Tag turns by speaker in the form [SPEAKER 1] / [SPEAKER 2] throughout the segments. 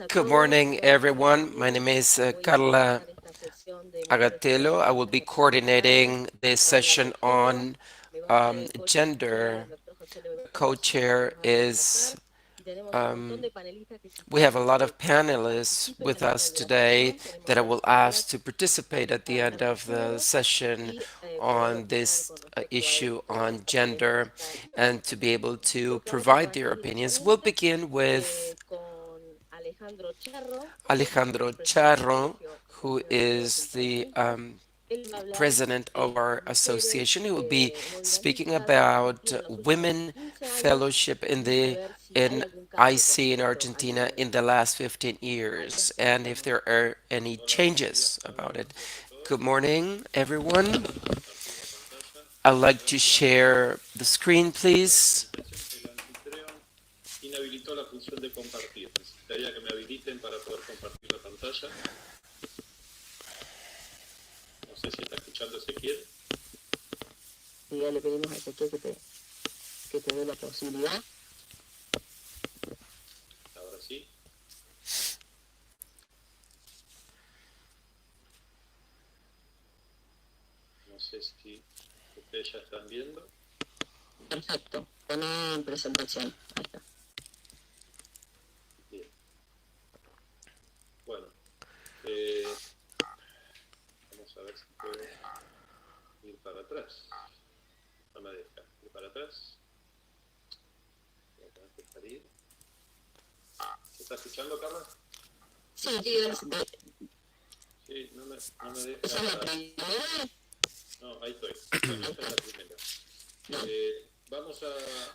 [SPEAKER 1] Good morning, everyone. My name is Carla Agatello. I will be coordinating this session on gender. Co-chair is, um, we have a lot of panelists with us today that I will ask to participate at the end of the session on this issue on gender and to be able to provide their opinions. We'll begin with Alejandro Charro, who is the president of our association. He will be speaking about women fellowship in IC in Argentina in the last 15 years and if there are any changes about it. Good morning, everyone. I'd like to share the screen, please.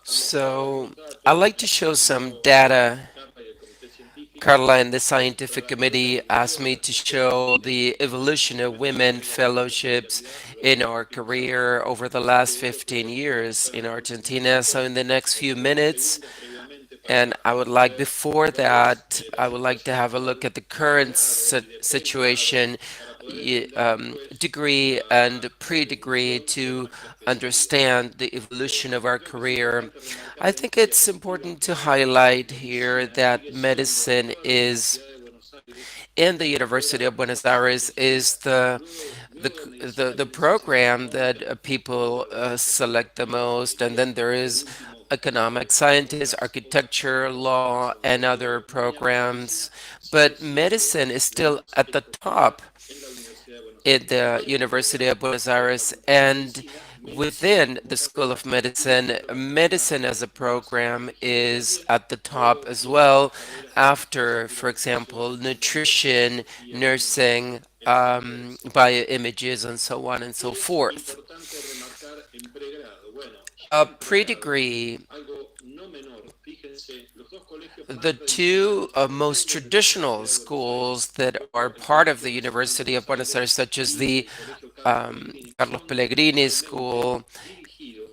[SPEAKER 1] So I'd like to show some data. Carla and the scientific committee asked me to show the evolution of women fellowships in our career over the last 15 years in Argentina. So in the next few minutes, and I would like, before that, I would like to have a look at the current situation, degree and pre-degree, to understand the evolution of our career. I think it's important to highlight here that medicine is in the University of Buenos Aires is the program that people select the most, and then there is economic scientists, architecture, law, and other programs. But medicine is still at the top in the University of Buenos Aires, and within the School of Medicine, medicine as a program is at the top as well, after, for example, nutrition, nursing, bioimages, and so on and so forth. A pre-degree, the two most traditional schools that are part of the University of Buenos Aires, such as the Carlos Pellegrini School,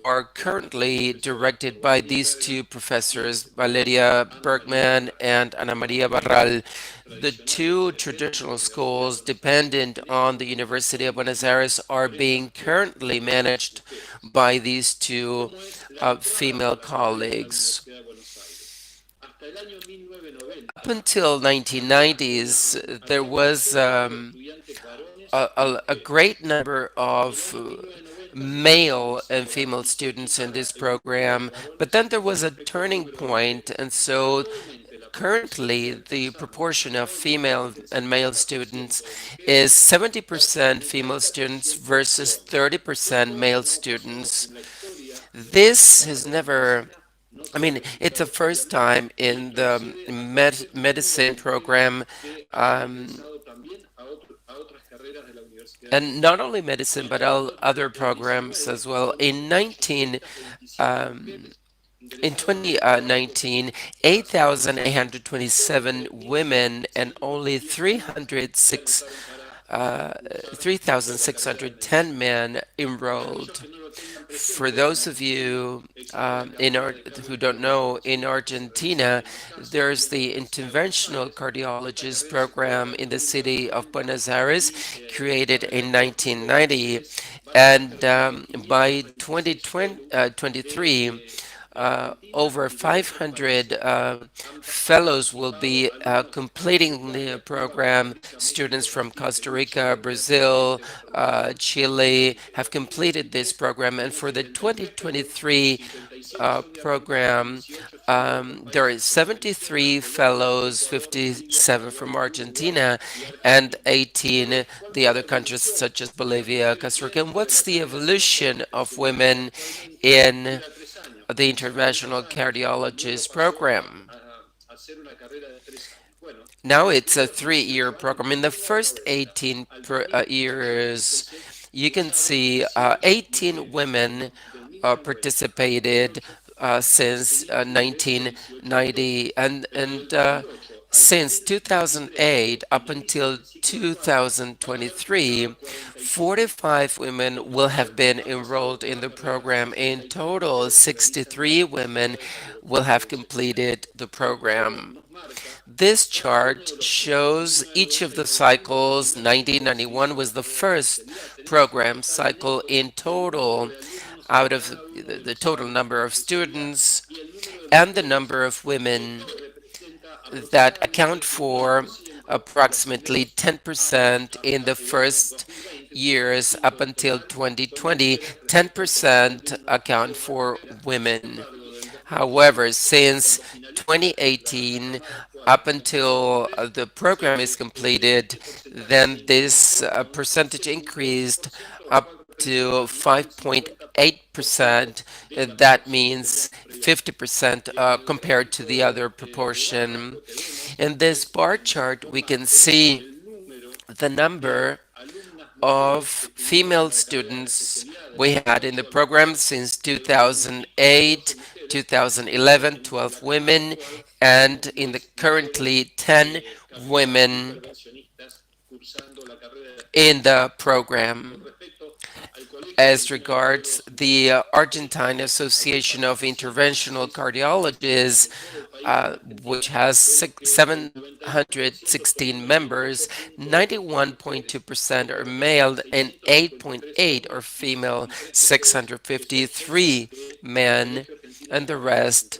[SPEAKER 1] are currently directed by these two professors, Valeria Bergman and Ana Maria Barral. The two traditional schools dependent on the University of Buenos Aires are being currently managed by these two female colleagues. Up until 1990s, there was a great number of male and female students in this program, but then there was a turning point, and so currently the proportion of female and male students is 70% female students versus 30% male students. This has never, I mean, it's the first time in the medicine program, um, and not only medicine, but all other programs as well. In 2019, 8,827 women and only 3,610 men enrolled. For those of you who don't know, in Argentina, there's the Interventional Cardiologist program in the city of Buenos Aires, created in 1990. And by 2023, over 500 fellows will be completing the program. Students from Costa Rica, Brazil, Chile have completed this program. And for the 2023 program, there are 73 fellows, 57 from Argentina, and 18 the other countries such as Bolivia, Costa Rica. And what's the evolution of women in the International Cardiologist program? Now it's a 3-year program. In the first 18 years, you can see 18 women participated since 1990, and since 2008 up until 2023, 45 women will have been enrolled in the program. In total, 63 women will have completed the program. This chart shows each of the cycles. 1991 was the first program cycle in total out of the total number of students and the number of women that account for approximately 10% in the first years up until 2020. 10% account for women. However, since 2018 up until the program is completed, then this percentage increased up to 5.8%. That means 50% compared to the other proportion. In this bar chart, we can see the number of female students we had in the program since 2008, 2011, 12 women, and in the currently 10 women in the program. As regards the Argentine Association of Interventional Cardiologists, which has 716 members, 91.2% are male and 8.8 are female, 653 men, and the rest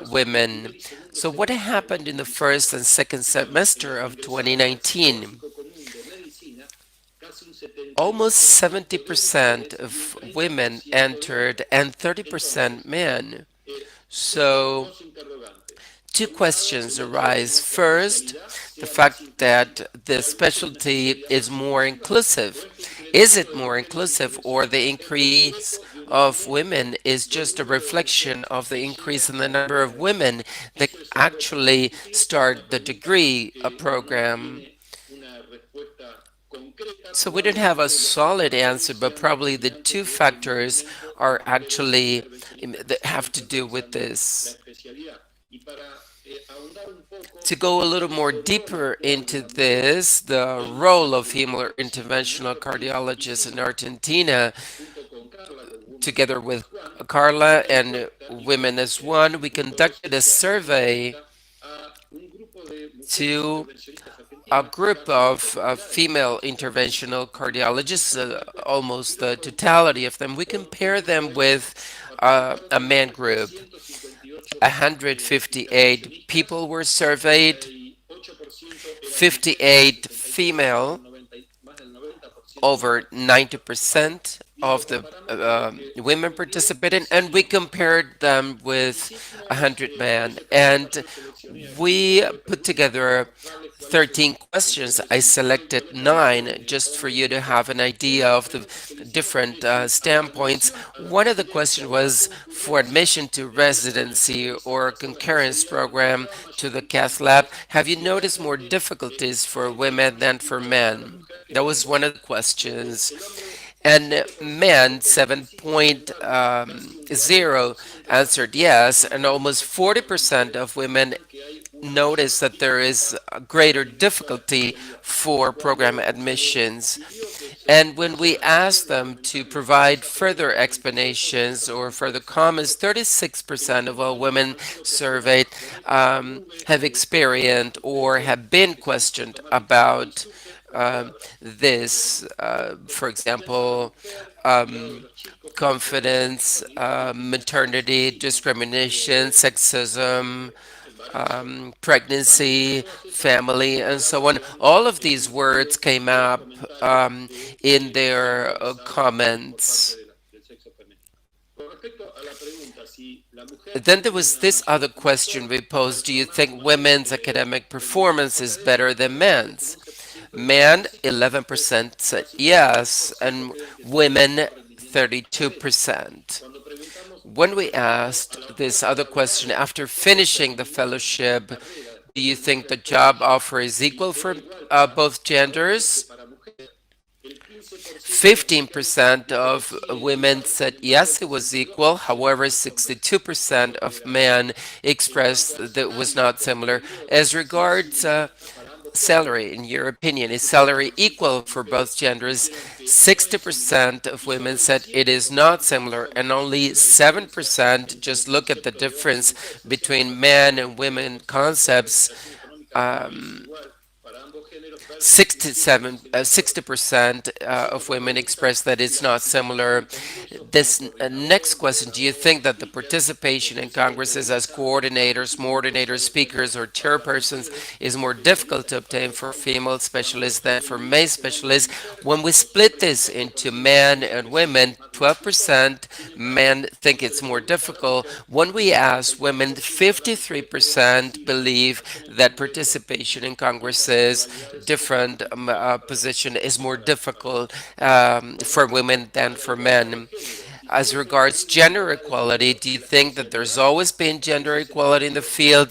[SPEAKER 1] women. So what happened in the first and second semester of 2019? Almost 70% of women entered and 30% men. So two questions arise. First, the fact that the specialty is more inclusive. Is it more inclusive, or the increase of women is just a reflection of the increase in the number of women that actually start the degree program? So we don't have a solid answer, but probably the two factors are actually that have to do with this. To go a little more deeper into this, the role of female interventional cardiologists in Argentina, together with Carla and Women as One, we conducted a survey to a group of female interventional cardiologists, almost the totality of them. We compare them with a man group. 158 people were surveyed, 58 female, over 90% of the women participating, and we compared them with 100 men. And we put together 13 questions. I selected 9 just for you to have an idea of the different standpoints. One of the questions was for admission to residency or concurrence program to the cath lab. Have you noticed more difficulties for women than for men? That was one of the questions. And men, 7.0 answered yes, and almost 40% of women notice that there is a greater difficulty for program admissions. And when we ask them to provide further explanations or further comments, 36% of all women surveyed have experienced or have been questioned about this, for example, um, confidence, maternity, discrimination, sexism, pregnancy, family, and so on. All of these words came up in their comments. Then there was this other question we posed: do you think women's academic performance is better than men's? Men, 11% said yes, and women, 32%. When we asked this other question after finishing the fellowship, do you think the job offer is equal for both genders? 15% of women said yes, it was equal. However, 62% of men expressed that it was not similar. As regards salary, in your opinion, is salary equal for both genders? 60% of women said it is not similar, and only 7% just look at the difference between men and women concepts. Um, 60% of women express that it's not similar. This next question: do you think that the participation in congresses as coordinators, coordinators, speakers, or chairpersons is more difficult to obtain for female specialists than for male specialists? When we split this into men and women, 12% men think it's more difficult. When we ask women, 53% believe that participation in congresses, different position, is more difficult for women than for men. As regards gender equality, do you think that there's always been gender equality in the field?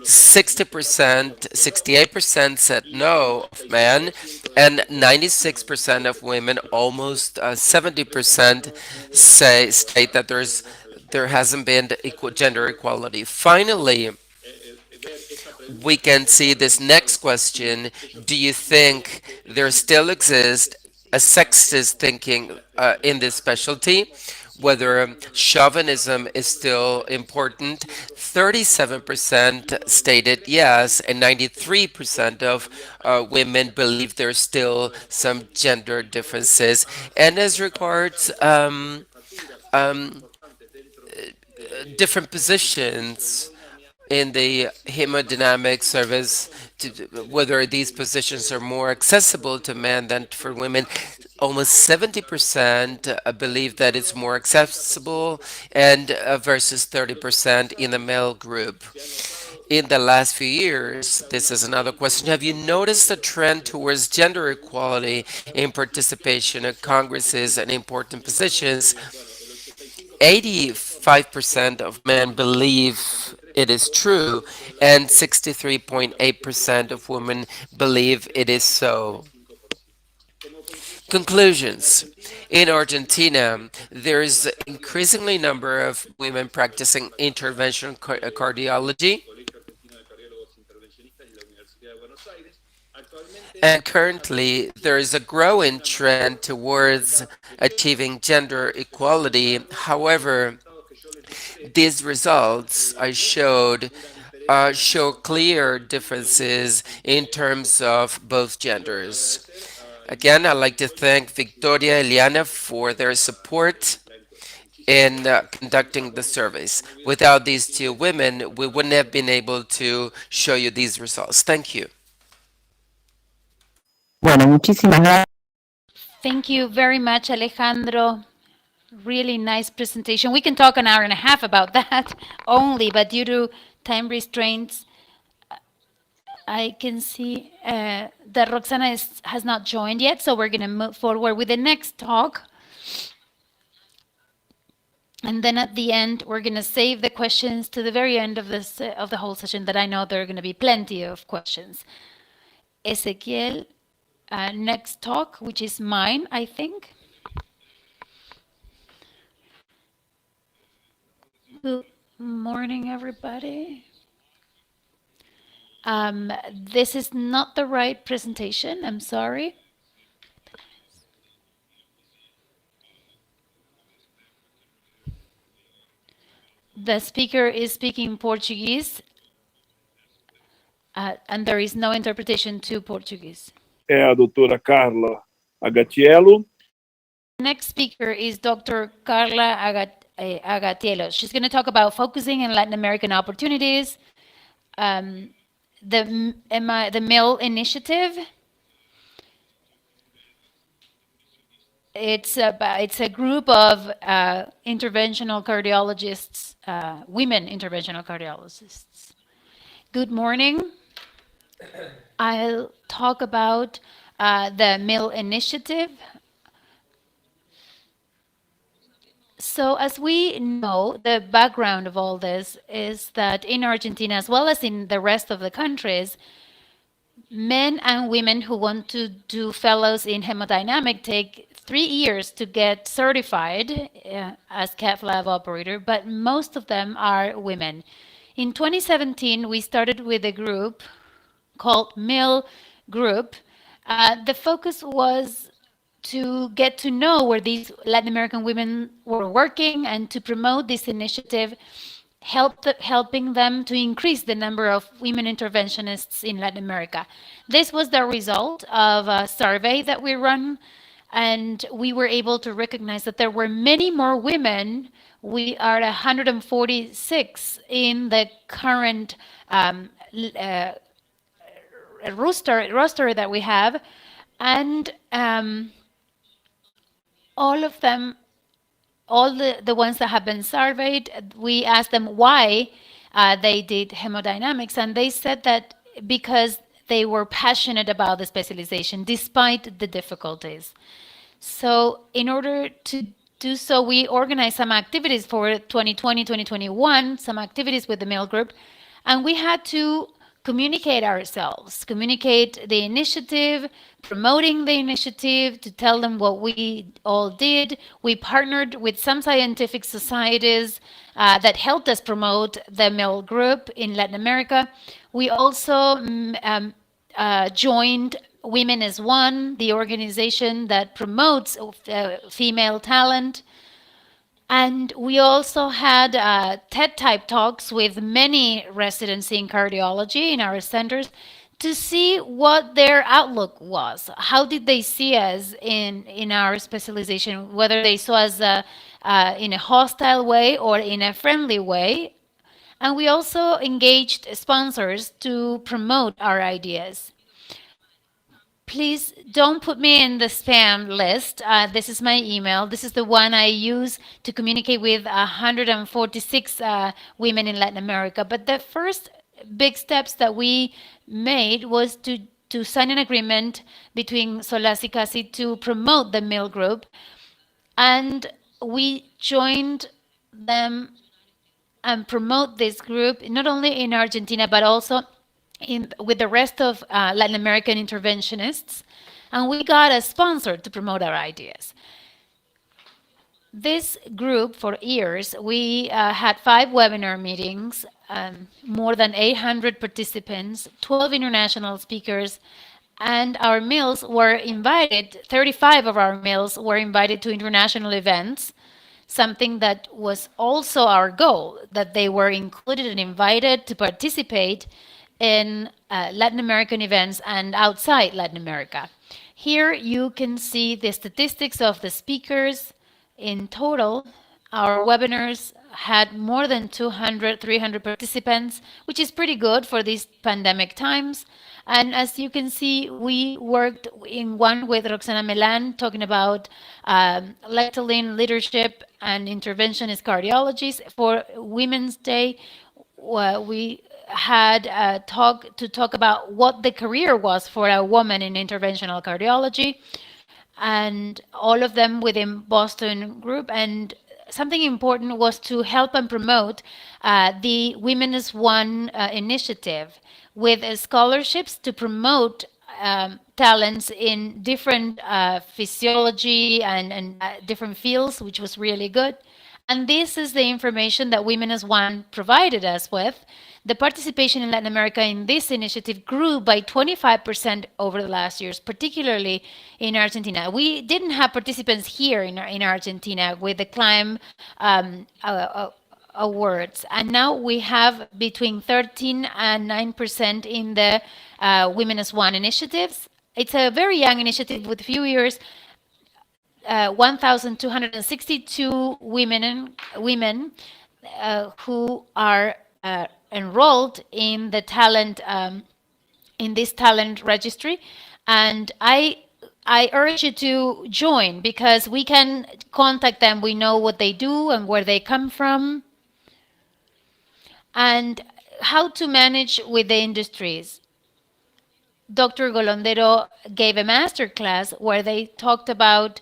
[SPEAKER 1] 60%, 68% said no of men, and 96% of women, almost 70%, state that there hasn't been equal gender equality. Finally, we can see this next question: do you think there still exists a sexist thinking in this specialty? Whether chauvinism is still important? 37% stated yes, and 93% of women believe there's still some gender differences. And as regards um, different positions in the hemodynamic service, to, whether these positions are more accessible to men than for women. Almost 70% believe that it's more accessible, and versus 30% in the male group. In the last few years, this is another question: have you noticed a trend towards gender equality in participation at congresses and important positions? 85% of men believe it is true, and 63.8% of women believe it is so. Conclusions. In Argentina, there is increasingly number of women practicing interventional cardiology, and currently there is a growing trend towards achieving gender equality. However, these results I showed show clear differences in terms of both genders. Again, I'd like to thank Victoria and Eliana for their support in conducting the surveys. Without these two women, we wouldn't have been able to show you these results. Thank you.
[SPEAKER 2] Bueno, muchísimas gracias.
[SPEAKER 3] Thank you very much, Alejandro. Really nice presentation. We can talk an hour and a half about that only, but due to time restraints, I can see that Roxana has not joined yet, so we're going to move forward with the next talk. And then at the end, we're going to save the questions to the very end of this of the whole session, that I know there are going to be plenty of questions. Ezequiel, next talk, which is mine, I think. Good morning, everybody. This is not the right presentation. I'm sorry. The speaker is speaking Portuguese, and there is no interpretation to Portuguese.
[SPEAKER 2] é a doutora Carla Agatiello.
[SPEAKER 3] Next speaker is Dr. Carla Agatiello. She's going to talk about focusing in Latin American opportunities, um, the MIL initiative. It's a group of interventional cardiologists, women interventional cardiologists. Good morning. I'll talk about the MIL initiative. So as we know, the background of all this is that in Argentina, as well as in the rest of the countries, men and women who want to do fellows in hemodynamic take 3 years to get certified as cath lab operator, but most of them are women. In 2017, we started with a group called MIL Group. The focus was to get to know where these Latin American women were working and to promote this initiative, helping them to increase the number of women interventionists in Latin America. This was the result of a survey that we run, and we were able to recognize that there were many more women. We are 146 in the current roster that we have, and all of them, all the ones that have been surveyed, we asked them why they did hemodynamics, and they said that because they were passionate about the specialization despite the difficulties. So in order to do so, we organized some activities for 2020, 2021, some activities with the MIL group, and we had to communicate ourselves, communicate the initiative, promoting the initiative, to tell them what we all did. We partnered with some scientific societies that helped us promote the MIL group in Latin America. We also joined Women as One, the organization that promotes female talent. And we also had TED-type talks with many residents in cardiology in our centers to see what their outlook was. How did they see us in our specialization, whether they saw us in a hostile way or in a friendly way. And we also engaged sponsors to promote our ideas. Please don't put me in the spam list. This is my email. This is the one I use to communicate with 146 women in Latin America. But the first big steps that we made was to sign an agreement between SOLACI-CACI to promote the MIL group. And we joined them and promote this group, not only in Argentina, but also with the rest of Latin American interventionists, and we got a sponsor to promote our ideas. This group, for years, we had 5 webinar meetings, more than 800 participants, 12 international speakers, and our MILs were invited, 35 of our MILs were invited to international events, something that was also our goal, that they were included and invited to participate in Latin American events and outside Latin America. Here you can see the statistics of the speakers. In total, our webinars had more than 200, 300 participants, which is pretty good for these pandemic times. And as you can see, we worked in one with Roxana Melan, talking about Lactaline leadership and interventionist cardiologies. For Women's Day, we had a talk about what the career was for a woman in interventional cardiology, and all of them within Boston group. And something important was to help and promote the Women as One initiative with scholarships to promote talents in different physiology and different fields, which was really good. And this is the information that Women as One provided us with. The participation in Latin America in this initiative grew by 25% over the last years, particularly in Argentina. We didn't have participants here in Argentina with the CLIMB awards, and now we have between 13 and 9% in the Women as One initiatives it's a very young initiative with few years. 1,262 women who are enrolled in the talent in this talent registry, and I urge you to join because we can contact them. We know what they do and where they come from, and how to manage with the industries. Dr. Golondero gave a master class where they talked about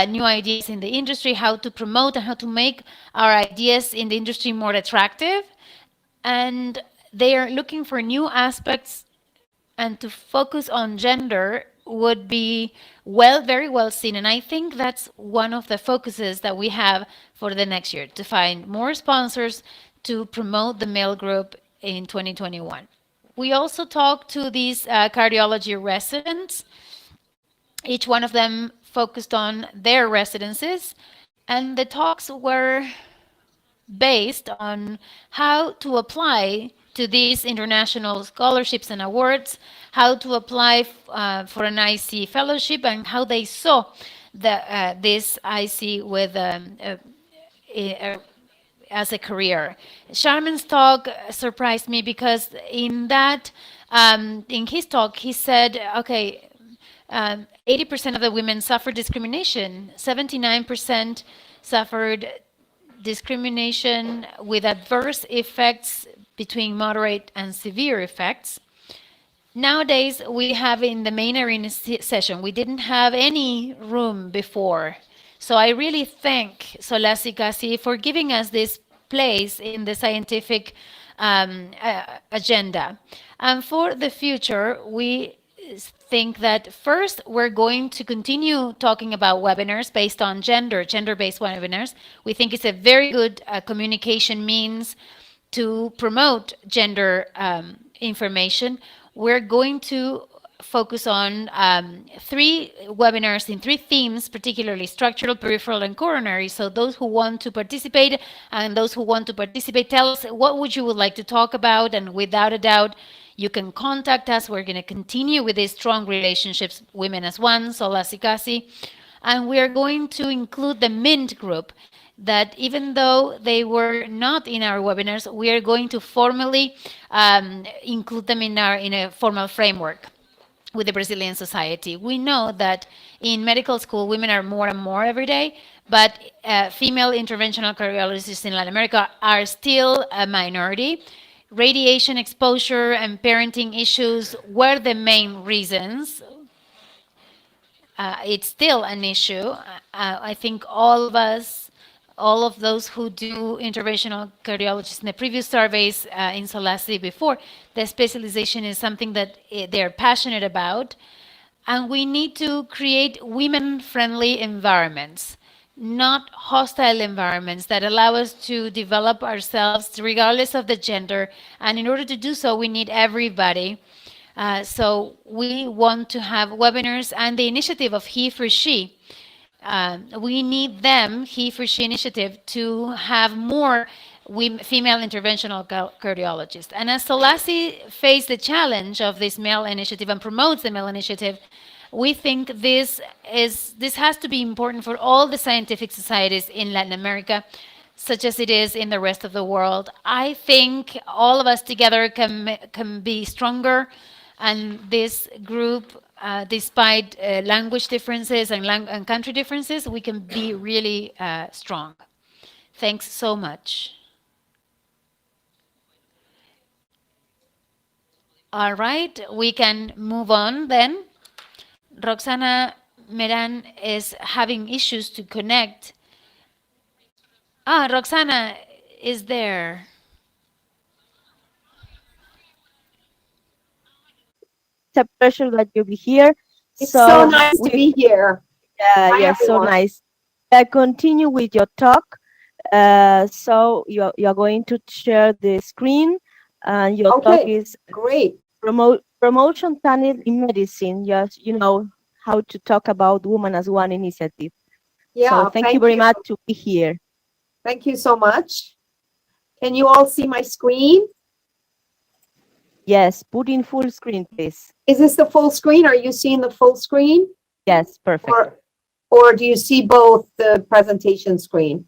[SPEAKER 3] new ideas in the industry, how to promote and how to make our ideas in the industry more attractive. And they are looking for new aspects, and to focus on gender would be very well seen. And I think that's one of the focuses that we have for the next year, to find more sponsors to promote the male group in 2021. We also talked to these cardiology residents. Each one of them focused on their residencies, and the talks were based on how to apply to these international scholarships and awards, how to apply for an IC fellowship, and how they saw this IC with as a career. Sharman's talk surprised me because in his talk, he said, okay, 80% of the women suffered discrimination, 79% suffered discrimination with adverse effects between moderate and severe effects. Nowadays, we have in the main arena session, we didn't have any room before. So I really thank SOLACI-CACI for giving us this place in the scientific agenda. And for the future, we think that first we're going to continue talking about webinars based on gender-based webinars. We think it's a very good communication means to promote gender information. We're going to focus on 3 webinars in 3 themes, particularly structural, peripheral, and coronary. So those who want to participate, tell us what would you would like to talk about, and without a doubt, you can contact us. We're going to continue with these strong relationships, Women as One, SOLACI-CACI, and we are going to include the MINT group, that even though they were not in our webinars, we are going to formally include them in a formal framework with the Brazilian Society. We know that in medical school, women are more and more every day, but female interventional cardiologists in Latin America are still a minority. Radiation exposure and parenting issues were the main reasons. It's still an issue. I think all of those who do interventional cardiologists in the previous surveys in SOLACI before, the specialization is something that they're passionate about. And we need to create women-friendly environments, not hostile environments that allow us to develop ourselves regardless of the gender. And in order to do so, we need everybody. So we want to have webinars and the initiative of he for she. We need them, he for she initiative, to have more female interventional cardiologists. And as SOLACI faced the challenge of this male initiative and promotes the male initiative, we think this has to be important for all the scientific societies in Latin America, such as it is in the rest of the world. I think all of us together can be stronger, and this group, despite language differences and country differences, we can be really strong. Thanks so much. All right, we can move on then. Roxana Meran is having issues to connect. Roxana is there.
[SPEAKER 4] It's a pleasure that you'll be here.
[SPEAKER 5] It's so nice to be here.
[SPEAKER 4] Yes, so nice. Continue with your talk. So you're going to share the screen, and your talk is
[SPEAKER 5] great.
[SPEAKER 4] Promotion panel in medicine. Yes, how to talk about Women as One initiative.
[SPEAKER 5] Yeah.
[SPEAKER 4] So thank you very much to be here.
[SPEAKER 5] Thank you so much. Can you all see my screen?
[SPEAKER 4] Yes, put in full screen, please.
[SPEAKER 5] Is this the full screen? Are you seeing the full screen?
[SPEAKER 4] Yes, perfect.
[SPEAKER 5] Or do you see both the presentation screen?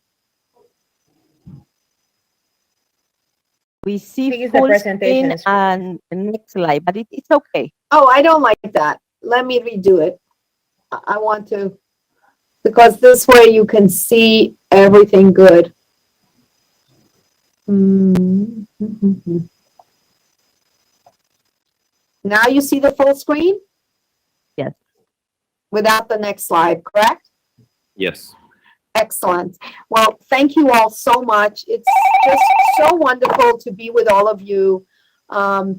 [SPEAKER 4] We see
[SPEAKER 6] think it's the
[SPEAKER 4] full
[SPEAKER 6] presentation
[SPEAKER 4] screen
[SPEAKER 6] screen.
[SPEAKER 4] and the next slide, but it's okay.
[SPEAKER 5] Oh, I don't like that. Let me redo it. I want to, because this way you can see everything good. Mm-hmm. Now you see the full screen?
[SPEAKER 4] Yes.
[SPEAKER 5] Without the next slide, correct?
[SPEAKER 2] Yes.
[SPEAKER 5] Excellent. Well, thank you all so much. It's just so wonderful to be with all of you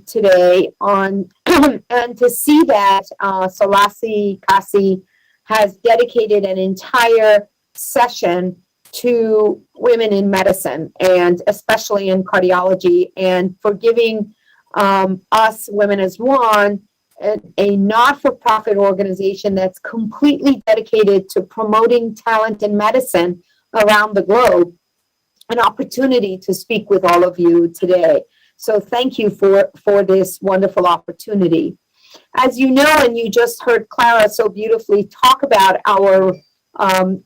[SPEAKER 5] today on and to see that SOLACI-CACI has dedicated an entire session to women in medicine and especially in cardiology, and for giving us Women as One, a not-for-profit organization that's completely dedicated to promoting talent in medicine around the globe, an opportunity to speak with all of you today. So thank you for this wonderful opportunity. As you know, and you just heard Clara so beautifully talk about our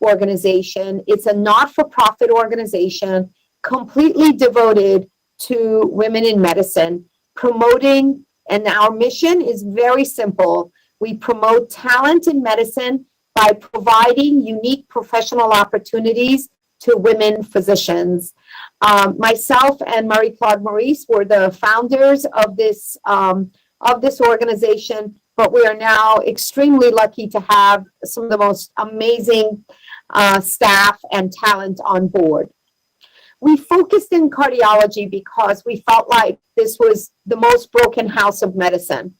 [SPEAKER 5] organization, it's a not-for-profit organization completely devoted to women in medicine, promoting. And our mission is very simple. We promote talent in medicine by providing unique professional opportunities to women physicians. Myself and Marie-Claude Maurice were the founders of this organization, but we are now extremely lucky to have some of the most amazing staff and talent on board. We focused in cardiology because we felt like this was the most broken house of medicine.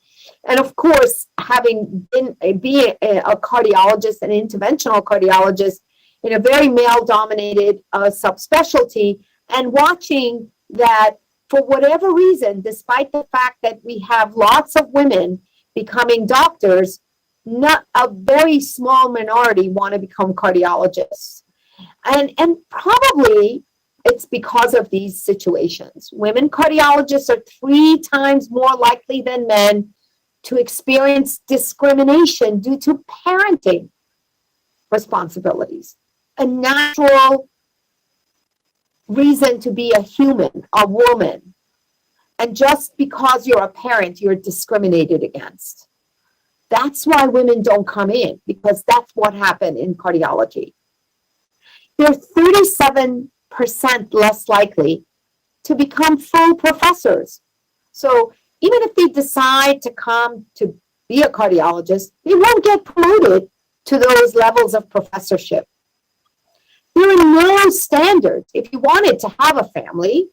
[SPEAKER 5] And of course, having been a cardiologist, an interventional cardiologist in a very male-dominated subspecialty, and watching that for whatever reason, despite the fact that we have lots of women becoming doctors, not a very small minority want to become cardiologists. And probably it's because of these situations. Women cardiologists are 3 times more likely than men to experience discrimination due to parenting responsibilities. A natural reason to be a human, a woman. And just because you're a parent, you're discriminated against. That's why women don't come in, because that's what happened in cardiology. They're 37% less likely to become full professors. So even if they decide to come to be a cardiologist, they won't get promoted to those levels of professorship. There are no standards. If you wanted to have a family,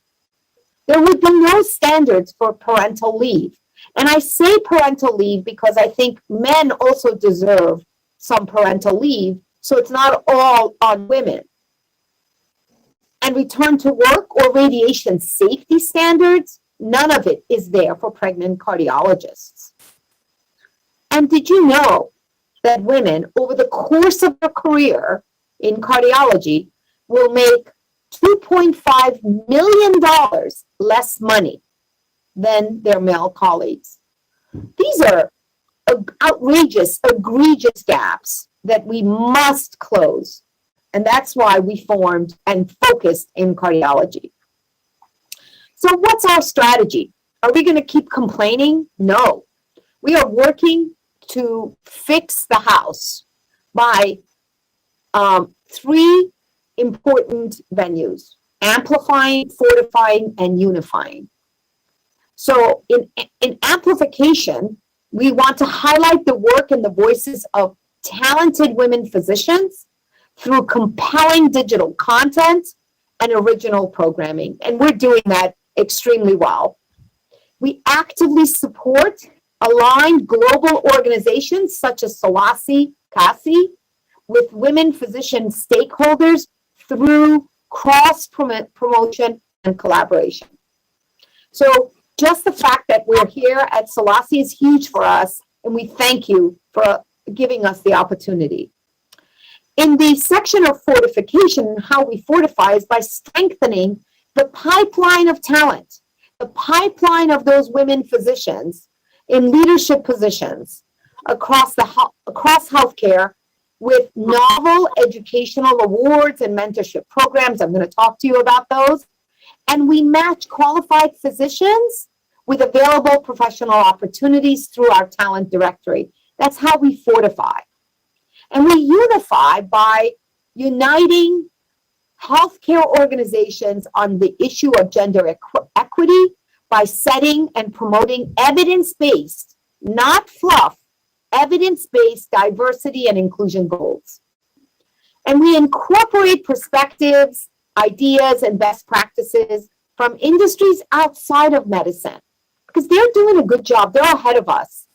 [SPEAKER 5] there would be no standards for parental leave. And I say parental leave because I think men also deserve some parental leave, so it's not all on women. And return to work or radiation safety standards, none of it is there for pregnant cardiologists. And did you know that women over the course of their career in cardiology will make $2.5 million less money than their male colleagues? These are outrageous, egregious gaps that we must close. And that's why we formed and focused in cardiology. So what's our strategy? Are we going to keep complaining? No. We are working to fix the house by 3 important venues: amplifying, fortifying, and unifying. So in amplification, we want to highlight the work and the voices of talented women physicians through compelling digital content and original programming. And we're doing that extremely well. We actively support aligned global organizations such as SOLACI-CACI with women physician stakeholders through cross-promotion and collaboration. So just the fact that we're here at SOLACI is huge for us, and we thank you for giving us the opportunity. In the section of fortification, how we fortify is by strengthening the pipeline of talent the pipeline of those women physicians in leadership positions across healthcare with novel educational awards and mentorship programs. I'm going to talk to you about those. And we match qualified physicians with available professional opportunities through our talent directory. That's how we fortify. And we unify by uniting healthcare organizations on the issue of gender equity by setting and promoting evidence-based, not fluff, evidence-based diversity and inclusion goals. And we incorporate perspectives, ideas, and best practices from industries outside of medicine, because they're doing a good job. They're ahead of us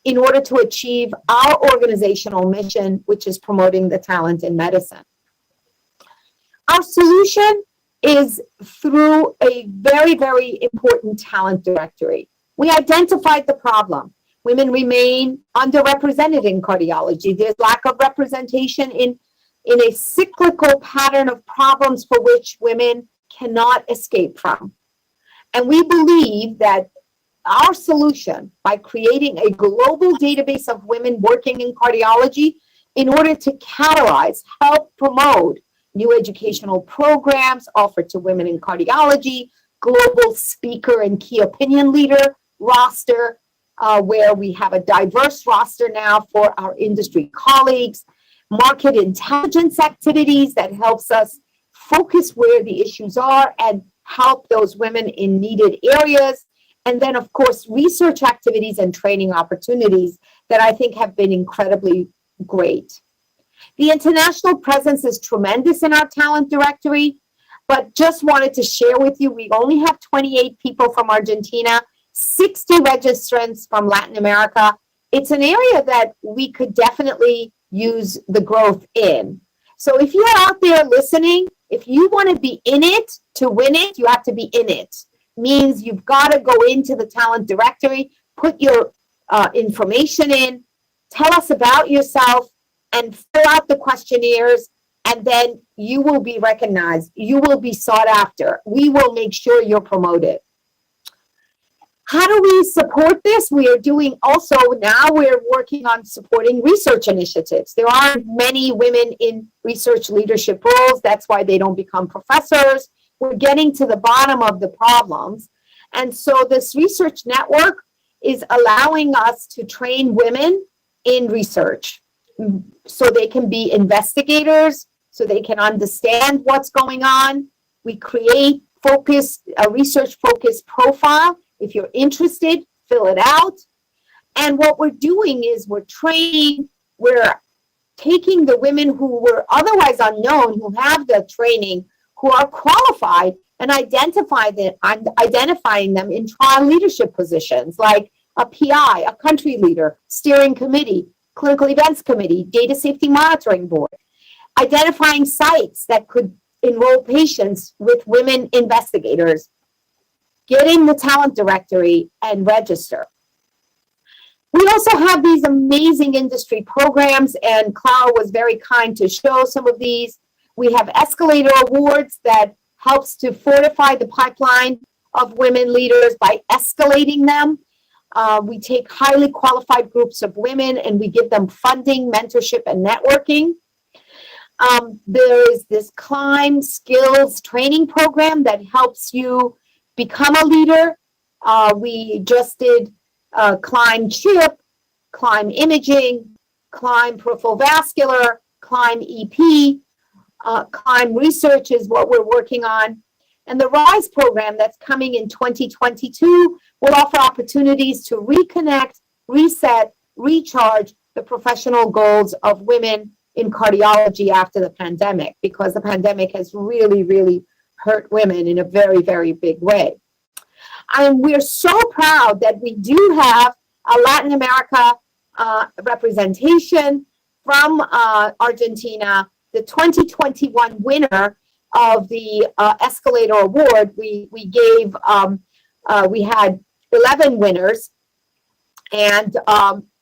[SPEAKER 5] in order to achieve our organizational mission, which is promoting the talent in medicine. Our solution is through a very, very important talent directory. We identified the problem. Women remain underrepresented in cardiology. There's lack of representation in a cyclical pattern of problems for which women cannot escape from. And we believe that our solution, by creating a global database of women working in cardiology in order to catalyze, help promote new educational programs offered to women in cardiology, global speaker and key opinion leader roster, where we have a diverse roster now for our industry colleagues, market intelligence activities that helps us focus where the issues are and help those women in needed areas. And then, of course, research activities and training opportunities that I think have been incredibly great. The international presence is tremendous in our talent directory, but just wanted to share with you, we only have 28 people from Argentina, 60 registrants from Latin America. It's an area that we could definitely use the growth in. So if you're out there listening, if you want to be in it to win it, you have to be in it. Means you've got to go into the talent directory, put your information in, tell us about yourself, and fill out the questionnaires, and then you will be recognized. You will be sought after. We will make sure you're promoted. How do we support this? We are doing also, now we're working on supporting research initiatives. There aren't many women in research leadership roles. That's why they don't become professors. We're getting to the bottom of the problems. And so this research network is allowing us to train women in research so they can be investigators, so they can understand what's going on. We create a research-focused profile. If you're interested, fill it out. And what we're doing is we're training, we're taking the women who were otherwise unknown, who have the training, who are qualified, and identifying them in trial leadership positions like a PI, a country leader, steering committee, clinical events committee, data safety monitoring board, identifying sites that could enroll patients with women investigators, get in the talent directory and register. We also have these amazing industry programs, and Clara was very kind to show some of these. We have escalator awards that helps to fortify the pipeline of women leaders by escalating them. We take highly qualified groups of women and we give them funding, mentorship, and networking. There is this Climb Skills training program that helps you become a leader. We just did Climb Chip, Climb Imaging, Climb Peripheral Vascular, Climb EP, Climb Research is what we're working on. And the RISE program that's coming in 2022 will offer opportunities to reconnect, reset, recharge the professional goals of women in cardiology after the pandemic, because the pandemic has really, really hurt women in a very, very big way. And we're so proud that we do have a Latin America representation from Argentina. The 2021 winner of the Escalator Award, we had 11 winners, and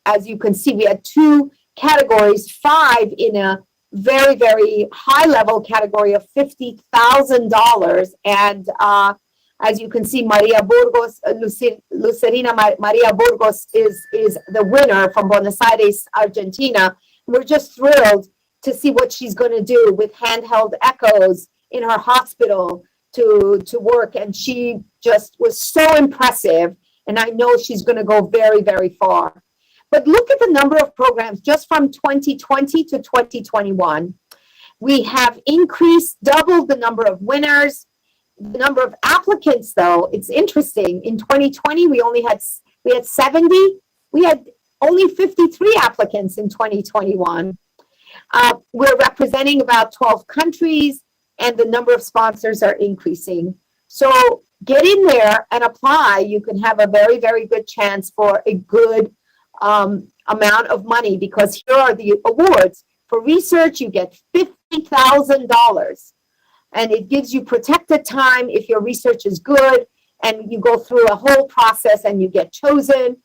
[SPEAKER 5] as you can see, we had 2 categories, 5 in a very, very high level category of $50,000, and As you can see, Maria Burgos, Lucerina Maria Burgos is the winner from Buenos Aires, Argentina. We're just thrilled to see what she's going to do with handheld echoes in her hospital to work. And she just was so impressive. And I know she's going to go very, very far. But look at the number of programs just from 2020 to 2021. We have increased, doubled the number of winners. The number of applicants, though, it's interesting. In 2020, we had 70. We had only 53 applicants in 2021. We're representing about 12 countries, and the number of sponsors are increasing. So get in there and apply. You can have a very, very good chance for a good amount of money, because here are the awards. For research, you get $50,000. And it gives you protected time if your research is good, and you go through a whole process and you get chosen.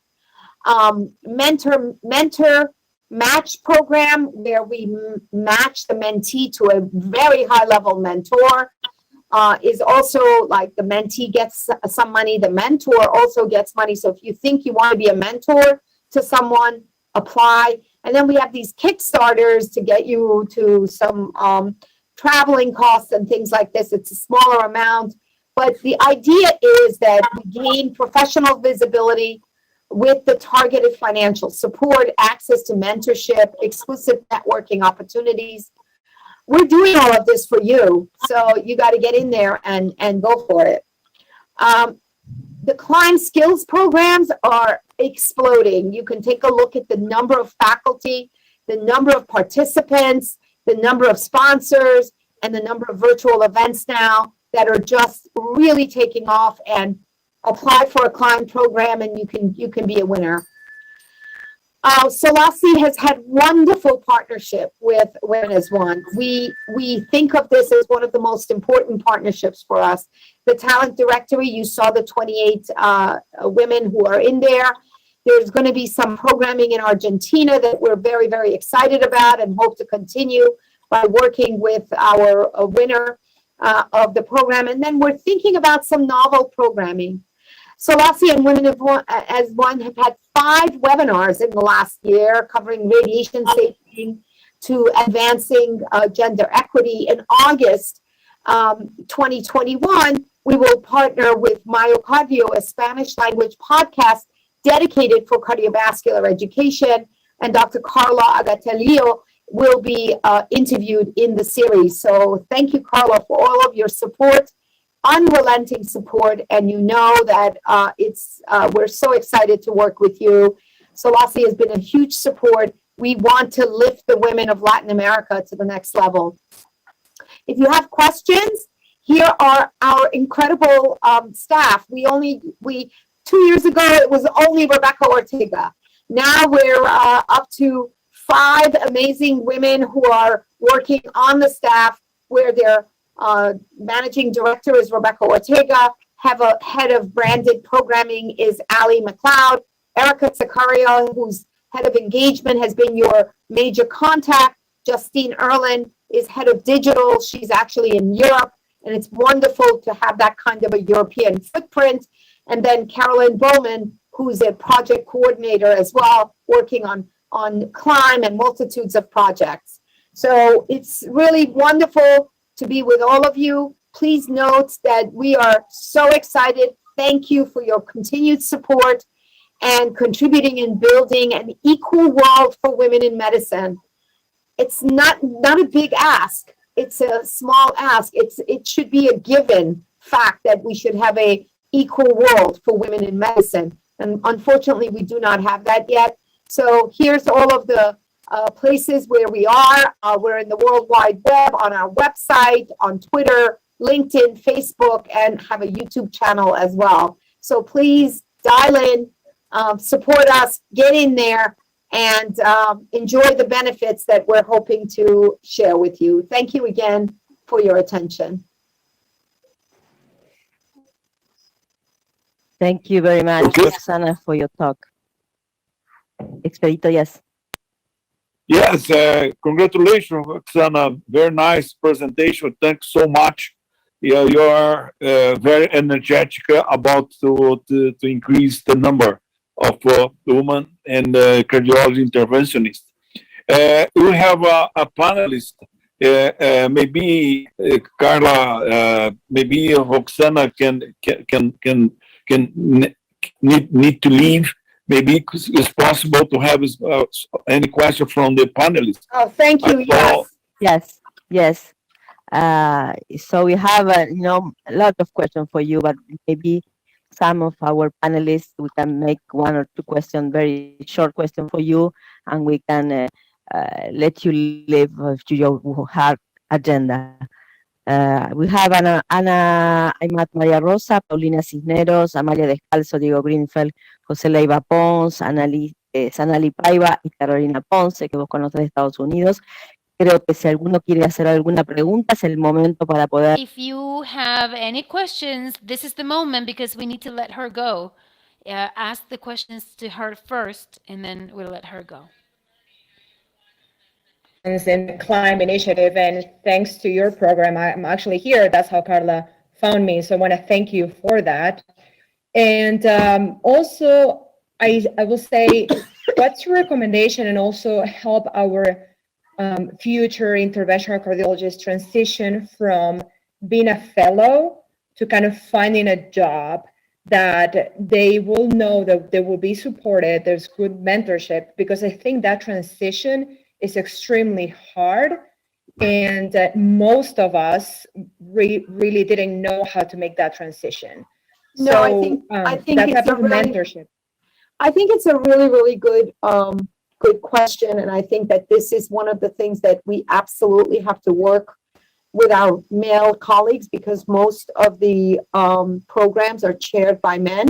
[SPEAKER 5] Mentor match program, where we match the mentee to a very high level mentor, is also like the mentee gets some money, the mentor also gets money. So if you think you want to be a mentor to someone, apply. And then we have these Kickstarters to get you to some traveling costs and things like this. It's a smaller amount, but the idea is that we gain professional visibility with the targeted financial support, access to mentorship, exclusive networking opportunities. We're doing all of this for you, so you got to get in there and go for it. The climb skills programs are exploding. You can take a look at the number of faculty, the number of participants, the number of sponsors, and the number of virtual events now that are just really taking off. And apply for a climb program, and you can be a winner. SOLACI has had wonderful partnership with Women as One. We think of this as one of the most important partnerships for us. The talent directory, you saw the 28 women who are in there. There's going to be some programming in Argentina that we're very, very excited about and hope to continue by working with our winner of the program. And then we're thinking about some novel programming. SOLACI and Women as One have had 5 webinars in the last year covering radiation safety to advancing gender equity. In August 2021, we will partner with Myocardio, a Spanish language podcast dedicated for cardiovascular education, and Dr. Carla Agatelio will be interviewed in the series. So thank you, Carla, for all of your support, unrelenting support, and you know that we're so excited to work with you. SOLACI has been a huge support. We want to lift the women of Latin America to the next level. If you have questions, here are our incredible staff. 2 years ago, it was only Rebecca Ortega. Now we're up to 5 amazing women who are working on the staff, where their managing director is Rebecca Ortega, have a head of branded programming is Ali McLeod, Erica Zakaria, who's head of engagement, has been your major contact. Justine Erlin is head of digital. She's actually in Europe, and it's wonderful to have that kind of a European footprint. And then Carolyn Bowman, who's a project coordinator as well, working on climb and multitudes of projects. So it's really wonderful to be with all of you. Please note that we are so excited. Thank you for your continued support and contributing in building an equal world for women in medicine. It's not a big ask. It's a small ask. It should be a given fact that we should have a equal world for women in medicine. And unfortunately, we do not have that yet. So here's all of the places where we are. We're in the World Wide Web, on our website, on Twitter, LinkedIn, Facebook, and have a YouTube channel as well. So please dial in, support us, get in there, and enjoy the benefits that we're hoping to share with you. Thank you again for your attention.
[SPEAKER 4] Thank you very much,
[SPEAKER 2] Okay.
[SPEAKER 4] Roxana, for your talk. Expedito, yes.
[SPEAKER 2] Yes, congratulations, Roxana. Very nice presentation. Thanks so much. you are very energetic about to increase the number of women and cardiology interventionists. We have a panelist. Maybe Carla, maybe Roxana can need to leave. Maybe it's possible to have any question from the panelists.
[SPEAKER 5] Oh, thank you. Yes.
[SPEAKER 4] Yes. So we have a lot of questions for you, but maybe some of our panelists, we can make one or two questions, very short question for you, and we can let you live to your hard agenda. We have Ana Aymat María Rosa, Paulina Cisneros, Amalia Descalzo, Diego Greenfeld, José Leiva Pons, Sanali Paiva y Carolina Ponce, que vos conoces de Estados Unidos. Creo que si alguno quiere hacer alguna pregunta, es el momento para poder.
[SPEAKER 3] If you have any questions, this is the moment because we need to let her go. Ask the questions to her first, and then we'll let her go.
[SPEAKER 6] In the climb initiative, and thanks to your program, I'm actually here. That's how Carla found me. So I want to thank you for that. And also, I will say, what's your recommendation and also help our future interventional cardiologists transition from being a fellow to kind of finding a job that they will know that they will be supported, there's good mentorship, because I think that transition is extremely hard, and most of us really didn't know how to make that transition.
[SPEAKER 5] No,
[SPEAKER 6] so,
[SPEAKER 5] I think
[SPEAKER 6] that
[SPEAKER 5] it's
[SPEAKER 6] type of mentorship.
[SPEAKER 5] I think it's a really good question, and I think that this is one of the things that we absolutely have to work with our male colleagues, because most of the programs are chaired by men,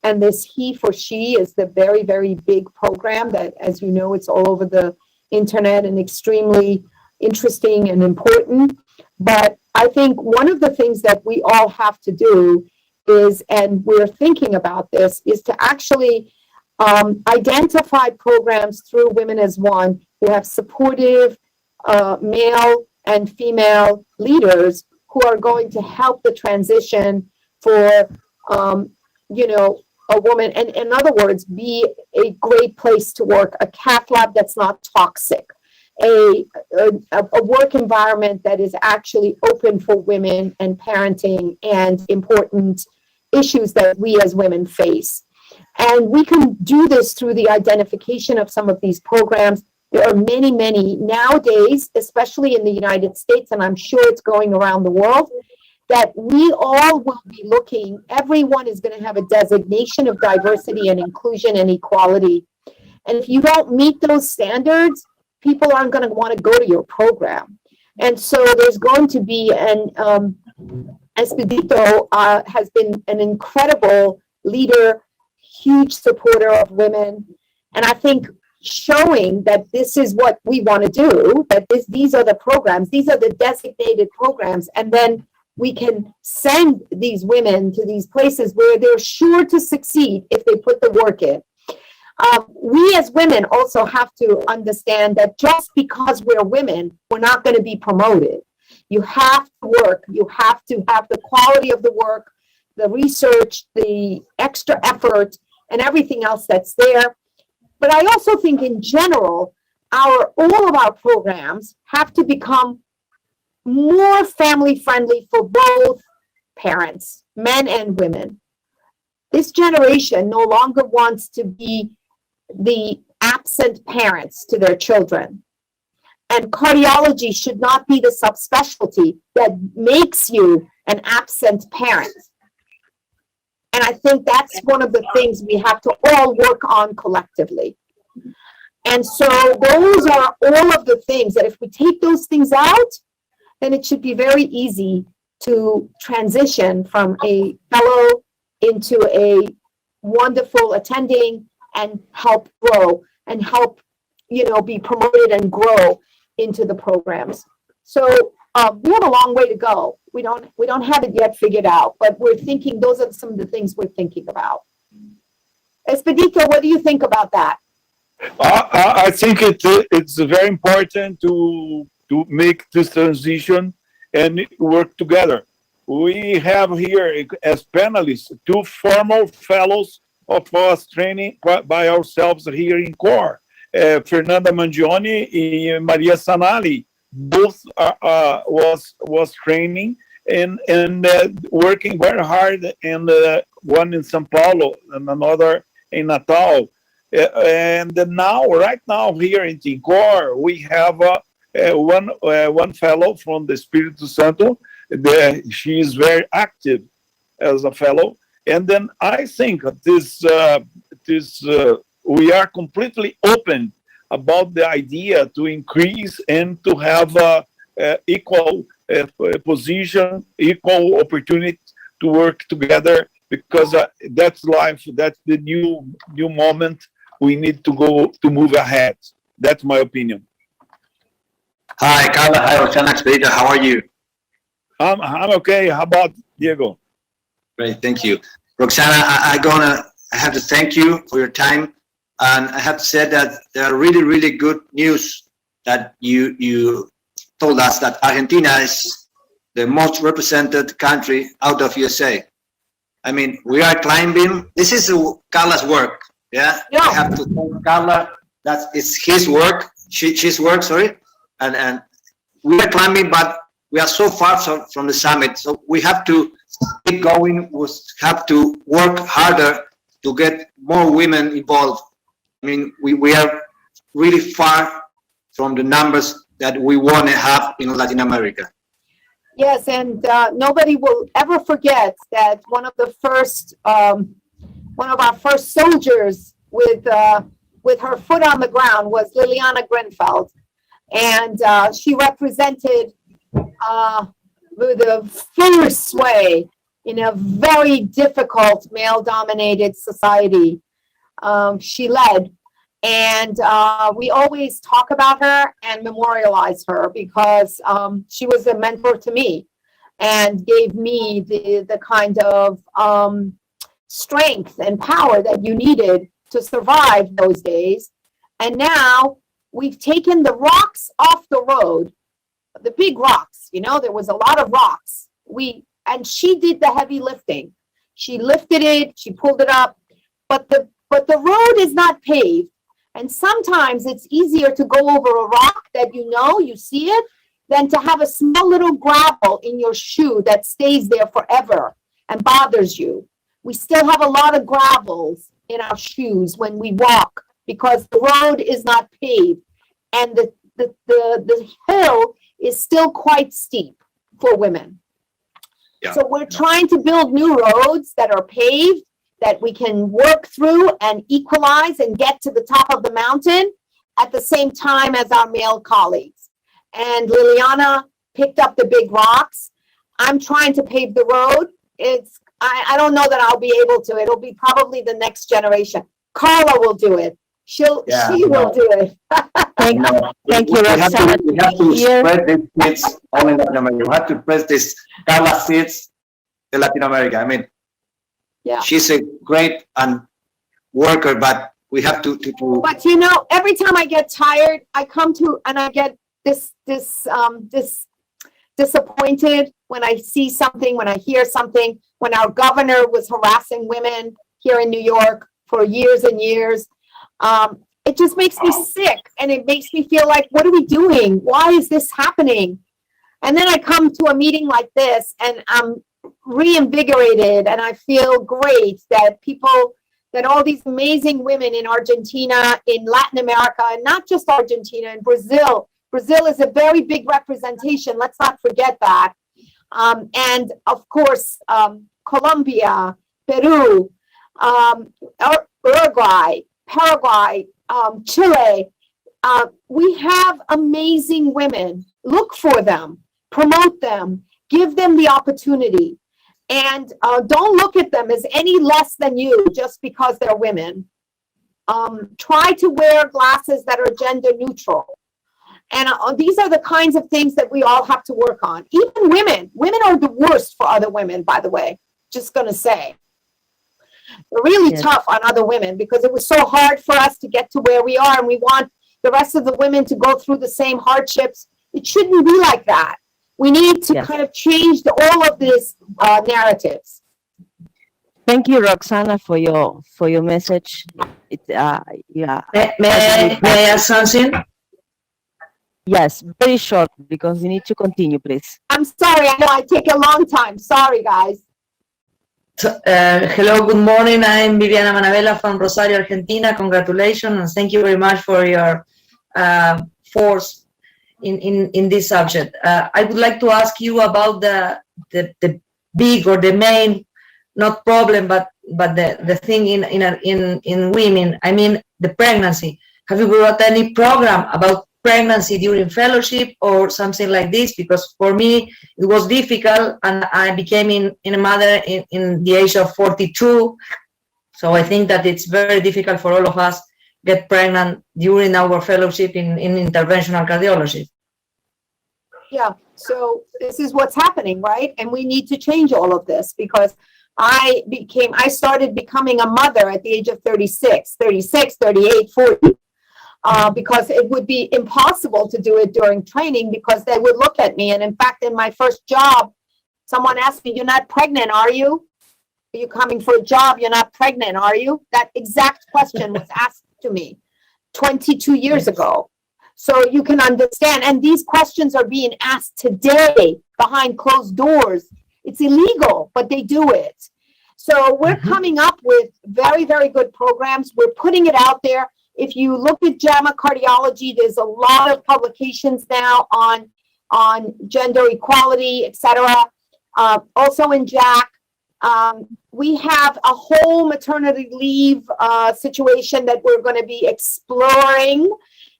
[SPEAKER 5] and this he for she is the very big program that, as you know, it's all over the internet and extremely interesting and important. But I think one of the things that we all have to do is, and we're thinking about this, is to actually identify programs through Women as One who have supportive male and female leaders who are going to help the transition for, a woman, and in other words, be a great place to work, a cath lab that's not toxic, a work environment that is actually open for women and parenting and important issues that we as women face. And we can do this through the identification of some of these programs. There are many nowadays, especially in the United States, and I'm sure it's going around the world, that we all will be looking, everyone is going to have a designation of diversity and inclusion and equality. And if you don't meet those standards, people aren't going to want to go to your program. And so there's going to be Expedito has been an incredible leader, huge supporter of women. And I think showing that this is what we want to do, that these are the programs, these are the designated programs, and then we can send these women to these places where they're sure to succeed if they put the work in. We as women also have to understand that just because we're women, we're not going to be promoted. You have to work. You have to have the quality of the work, the research, the extra effort, and everything else that's there. But I also think in general, all of our programs have to become more family friendly for both parents, men and women. This generation no longer wants to be the absent parents to their children. And cardiology should not be the subspecialty that makes you an absent parent. And I think that's one of the things we have to all work on collectively. And so those are all of the things that if we take those things out, then it should be very easy to transition from a fellow into a wonderful attending and help grow and help, be promoted and grow into the programs. So we have a long way to go. We don't have it yet figured out, but we're thinking, those are some of the things we're thinking about. Expedito, what do you think about that?
[SPEAKER 2] I think it's very important to make this transition and work together. we have here as panelists 2 former fellows of us training by ourselves here in CORE, Fernanda Mangione and Maria Sanali. Both was training and working very hard, and one in São Paulo and another in Natal. And now, right now, here in Tincor, we have one fellow from the Espírito Santo. She is very active as a fellow. And then I think we are completely open about the idea to increase and to have equal position, equal opportunity to work together, because that's life, that's the new moment we need to move ahead. That's my opinion.
[SPEAKER 7] Hi, Carla. Hi, Roxana Expedito. How are you?
[SPEAKER 2] I'm okay. How about Diego?
[SPEAKER 7] Great, thank you. Roxana, I have to thank you for your time. And I have to say that there are really, really good news that you told us that Argentina is the most represented country out of USA. I mean, we are climbing. This is Carla's work. Yeah. I have to thank Carla. It's his work. She's work. Sorry. And we are climbing, but we are so far from the summit. So we have to keep going. We have to work harder to get more women involved. I mean, we are really far from the numbers that we want to have in Latin America.
[SPEAKER 5] Yes, and nobody will ever forget that one of our first soldiers with her foot on the ground was Liliana Grenfeld, and she represented with a fierce way in a very difficult male-dominated society. She led, and we always talk about her and memorialize her because she was a mentor to me and gave me the kind of strength and power that you needed to survive those days. And now we've taken the rocks off the road, the big rocks, there was a lot of rocks. And she did the heavy lifting. She lifted it, she pulled it up, but the road is not paved. And sometimes it's easier to go over a rock that you see it, than to have a small little gravel in your shoe that stays there forever and bothers you. We still have a lot of gravels in our shoes when we walk because the road is not paved. And the hill is still quite steep for women. Yeah. So we're trying to build new roads that are paved, that we can work through and equalize and get to the top of the mountain at the same time as our male colleagues. And Liliana picked up the big rocks. I'm trying to pave the road. I don't know that I'll be able to. It'll be probably the next generation. Carla will do it. She will do it.
[SPEAKER 4] Thank you, Roxana.
[SPEAKER 7] We have to spread these seeds all in Latin America. We have to press this Carla seeds in Latin America. I mean, she's a great worker, but we have to.
[SPEAKER 5] But every time I get tired, I come to and I get this disappointed when I see something, when I hear something. When our governor was harassing women here in New York for years and years, it just makes me sick, and it makes me feel like, what are we doing? Why is this happening? And then I come to a meeting like this, and I'm reinvigorated, and I feel great that all these amazing women in Argentina, in Latin America, and not just Argentina, in Brazil. Brazil is a very big representation. Let's not forget that. And of course, Colombia, Peru, Uruguay, Paraguay, Chile. We have amazing women. Look for them, promote them, give them the opportunity. And don't look at them as any less than you just because they're women. Try to wear glasses that are gender neutral. And these are the kinds of things that we all have to work on. Even women are the worst for other women, by the way, just going to say. They're really tough on other women because it was so hard for us to get to where we are, and we want the rest of the women to go through the same hardships. It shouldn't be like that. We need to
[SPEAKER 4] Yes.
[SPEAKER 5] kind of change all of these narratives.
[SPEAKER 4] Thank you, Roxana, for your message. It, yeah.
[SPEAKER 8] May I ask something?
[SPEAKER 4] Yes, very short because we need to continue, please.
[SPEAKER 5] I'm sorry, I know I take a long time. Sorry, guys.
[SPEAKER 8] Hello, good morning. I'm Viviana Manabella from Rosario, Argentina. Congratulations and thank you very much for your force in this subject. I would like to ask you about the big or the main, not problem, but the thing in women. I mean, the pregnancy. Have you got any program about pregnancy during fellowship or something like this? Because for me it was difficult, and I became a mother in the age of 42. So I think that it's very difficult for all of us get pregnant during our fellowship in interventional cardiology.
[SPEAKER 5] Yeah, so this is what's happening, right? And we need to change all of this because I started becoming a mother at the age of 36, 38, 40. Because it would be impossible to do it during training because they would look at me. And in fact, in my first job, someone asked me, "You're not pregnant, are you? Are you coming for a job? You're not pregnant, are you?" That exact question was asked to me 22 years ago. So you can understand. And these questions are being asked today behind closed doors. It's illegal, but they do it. So we're coming up with very, very good programs. We're putting it out there. If you look at JAMA Cardiology, there's a lot of publications now on gender equality, etc. Also in JAC, we have a whole maternity leave situation that we're going to be exploring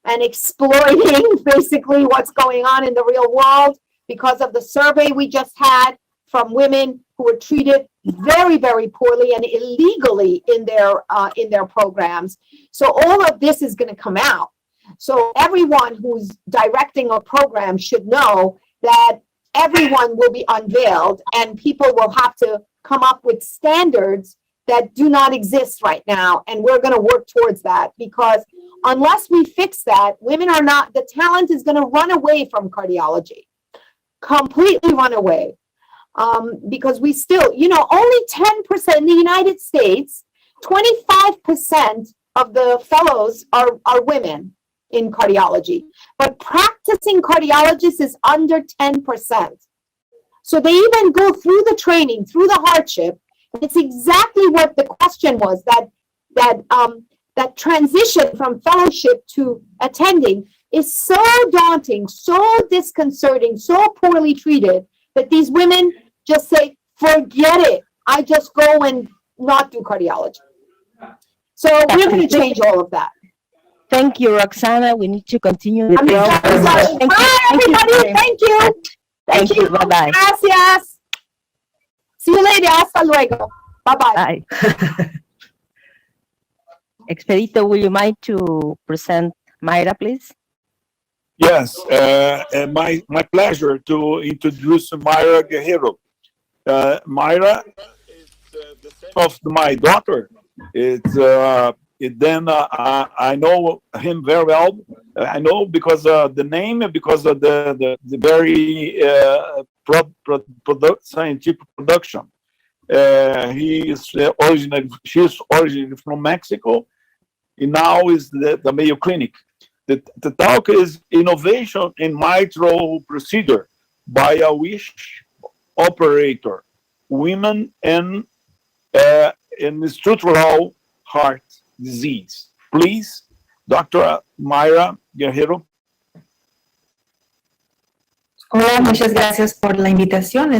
[SPEAKER 5] and exploiting basically what's going on in the real world because of the survey we just had from women who were treated very, very poorly and illegally in their programs. So all of this is going to come out. So everyone who's directing a program should know that everyone will be unveiled and people will have to come up with standards that do not exist right now. And we're going to work towards that because unless we fix that, the talent is going to run away from cardiology, completely run away. Because we still, only 10% in the United States, 25% of the fellows are women in cardiology, but practicing cardiologists is under 10%. So they even go through the training, through the hardship. And it's exactly what the question was, that transition from fellowship to attending is so daunting, so disconcerting, so poorly treated that these women just say, forget it. I just go and not do cardiology. So we're going to change all of that.
[SPEAKER 4] Thank you, Roxana. We need to continue the
[SPEAKER 5] I'm
[SPEAKER 4] program.
[SPEAKER 5] sorry. Bye, everybody. Thank you.
[SPEAKER 4] Thank you. Bye-bye.
[SPEAKER 5] Gracias. See you later. Hasta luego. Bye-bye.
[SPEAKER 4] Bye. Expedito, will you mind to present Mayra, please?
[SPEAKER 2] Yes, my pleasure to introduce Mayra Guerrero. Mayra is the son of my daughter. I know him very well. I know because the name, because of the very scientific production. She's originally from Mexico, and now is the Mayo Clinic. The talk is innovation in mitral procedure by a wish operator, women in structural heart disease. Please, Dr. Mayra Guerrero.
[SPEAKER 9] Hola, muchas gracias por la invitación.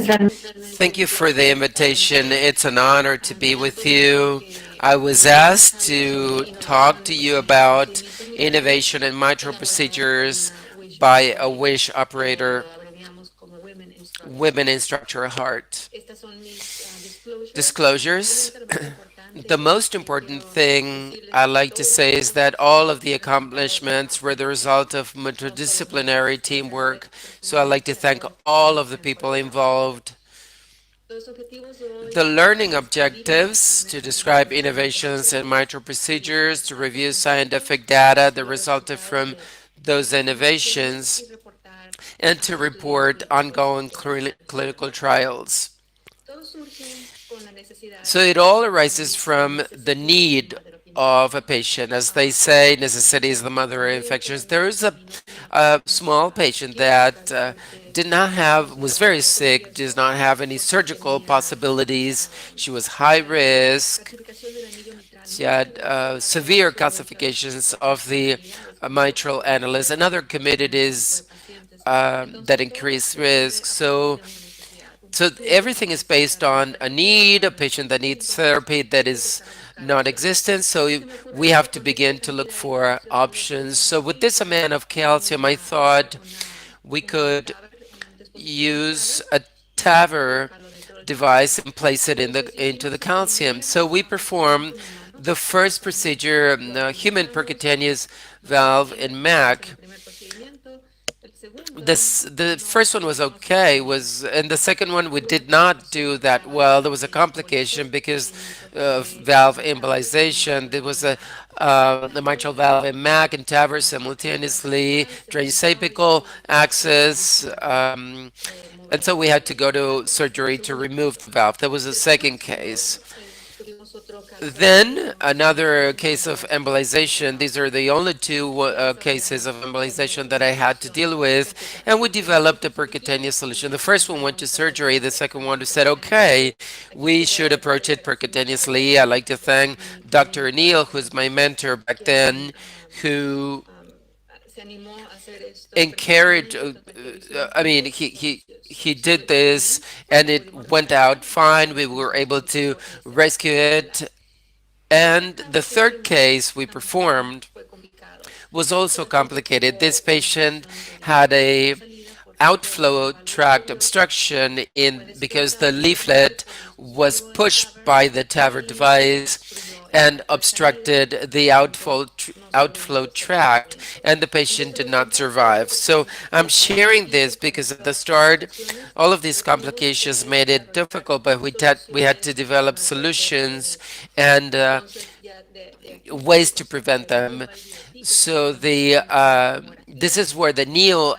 [SPEAKER 1] Thank you for the invitation. It's an honor to be with you. I was asked to talk to you about innovation in mitral procedures by a wish operator, women in structural heart. Disclosures. The most important thing I like to say is that all of the accomplishments were the result of multidisciplinary teamwork. So I'd like to thank all of the people involved. The learning objectives to describe innovations in mitral procedures, to review scientific data that resulted from those innovations, and to report ongoing clinical trials. So it all arises from the need of a patient. As they say, necessity is the mother of infections. There is a small patient that did not have, was very sick, does not have any surgical possibilities. She was high risk. She had severe calcifications of the mitral annulus and other committees that increase risk. So everything is based on a need, a patient that needs therapy that is non-existent. So we have to begin to look for options. So with this amount of calcium, I thought we could use a TAVR device and place it into the calcium. So we perform the first procedure, human percutaneous valve in MAC. The first one was okay, and the second one we did not do that well. There was a complication because of valve embolization. There was the mitral valve in MAC and TAVR simultaneously, drains apical axis, and so we had to go to surgery to remove the valve. That was the second case. Then another case of embolization. These are the only two cases of embolization that I had to deal with, and we developed a percutaneous solution. The first one went to surgery. The second one said, okay, we should approach it percutaneously. I'd like to thank Dr. Neil, who's my mentor back then, who encouraged, I mean, he did this and it went out fine. We were able to rescue it. And the third case we performed was also complicated. This patient had a outflow tract obstruction because the leaflet was pushed by the TAVR device and obstructed the outflow tract, and the patient did not survive. So I'm sharing this because at the start, all of these complications made it difficult, but we had to develop solutions and ways to prevent them. So this is where the neo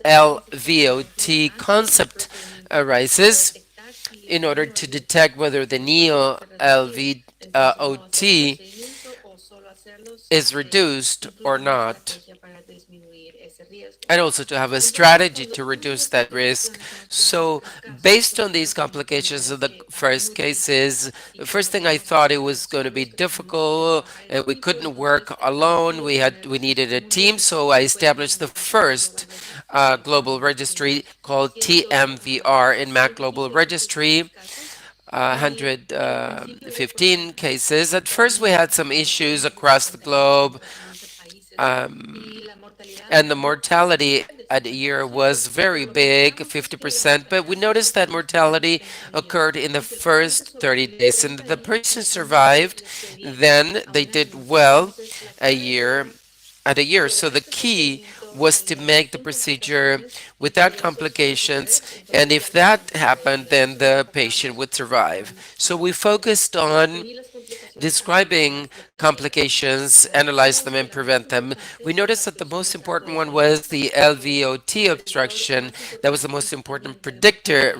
[SPEAKER 1] LVOT concept arises in order to detect whether the neo LVOT is reduced or not, and also to have a strategy to reduce that risk. So based on these complications of the first cases, the first thing I thought it was going to be difficult and we couldn't work alone. We needed a team, so I established the first global registry called TMVR in MAC Global Registry. 115 cases. At first, we had some issues across the globe, and the mortality at a year was very big, 50%, but we noticed that mortality occurred in the first 30 days, and the person survived. Then they did well a year. So the key was to make the procedure without complications, and if that happened, then the patient would survive. So we focused on describing complications, analyze them, and prevent them. We noticed that the most important one was the LVOT obstruction. That was the most important predictor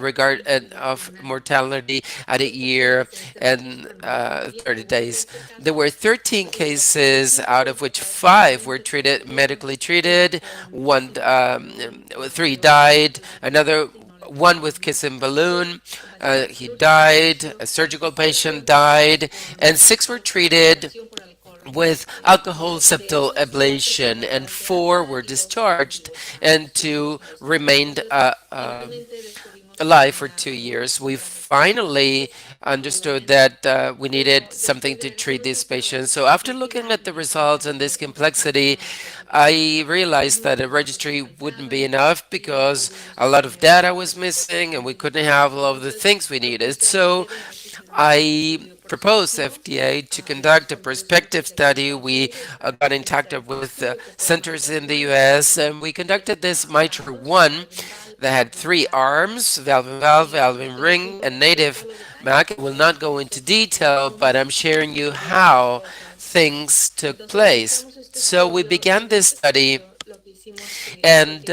[SPEAKER 1] of mortality at a year and 30 days. There were 13 cases, out of which 5 were medically treated. 3 died. Another one with kissing balloon, he died. A surgical patient died, and 6 were treated with alcohol septal ablation, and 4 were discharged, and 2 remained alive for 2 years. We finally understood that we needed something to treat these patients. So after looking at the results and this complexity, I realized that a registry wouldn't be enough because a lot of data was missing and we couldn't have all of the things we needed. So I proposed FDA to conduct a prospective study. We got in touch with centers in the US, and we conducted this MITRE 1 that had 3 arms, valve in valve, valve in ring, and native MAC. I will not go into detail, but I'm sharing you how things took place. So we began this study, and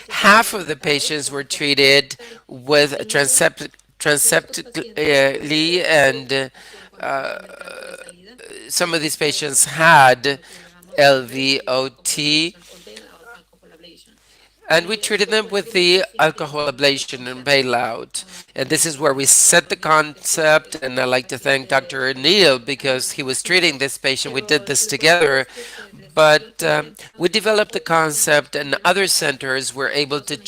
[SPEAKER 1] Half of the patients were treated with transeptally, and some of these patients had LVOT, and we treated them with the alcohol ablation and bailout. And this is where we set the concept. And I'd like to thank Dr. Neil because he was treating this patient. We did this together. But we developed the concept, and other centers were able to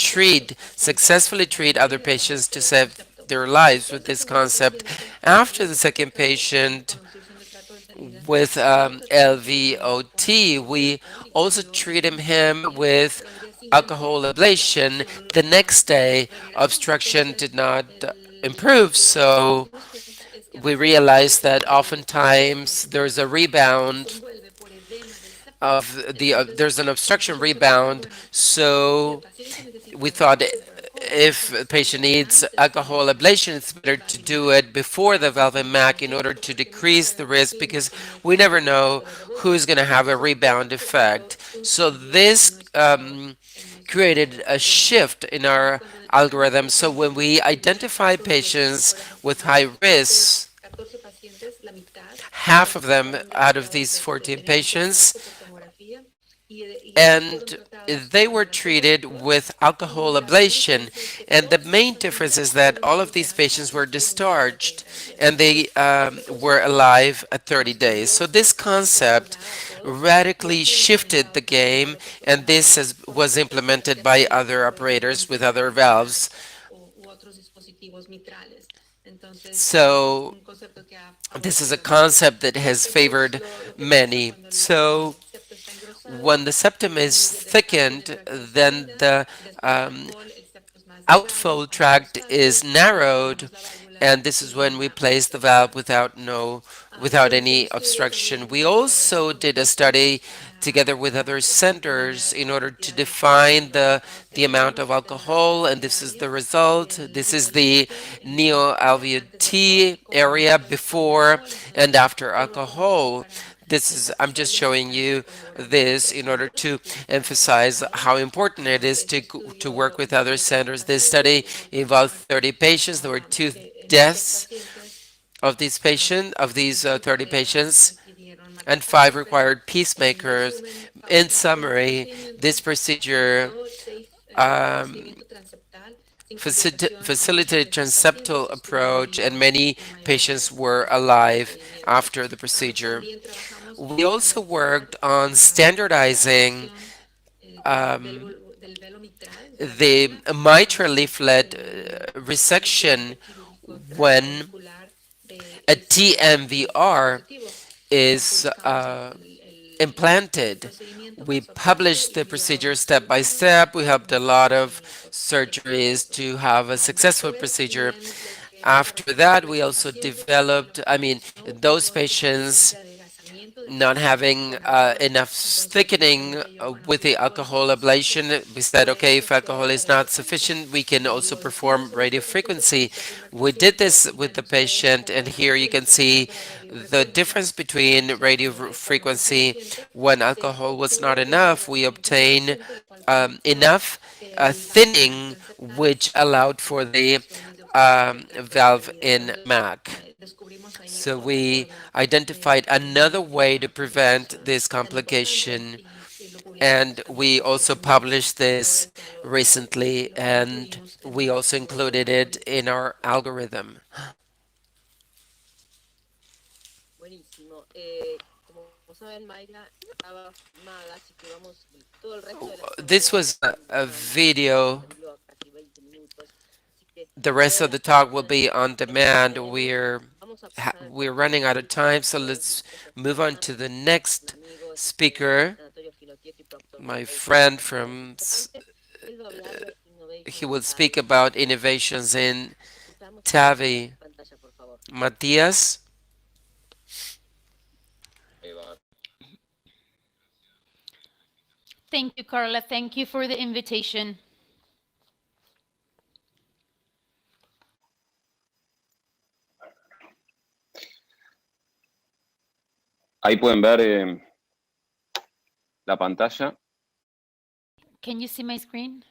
[SPEAKER 1] successfully treat other patients to save their lives with this concept. After the second patient with LVOT, we also treated him with alcohol ablation. The next day, obstruction did not improve, so we realized that oftentimes there's a rebound there's an obstruction rebound. So we thought if a patient needs alcohol ablation, it's better to do it before the valve and MAC in order to decrease the risk, because we never know who's going to have a rebound effect. So this created a shift in our algorithm. So when we identify patients with high risk, half of them out of these 14 patients, and they were treated with alcohol ablation. And the main difference is that all of these patients were discharged, and they were alive at 30 days. So this concept radically shifted the game, and this was implemented by other operators with other valves. So this is a concept that has favored many. So when the septum is thickened, then the outflow tract is narrowed, and this is when we place the valve without any obstruction. We also did a study together with other centers in order to define the amount of alcohol, and this is the result. This is the neo-alveolar area before and after alcohol. I'm just showing you this in order to emphasize how important it is to work with other centers. This study involved 30 patients. There were 2 deaths of these 30 patients, and 5 required pacemakers. In summary, this procedure facilitated transeptal approach, and many patients were alive after the procedure. We also worked on standardizing the mitral leaflet resection when a TMVR is implanted. We published the procedure step by step. We helped a lot of surgeries to have a successful procedure. After that, we also developed, those patients not having enough thickening with the alcohol ablation, we said, okay, if alcohol is not sufficient, we can also perform radiofrequency. We did this with the patient, and here you can see the difference between radiofrequency. When alcohol was not enough, we obtained enough thinning, which allowed for the valve in MAC. So we identified another way to prevent this complication, and we also published this recently, and we also included it in our algorithm. This was a video. The rest of the talk will be on demand. We're running out of time, so let's move on to the next speaker. My friend he will speak about innovations in TAVI. Matias.
[SPEAKER 3] Thank you, Carla. Thank you for the invitation.
[SPEAKER 10] Ahí pueden ver la pantalla.
[SPEAKER 3] Can you see my screen?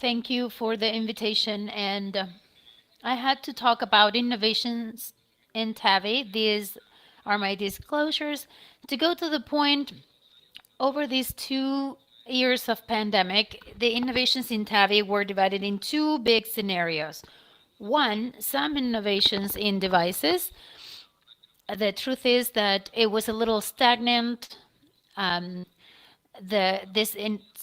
[SPEAKER 3] Thank you for the invitation. And I had to talk about innovations in TAVI. These are my disclosures. To go to the point, over these 2 years of pandemic, the innovations in TAVI were divided in two big scenarios. One, some innovations in devices. The truth is that it was a little stagnant. Um,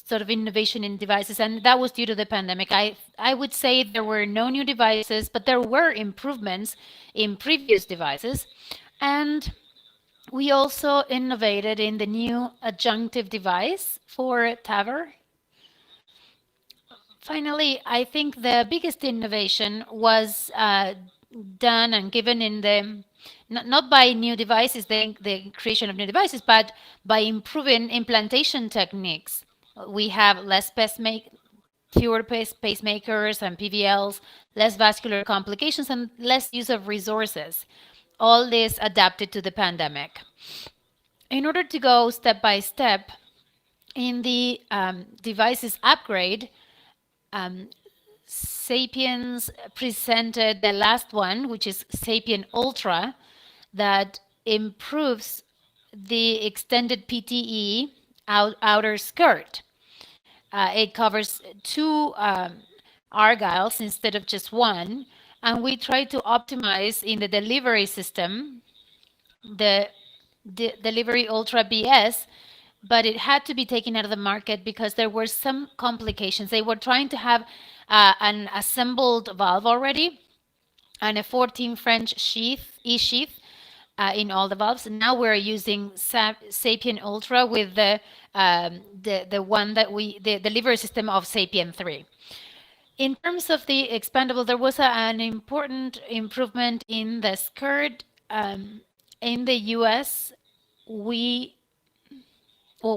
[SPEAKER 3] sort of innovation in devices, and that was due to the pandemic. I would say there were no new devices, but there were improvements in previous devices, and we also innovated in the new adjunctive device for TAVR. Finally, I think the biggest innovation was done and given in the not by new devices, the creation of new devices, but by improving implantation techniques. We have fewer pacemakers and PVLs, less vascular complications, and less use of resources. All this adapted to the pandemic. In order to go step by step, in the devices upgrade, Sapiens presented the last one, which is Sapien Ultra, that improves the extended PTE outer skirt. It covers two argyles instead of just one, and we try to optimize in the delivery system the Delivery Ultra BS, but it had to be taken out of the market because there were some complications. They were trying to have an assembled valve already and a 14 French E-sheath in all the valves. Now we're using Sapien Ultra with the one that the delivery system of Sapien 3. In terms of the expandable, there was an important improvement in the skirt. In the US, what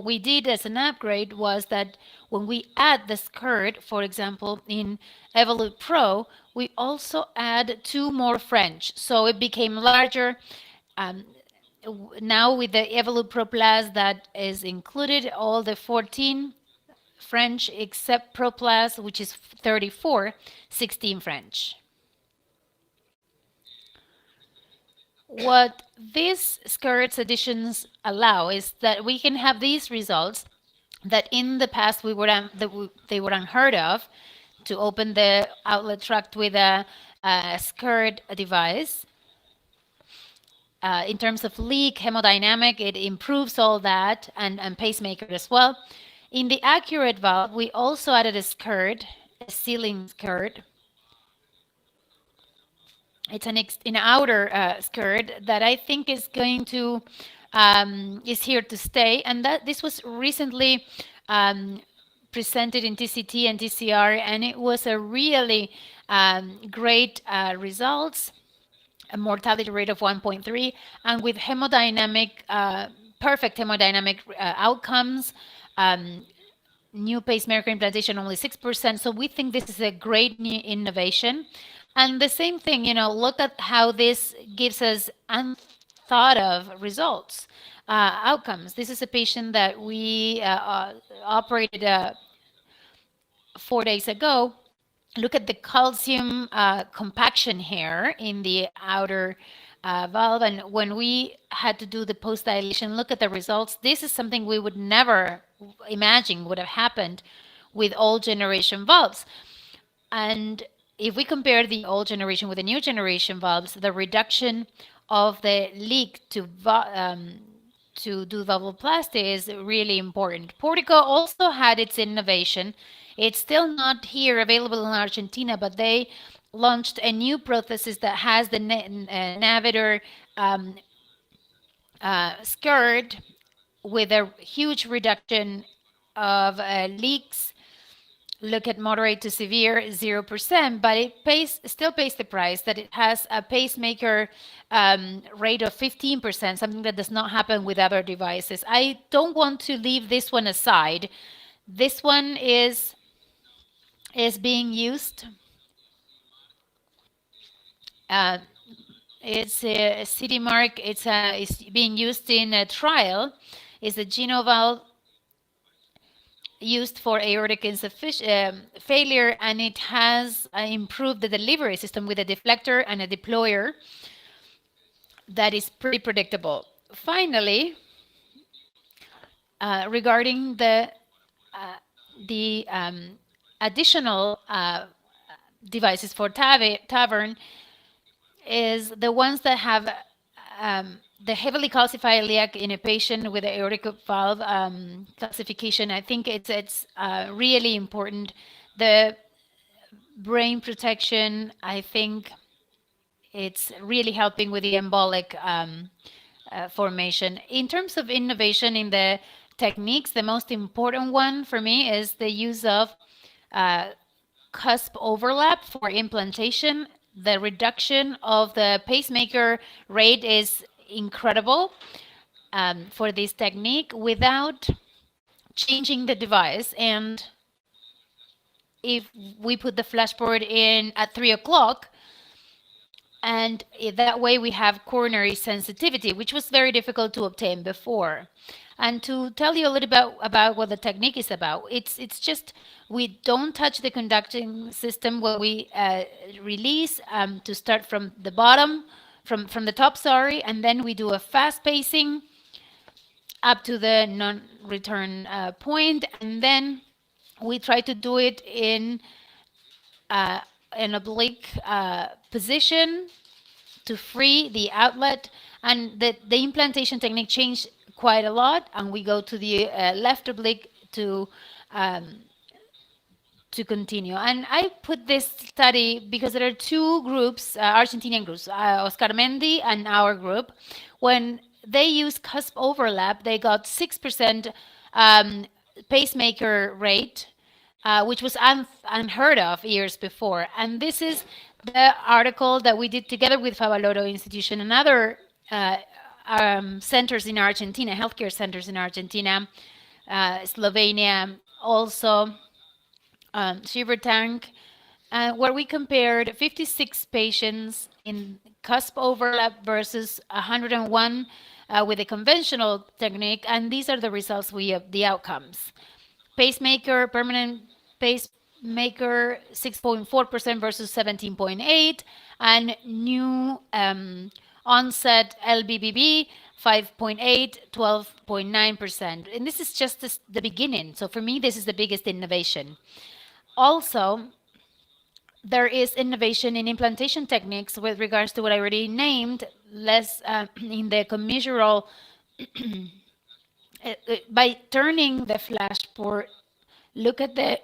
[SPEAKER 3] we did as an upgrade was that when we add the skirt, for example, in Evolut Pro, we also add 2 more French. So it became larger. Now with the Evolut Pro Plus that is included, all the 14 French except Pro Plus, which is 34, 16 French. What these skirts additions allow is that we can have these results that in the past they were unheard of, to open the outlet tract with a skirt device. In terms of leak, hemodynamic, it improves all that, and pacemaker as well. In the accurate valve, we also added a skirt, a sealing skirt. It's an outer skirt that I think is going to is here to stay, and that this was recently presented in TCT and TCR, and it was a really great results. A mortality rate of 1.3, and with hemodynamic, perfect hemodynamic outcomes. New pacemaker implantation only 6%. So we think this is a great new innovation. And the same thing, look at how this gives us unthought of results, outcomes. This is a patient that we operated 4 days ago. Look at the calcium compaction here in the outer valve. And when we had to do the post-dilation, look at the results. This is something we would never imagine would have happened with old generation valves. And if we compare the old generation with the new generation valves, the reduction of the leak to do valvuloplasty is really important. Portico also had its innovation. It's still not here available in Argentina, but they launched a new prosthesis that has the Navitor skirt with a huge reduction of leaks. Look at moderate to severe, 0%, but it still pays the price that it has a pacemaker rate of 15%, something that does not happen with other devices. I don't want to leave this one aside. This one is being used. It's a CT mark. It's being used in a trial. It's a genovalve used for aortic failure, and it has improved the delivery system with a deflector and a deployer that is pretty predictable. Finally, regarding the additional devices for TAVR is the ones that have the heavily calcified iliac in a patient with aortic valve calcification. I think it's really important. The brain protection, I think it's really helping with the embolic formation. In terms of innovation in the techniques, the most important one for me is the use of cusp overlap for implantation. The reduction of the pacemaker rate is incredible for this technique without changing the device. And if we put the flashboard in at 3 o'clock, and that way we have coronary sensitivity, which was very difficult to obtain before. And to tell you a little bit about what the technique is about, it's just we don't touch the conducting system when we release to start from the bottom, from the top, sorry, and then we do a fast pacing up to the non-return point, and then we try to do it in an oblique position to free the outlet, and the implantation technique changed quite a lot, and we go to the left oblique to continue. And I put this study because there are two groups, Argentinian groups, Oscar Mendy and our group. When they used cusp overlap, they got 6% pacemaker rate, which was unheard of years before. And this is the article that we did together with Favaloro Institution and other centers in Argentina, healthcare centers in Argentina, Slovenia, also Shiver Tank, where we compared 56 patients in cusp overlap versus 101 with a conventional technique, and these are the results the outcomes. Pacemaker, permanent pacemaker, 6.4% versus 17.8%, and new onset LBBB, 5.8, 12.9%. And this is just the beginning. So for me, this is the biggest innovation. Also, there is innovation in implantation techniques with regards to what I already named, less in the commissural, by turning the flashboard. Look at the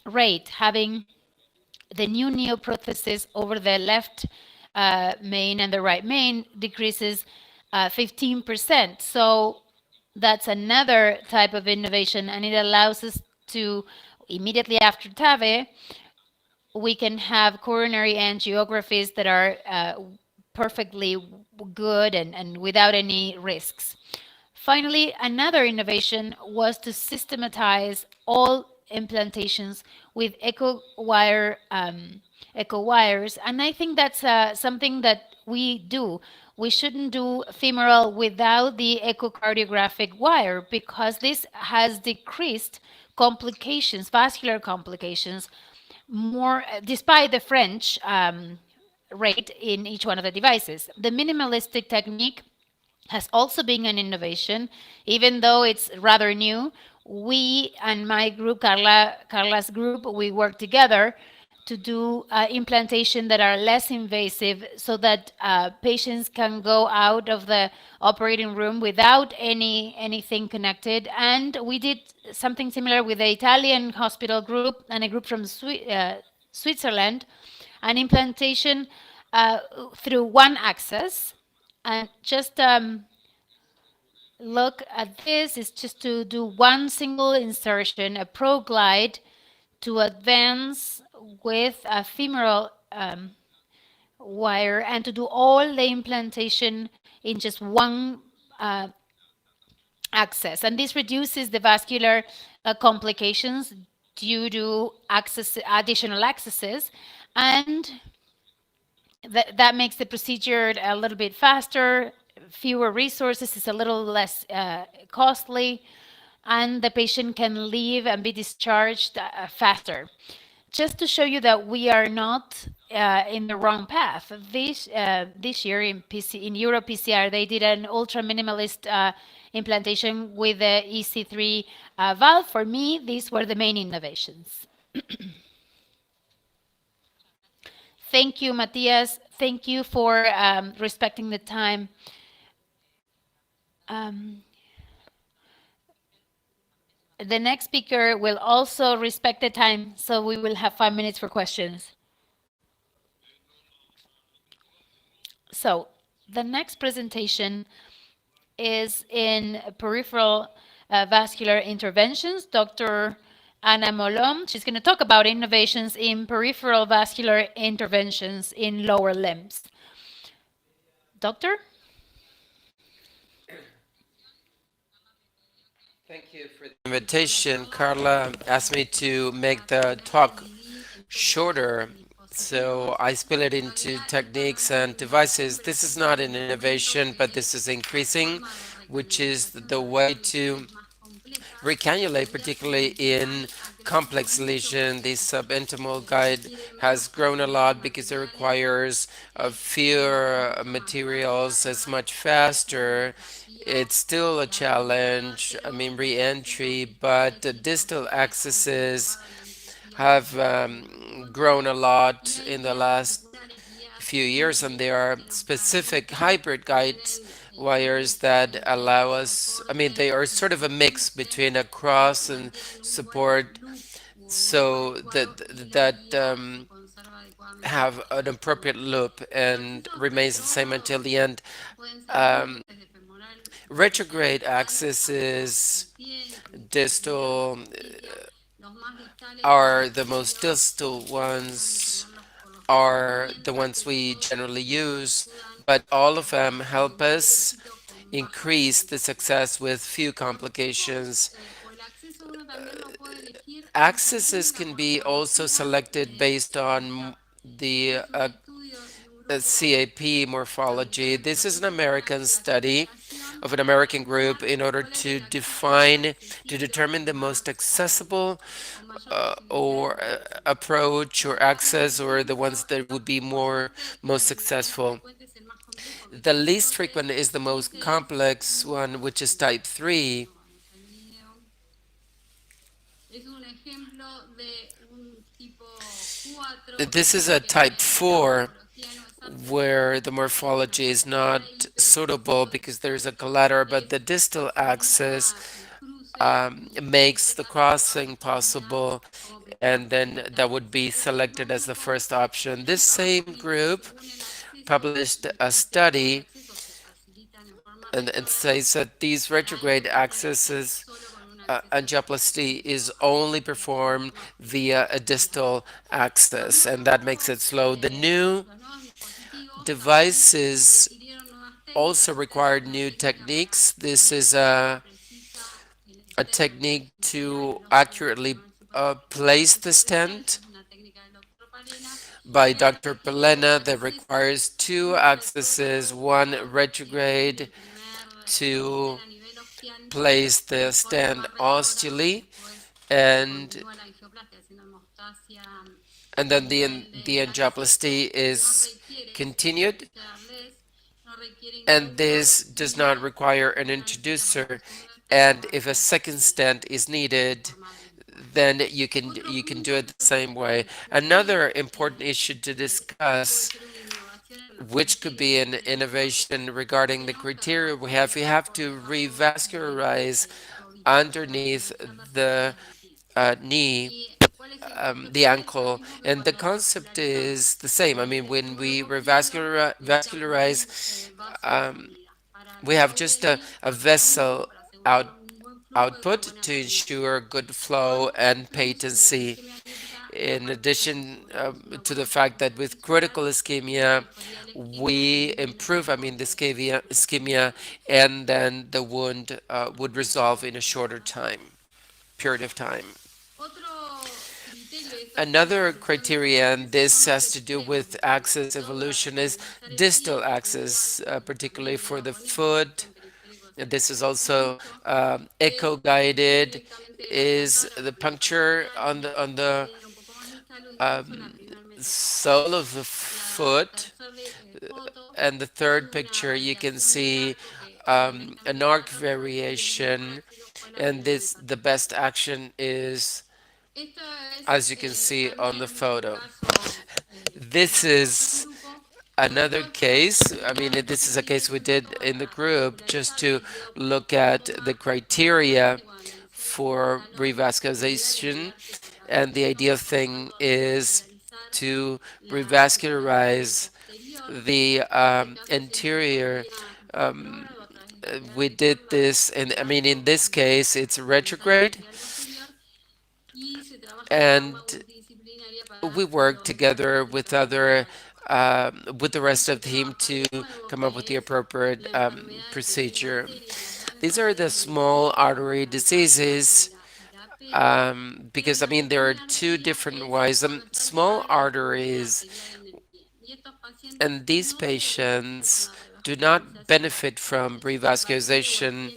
[SPEAKER 3] rate, having the new neoprothesis over the left main and the right main decreases 15%. So that's another type of innovation, and it allows us to, immediately after TAVR, we can have coronary angiographies that are perfectly good and without any risks. Finally, another innovation was to systematize all implantations with echo wires, and I think that's something that we do. We shouldn't do femoral without the echocardiographic wire, because this has decreased complications, vascular complications, more despite the French rate in each one of the devices. The minimalistic technique has also been an innovation, even though it's rather new. We and my group, Carla's group, we work together to do implantation that are less invasive, so that patients can go out of the operating room without anything connected. And we did something similar with the Italian hospital group and a group from Switzerland, an implantation through one access. And just look at this, it's just to do one single insertion, a ProGlide, to advance with a femoral wire, and to do all the implantation in just one access. And this reduces the vascular complications due to additional accesses, and that makes the procedure a little bit faster, fewer resources, it's a little less costly, and the patient can leave and be discharged faster. Just to show you that we are not in the wrong path. This year in Europe PCR, they did an ultra minimalist implantation with the EC3 valve. For me, these were the main innovations. Thank you, Matthias. Thank you for respecting the time. Um, the next speaker will also respect the time, so we will have 5 minutes for questions. So the next presentation is in peripheral vascular interventions. Dr. Ana Molom, she's going to talk about innovations in peripheral vascular interventions in lower limbs. Doctor?
[SPEAKER 1] Thank you for the invitation. Carla asked me to make the talk shorter, so I split it into techniques and devices. This is not an innovation, but this is increasing, which is the way to recannulate, particularly in complex lesion. The subintimal guide has grown a lot because it requires fewer materials. It's much faster. It's still a challenge. I mean, re-entry, but the distal accesses have grown a lot in the last few years, and there are specific hybrid guides wires that allow us, I mean, they are sort of a mix between a cross and support, so that have an appropriate loop and remains the same until the end. Um, Retrograde axis is distal, are the most distal ones, are the ones we generally use, but all of them help us increase the success with few complications. Accesses can be also selected based on the CAP morphology. This is an American study of an American group in order to determine the most accessible or approach or access, or the ones that would be most successful. The least frequent is the most complex one, which is type 3. This is a type 4 where the morphology is not suitable because there's a collateral, but the distal axis makes the crossing possible, and then that would be selected as the first option. This same group published a study and says that these retrograde accesses angioplasty is only performed via a distal axis, and that makes it slow. The new devices also required new techniques. This is a technique to accurately place the stent by Dr. Pelena that requires two accesses, one retrograde to place the stent ostially, and then the angioplasty is continued, and this does not require an introducer. And if a second stent is needed, then you can do it the same way. Another important issue to discuss, which could be an innovation regarding the criteria we have to revascularize underneath the knee, the ankle, and the concept is the same. I mean, when we vascularize, we have just a vessel output to ensure good flow and patency. In addition to the fact that with critical ischemia, we improve, I mean, the ischemia, and then the wound would resolve in a shorter period of time. Another criterion, this has to do with axis evolution, is distal axis, particularly for the foot This is also echo guided. Is the puncture on the sole of the foot. And the third picture, you can see an arc variation, and this the best action is, as you can see on the photo. This is another case. I mean, this is a case we did in the group just to look at the criteria for revascularization. And the ideal thing is to revascularize the anterior. Um, we did this, and I mean, in this case, it's retrograde, and we work together with other with the rest of the team to come up with the appropriate procedure. These are the small artery diseases because I mean there are two different ways. Small arteries, and these patients do not benefit from revascularization.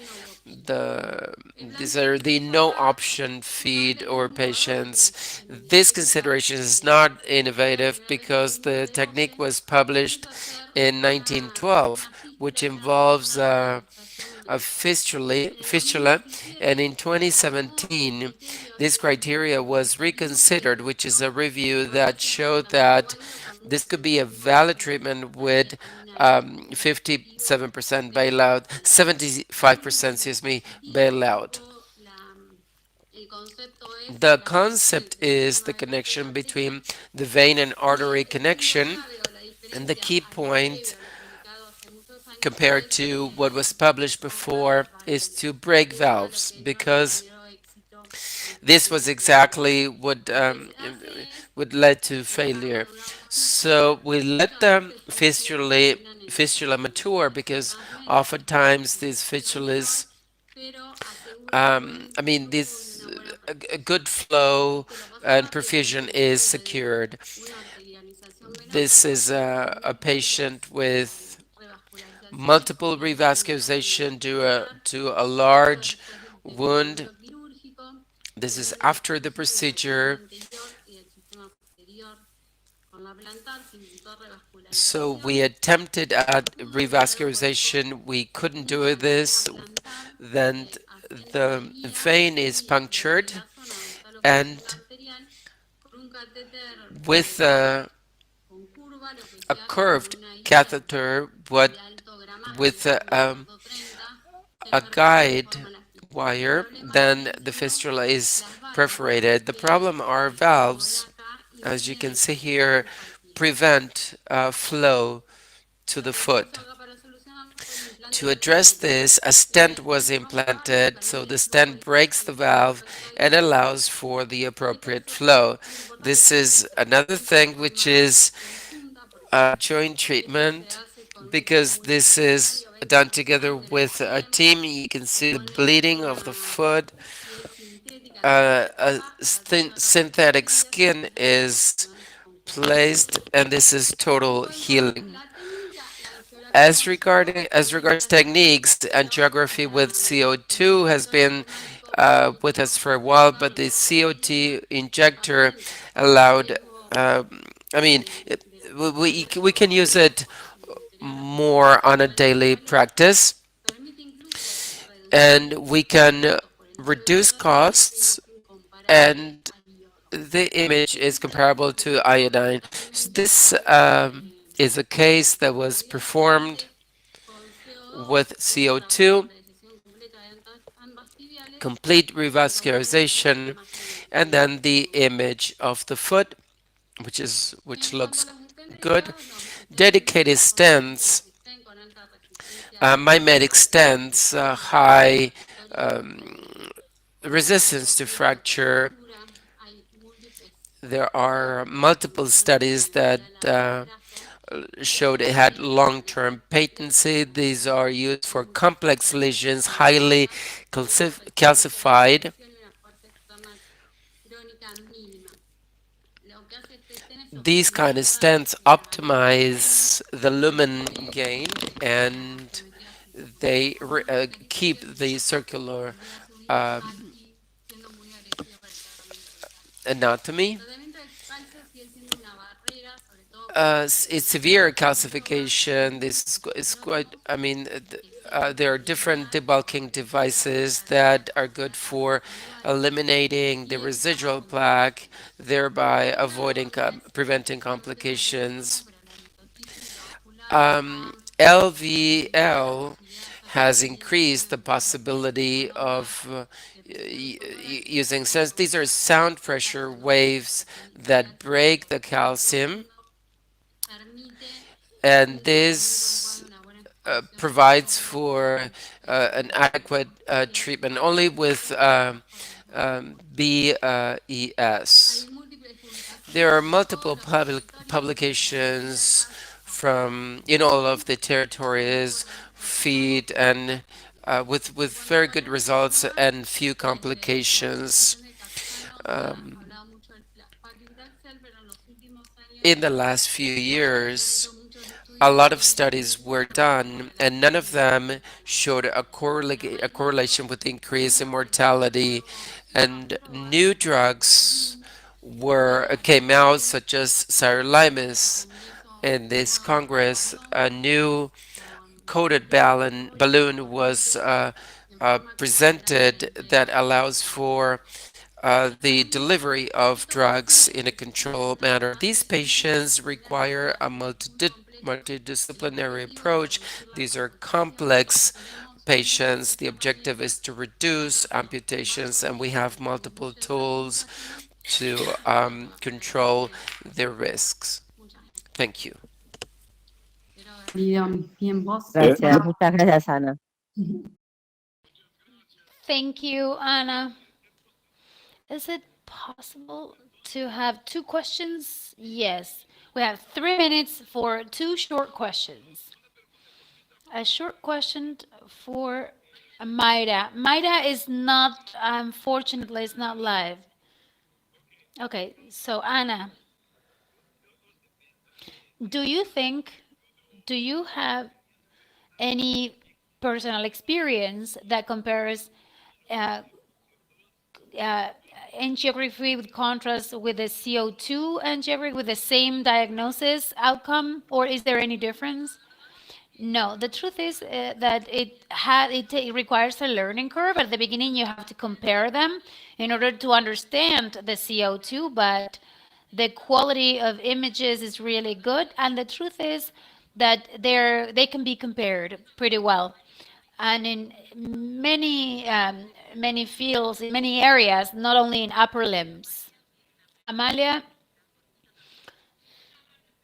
[SPEAKER 1] These are the no option feed or patients. This consideration is not innovative because the technique was published in 1912, which involves a fistula, and in 2017, this criteria was reconsidered, which is a review that showed that this could be a valid treatment with 57% bailout, 75%, excuse me, bailout. The concept is the connection between the vein and artery connection, and the key point compared to what was published before is to break valves, because this was exactly what would lead to failure. So we let the fistula mature because oftentimes these fistulas, I mean, this a good flow and perfusion is secured. This is a patient with multiple revascularization to a large wound. This is after the procedure. So we attempted at revascularization. We couldn't do this. Then the vein is punctured, and with a curved catheter, what with a guide wire, then the fistula is perforated. The problem are valves, as you can see here, prevent flow to the foot. To address this, a stent was implanted, so the stent breaks the valve and allows for the appropriate flow. This is another thing which is joint treatment, because this is done together with a team. You can see the bleeding of the foot. A synthetic skin is placed, and this is total healing. As regards techniques, angiography with CO2 has been with us for a while, but the CO2 injector allowed. I mean, we can use it more on a daily practice, and we can reduce costs, and the image is comparable to iodine. So this is a case that was performed with CO2, complete revascularization, and then the image of the foot, which looks good. Dedicated stents, my medic stents, high resistance to fracture. There are multiple studies that showed it had long-term patency. These are used for complex lesions, highly calcified. These kind of stents optimize the lumen gain, and they keep the circular anatomy. Severe calcification, this is quite, I mean, there are different debulking devices that are good for eliminating the residual plaque, thereby avoiding, preventing complications. LVL has increased the possibility of using sense. These are sound pressure waves that break the calcium, and this provides for an adequate treatment only with BES. There are multiple publications from in all of the territories, feed, and with very good results and few complications. Um, in the last few years, a lot of studies were done, and none of them showed a correlation with the increase in mortality. And new drugs came out, such as sirolimus. In this Congress, a new coated balloon was presented that allows for the delivery of drugs in a controlled manner. These patients require a multidisciplinary approach. These are complex patients. The objective is to reduce amputations, and we have multiple tools to control their risks. Thank you.
[SPEAKER 4] Gracias, muchas gracias, Ana.
[SPEAKER 3] Thank you, Anna. Is it possible to have two questions? Yes. We have 3 minutes for two short questions. A short question for Mayra. Mayra is not, unfortunately, is not live. Okay, so Anna, do you have any personal experience that compares uh, uh, angiography with contrast with the CO2 angiography with the same diagnosis outcome, or is there any difference? No, the truth is that it requires a learning curve. At the beginning, you have to compare them in order to understand the CO2, but the quality of images is really good. And the truth is that they can be compared pretty well. And in many fields, in many areas, not only in upper limbs. Amalia,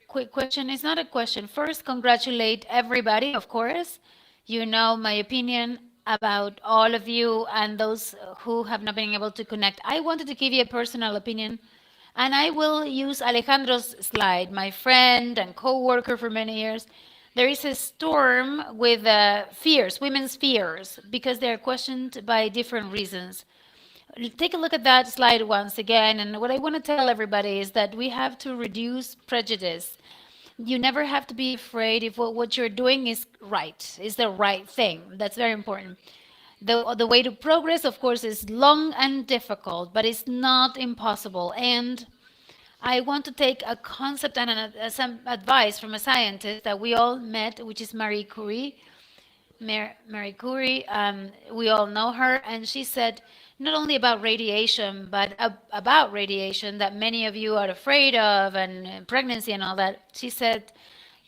[SPEAKER 3] quick question. It's not a question. First, congratulate everybody, of course. You know my opinion about all of you and those who have not been able to connect. I wanted to give you a personal opinion, and I will use Alejandro's slide, my friend and co-worker for many years. There is a storm with fears, women's fears, because they're questioned by different reasons. Take a look at that slide once again, and what I want to tell everybody is that we have to reduce prejudice. You never have to be afraid if what you're doing is right, is the right thing. That's very important. The way to progress, of course, is long and difficult, but it's not impossible. And I want to take a concept and some advice from a scientist that we all met, which is Marie Curie. Marie Curie, we all know her, and she said not only about radiation, but about radiation that many of you are afraid of, and pregnancy and all that. She said,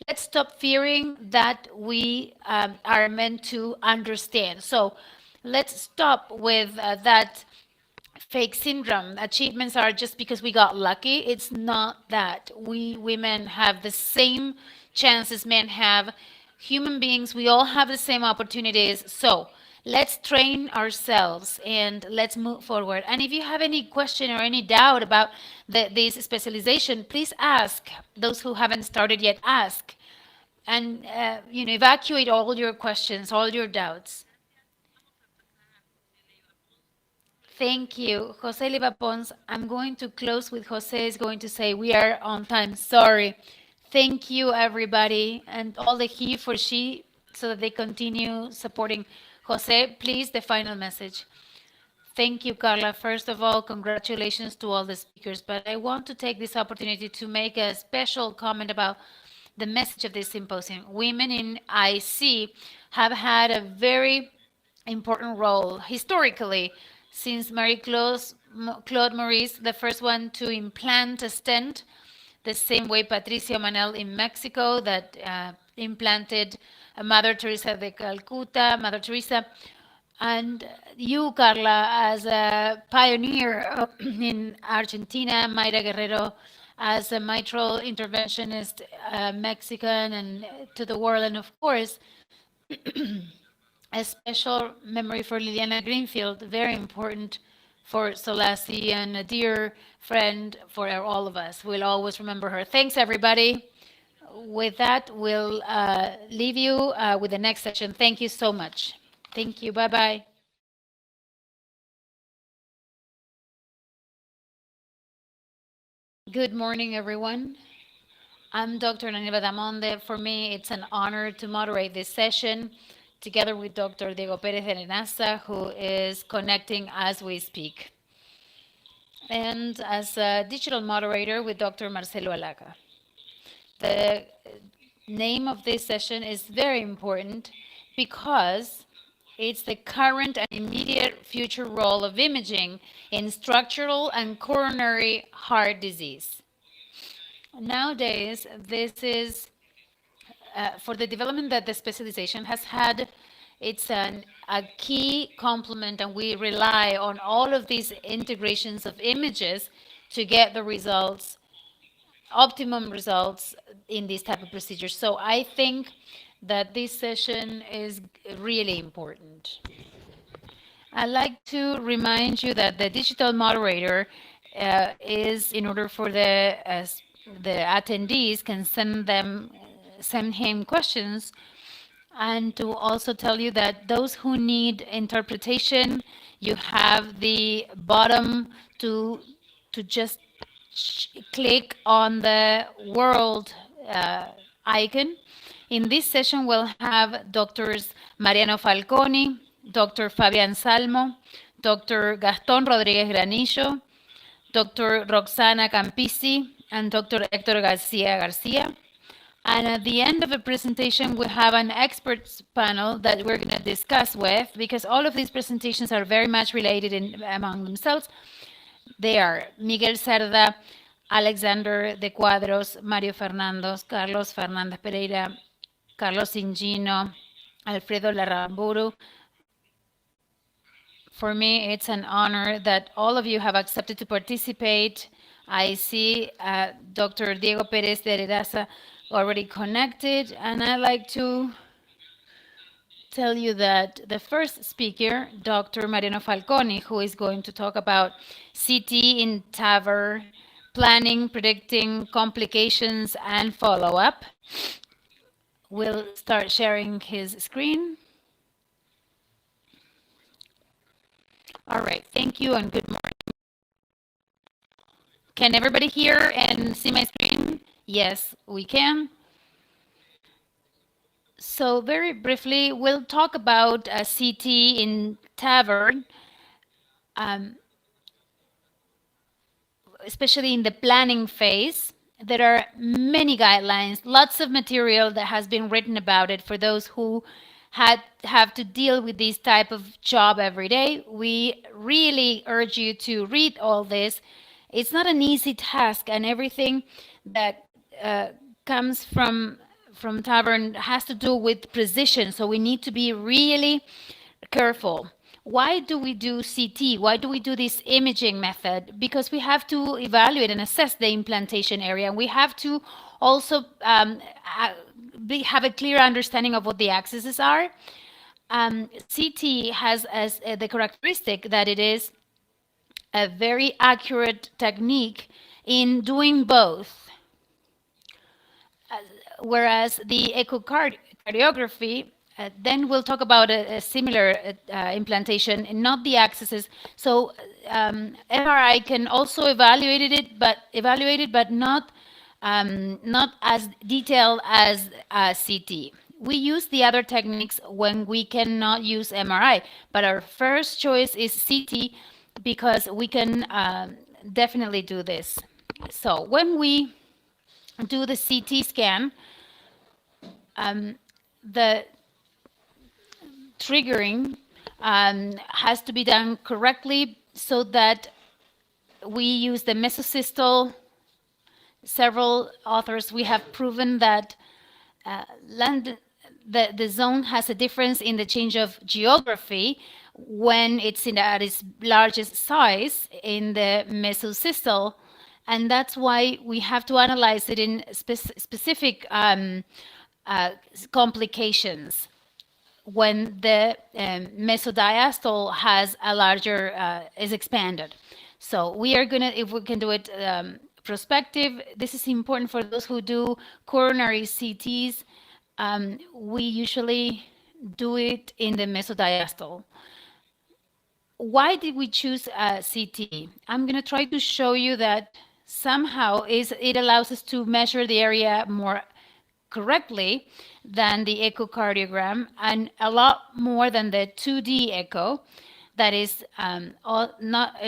[SPEAKER 3] let's stop fearing that we are meant to understand. So let's stop with that fake syndrome. Achievements are just because we got lucky. It's not that. We women have the same chances men have. Human beings, we all have the same opportunities. So let's train ourselves and let's move forward. And if you have any question or any doubt about this specialization, please ask. Those who haven't started yet, ask. And evacuate all your questions, all your doubts. Thank you, Jose Liva Pons. I'm going to close with Jose is going to say we are on time. Sorry. Thank you, everybody, and all the he for she so that they continue supporting. Jose, please, the final message. Thank you, Carla. First of all, congratulations to all the speakers, but I want to take this opportunity to make a special comment about the message of this symposium. Women in IC have had a very important role historically since Claude Maurice, the first one to implant a stent, the same way Patricia Manel in Mexico that implanted Mother Teresa de Calcutta, Mother Teresa, and you, Carla, as a pioneer in Argentina, Mayra Guerrero, as a mitral interventionist, Mexican, and to the world, and of course, a special memory for Liliana Greenfield, very important for SOLACI and a dear friend for all of us. We'll always remember her. Thanks, everybody. With that, we'll leave you with the next session. Thank you so much. Thank you. Bye-bye. Good morning, everyone. I'm Dr. Naniva Damonde. For me, it's an honor to moderate this session together with Dr. Diego Perez de Nenasa, who is connecting as we speak, and as a digital moderator with Dr. Marcelo Alaca. The name of this session is very important because it's the current and immediate future role of imaging in structural and coronary heart disease. Nowadays, this is for the development that the specialization has had. It's a key complement, and we rely on all of these integrations of images to get the results, optimum results in these type of procedures. So I think that this session is really important. I'd like to remind you that the digital moderator is in order for the attendees can send him questions, and to also tell you that those who need interpretation, you have the bottom to just click on the world icon. In this session, we'll have Drs. Mariano Falconi, Dr. Fabian Salmo, Dr. Gaston Rodriguez Granillo, Dr. Roxana Campisi, and Dr. Hector Garcia. And at the end of the presentation, we have an experts panel that we're going to discuss with, because all of these presentations are very much related among themselves. They are Miguel Cerda, Alexander de Cuadros, Mario Fernandos, Carlos Fernandez Pereira, Carlos Ingino, Alfredo Larramburu. For me, it's an honor that all of you have accepted to participate. I see Dr. Diego Perez de Heredaza already connected, and I'd like to tell you that the first speaker, Dr. Mariano Falconi, who is going to talk about CT in TAVR, planning, predicting complications, and follow-up, will start sharing his screen. All right, thank you and good morning. Can everybody hear and see my screen? Yes, we can. So very briefly, we'll talk about CT in TAVR, especially in the planning phase. There are many guidelines, lots of material that has been written about it for those who have to deal with this type of job every day. We really urge you to read all this. It's not an easy task, and everything that comes from TAVR has to do with precision, so we need to be really careful. Why do we do CT? Why do we do this imaging method? Because we have to evaluate and assess the implantation area, and we have to also have a clear understanding of what the axes are. CT has as the characteristic that it is a very accurate technique in doing both. Whereas the echocardiography, then we'll talk about a similar implantation, and not the axes. So MRI can also evaluate it, but not as detailed as CT. We use the other techniques when we cannot use MRI, but our first choice is CT because we can definitely do this. So when we do the CT scan, the triggering has to be done correctly so that we use the mesosystal. Several authors, we have proven that the zone has a difference in the change of geography when it's at its largest size in the mesosystal, and that's why we have to analyze it in specific complications when the mesodiastole has a larger is expanded. So we are gonna, if we can do it prospective, this is important for those who do coronary CTs. We usually do it in the mesodiastole. Why did we choose CT? I'm going to try to show you that somehow it allows us to measure the area more correctly than the echocardiogram, and a lot more than the 2D echo that is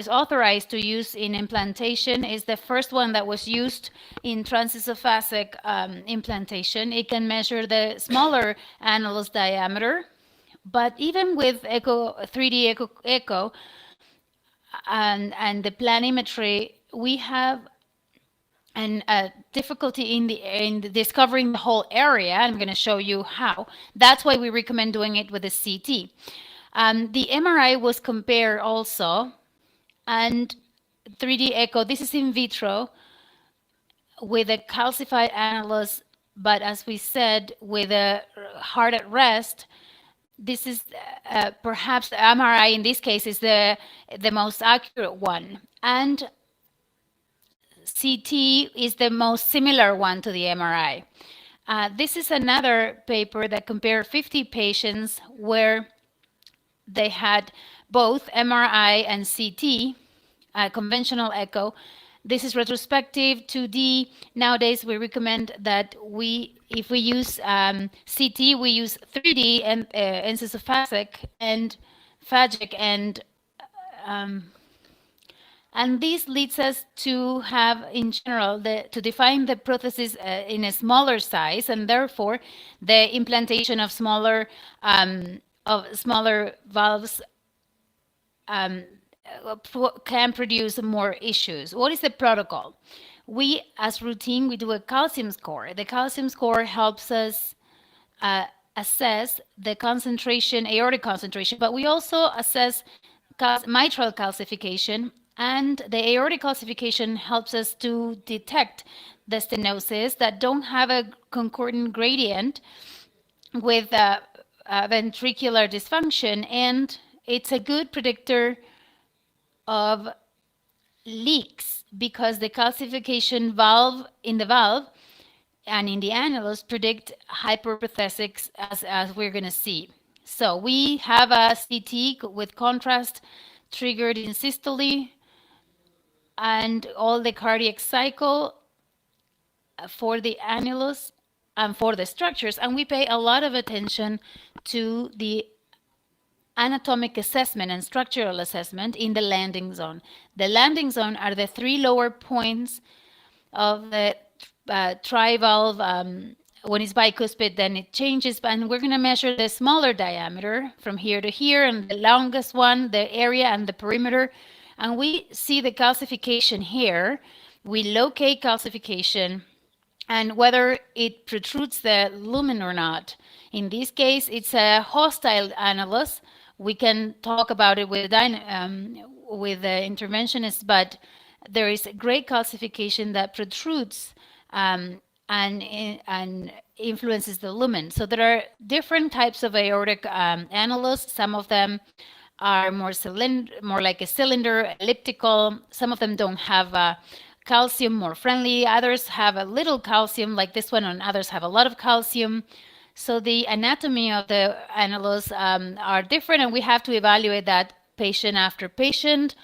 [SPEAKER 3] authorized to use in implantation. Is the first one that was used in transesophageal implantation. It can measure the smaller annulus diameter, but even with 3D echo and the planimetry, we have a difficulty in discovering the whole area. I'm going to show you how. That's why we recommend doing it with a CT. The MRI was compared also, and 3D echo, this is in vitro with a calcified annulus, but as we said, with a heart at rest. This is perhaps the MRI in this case is the most accurate one, and CT is the most similar one to the MRI. This is another paper that compared 50 patients where they had both MRI and CT, conventional echo. This is retrospective 2D. Nowadays, we recommend that if we use CT, we use 3D and encephalophagic and phagic, and this leads us to have, in general, to define the prosthesis in a smaller size, and therefore the implantation of smaller valves can produce more issues. What is the protocol? We, as routine, we do a calcium score. The calcium score helps us assess the concentration, aortic concentration, but we also assess mitral calcification, and the aortic calcification helps us to detect the stenosis that don't have a concordant gradient with ventricular dysfunction, and it's a good predictor of leaks because the calcification valve in the valve and in the annulus predict hyperpathesics, as we're going to see. So we have a CT with contrast triggered in systole and all the cardiac cycle for the annulus and for the structures, and we pay a lot of attention to the anatomic assessment and structural assessment in the landing zone. The landing zone are the three lower points of the trivalve. When it's bicuspid, then it changes, and we're going to measure the smaller diameter from here to here, and the longest one, the area and the perimeter, and we see the calcification here. We locate calcification and whether it protrudes the lumen or not. In this case, it's a hostile annulus. We can talk about it with the interventionist, but there is a great calcification that protrudes and influences the lumen. So there are different types of aortic annulus. Some of them are more like a cylinder, elliptical. Some of them don't have calcium, more friendly. Others have a little calcium, like this one, and others have a lot of calcium. So the anatomy of the annulus are different, and we have to evaluate that patient after patient.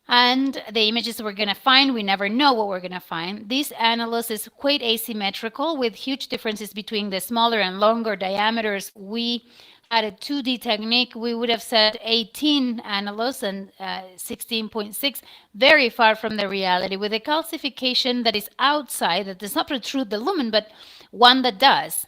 [SPEAKER 3] And the images we're going to find, we never know what we're going to find. This annulus is quite asymmetrical with huge differences between the smaller and longer diameters. We had a 2D technique, we would have said 18 annulus and 16.6, very far from the reality, with a calcification that is outside, that does not protrude the lumen, but one that does.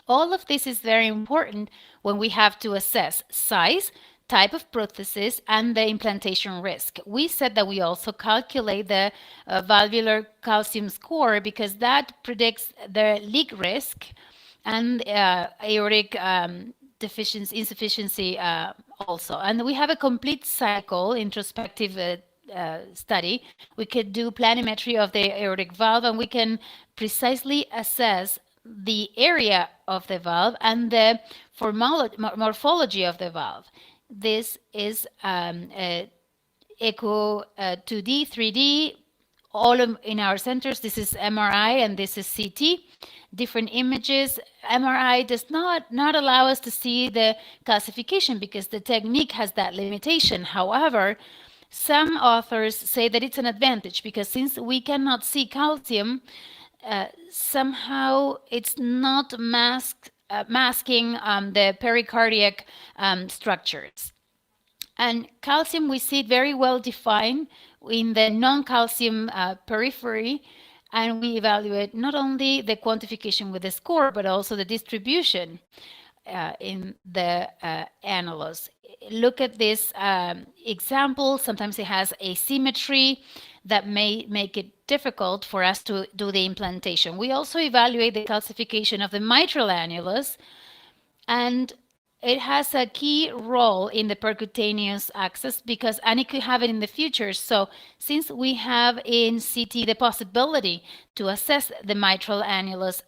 [SPEAKER 3] All of this is very important when we have to assess size, type of prosthesis, and the implantation risk. We said that we also calculate the valvular calcium score because that predicts the leak risk and aortic insufficiency also. And we have a complete cycle introspective study. We could do planimetry of the aortic valve, and we can precisely assess the area of the valve and the morphology of the valve. This is echo 2D, 3D, all in our centers. This is MRI and this is CT. Different images. MRI does not allow us to see the calcification because the technique has that limitation. However, some authors say that it's an advantage because since we cannot see calcium, somehow it's not masking the pericardiac structures. And calcium, we see it very well defined in the non-calcium periphery, and we evaluate not only the quantification with the score, but also the distribution in the annulus. Look at this example. Sometimes it has asymmetry that may make it difficult for us to do the implantation. We also evaluate the calcification of the mitral annulus, and it has a key role in the percutaneous access because, and it could have it in the future. So since we have in CT the possibility to assess the mitral annulus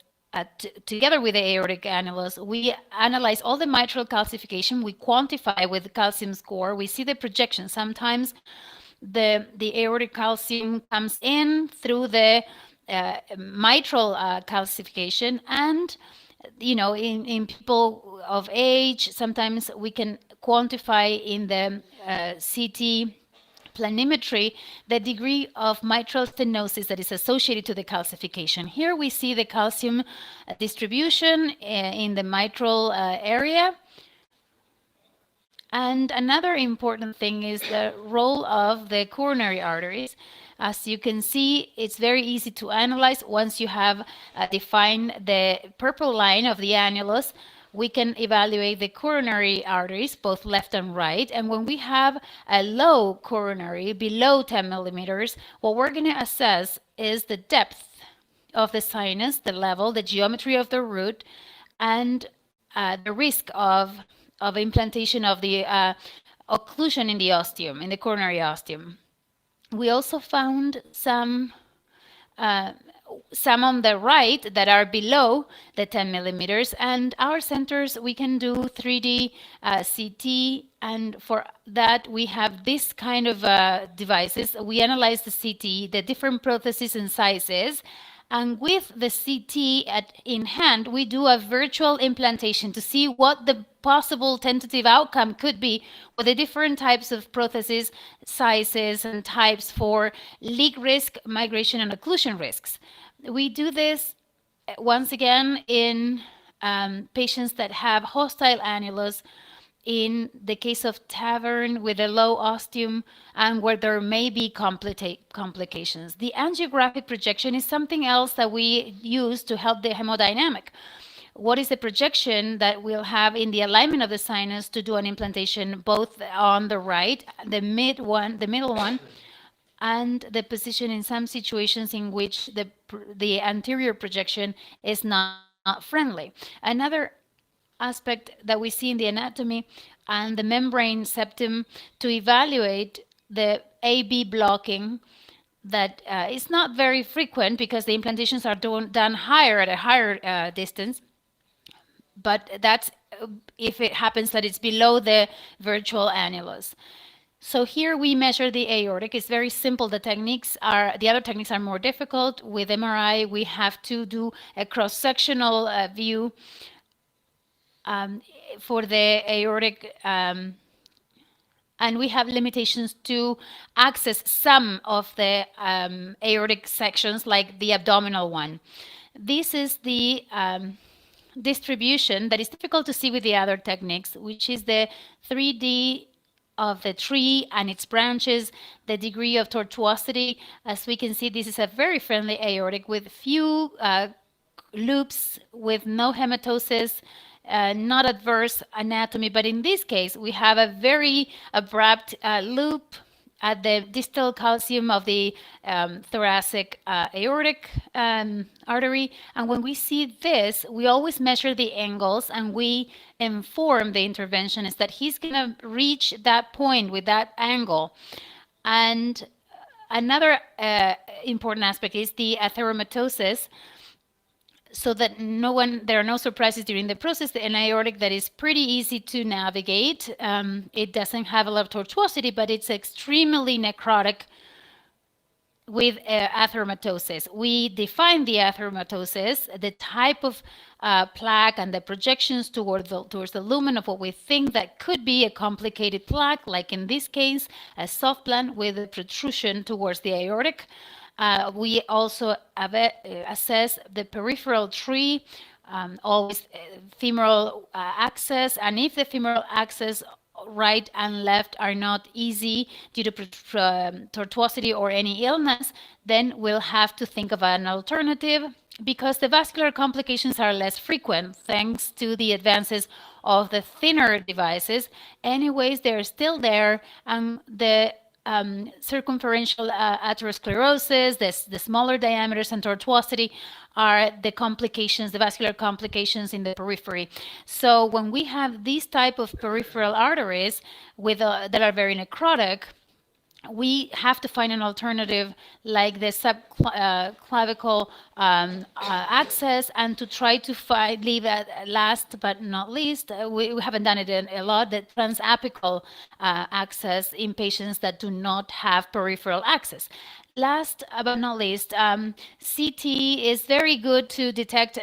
[SPEAKER 3] together with the aortic annulus, we analyze all the mitral calcification, we quantify with the calcium score, we see the projection. Sometimes the aortic calcium comes in through the mitral calcification, and in people of age, sometimes we can quantify in the CT planimetry the degree of mitral stenosis that is associated to the calcification. Here we see the calcium distribution in the mitral area. And another important thing is the role of the coronary arteries. As you can see, it's very easy to analyze. Once you have defined the purple line of the annulus, we can evaluate the coronary arteries, both left and right. And when we have a low coronary, below 10 millimeters, what we're going to assess is the depth of the sinus, the level, the geometry of the root, and the risk of implantation of the occlusion in the ostium, in the coronary ostium. We also found some on the right that are below the 10 millimeters, and our centers, we can do 3D CT, and for that we have this kind of devices. We analyze the CT, the different prostheses and sizes, and with the CT in hand, we do a virtual implantation to see what the possible tentative outcome could be with the different types of prostheses, sizes, and types for leak risk, migration, and occlusion risks. We do this once again in patients that have hostile annulus, in the case of TAVR with a low ostium, and where there may be complications. The angiographic projection is something else that we use to help the hemodynamic. What is the projection that we'll have in the alignment of the sinus to do an implantation, both on the right, the middle one, and the position in some situations in which the anterior projection is not friendly. Another aspect that we see in the anatomy and the membrane septum to evaluate the AB blocking that is not very frequent because the implantations are done higher at a higher distance, but that's if it happens that it's below the virtual annulus. So here we measure the aortic. It's very simple. The other techniques are more difficult. With MRI, we have to do a cross-sectional view for the aortic and we have limitations to access some of the aortic sections, like the abdominal one. This is the distribution that is difficult to see with the other techniques, which is the 3D of the tree and its branches, the degree of tortuosity. As we can see, this is a very friendly aortic with few loops, with no hematosis, not adverse anatomy. But in this case, we have a very abrupt loop at the distal calcium of the thoracic aortic artery. And when we see this, we always measure the angles, and we inform the interventionist that he's going to reach that point with that angle. And another important aspect is the atheromatosis, so that there are no surprises during the process. An aortic that is pretty easy to navigate. It doesn't have a lot of tortuosity, but it's extremely necrotic with atheromatosis. We define the atheromatosis, the type of plaque, and the projections towards the lumen of what we think that could be a complicated plaque, like in this case, a soft plan with a protrusion towards the aortic. We also assess the peripheral tree, always femoral access, and if the femoral access right and left are not easy due to tortuosity or any illness, then we'll have to think of an alternative, because the vascular complications are less frequent thanks to the advances of the thinner devices. Anyways, they're still there, and the circumferential atherosclerosis, the smaller diameters, and tortuosity are the complications, the vascular complications in the periphery. So when we have these type of peripheral arteries with that are very necrotic, we have to find an alternative like the subclavicle access, and to try to leave at last but not least, we haven't done it a lot, the transapical access in patients that do not have peripheral access. Last but not least, CT is very good to detect,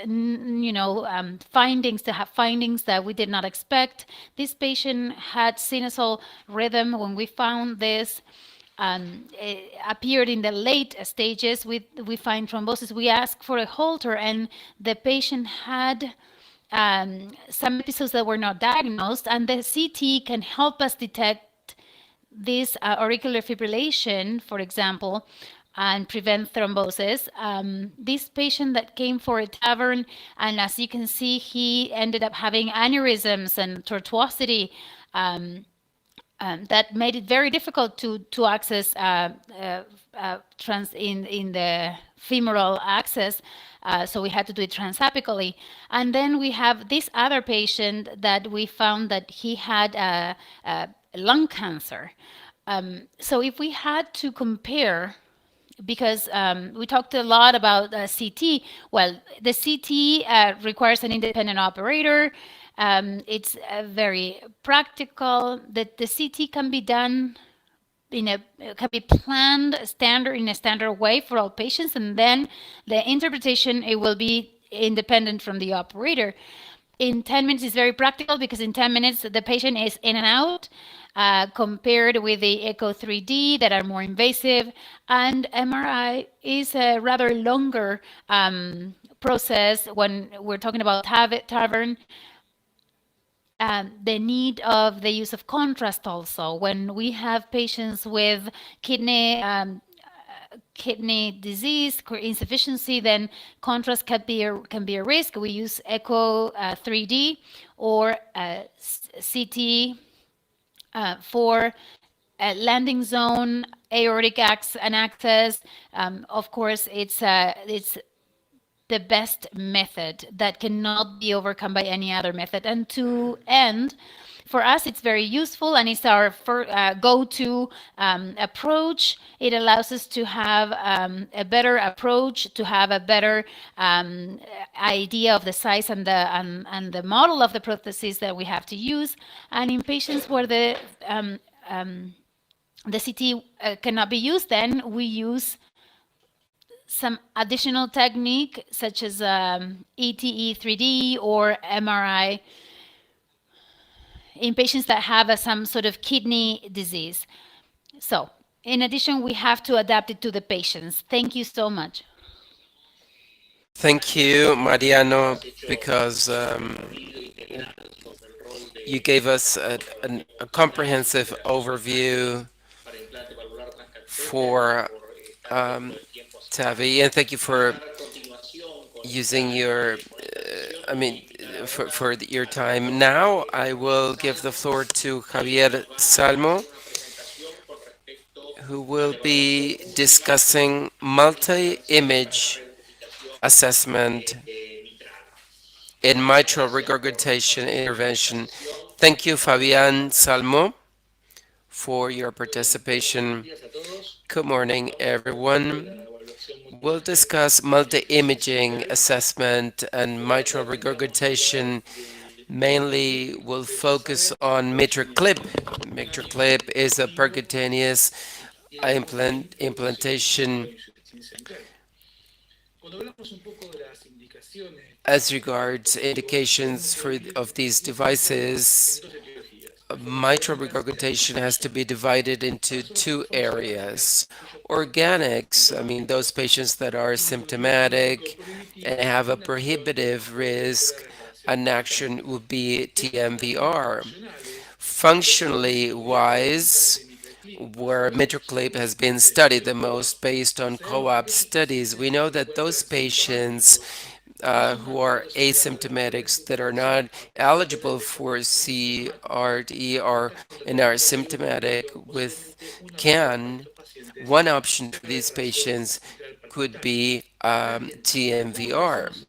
[SPEAKER 3] findings that we did not expect. This patient had sinusal rhythm. When we found this, it appeared in the late stages. We find thrombosis. We ask for a Holter, and the patient had some episodes that were not diagnosed, and the CT can help us detect this auricular fibrillation, for example, and prevent thrombosis. This patient that came for a TAVR, and as you can see, he ended up having aneurysms and tortuosity. That made it very difficult to access in the femoral access, so we had to do it transapically. And then we have this other patient that we found that he had lung cancer. So if we had to compare, because we talked a lot about CT, well, the CT requires an independent operator. It's very practical. That the CT can be done can be planned in a standard way for all patients, and then the interpretation, it will be independent from the operator. In 10 minutes is very practical, because in 10 minutes the patient is in and out, compared with the echo 3D that are more invasive, and MRI is a rather longer process when we're talking about TAVR. The need of the use of contrast also. When we have patients with kidney disease, insufficiency, then contrast can be a risk. We use echo 3D or CT for landing zone, aortic access. Of course, it's the best method that cannot be overcome by any other method. And to end, for us, it's very useful, and it's our go-to approach. It allows us to have a better approach, to have a better idea of the size and the model of the prosthesis that we have to use. And in patients where the CT cannot be used, then we use some additional technique, such as ETE 3D or MRI in patients that have some sort of kidney disease. So, in addition, we have to adapt it to the patients. Thank you so much.
[SPEAKER 1] Thank you, Mariano, because you gave us a comprehensive overview for TAVI, and thank you for using your, I mean, for your time. Now I will give the floor to Javier Salmo, who will be discussing multi-image assessment in mitral regurgitation intervention. Thank you, Fabian Salmo, for your participation. Good morning, everyone. We'll discuss multi-imaging assessment and mitral regurgitation. Mainly, we'll focus on MitraClip. MitraClip is a percutaneous implantation. As regards indications of these devices, mitral regurgitation has to be divided into two areas. Organics, I mean, those patients that are symptomatic and have a prohibitive risk, an action would be TMVR. Functionally wise, where MitraClip has been studied the most based on co-op studies, we know that those patients who are asymptomatics that are not eligible for CRT or and are symptomatic with CAN, one option for these patients could be TMVR.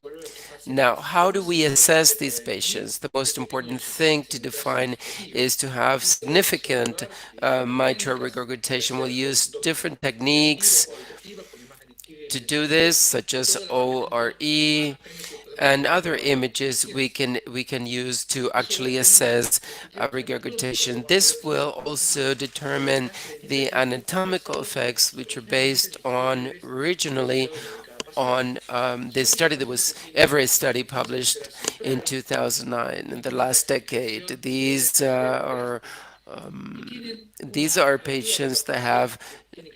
[SPEAKER 1] Now, how do we assess these patients? The most important thing to define is to have significant mitral regurgitation. We'll use different techniques to do this, such as ORE and other images we can use to actually assess regurgitation. This will also determine the anatomical effects, which are based on originally on this study that was every study published in 2009 in the last decade. These are patients that have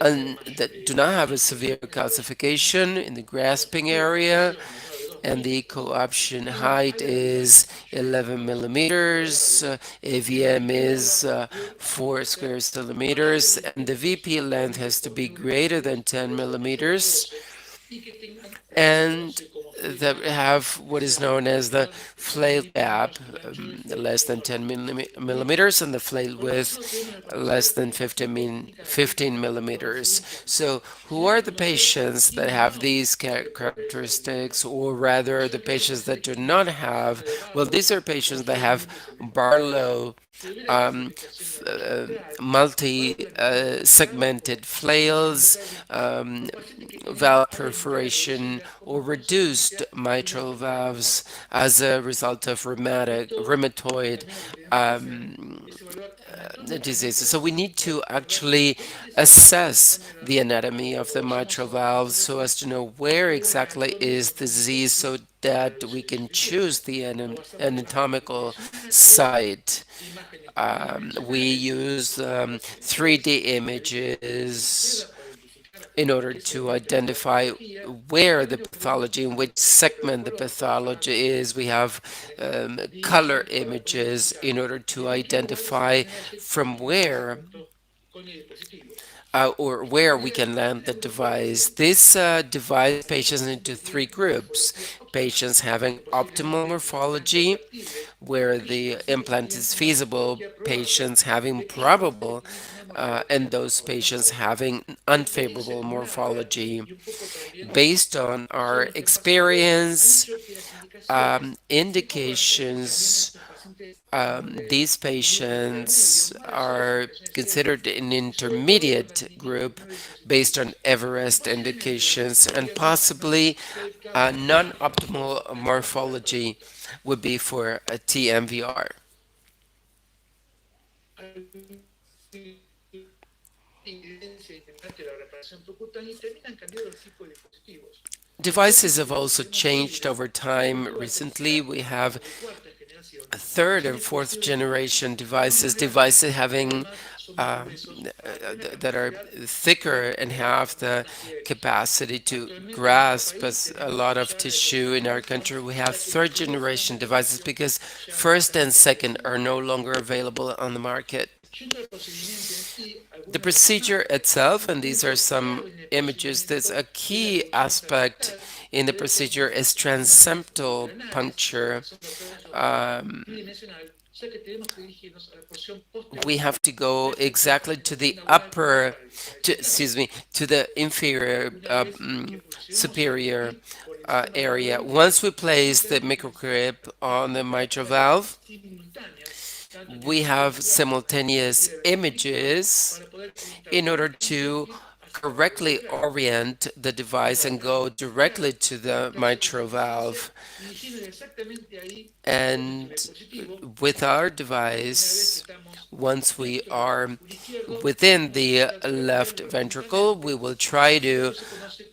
[SPEAKER 1] that do not have a severe calcification in the grasping area, and the coaptation height is 11 millimeters, AVM is 4 square centimeters, and the VP length has to be greater than 10 millimeters, and that have what is known as the flail gap, less than 10 millimeters, and the flail width less than 15 millimeters. So, who are the patients that have these characteristics, or rather, the patients that do not have? Well, these are patients that have Barlow multi-segmented flails, valve perforation, or reduced mitral valves as a result of rheumatoid diseases. So we need to actually assess the anatomy of the mitral valves so as to know where exactly is the disease so that we can choose the anatomical site. We use 3D images in order to identify where the pathology, in which segment the pathology is. We have color images in order to identify from where or where we can land the device. This divides patients into three groups. Patients having optimal morphology, where the implant is feasible, patients having probable, and those patients having unfavorable morphology. Based on our experience, indications, these patients are considered an intermediate group based on Everest indications, and possibly non-optimal morphology would be for a TMVR. Devices have also changed over time. Recently, we have third and fourth generation devices having that are thicker and have the capacity to grasp a lot of tissue in our country. We have third generation devices because first and second are no longer available on the market. The procedure itself, and these are some images, there's a key aspect in the procedure is transeptal puncture. Um, we have to go exactly to the to the inferior, superior area. Once we place the microclip on the mitral valve, we have simultaneous images in order to correctly orient the device and go directly to the mitral valve. And with our device, once we are within the left ventricle, we will try to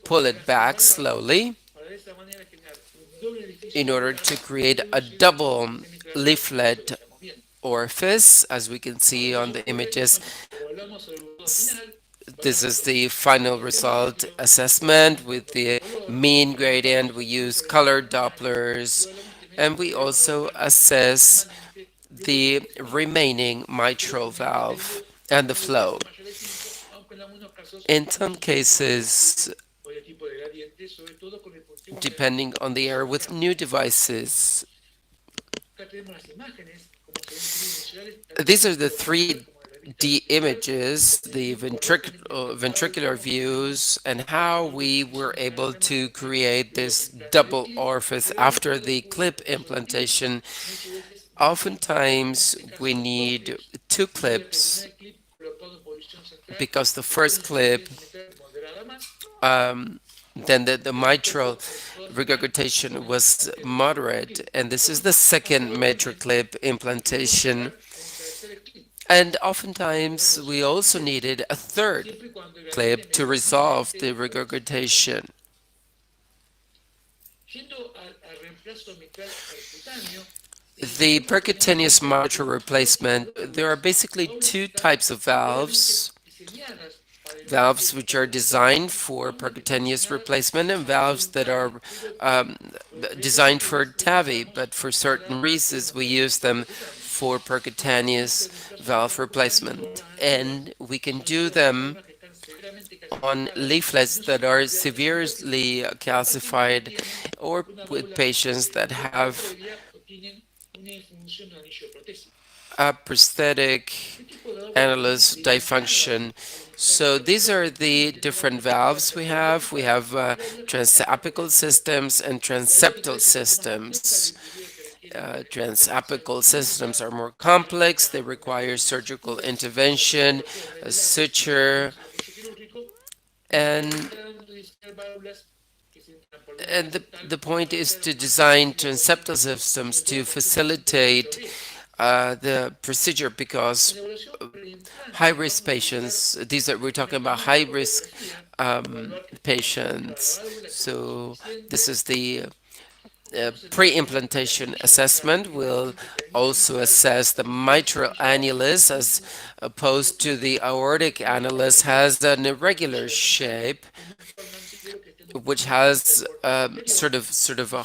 [SPEAKER 1] pull it back slowly in order to create a double leaflet orifice, as we can see on the images. This is the final result assessment with the mean gradient. We use color Dopplers, and we also assess the remaining mitral valve and the flow. In some cases, depending on the error with new devices, these are the 3D images, the ventricular views, and how we were able to create this double orifice after the clip implantation. Oftentimes, we need two clips because the first clip, then the mitral regurgitation was moderate, and this is the second major clip implantation. And oftentimes, we also needed a third clip to resolve the regurgitation. The percutaneous mitral replacement, there are basically two types of valves. Valves which are designed for percutaneous replacement and valves that are um, designed for TAVI, but for certain reasons we use them for percutaneous valve replacement. And we can do them on leaflets that are severely calcified or with patients that have a prosthetic annulus dysfunction. So these are the different valves we have. We have transapical systems and transeptal systems. Transapical systems are more complex. They require surgical intervention, a suture, and the point is to design transeptal systems to facilitate the procedure because high-risk patients, we're talking about high-risk patients. So this is the pre-implantation assessment. Will also assess the mitral annulus as opposed to the aortic annulus has an irregular shape which has sort of a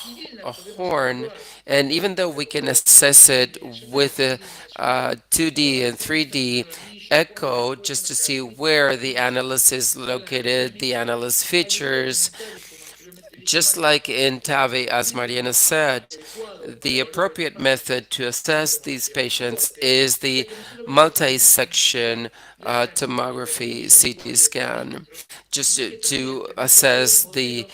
[SPEAKER 1] horn, and even though we can assess it with a 2D and 3D echo just to see where the annulus is located, the annulus features, just like in TAVI, as Mariana said, the appropriate method to assess these patients is the multi-section tomography CT scan, just to assess the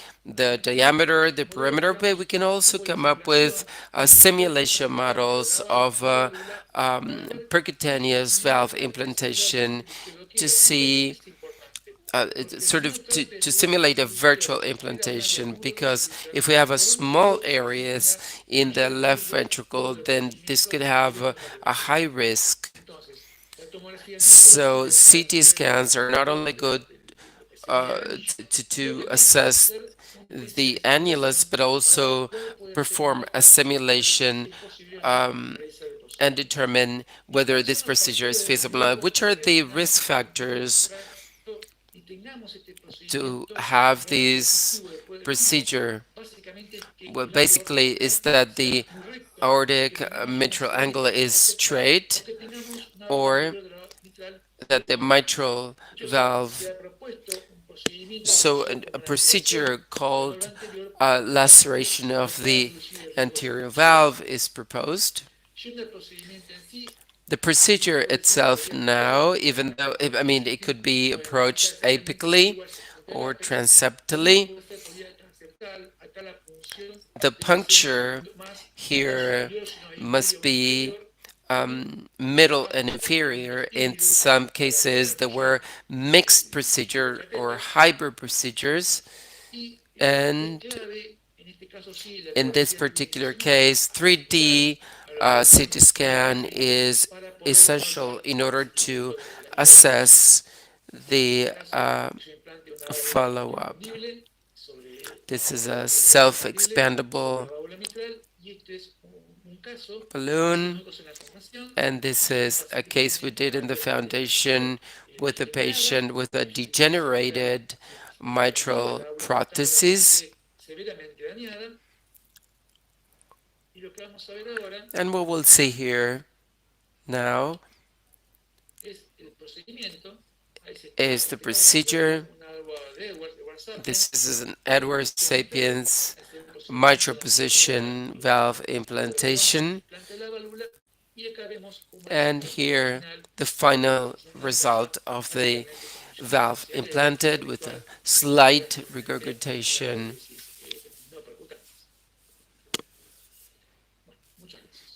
[SPEAKER 1] diameter, the perimeter, but we can also come up with simulation models of percutaneous valve implantation to see to simulate a virtual implantation, because if we have a small areas in the left ventricle, then this could have a high risk. So CT scans are not only good to assess the annulus, but also perform a simulation um, and determine whether this procedure is feasible. Which are the risk factors to have this procedure? Well, basically, is that the aortic mitral angle is straight, or that the mitral valve. So a procedure called laceration of the anterior valve is proposed. The procedure itself now, even though, I mean, it could be approached apically or transeptally. The puncture here must be middle and inferior. In some cases, there were mixed procedure or hybrid procedures. And in this particular case, 3D CT scan is essential in order to assess the follow-up. This is a self-expandable balloon, and this is a case we did in the foundation with a patient with a degenerated mitral prosthesis. And what we'll see here now is the procedure. This is an Edwards Sapiens mitral position valve implantation. And here the final result of the valve implanted with a slight regurgitation.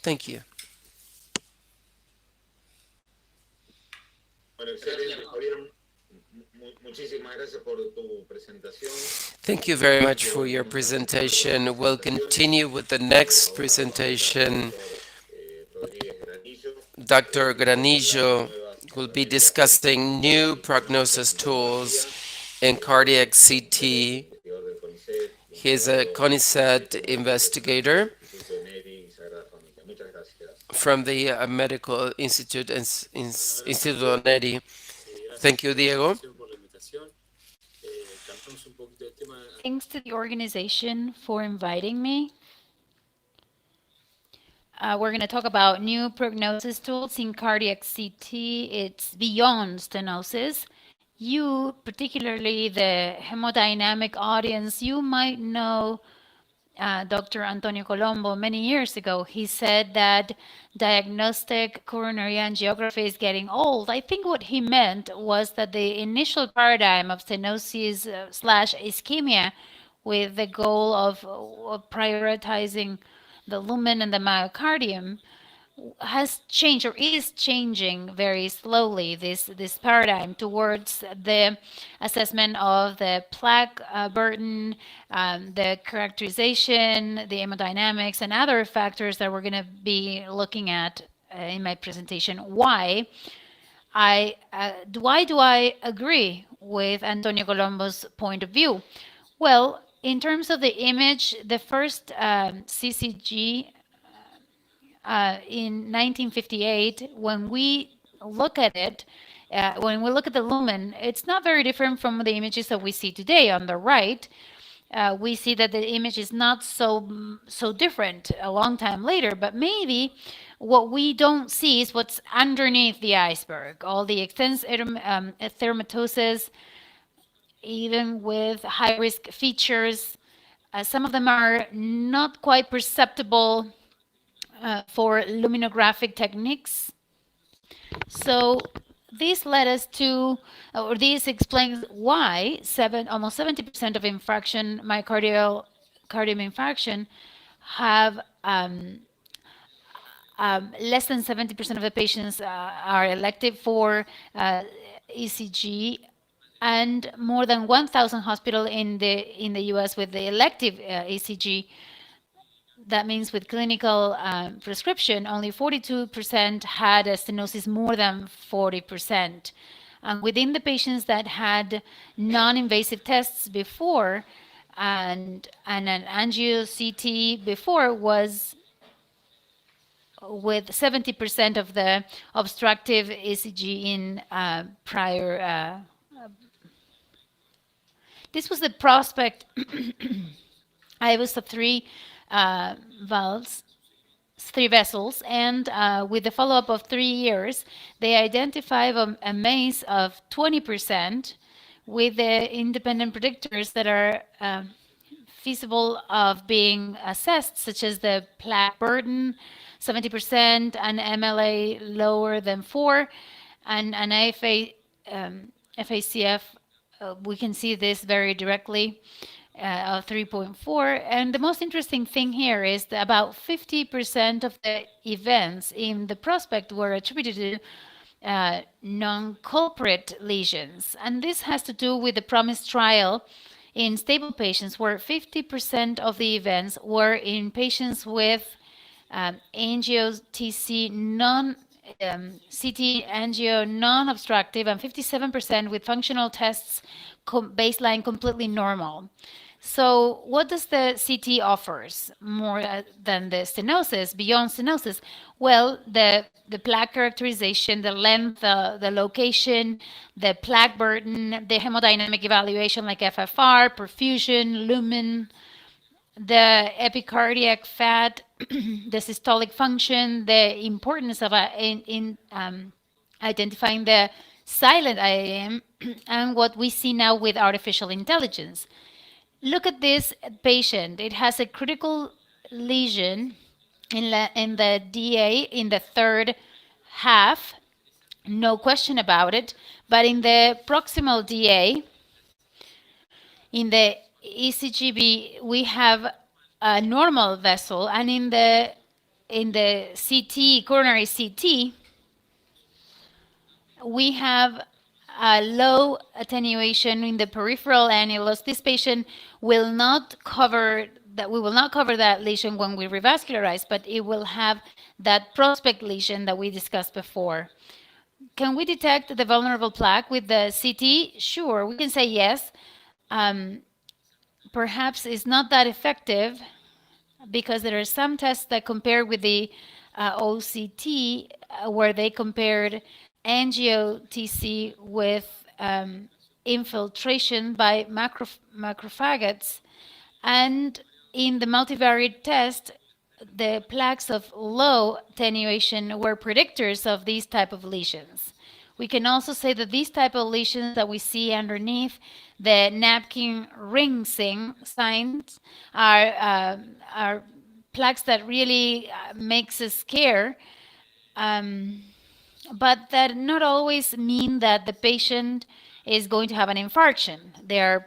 [SPEAKER 1] Thank you. Thank you very much for your presentation. We'll continue with the next presentation. Dr. Granillo will be discussing new prognosis tools in cardiac CT. He is a CONICET investigator from the Medical Institute Instituto Neri. Thank you, Diego.
[SPEAKER 3] Thanks to the organization for inviting me. We're going to talk about new prognosis tools in cardiac CT. It's beyond stenosis. You, particularly the hemodynamic audience, you might know Dr. Antonio Colombo many years ago. He said that diagnostic coronary angiography is getting old. I think what he meant was that the initial paradigm of stenosis slash ischemia with the goal of prioritizing the lumen and the myocardium has changed or is changing very slowly, this paradigm towards the assessment of the plaque burden, the characterization, the hemodynamics, and other factors that we're going to be looking at in my presentation. Why do I agree with Antonio Colombo's point of view? Well, in terms of the image, the first CCG in 1958, when we look at it, when we look at the lumen, it's not very different from the images that we see today. On the right, we see that the image is not so different a long time later, but maybe what we don't see is what's underneath the iceberg, all the extensive thermatosis, even with high-risk features. Some of them are not quite perceptible for luminographic techniques. So this led us to, or this explains why almost 70% of myocardial infarction have less than 70% of the patients are elective for ECG, and more than 1,000 hospitals in the U.S. with the elective ECG. That means with clinical prescription, only 42% had a stenosis more than 40%. And within the patients that had non-invasive tests before and an angio-CT before was with 70% of the obstructive ECG in prior. This was the prospect. I was of three valves, three vessels, and with the follow-up of 3 years, they identified a maze of 20% with the independent predictors that are feasible of being assessed, such as the plaque burden, 70%, an MLA lower than 4, and an FACF, we can see this very directly, of 3.4. And the most interesting thing here is that about 50% of the events in the prospect were attributed to non-culprit lesions. And this has to do with the PROMISE trial in stable patients, where 50% of the events were in patients with angio-TC CT angio non-obstructive, and 57% with functional tests baseline completely normal. So what does the CT offers more than the stenosis, beyond stenosis? Well, the plaque characterization, the length, the location, the plaque burden, the hemodynamic evaluation like FFR, perfusion, lumen, the epicardiac fat, the systolic function, the importance of identifying the silent IAM, and what we see now with artificial intelligence. Look at this patient. It has a critical lesion in the DA in the third half, no question about it, but in the proximal DA, in the ECGB, we have a normal vessel, and in the CT, coronary CT, we have a low attenuation in the peripheral annulus. This patient will not cover that. We will not cover that lesion when we revascularize, but it will have that prospect lesion that we discussed before. Can we detect the vulnerable plaque with the CT? Sure, we can say yes. Perhaps it's not that effective because there are some tests that compare with the OCT where they compared angio-TC with infiltration by macrophages. And in the multivariate test, the plaques of low attenuation were predictors of these type of lesions. We can also say that these type of lesions that we see underneath the napkin ring signs are plaques that really makes us scare, but that not always mean that the patient is going to have an infarction. They are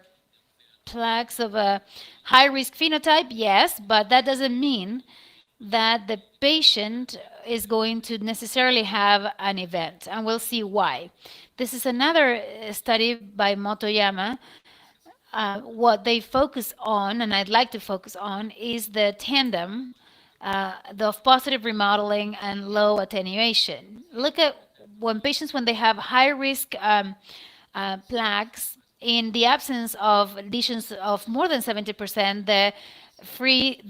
[SPEAKER 3] plaques of a high-risk phenotype, yes, but that doesn't mean that the patient is going to necessarily have an event, and we'll see why. This is another study by Motoyama. What they focus on, and I'd like to focus on, is the tandem of positive remodeling and low attenuation. Look at when patients, when they have high-risk plaques, in the absence of lesions of more than 70%, the free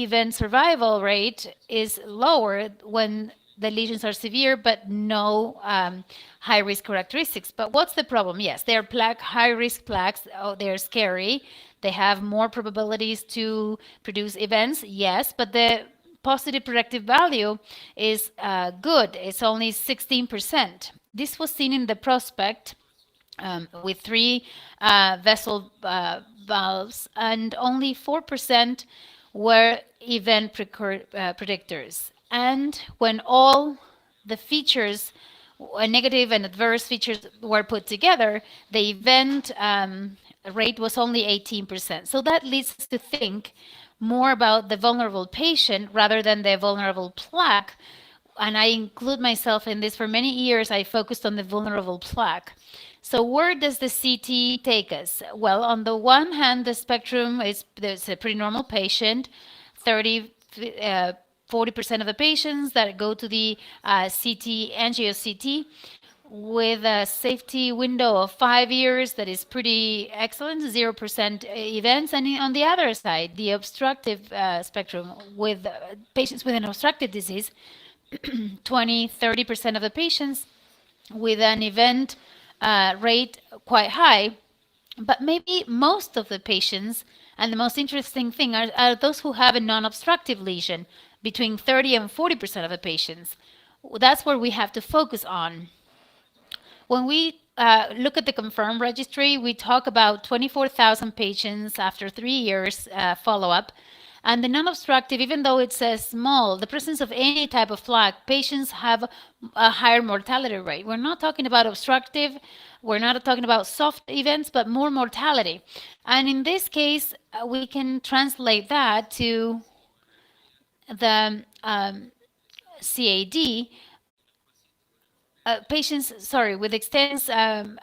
[SPEAKER 3] event survival rate is lower when the lesions are severe, but no high-risk characteristics. But what's the problem? Yes, they're high-risk plaques. Oh, they're scary. They have more probabilities to produce events. Yes, but the positive predictive value is good. It's only 16%. This was seen in the prospect with 3 vessel valves, and only 4% were event predictors. And when all the features, negative and adverse features, were put together, the event rate was only 18%. So that leads us to think more about the vulnerable patient rather than the vulnerable plaque. And I include myself in this. For many years, I focused on the vulnerable plaque. So where does the CT take us? Well, on the one hand, the spectrum there's a pretty normal patient, 40% of the patients that go to the CT, angio-CT, with a safety window of 5 years that is pretty excellent, 0% events. And on the other side, the obstructive spectrum with patients with an obstructive disease, 20-30% of the patients with an event rate quite high. But maybe most of the patients, and the most interesting thing are those who have a non-obstructive lesion, between 30 and 40% of the patients. That's where we have to focus on. When we look at the confirmed registry, we talk about 24,000 patients after 3 years follow-up. And the non-obstructive, even though it says small, the presence of any type of plaque, patients have a higher mortality rate. We're not talking about obstructive, we're not talking about soft events, but more mortality. And in this case, we can translate that to the CAD. Patients, with extensive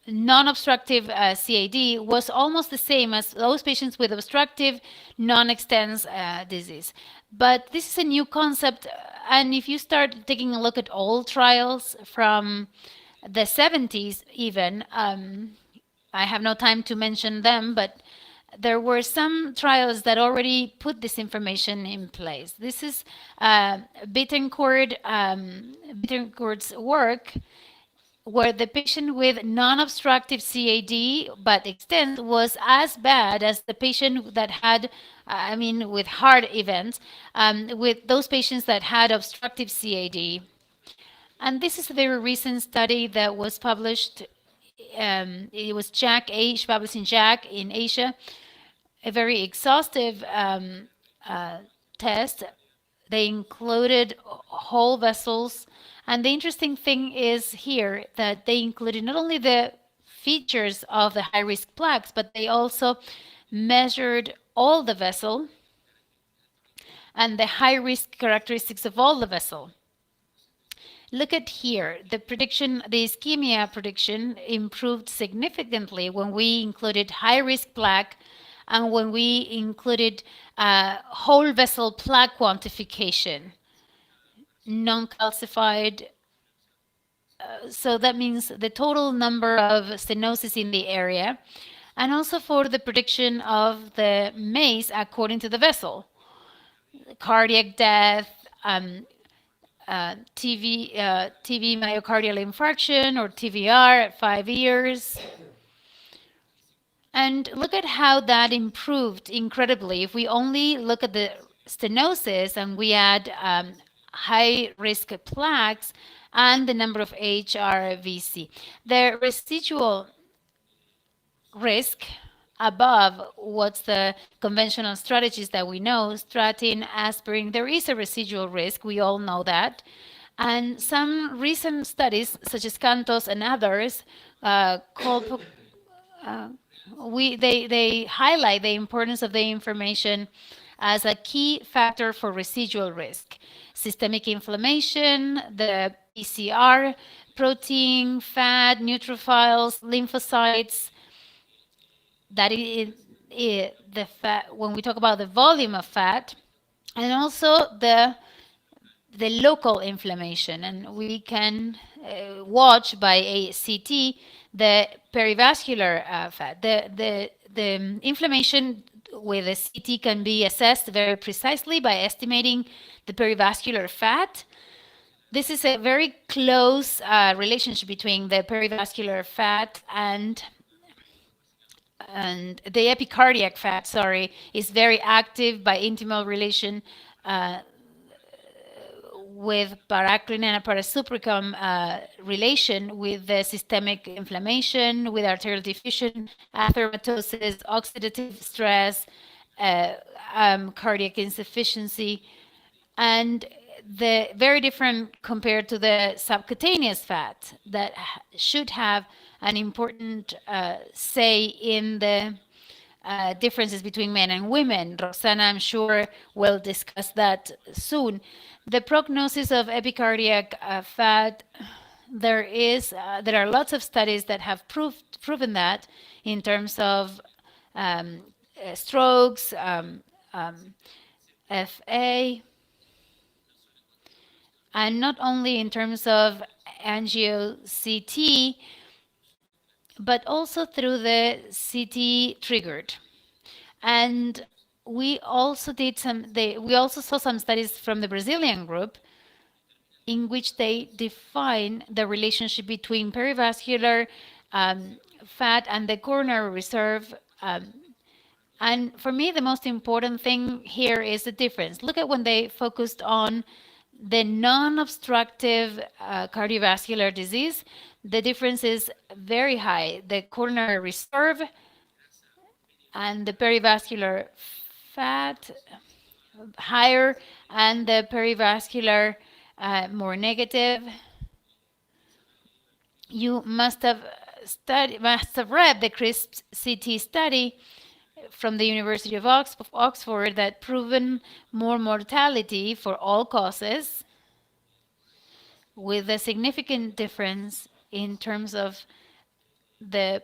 [SPEAKER 3] non-obstructive CAD was almost the same as those patients with obstructive non-extens disease. But this is a new concept, and if you start taking a look at old trials from the 70s even, I have no time to mention them, but there were some trials that already put this information in place. This is Bittencourt's work, where the patient with non-obstructive CAD but extens was as bad as the patient that had, with heart events, with those patients that had obstructive CAD. And this is a very recent study that was published. It was JACC, published in JACC in Asia, a very exhaustive test. They included whole vessels. And the interesting thing is here that they included not only the features of the high-risk plaques, but they also measured all the vessel and the high-risk characteristics of all the vessel. Look at here, the prediction, the ischemia prediction improved significantly when we included high-risk plaque and when we included whole vessel plaque quantification, non-calcified. So that means the total number of stenosis in the area, and also for the prediction of the MACE according to the vessel, cardiac death, TV myocardial infarction or TVR at 5 years. And look at how that improved incredibly. If we only look at the stenosis and we add high-risk plaques and the number of HRVC, the residual risk above what's the conventional strategies that we know, statin, aspirin, there is a residual risk, we all know that. And some recent studies, such as Cantos and others, they highlight the importance of the information as a key factor for residual risk. Systemic inflammation, the PCR, protein, fat, neutrophils, lymphocytes. That is the fat, when we talk about the volume of fat, and also the local inflammation. And we can watch by a CT the perivascular fat. The inflammation with a CT can be assessed very precisely by estimating the perivascular fat. This is a very close relationship between the perivascular fat and the epicardiac fat, is very active by intimal relation with paracrine and parasupricum relation with the systemic inflammation, with arterial diffusion, atheromatosis, oxidative stress, cardiac insufficiency, and the very different compared to the subcutaneous fat that should have an important say in the differences between men and women. Roxana, I'm sure, will discuss that soon. The prognosis of epicardiac fat, there are lots of studies that have proven that in terms of strokes, FA, and not only in terms of angio-CT, but also through the CT triggered. And we also saw some studies from the Brazilian group in which they define the relationship between perivascular fat and the coronary reserve. And for me, the most important thing here is the difference. Look at when they focused on the non-obstructive cardiovascular disease, the difference is very high. The coronary reserve and the perivascular fat higher, and the perivascular more negative. You must have read the CRISP CT study from the University of Oxford that proven more mortality for all causes, with a significant difference in terms of the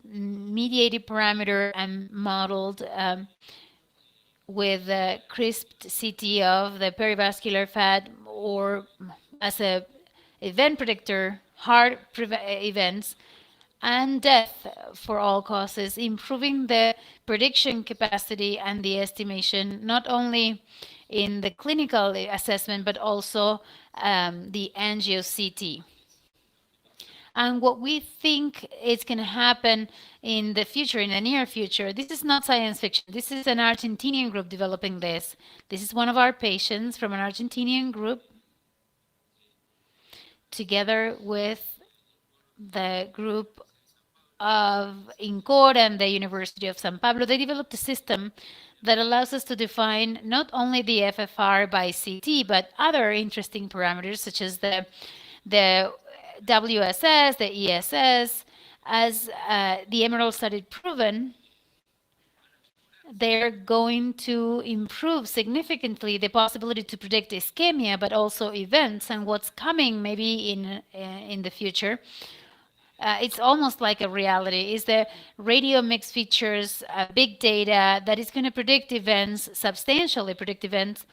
[SPEAKER 3] mediated parameter and modeled with the CRISP CT of the perivascular fat, or as a event predictor, heart events, and death for all causes, improving the prediction capacity and the estimation, not only in the clinical assessment, but also the angio-CT. And what we think is going to happen in the future, in the near future, this is not science fiction. This is an Argentinian group developing this. This is one of our patients from an Argentinian group, together with the group of INCOR and the University of San Pablo. They developed a system that allows us to define not only the FFR by CT, but other interesting parameters such as the WSS, the ESS. As the Emerald study proven, they're going to improve significantly the possibility to predict ischemia, but also events and what's coming maybe in the future. It's almost like a reality. Is the radio mix features big data that is going to predict events, substantially predict events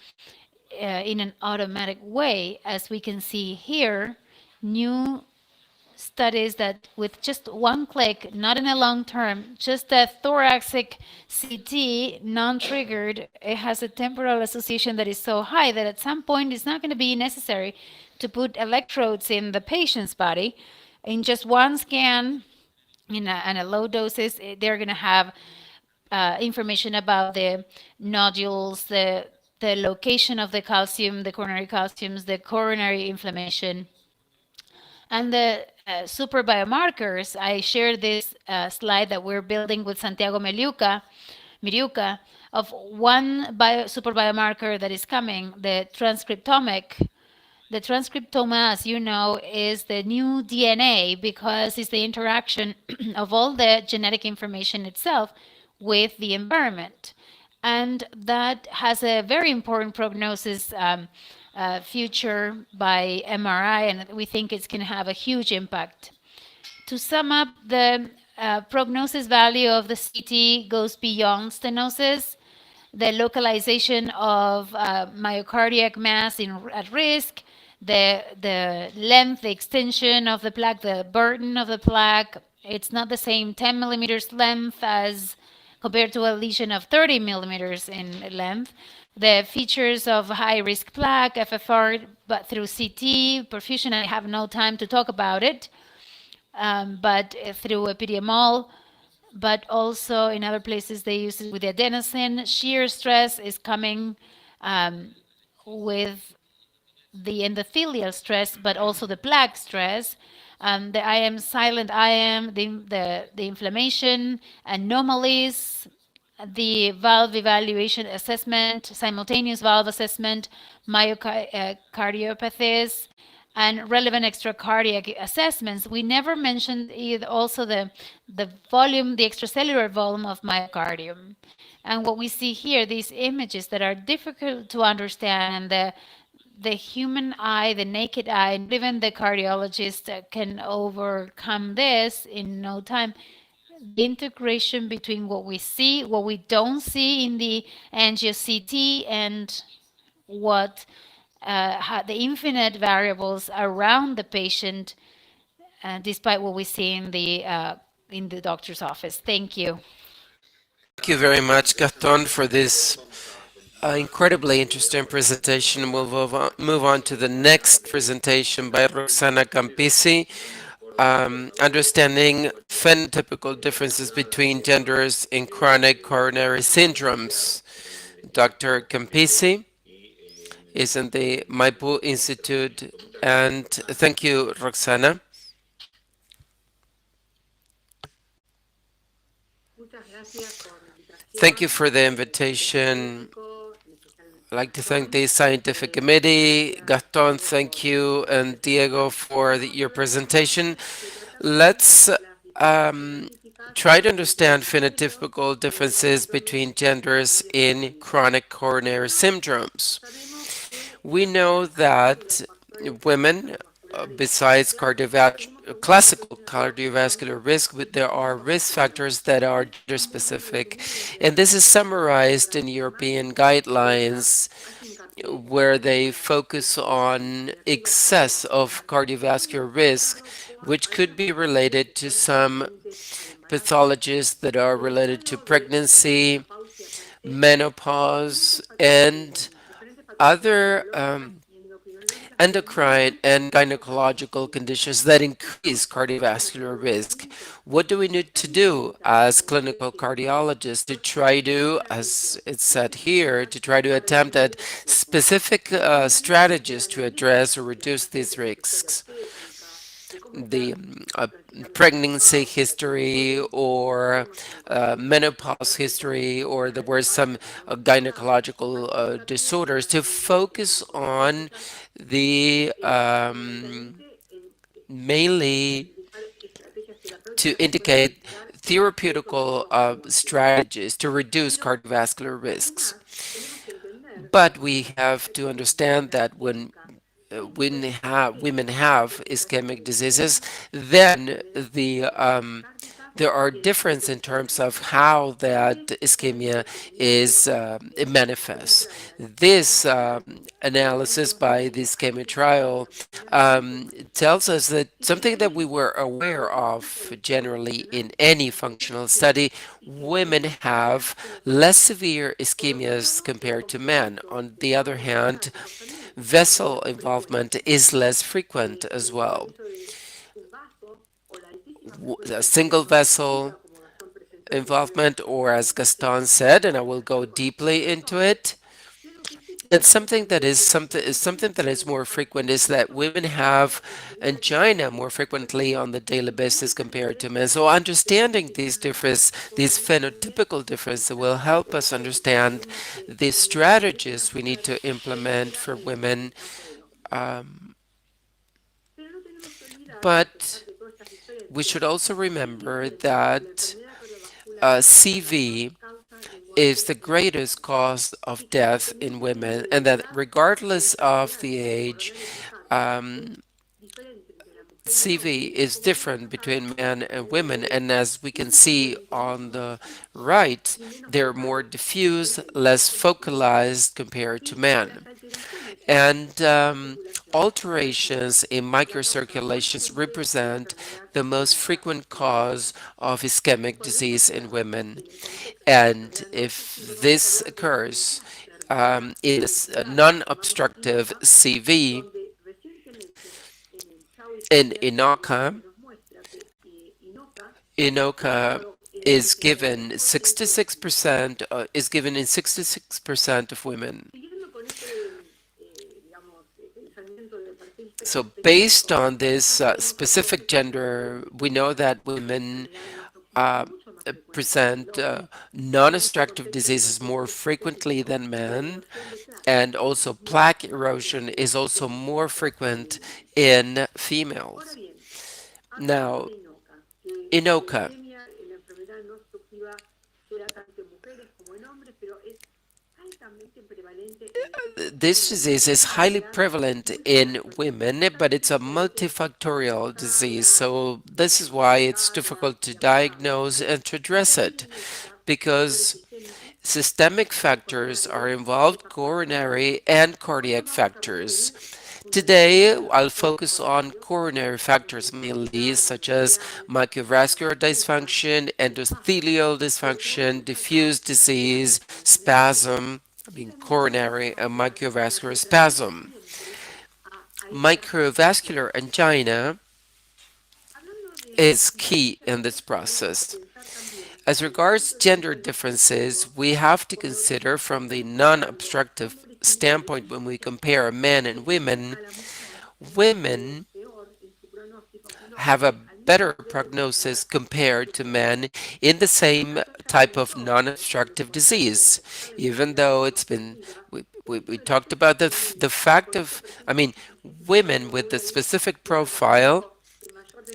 [SPEAKER 3] in an automatic way, as we can see here. New studies that with just one click, not in a long term, just a thoracic CT, non-triggered, it has a temporal association that is so high that at some point it's not going to be necessary to put electrodes in the patient's body. In just one scan, in a low doses, they're going to have information about the nodules, the location of the calcium, the coronary calciums, the coronary inflammation, and the super biomarkers. I shared this slide that we're building with Santiago Miriuca, of one super biomarker that is coming, the transcriptomic. The transcriptoma, as you know, is the new DNA because it's the interaction of all the genetic information itself with the environment. And that has a very important prognosis future by MRI, and we think it's going to have a huge impact. To sum up, the prognosis value of the CT goes beyond stenosis. The localization of myocardiac mass at risk, the length, the extension of the plaque, the burden of the plaque. It's not the same 10 millimeters length as compared to a lesion of 30 millimeters in length. The features of high-risk plaque, FFR, but through CT, perfusion, I have no time to talk about it, but through epidemiol, but also in other places they use it with the adenosine. Shear stress is coming with the endothelial stress, but also the plaque stress. The IM, silent IM, the inflammation, anomalies, the valve evaluation assessment, simultaneous valve assessment, myocardiopathies, and relevant extracardiac assessments. We never mentioned also the volume, the extracellular volume of myocardium. And what we see here, these images that are difficult to understand, and the human eye, the naked eye, and even the cardiologist can overcome this in no time. The integration between what we see, what we don't see in the angio-CT, and what the infinite variables around the patient, despite what we see in the doctor's office. Thank you.
[SPEAKER 1] Thank you very much, Gaston, for this incredibly interesting presentation. We'll move on to the next presentation by Roxana Campisi, understanding phenotypical differences between genders in chronic coronary syndromes. Dr. Campisi is in the Maipu Institute, and thank you, Roxana. Thank you for the invitation. I'd like to thank the scientific committee. Gaston, thank you, and Diego for your presentation. Let's try to understand phenotypical differences between genders in chronic coronary syndromes. We know that women, besides classical cardiovascular risk, but there are risk factors that are gender specific. And this is summarized in European guidelines where they focus on excess of cardiovascular risk, which could be related to some pathologies that are related to pregnancy, menopause, and other endocrine and gynecological conditions that increase cardiovascular risk. What do we need to do as clinical cardiologists to try to, as it's said here, to try to attempt at specific strategies to address or reduce these risks? The pregnancy history or menopause history, or there were some gynecological disorders, to focus on the mainly to indicate therapeutical strategies to reduce cardiovascular risks. But we have to understand that when women have ischemic diseases, then there are differences in terms of how that ischemia is it manifests. This analysis by the ischemia trial tells us that something that we were aware of generally in any functional study: women have less severe ischemias compared to men. On the other hand, vessel involvement is less frequent as well. A single vessel involvement, or as Gaston said, and I will go deeply into it, and something that is more frequent is that women have angina more frequently on the daily basis compared to men. So understanding these phenotypical differences will help us understand the strategies we need to implement for women. But we should also remember that CV is the greatest cause of death in women, and that regardless of the age, CV is different between men and women. And as we can see on the right, they're more diffuse, less focalized compared to men. And alterations in microcirculations represent the most frequent cause of ischemic disease in women. And if this occurs in a non-obstructive CV, in INOCA is given 66%, is given in 66% of women. So based on this specific gender, we know that women present non-obstructive diseases more frequently than men, and also plaque erosion is also more frequent in females. Now, INOCA. This disease is highly prevalent in women, but it's a multifactorial disease. So this is why it's difficult to diagnose and to address it, because Systemic factors are involved, coronary and cardiac factors. Today, I'll focus on coronary factors mainly, such as microvascular dysfunction, endothelial dysfunction, diffuse disease, spasm, coronary and microvascular spasm. Microvascular angina is key in this process. As regards gender differences, we have to consider from the non-obstructive standpoint when we compare men and women, women have a better prognosis compared to men in the same type of non-obstructive disease, even though we talked about the fact of, women with the specific profile,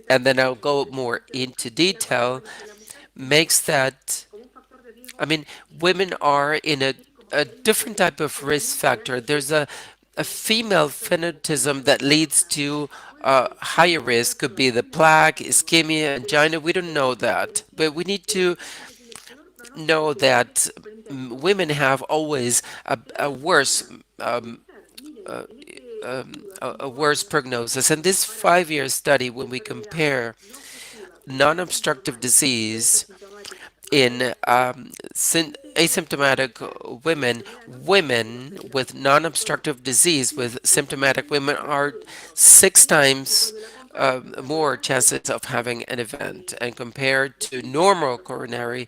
[SPEAKER 1] and then I'll go more into detail, makes that, I mean, women are in a different type of risk factor. There's a female phenotypism that leads to higher risk. Could be the plaque, ischemia, angina. We don't know that, but we need to know that women have always a worse uh, a worse prognosis. And this 5-year study, when we compare non-obstructive disease in asymptomatic women, women with non-obstructive disease with symptomatic women are 6 times more chances of having an event, and compared to normal coronary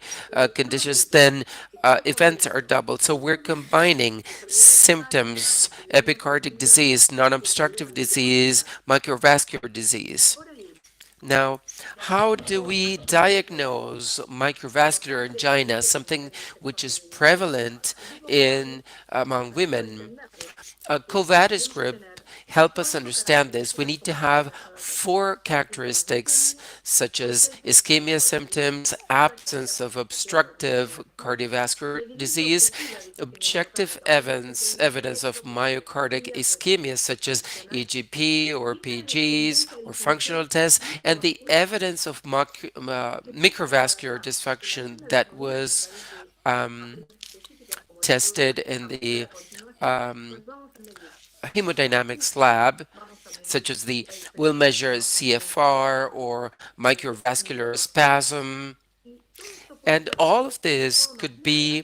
[SPEAKER 1] conditions, then events are doubled. So we're combining symptoms, epicardic disease, non-obstructive disease, microvascular disease. Now, how do we diagnose microvascular angina, something which is prevalent in among women? A Covadis group help us understand this. We need to have 4 characteristics such as ischemia symptoms, absence of obstructive cardiovascular disease, objective evidence of myocardic ischemia such as EGP or PGs or functional tests, and the evidence of microvascular dysfunction that was tested in the um, hemodynamics lab, such as we'll measure CFR or microvascular spasm, and all of this could be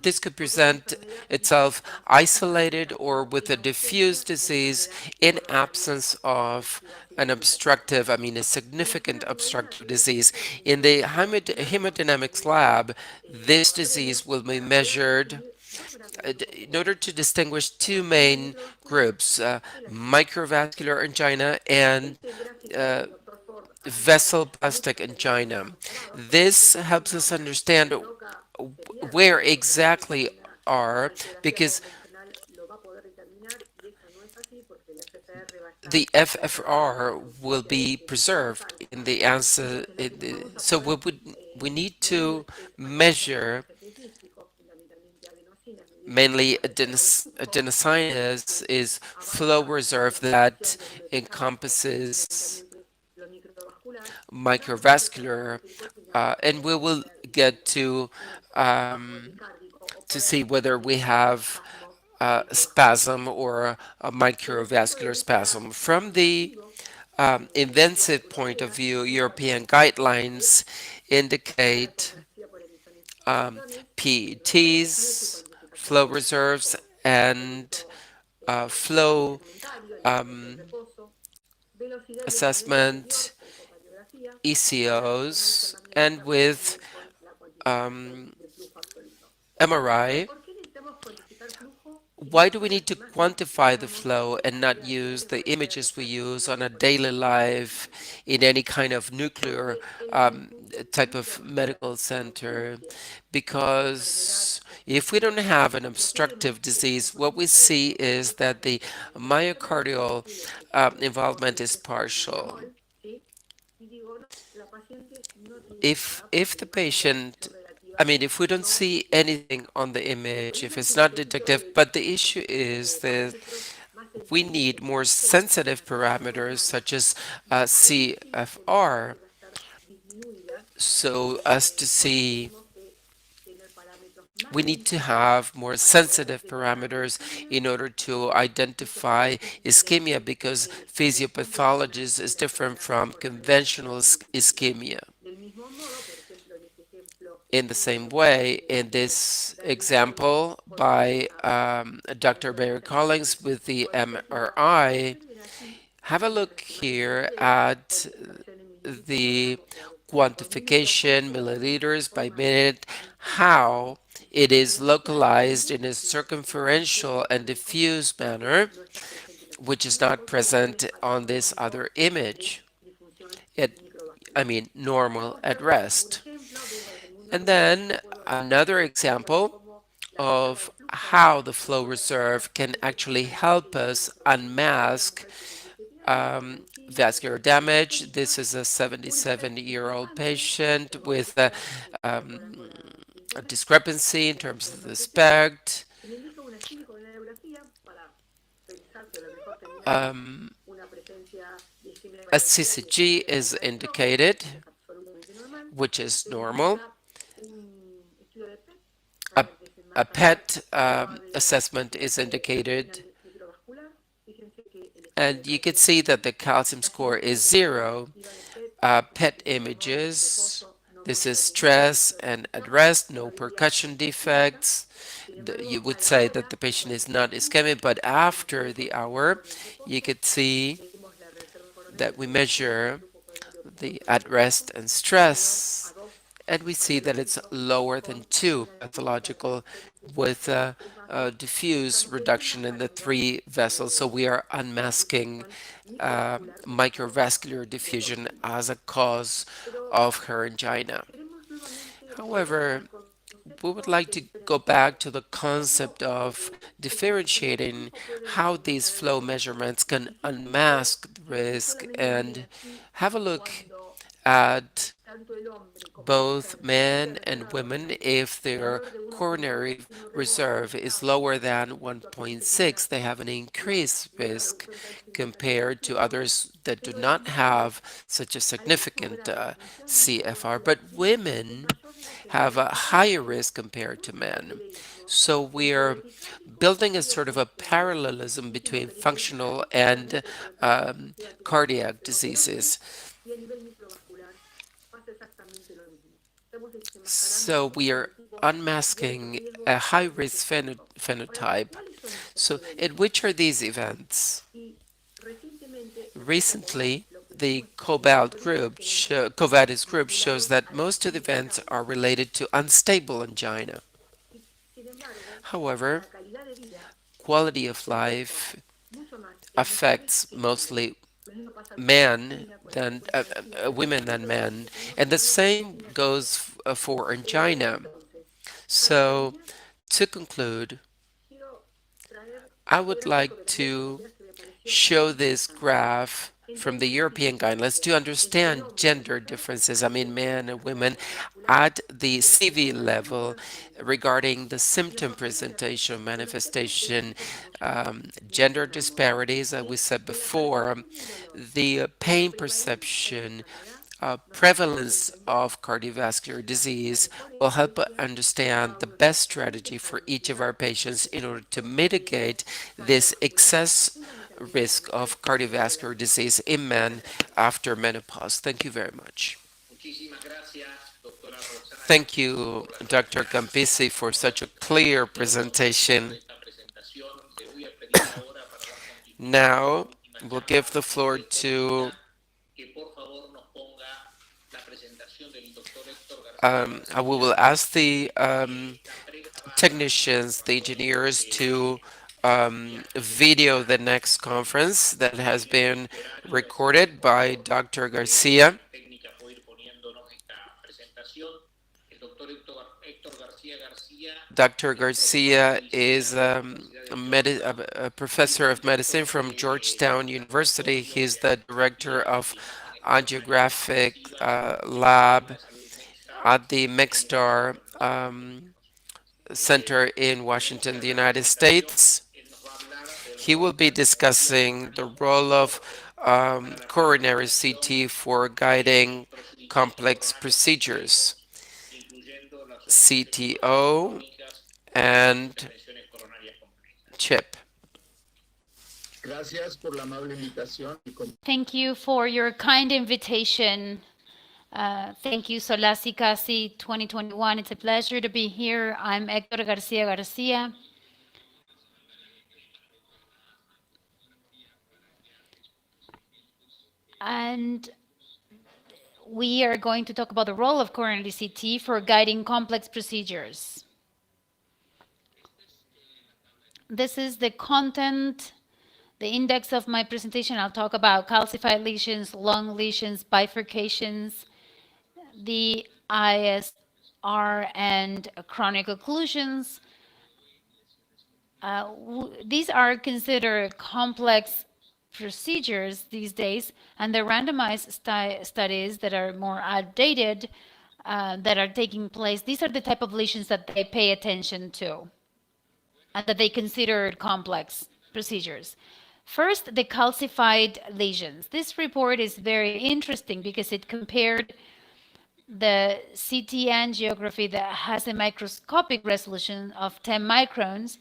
[SPEAKER 1] this could present itself isolated or with a diffuse disease in absence of an obstructive, a significant obstructive disease. In the hemodynamics lab, this disease will be measured in order to distinguish 2 main groups, microvascular angina and uh, vessel-plastic angina. This helps us understand where exactly are, because the FFR will be preserved in the answer. So we need to measure mainly adenosine is flow reserve that encompasses microvascular, and we will get to see whether we have spasm or a microvascular spasm. From the inventive point of view, European guidelines indicate PETs, flow reserves, and flow assessment, ECOs, and with MRI. Why do we need to quantify the flow and not use the images we use on a daily life in any kind of nuclear type of medical center? Because if we don't have an obstructive disease, what we see is that the myocardial involvement is partial. If the patient, if we don't see anything on the image, if it's not detective, but the issue is that we need more sensitive parameters such as CFR, so as to see we need to have more sensitive parameters in order to identify ischemia because physiopathology is different from conventional ischemia. In the same way, in this example by Dr. Barry Collins with the MRI, have a look here at the quantification milliliters by minute, how it is localized in a circumferential and diffuse manner, which is not present on this other image. I mean, normal at rest. And then another example of how the flow reserve can actually help us unmask vascular damage. This is a 77-year-old patient with a discrepancy in terms of the SPECT. A CCG is indicated, which is normal. A, a PET assessment is indicated, and you can see that the calcium score is 0. PET images, this is stress and at rest, no percussion defects. You would say that the patient is not ischemic, but after the hour, you could see that we measure the at rest and stress, and we see that it's lower than 2 pathological with a diffuse reduction in the 3 vessels. So we are unmasking microvascular diffusion as a cause of her angina. However, we would like to go back to the concept of differentiating how these flow measurements can unmask the risk and have a look at both men and women. If their coronary reserve is lower than 1.6, they have an increased risk compared to others that do not have such a significant CFR. But women have a higher risk compared to men. So we are building a sort of a parallelism between functional and cardiac diseases. So we are unmasking a high-risk phenotype. So, and which are these events? Recently, the Covadis group shows that most of the events are related to unstable angina. However, quality of life affects mostly women than men, and the same goes for angina. So, to conclude, I would like to show this graph from the European guidelines to understand gender differences, I mean men and women, at the CV level regarding the symptom presentation, manifestation, gender disparities, as we said before, the pain perception, prevalence of cardiovascular disease will help us understand the best strategy for each of our patients in order to mitigate this excess risk of cardiovascular disease in men after menopause. Thank you very much. Thank you, Dr. Campisi, for such a clear presentation. Now, we'll give the floor to we will ask the technicians, the engineers, to video the next conference that has been recorded by Dr. Garcia. Dr. Garcia is a professor of medicine from Georgetown University. He's the director of angiographic lab at the McStar Center in Washington, the United States. He will be discussing the role of coronary CT for guiding complex procedures. CTO and Chip.
[SPEAKER 3] Thank you for your kind invitation. Thank you, SOLACI-CACI 2021. It's a pleasure to be here. I'm Héctor Garcia. And we are going to talk about the role of coronary CT for guiding complex procedures. This is the content, the index of my presentation. I'll talk about calcified lesions, lung lesions, bifurcations, the ISR, and chronic occlusions. These are considered complex procedures these days, and the randomized studies that are more outdated that are taking place, these are the type of lesions that they pay attention to and that they consider complex procedures. First, the calcified lesions. This report is very interesting because it compared the CT angiography that has a microscopic resolution of 10 microns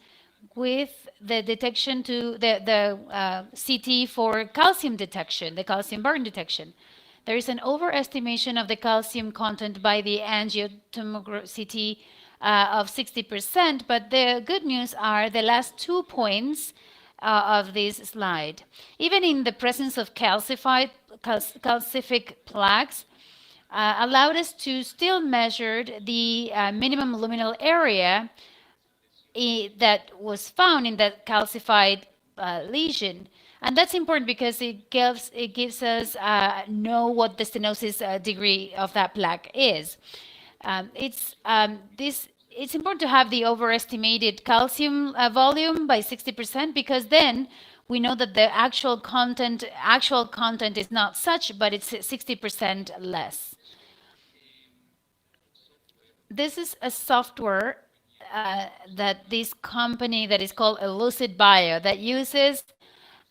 [SPEAKER 3] with the detection to the CT for calcium detection, the calcium burn detection. There is an overestimation of the calcium content by the angiotomography CT of 60%, but the good news are the last 2 points of this slide. Even in the presence of calcific plaques, allowed us to still measure the minimum luminal area that was found in that calcified lesion. And that's important because it gives us know what the stenosis degree of that plaque is. It's important to have the overestimated calcium volume by 60% because then we know that the actual content is not such, but it's 60% less. This is a software that this company that is called Elucid Bio that uses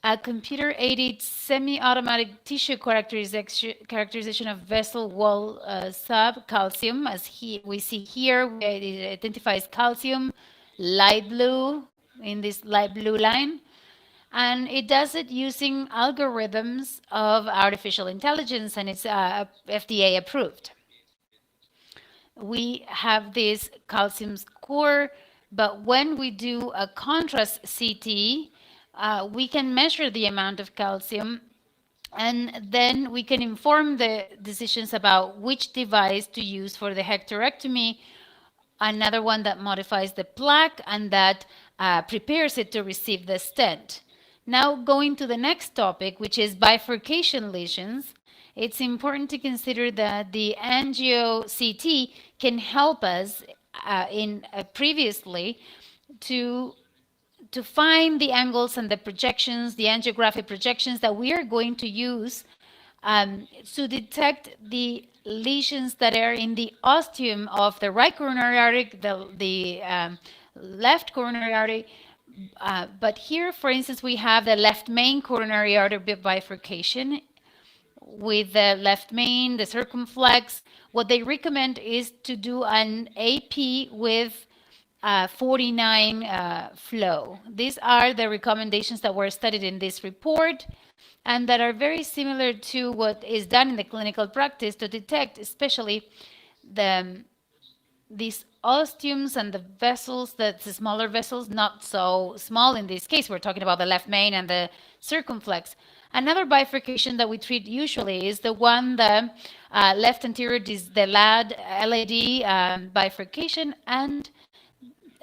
[SPEAKER 3] a computer-aided semi-automatic tissue characterization of vessel wall subcalcium. As we see here, it identifies calcium, light blue, in this light blue line. And it does it using algorithms of artificial intelligence, and it's FDA approved. We have this calcium score, but when we do a contrast CT, we can measure the amount of calcium, and then we can inform the decisions about which device to use for the hysterectomy, another one that modifies the plaque and that prepares it to receive the stent. Now going to the next topic, which is bifurcation lesions, it's important to consider that the angio CT can help us previously to find the angles and the projections, the angiographic projections that we are going to use to detect the lesions that are in the ostium of the right coronary artery, the left coronary artery. But here, for instance, we have the left main coronary artery bifurcation with the left main, the circumflex. What they recommend is to do an AP with 49 flow. These are the recommendations that were studied in this report and that are very similar to what is done in the clinical practice to detect especially these ostiums and the vessels, the smaller vessels, not so small in this case. We're talking about the left main and the circumflex. Another bifurcation that we treat usually is the one, the left anterior, is the LAD bifurcation, and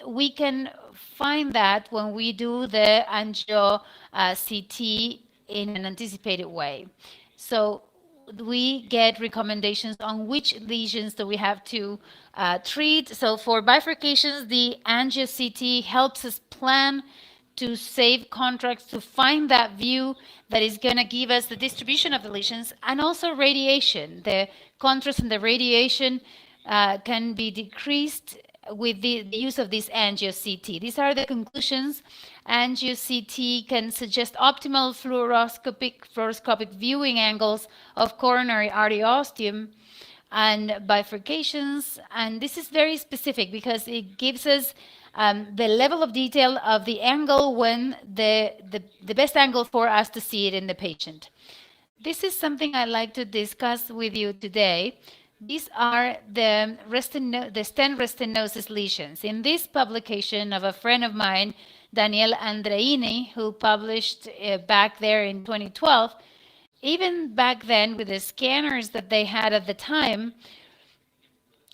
[SPEAKER 3] we can find that when we do the angio CT in an anticipated way. So we get recommendations on which lesions do we have to treat. So for bifurcations, the angio CT helps us plan to save contracts, to find that view that is going to give us the distribution of the lesions, and also radiation. The contrast and the radiation can be decreased with the use of this angio CT. These are the conclusions. Angio CT can suggest optimal fluoroscopic viewing angles of coronary artery ostium and bifurcations. And this is very specific because it gives us the level of detail of the angle when the best angle for us to see it in the patient. This is something I'd like to discuss with you today. These are the stent restenosis lesions. In this publication of a friend of mine, Daniel Andreini, who published back there in 2012, even back then with the scanners that they had at the time,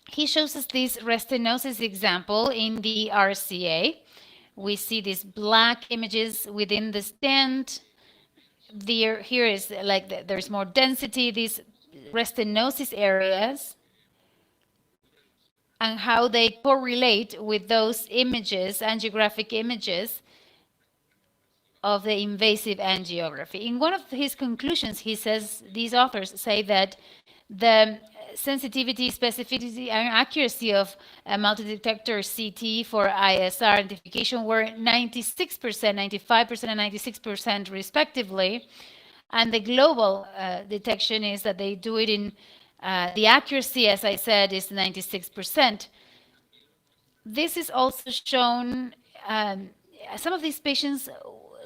[SPEAKER 3] he shows us this restenosis example in the RCA. We see these black images within the stent. Here is like there's more density, these restenosis areas, and how they correlate with those images, angiographic images of the invasive angiography. In one of his conclusions, he says, these authors say that the sensitivity, specificity, and accuracy of a multi-detector CT for ISR identification were 96%, 95%, and 96% respectively. And the global detection is that they do it in, the accuracy, as I said, is 96%. This is also shown, some of these patients,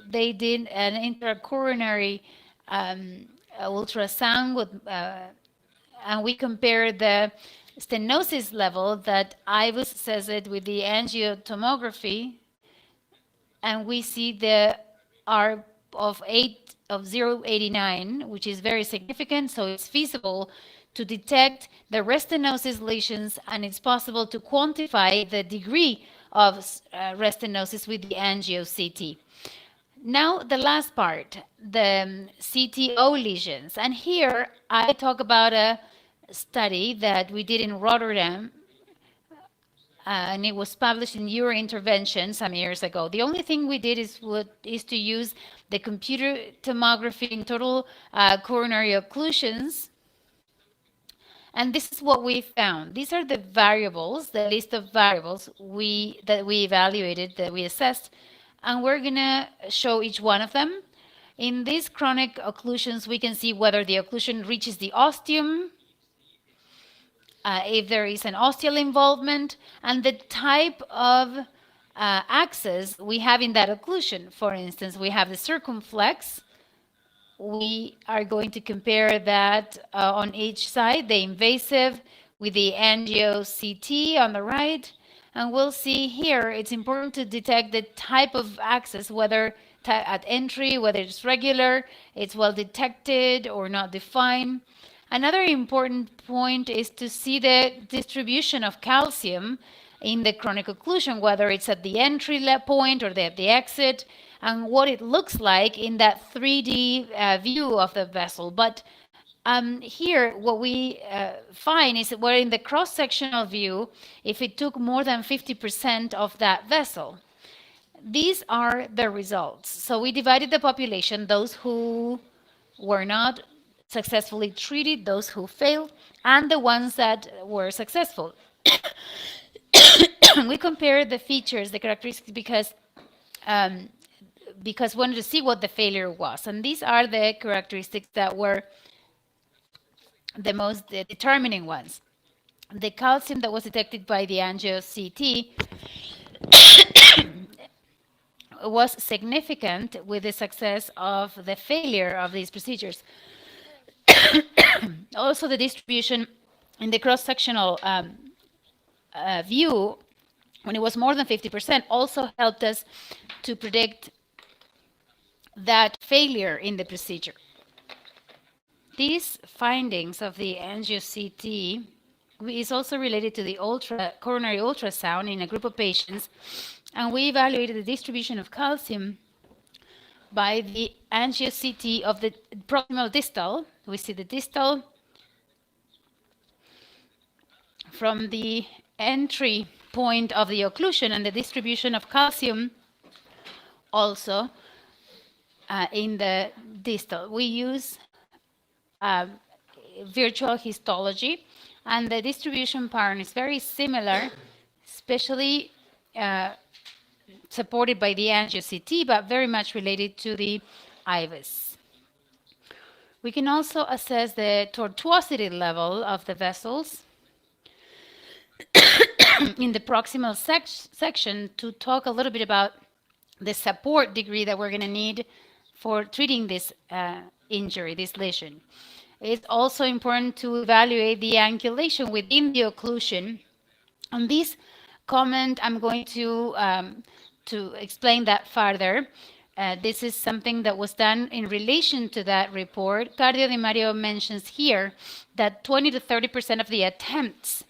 [SPEAKER 3] they did an intracoronary ultrasound with, and we compare the stenosis level that IVUS says it with the angiotomography, and we see the R of 0.89, which is very significant. So it's feasible to detect the restenosis lesions, and it's possible to quantify the degree of restenosis with the angio-CT. Now, the last part, the CTO lesions. And here I talk about a study that we did in Rotterdam, and it was published in Eurointervention some years ago. The only thing we did is to use the computer tomography in total coronary occlusions. And this is what we found. These are the variables, the list of variables that we evaluated, that we assessed. And we're going to show each one of them. In these chronic occlusions, we can see whether the occlusion reaches the ostium, if there is an ostial involvement, and the type of axis we have in that occlusion. For instance, we have the circumflex. We are going to compare that on each side, the invasive with the angio-CT on the right. And we'll see here, it's important to detect the type of axis, whether at entry, whether it's regular, it's well detected or not defined. Another important point is to see the distribution of calcium in the chronic occlusion, whether it's at the entry point or at the exit, and what it looks like in that 3D view of the vessel. But here, what we find is that we're in the cross-sectional view, if it took more than 50% of that vessel. These are the results. So we divided the population, those who were not successfully treated, those who failed, and the ones that were successful. We compared the features, the characteristics, because we wanted to see what the failure was. And these are the characteristics that were the most determining ones. The calcium that was detected by the angio-CT was significant with the success of the failure of these procedures. Also, the distribution in the cross-sectional view, when it was more than 50%, also helped us to predict that failure in the procedure. These findings of the angio-CT is also related to the coronary ultrasound in a group of patients, and we evaluated the distribution of calcium by the angio-CT of the proximal distal. We see the distal from the entry point of the occlusion, and the distribution of calcium also in the distal. We use virtual histology, and the distribution pattern is very similar, especially supported by the angio-CT, but very much related to the IVUS. We can also assess the tortuosity level of the vessels in the proximal section to talk a little bit about the support degree that we're going to need for treating this injury, this lesion. It's also important to evaluate the angulation within the occlusion. On this comment, I'm going to explain that further. This is something that was done in relation to that report. Cardio Di Mario mentions here that 20 to 30% of the attempts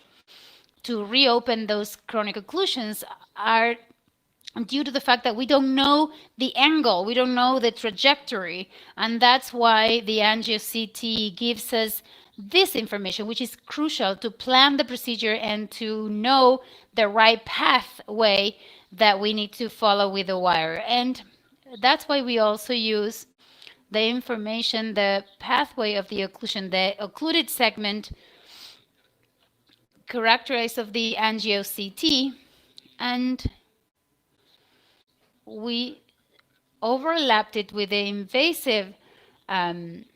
[SPEAKER 3] to reopen those chronic occlusions are due to the fact that we don't know the angle, we don't know the trajectory, and that's why the angio-CT gives us this information, which is crucial to plan the procedure and to know the right pathway that we need to follow with the wire. And that's why we also use the information, the pathway of the occlusion, the occluded segment characterized of the angio-CT, and we overlapped it with the invasive CT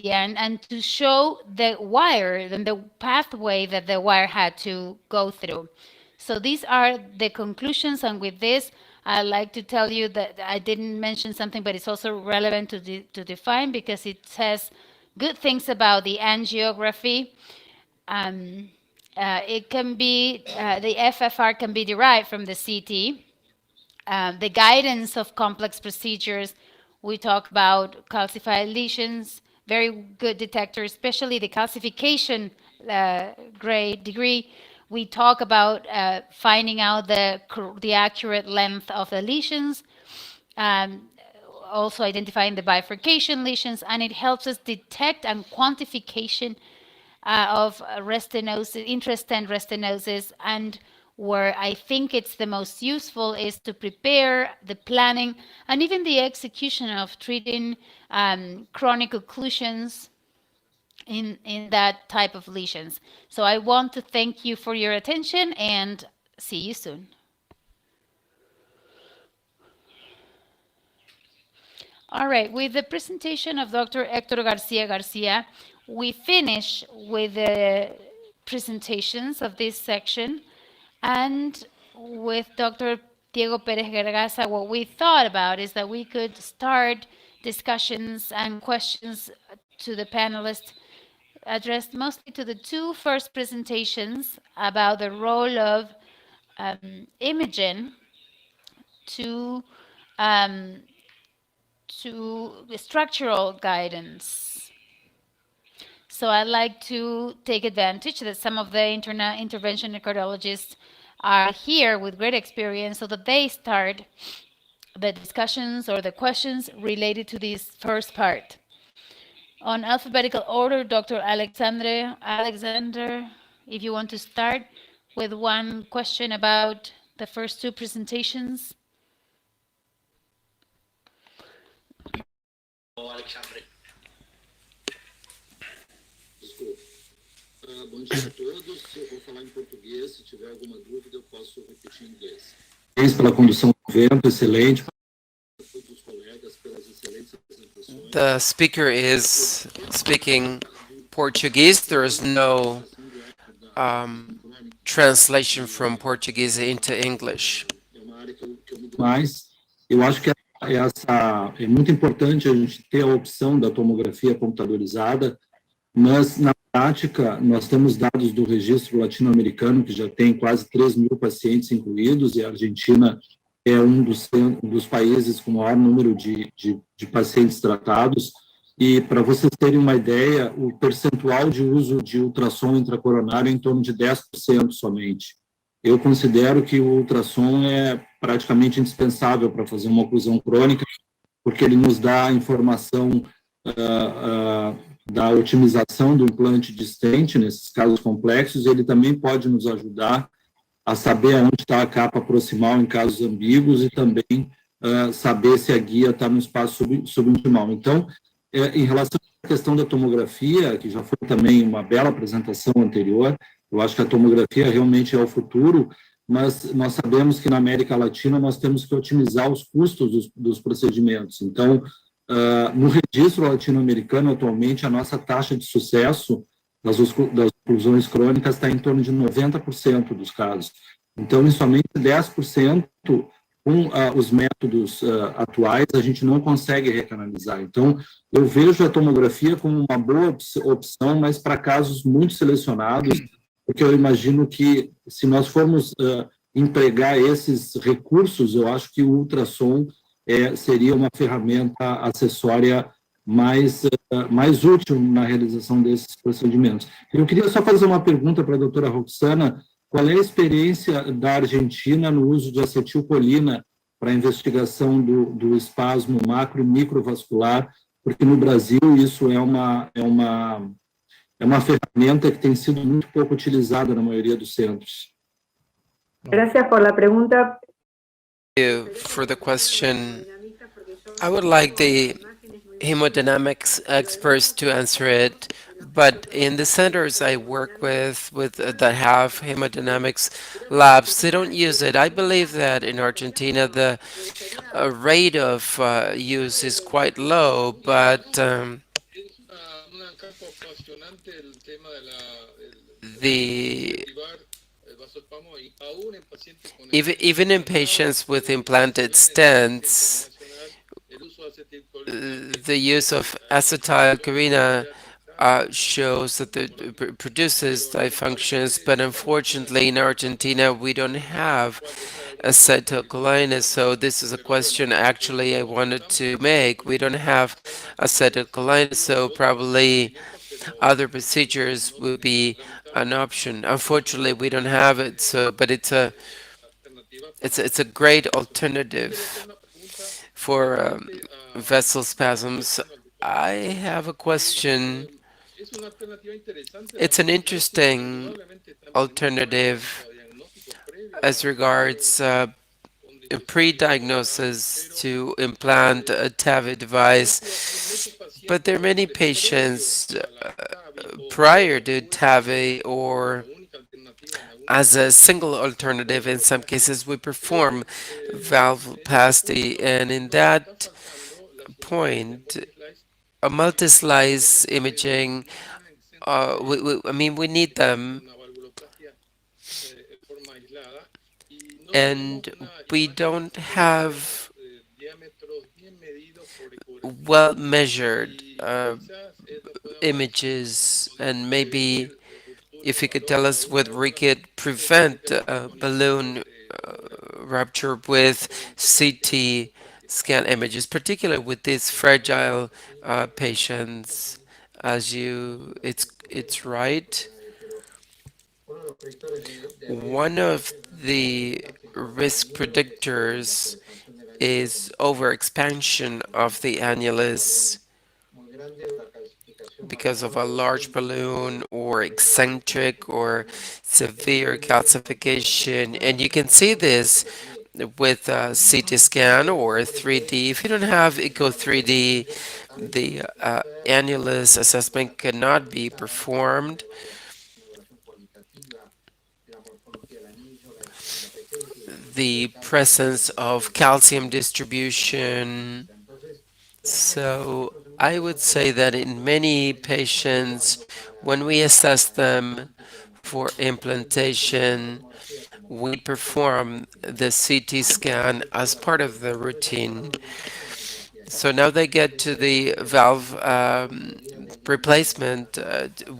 [SPEAKER 3] and to show the wire and the pathway that the wire had to go through. So these are the conclusions, and with this, I'd like to tell you that I didn't mention something, but it's also relevant to define because it says good things about the angiography. It can be, the FFR can be derived from the CT. The guidance of complex procedures, we talk about calcified lesions, very good detector, especially the calcification grade degree. We talk about finding out the accurate length of the lesions, also identifying the bifurcation lesions, and it helps us detect and quantification of restenosis, intrastent restenosis, and where I think it's the most useful is to prepare the planning and even the execution of treating chronic occlusions in that type of lesions. So I want to thank you for your attention and see you soon. All right, with the presentation of Dr. Héctor Garcia, we finish with the presentations of this section. And with Dr. Diego Pérez Gargaza, what we thought about is that we could start discussions and questions to the panelists addressed mostly to the two first presentations about the role of imaging to structural guidance. So I'd like to take advantage that some of the interventional cardiologists are here with great experience so that they start the discussions or the questions related to this first part. On alphabetical order, Dr. Alexander, if you want to start with one question about the first two presentations.
[SPEAKER 11] Alexandre. Desculpa. Bom dia a todos. Eu vou falar em português. Se tiver alguma dúvida, eu posso repetir em inglês. Pela condução do evento, excelente.
[SPEAKER 1] The speaker is speaking Portuguese. There is no translation from Portuguese into English.
[SPEAKER 11] Mas eu acho que é muito importante a gente ter a opção da tomografia computadorizada, mas na prática nós temos dados do registro latino-americano que já tem quase 3.000 pacientes incluídos, e a Argentina é um dos países com o maior número de pacientes tratados. E para vocês terem uma ideia, o percentual de uso de ultrassom intracoronário é em torno de 10% somente. Eu considero que o ultrassom é praticamente indispensável para fazer uma oclusão crônica, porque ele nos dá a informação da otimização do implante distente, nesses casos complexos, e ele também pode nos ajudar a saber onde está a capa proximal em casos ambíguos e também saber se a guia está no espaço subintimal. Então, em relação à questão da tomografia, que já foi também uma bela apresentação anterior, eu acho que a tomografia realmente é o futuro, mas nós sabemos que na América Latina nós temos que otimizar os custos dos procedimentos. Então, no registro latino-americano, atualmente, a nossa taxa de sucesso das oclusões crônicas está em torno de 90% dos casos. Então, em somente 10%, com os métodos atuais, a gente não consegue recanalizar. Então, eu vejo a tomografia como uma boa opção, mas para casos muito selecionados, porque eu imagino que, se nós formos empregar esses recursos, eu acho que o ultrassom seria uma ferramenta acessória mais útil na realização desses procedimentos. Eu queria só fazer uma pergunta para a doutora Roxana: qual é a experiência da Argentina no uso de acetilcolina para a investigação do espasmo macro e microvascular? Porque no Brasil isso é uma ferramenta que tem sido muito pouco utilizada na maioria dos centros.
[SPEAKER 9] Gracias por la pregunta.
[SPEAKER 1] For the question, I would like the hemodynamics experts to answer it, but in the centers I work with that have hemodynamics labs, they don't use it. I believe that in Argentina the rate of use is quite low, but the even in patients with implanted stents, the use of acetylcholine shows that it produces dysfunctions, but unfortunately in Argentina we don't have acetylcholine. So this is a question actually I wanted to make. We don't have acetylcholine, so probably other procedures would be an option. Unfortunately, we don't have it. So, but it's a great alternative for vessel spasms. I have a question. It's an interesting alternative as regards pre-diagnosis to implant a TAVI device, but there are many patients prior to TAVI or as a single alternative. In some cases, we perform valvuloplasty, and in that point, a multi-slice imaging, I mean, we need them, and we don't have well measured images, and maybe if you could tell us whether we could prevent balloon rupture with CT scan images, particularly with these fragile patients. It's right. One of the risk predictors is overexpansion of the annulus because of a large balloon or eccentric or severe calcification. And you can see this with a CT scan or 3D. If you don't have Eco 3D, the annulus assessment cannot be performed. The presence of calcium distribution. So I would say that in many patients, when we assess them for implantation, we perform the CT scan as part of the routine. So now they get to the valve replacement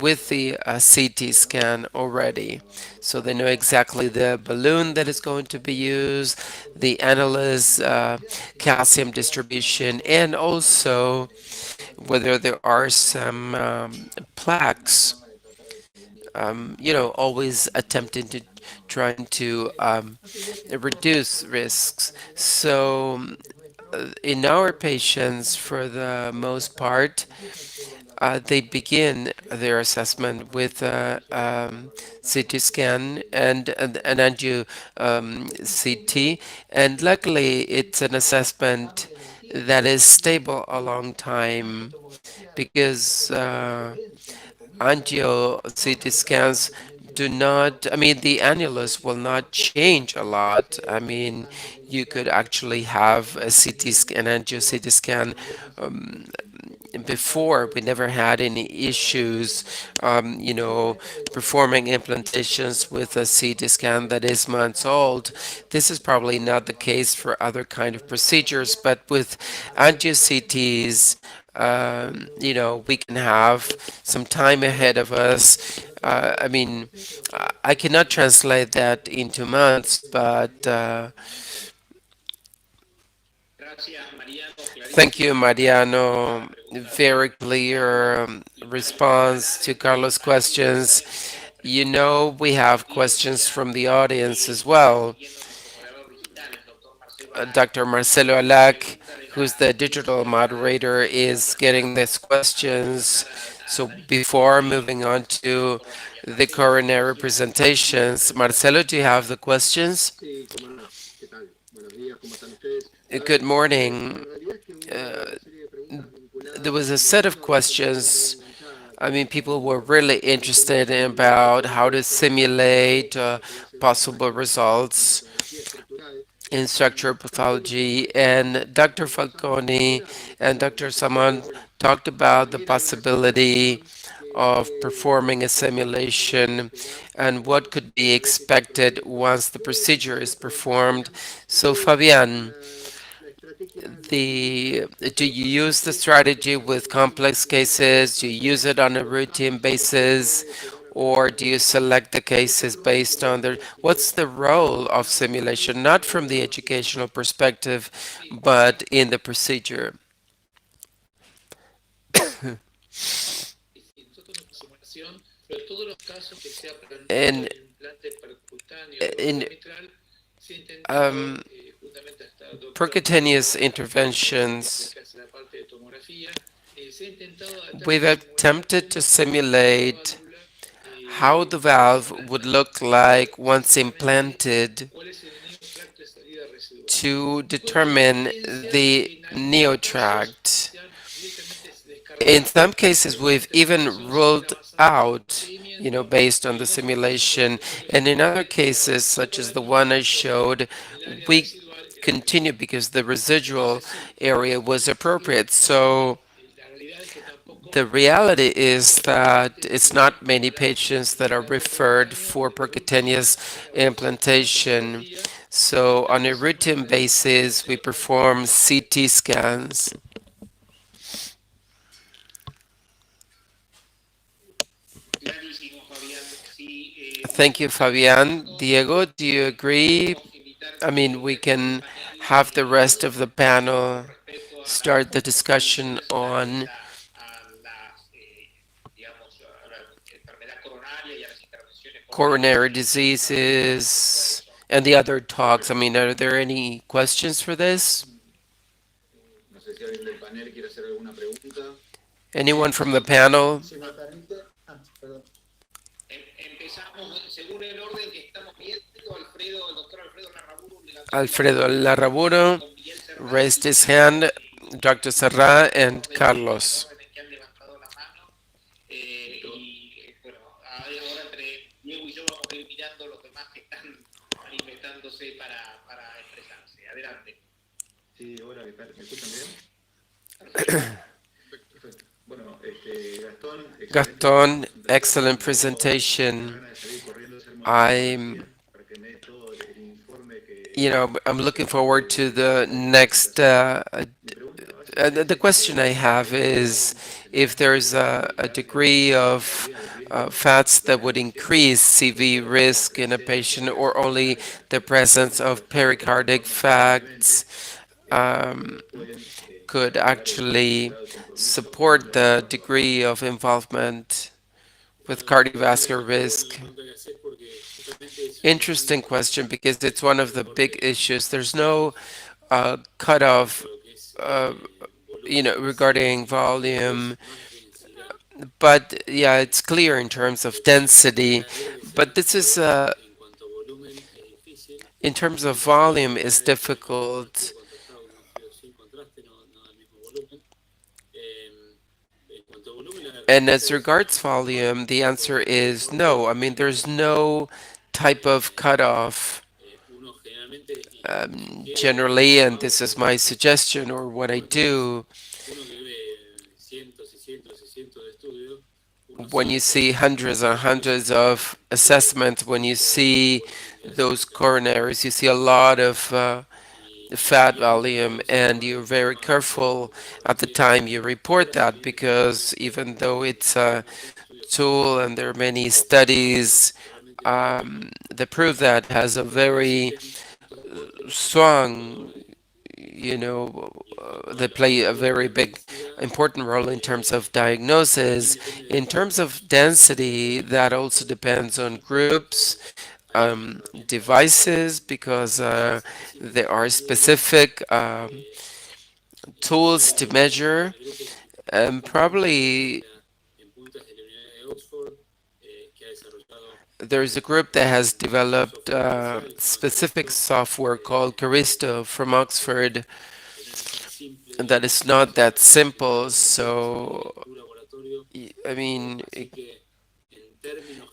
[SPEAKER 1] with the CT scan already. So they know exactly the balloon that is going to be used, the annulus calcium distribution, and also whether there are some plaques. Always attempting to trying to reduce risks. So in our patients, for the most part, they begin their assessment with a CT scan and an angio CT, and luckily it's an assessment that is stable a long time because angio CT scans do not, I mean, the annulus will not change a lot. I mean, you could actually have a CT scan, angio CT scan before we never had any issues, performing implantations with a CT scan that is months old. This is probably not the case for other kind of procedures, but with angio-CTs, we can have some time ahead of us. I cannot translate that into months, but thank you, Mariano. Very clear response to Carlos' questions. We have questions from the audience as well. Dr. Marcelo Alac, who's the digital moderator, is getting these questions. So before moving on to the coronary presentations, Marcelo, do you have the questions? Good morning. Uh, there was a set of questions. People were really interested in about how to simulate possible results in structural pathology, and Dr. Falcone and Dr. Saman talked about the possibility of performing a simulation and what could be expected once the procedure is performed. So, Fabian, do you use the strategy with complex cases? Do you use it on a routine basis? Or do you select the cases based on what's the role of simulation, not from the educational perspective, but in the procedure? And in percutaneous interventions, we've attempted to simulate how the valve would look like once implanted to determine the neotract. In some cases, we've even ruled out, based on the simulation, and in other cases, such as the one I showed, we continue because the residual area was appropriate. So the reality is that it's not many patients that are referred for percutaneous implantation. So on a routine basis, we perform CT scans. Thank you, Fabian. Diego, do you agree? We can have the rest of the panel start the discussion on coronary diseases and the other talks. Are there any questions for this? Anyone from the panel? Alfredo Larraburo raised his hand, Dr. Serra, and Carlos. Gaston, excellent presentation. I'm looking forward to the next. The question I have is if there's a degree of fats that would increase CV risk in a patient, or only the presence of pericardic fats could actually support the degree of involvement with cardiovascular risk. Interesting question, because it's one of the big issues. There's no cutoff, regarding volume, but yeah, it's clear in terms of density. But this is, in terms of volume, is difficult. And as regards volume, the answer is no. There's no type of cutoff. Generally, and this is my suggestion or what I do, when you see hundreds and hundreds of assessments, when you see those coronaries, you see a lot of fat volume, and you're very careful at the time you report that, because even though it's a tool and there are many studies that prove that has a very strong, they play a very big, important role in terms of diagnosis. In terms of density, that also depends on groups, devices, because there are specific tools to measure. Probably there's a group that has developed specific software called Caristo from Oxford that is not that simple. So, I mean,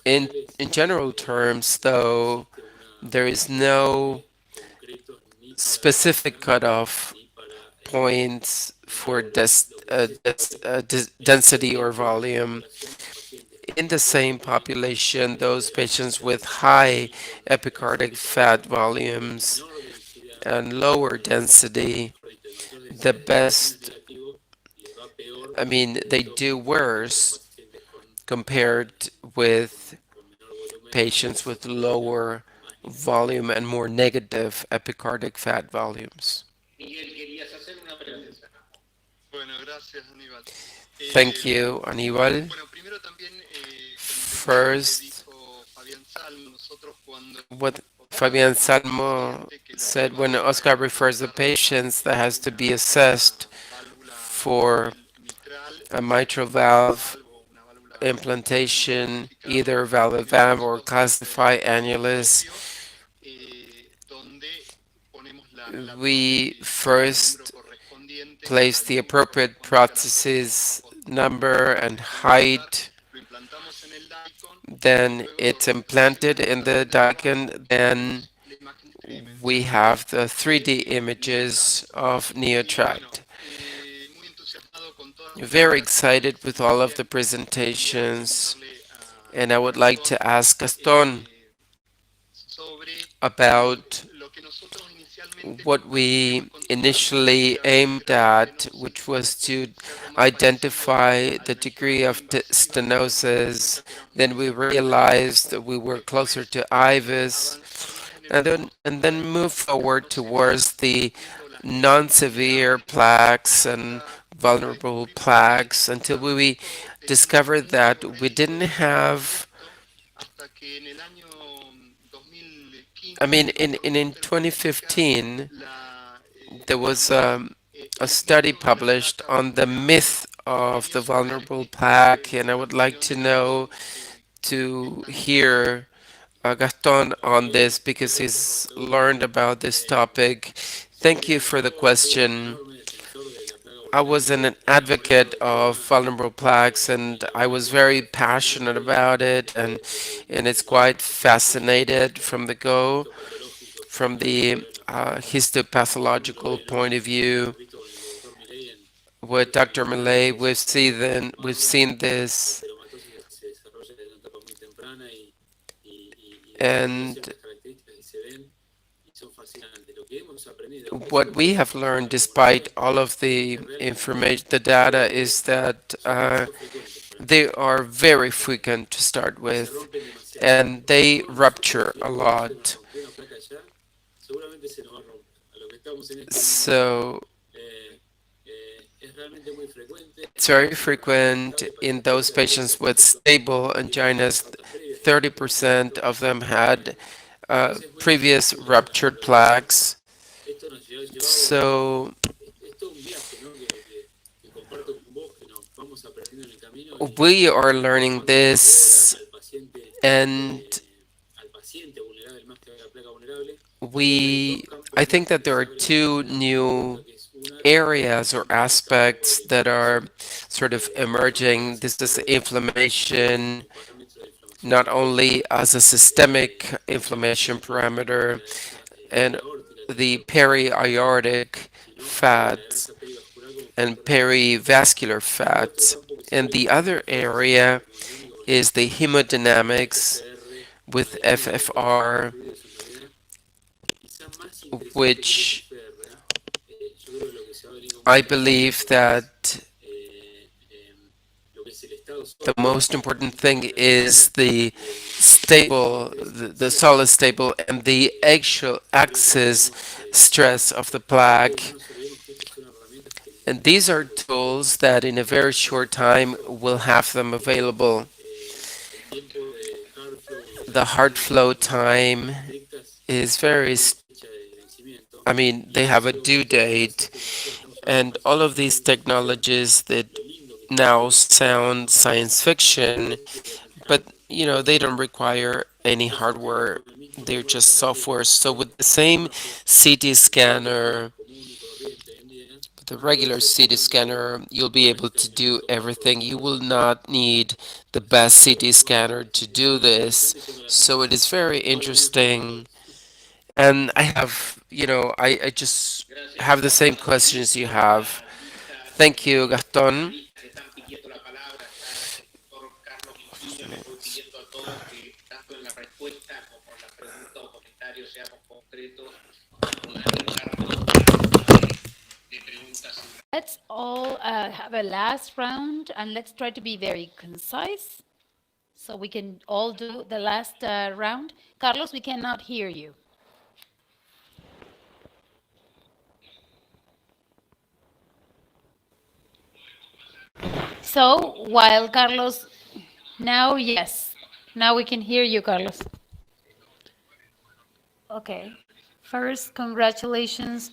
[SPEAKER 1] in general terms, though, there is no specific cutoff points for density or volume. In the same population, those patients with high epicardic fat volumes and lower density, the best, I mean, they do worse compared with patients with lower volume and more negative epicardic fat volumes. Thank you, Aníbal. First, what Fabian Salmo said, when Oscar refers to patients that has to be assessed for a mitral valve implantation, either valve or classify annulus, we first place the appropriate prosthesis number and height. Then it's implanted in the daikon. Then we have the 3D images of NeoTract. Very excited with all of the presentations, and I would like to ask Gaston about what we initially aimed at, which was to identify the degree of stenosis. Then we realized that we were closer to IVUS, and then move forward towards the non-severe plaques and vulnerable plaques until we discovered that we didn't have. I mean, in 2015, there was a study published on the myth of the vulnerable plaque, and I would like to hear Gaston on this because he's learned about this topic. Thank you for the question. I was an advocate of vulnerable plaques, and I was very passionate about it, and it's quite fascinated from the go, from the histopathological point of view. With Dr. Millay, we've seen this, and what we have learned, despite all of the information, the data, is that they are very frequent to start with, and they rupture a lot. So it's very frequent in those patients with stable anginas. 30% of them had previous ruptured plaques. So we are learning this, and I think that there are two new areas or aspects that are sort of emerging. This is inflammation, not only as a systemic inflammation parameter, and the peri-aortic fat. and perivascular fat. And the other area is the hemodynamics with FFR, which I believe that the most important thing is the solid stable and the actual axis stress of the plaque. And these are tools that in a very short time will have them available. The heart flow time is they have a due date, and all of these technologies that now sound science fiction, but they don't require any hardware. They're just software. So with the same CT scanner, the regular CT scanner, you'll be able to do everything. You will not need the best CT scanner to do this. So it is very interesting. And I just have the same questions you have. Thank you, Gaston.
[SPEAKER 3] Let's all have a last round, and let's try to be very concise so we can all do the last round. Carlos, we cannot hear you. So while Carlos, now yes, now we can hear you, Carlos. Okay. First, congratulations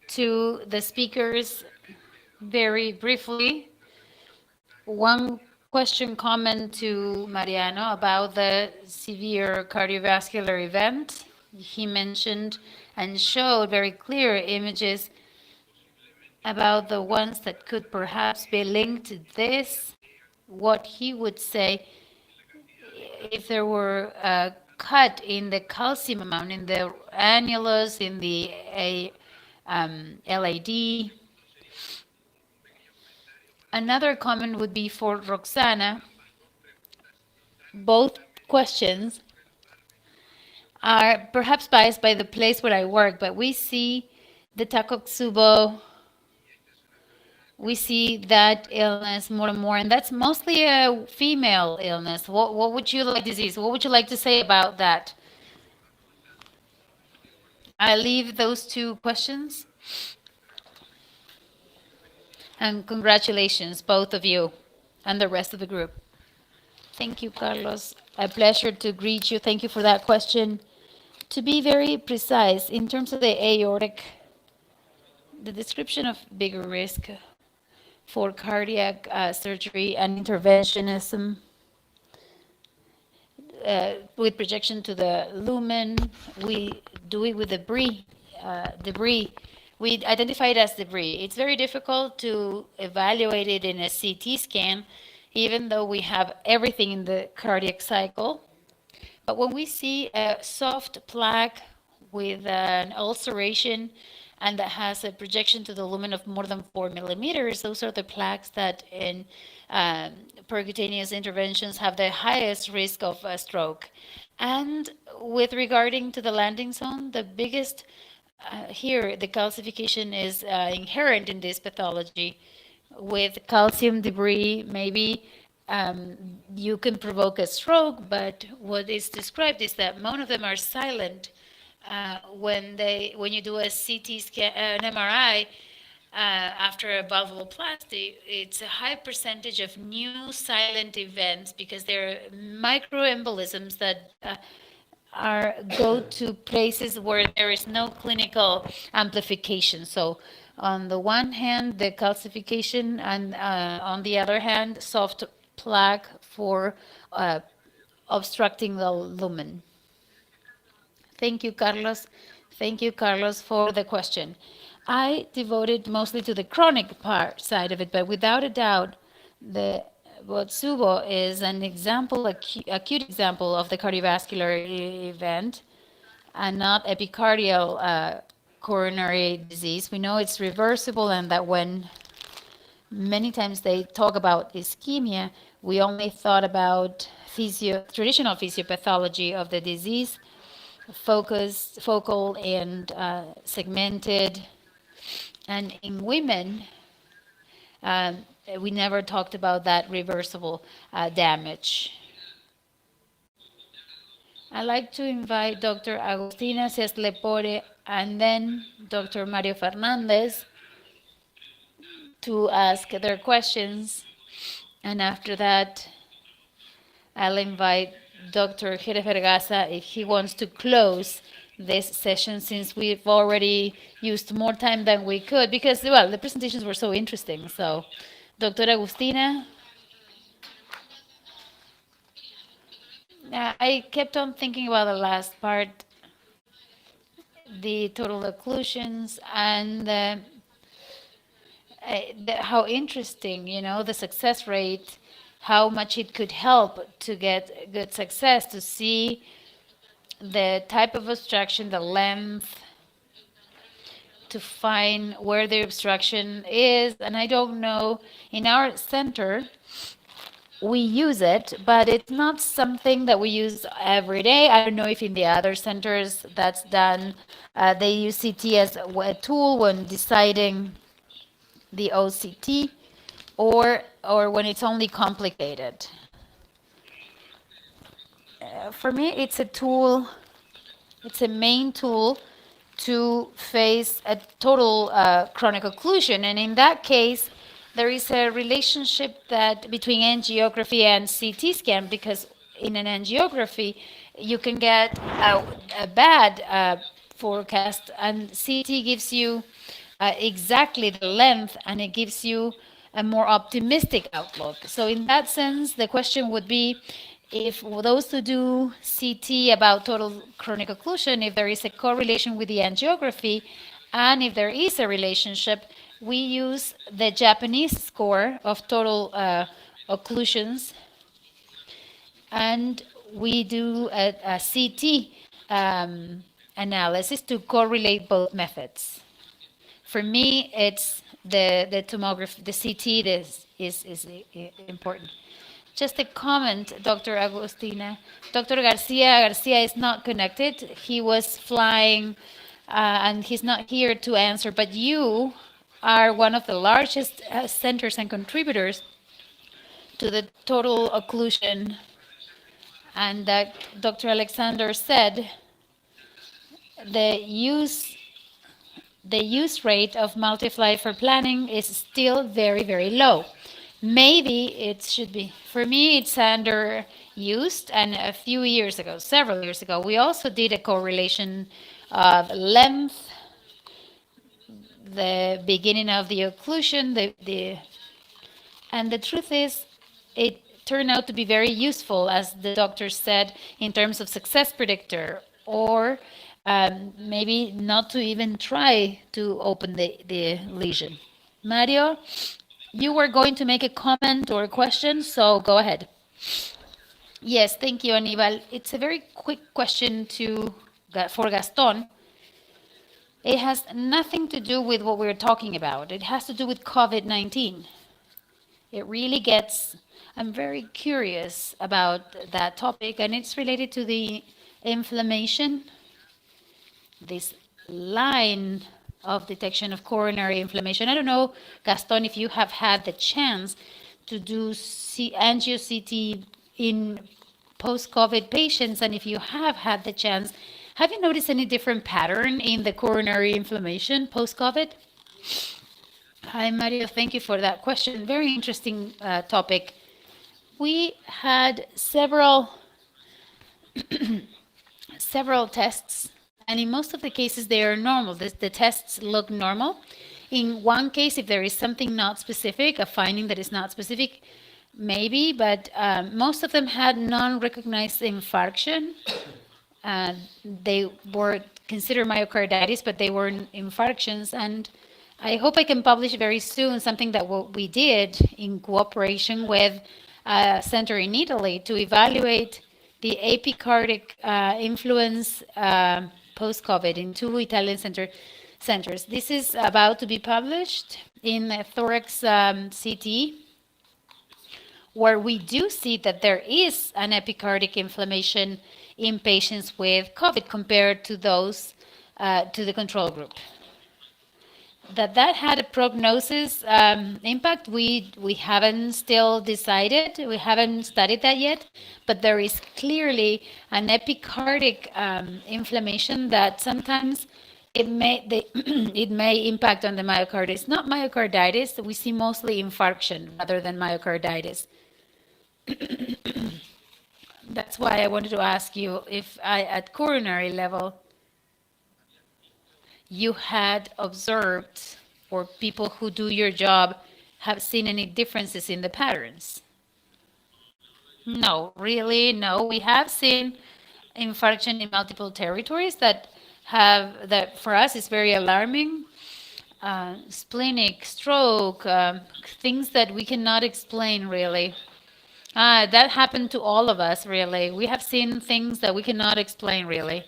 [SPEAKER 3] to the speakers. Very briefly, one question comment to Mariano about the severe cardiovascular event. He mentioned and showed very clear images about the ones that could perhaps be linked to this. What he would say if there were a cut in the calcium amount in the annulus, in the LAD. Another comment would be for Roxana. Both questions are perhaps biased by the place where I work, but we see the Takotsubo, we see that illness more and more, and that's mostly a female illness. What would you like disease? What would you like to say about that? I leave those two questions. And congratulations, both of you and the rest of the group. Thank you, Carlos. A pleasure to greet you. Thank you for that question. To be very precise, in terms of the aortic, the description of bigger risk for cardiac surgery and interventionism with projection to the lumen, we do it with debris. We identify it as debris. It's very difficult to evaluate it in a CT scan, even though we have everything in the cardiac cycle. But when we see a soft plaque with an ulceration and that has a projection to the lumen of more than 4 millimeters, those are the plaques that in percutaneous interventions have the highest risk of a stroke. And with regarding to the landing zone, the biggest here, the calcification is inherent in this pathology. With calcium debris, maybe you can provoke a stroke, but what is described is that most of them are silent. When you do a CT scan, an MRI, after a valvuloplasty, it's a high percentage of new silent events because they're microembolisms that go to places where there is no clinical amplification. So on the one hand, the calcification, and on the other hand, soft plaque for obstructing the lumen. Thank you, Carlos. Thank you, Carlos, for the question. I devoted mostly to the chronic part side of it, but without a doubt, the Botsubo is an example, acute example of the cardiovascular event and not epicardial coronary disease. We know it's reversible and that when many times they talk about ischemia, we only thought about traditional physiopathology of the disease, focal and segmented. And in women, um, we never talked about that reversible damage. I'd like to invite Dr. Agustina Cés Lepore and then Dr. Mario Fernandez to ask their questions. And after that, I'll invite Dr. Jerez Vergasa if he wants to close this session, since we've already used more time than we could, because, well, the presentations were so interesting. So, Dr. Agustina. I kept on thinking about the last part, the total occlusions, and how interesting, the success rate, how much it could help to get good success, to see the type of obstruction, the length, to find where the obstruction is. And I don't know, in our center, we use it, but it's not something that we use every day. I don't know if in the other centers that's done. They use CT as a tool when deciding the OCT, or when it's only complicated. For me, it's a tool. It's a main tool to face a total chronic occlusion, and in that case, there is a relationship between angiography and CT scan, because in an angiography, you can get a bad forecast, and CT gives you exactly the length, and it gives you a more optimistic outlook. So in that sense, the question would be, if those who do CT about total chronic occlusion, if there is a correlation with the angiography, and if there is a relationship, we use the Japanese score of total occlusions, and we do a CT analysis to correlate both methods. For me, it's the tomography, the CT is important. Just a comment, Dr. Agustina. Dr. Garcia is not connected. He was flying, and he's not here to answer, but you are one of the largest centers and contributors to the total occlusion. And that Dr. Alexander said, the use rate of multiply for planning is still very, very low. Maybe it should be. For me, it's underused, and several years ago, we also did a correlation of length, the beginning of the occlusion, and the truth is, it turned out to be very useful, as the doctor said, in terms of success predictor, or maybe not to even try to open the lesion. Mario, you were going to make a comment or a question, so go ahead. Yes, thank you, Aníbal. It's a very quick question for Gaston. It has nothing to do with what we're talking about. It has to do with COVID-19. It really I'm very curious about that topic, and it's related to the inflammation, this line of detection of coronary inflammation. I don't know, Gaston, if you have had the chance to do angio-CT in post-COVID patients, and if you have had the chance, have you noticed any different pattern in the coronary inflammation post-COVID? Hi, Mario. Thank you for that question. Very interesting topic. We had several tests, and in most of the cases, they are normal. The tests look normal. In one case, if there is something not specific, a finding that is not specific, maybe, but most of them had non-recognized infarction. They were considered myocarditis, but they were infarctions. And I hope I can publish very soon something that we did in cooperation with a center in Italy to evaluate the epicardic influence post-COVID in 2 Italian centers. centers. This is about to be published in Thorax CT, where we do see that there is an epicardic inflammation in patients with COVID compared to those to the control group. That had a prognosis impact, we haven't still decided, we haven't studied that yet, but there is clearly an epicardic inflammation that sometimes it may impact on the myocarditis. Not myocarditis, we see mostly infarction rather than myocarditis. That's why I wanted to ask you if at coronary level, you had observed, or people who do your job have seen any differences in the patterns? No, really, no. We have seen infarction in multiple territories that for us is very alarming. Splenic, stroke, things that we cannot explain really. That happened to all of us really. We have seen things that we cannot explain really.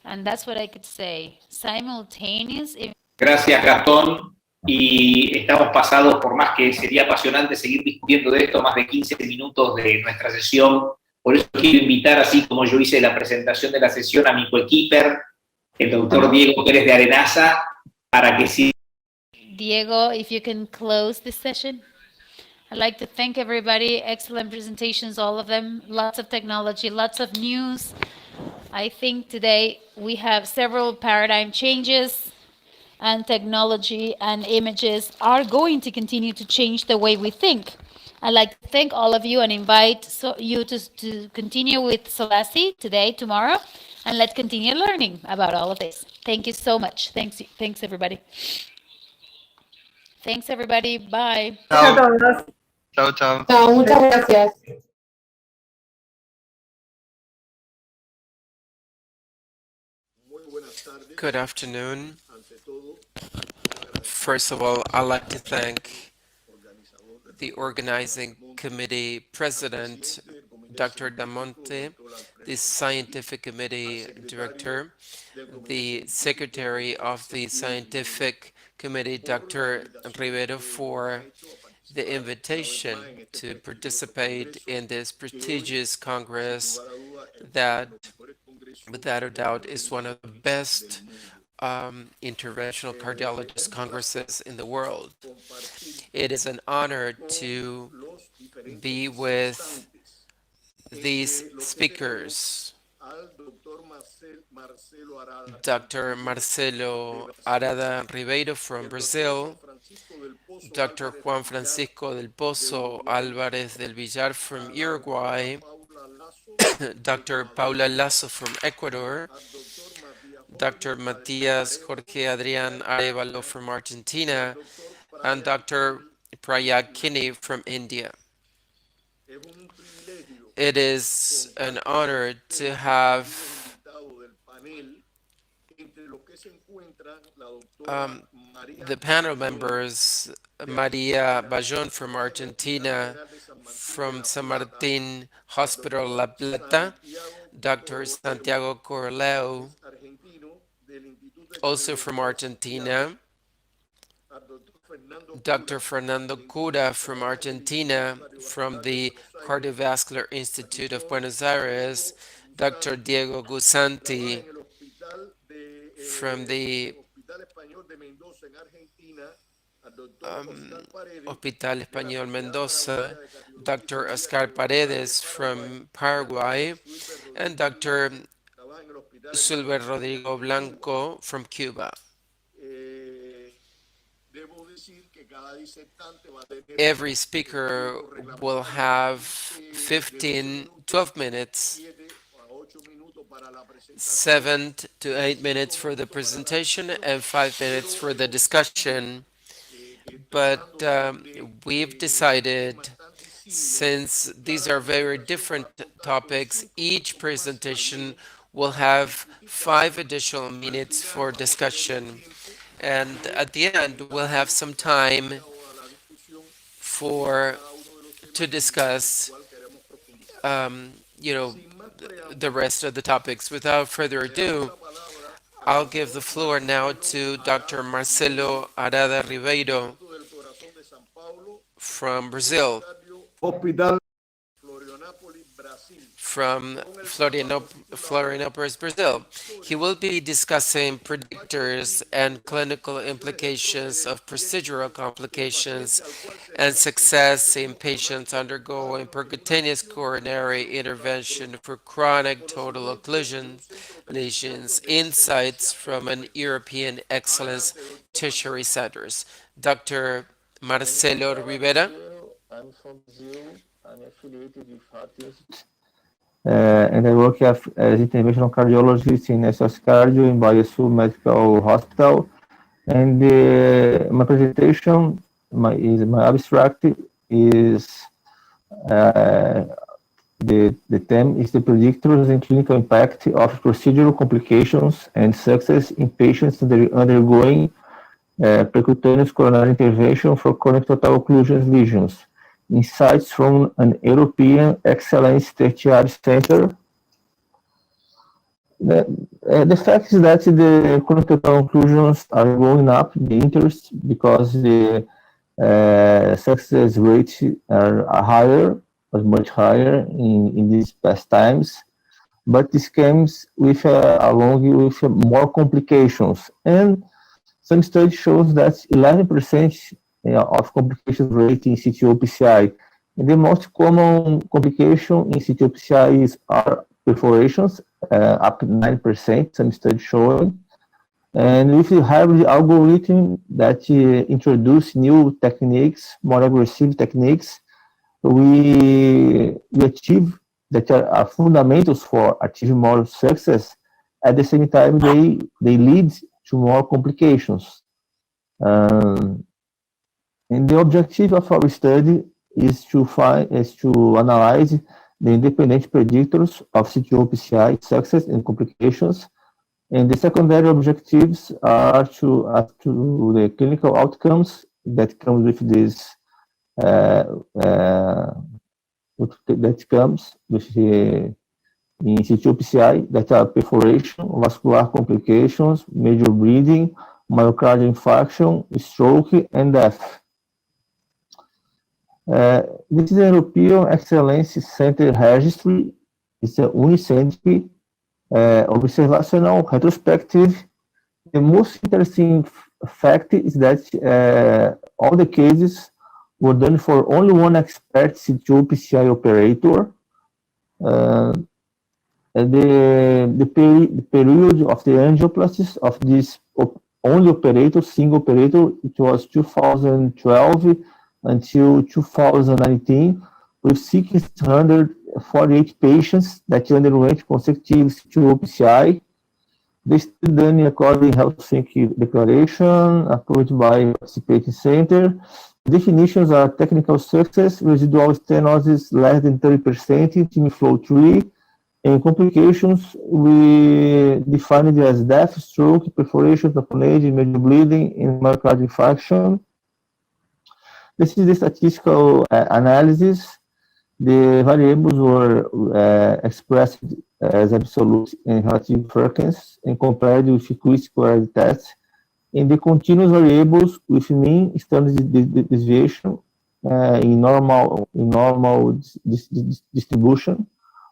[SPEAKER 3] And that's what I could say. Simultaneous.
[SPEAKER 12] Gracias, Gastón. Y estamos pasados, por más que sería apasionante seguir discutiendo de esto, más de 15 minutos de nuestra sesión. Por eso quiero invitar, así como yo hice la presentación de la sesión, a mi coequiper, el doctor Diego Pérez de Arenaza, para que siga.
[SPEAKER 3] Diego, if you can close this session. I'd like to thank everybody. Excellent presentations, all of them. Lots of technology, lots of news. I think today we have several paradigm changes, and technology and images are going to continue to change the way we think. I'd like to thank all of you and invite you to continue with SOLACI today, tomorrow, and let's continue learning about all of this. Thank you so much. Thanks everybody. Thanks everybody. Bye.
[SPEAKER 9] Gracias a todos.
[SPEAKER 10] Chao, chao.
[SPEAKER 5] No, muchas gracias.
[SPEAKER 1] Good afternoon. First of all, I'd like to thank the organizing committee president, Dr. Damonte, the scientific committee director, the secretary of the scientific committee, Dr. Rivero, for the invitation to participate in this prestigious congress that, without a doubt, is one of the best interventional cardiologist congresses in the world. It is an honor to be with these speakers. Dr. Marcelo Arada Ribeiro from Brazil, Dr. Juan Francisco del Pozo Álvarez del Villar from Uruguay, Dr. Paula Lasso from Ecuador, Dr. Matias Jorge Adrián Arevalo from Argentina, and Dr. Prayag Kinney from India. It is an honor to have the panel members, Maria Bajon from Argentina, from San Martin Hospital La Plata, Dr. Santiago Corleo, also from Argentina, Dr. Fernando Cura from Argentina, from the Cardiovascular Institute of Buenos Aires, Dr. Diego Gusanti from the Hospital Español Mendoza, Dr. Oscar Paredes from Paraguay, and Dr. Silver Rodrigo Blanco from Cuba. Every speaker will have 12 minutes, 7 to 8 minutes for the presentation and 5 minutes for the discussion. But we've decided, since these are very different topics, each presentation will have 5 additional minutes for discussion. And at the end, we'll have some time to discuss, the rest of the topics. Without further ado, I'll give the floor now to Dr. Marcelo Arada Ribeiro from Brazil, from Florianópolis, Brazil. He will be discussing predictors and clinical implications of procedural complications and success in patients undergoing percutaneous coronary intervention for chronic total occlusion lesions, insights from an European excellence tertiary centers. Dr. Marcelo Rivera.
[SPEAKER 13] I'm from Brazil. I'm affiliated with Heart Institute. And I work as interventional cardiologist in SOS Cardio in Baiaçu Medical Hospital. And my presentation, my abstract is the theme is the predictors and clinical impact of procedural complications and success in patients undergoing percutaneous coronary intervention for chronic total occlusion lesions. Insights from an European excellence tertiary center. The fact is that the chronic total occlusions are going up, the interest, because the success rates are higher, was much higher in these past times, but this comes with along with more complications. And some study shows that 11% of complications rate in CTO-PCI. And the most common complication in CTO-PCI are perforations, up to 9%, some studies showing. And with the hybrid algorithm that introduce new techniques, more aggressive techniques, we achieve that are fundamentals for achieving more success. At the same time, they lead to more complications. And the objective of our study is to analyze the independent predictors of CTO-PCI success and complications. And the secondary objectives are to the clinical outcomes that come with this that comes with the in CTO-PCI, that are perforation, vascular complications, major bleeding, myocardial infarction, stroke, and death. This is the European Excellence Center Registry. It's a unicentric, observational, retrospective. The most interesting fact is that all the cases were done for only one expert CTO-PCI operator. The period of the angioplasties of this only operator, single operator, it was 2012 until 2019, with 648 patients that underwent consecutive CTO-PCI. This is done according to Helsinki Declaration, approved by participating center. Definitions are technical success, residual stenosis less than 30%, team flow 3, and complications we define it as death, stroke, perforation, tamponade, major bleeding, and myocardial infarction. This is the statistical analysis. The variables were expressed as absolute and relative frequency and compared with q-squared tests. And the continuous variables with mean standard deviation in normal distribution,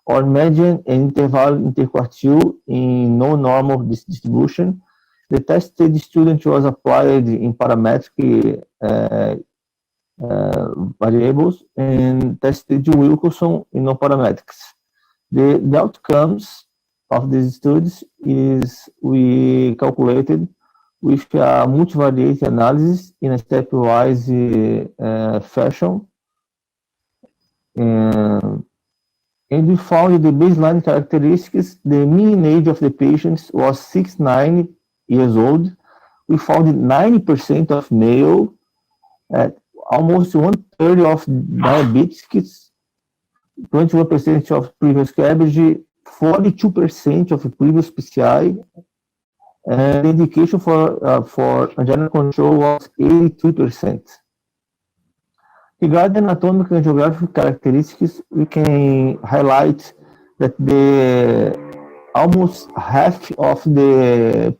[SPEAKER 13] or median and interval interquartile in non-normal distribution. The tested student was applied in parametric variables and tested Wilkinson in non-parametrics. The outcomes of these studies is we calculated with a multivariate analysis in a stepwise fashion. And we found the baseline characteristics. The mean age of the patients was 69 years old. We found 90% of male, almost 1/3 of diabetics, 21% of previous CABG, 42% of previous PCI, and the indication for angina control was 83%. Regarding anatomic and geographic characteristics, we can highlight that almost half of the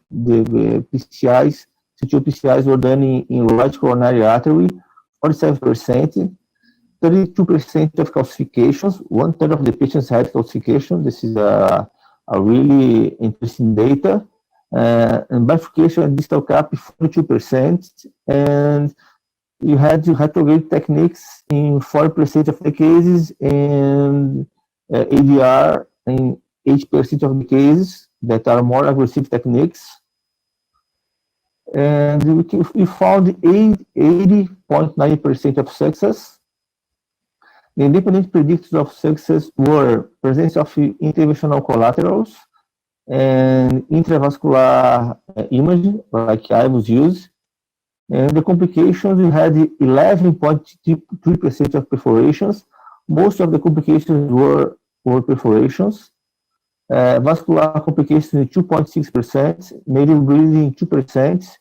[SPEAKER 13] PCIs, CTO PCIs were done in right coronary artery, 47%, 32% of calcifications, 1/3 of the patients had calcification. This is a really interesting data. And bifurcation and distal cap, 42%, and you had retrograde techniques in 40% of the cases, and ADR in 8% of the cases that are more aggressive techniques. And we found 80.9% of success. The independent predictors of success were presence of interventional collaterals and intravascular imaging, like I was used. And the complications, we had 11.3% of perforations. Most of the complications were perforations. Vascular complications 2.6%, native bleeding 2%,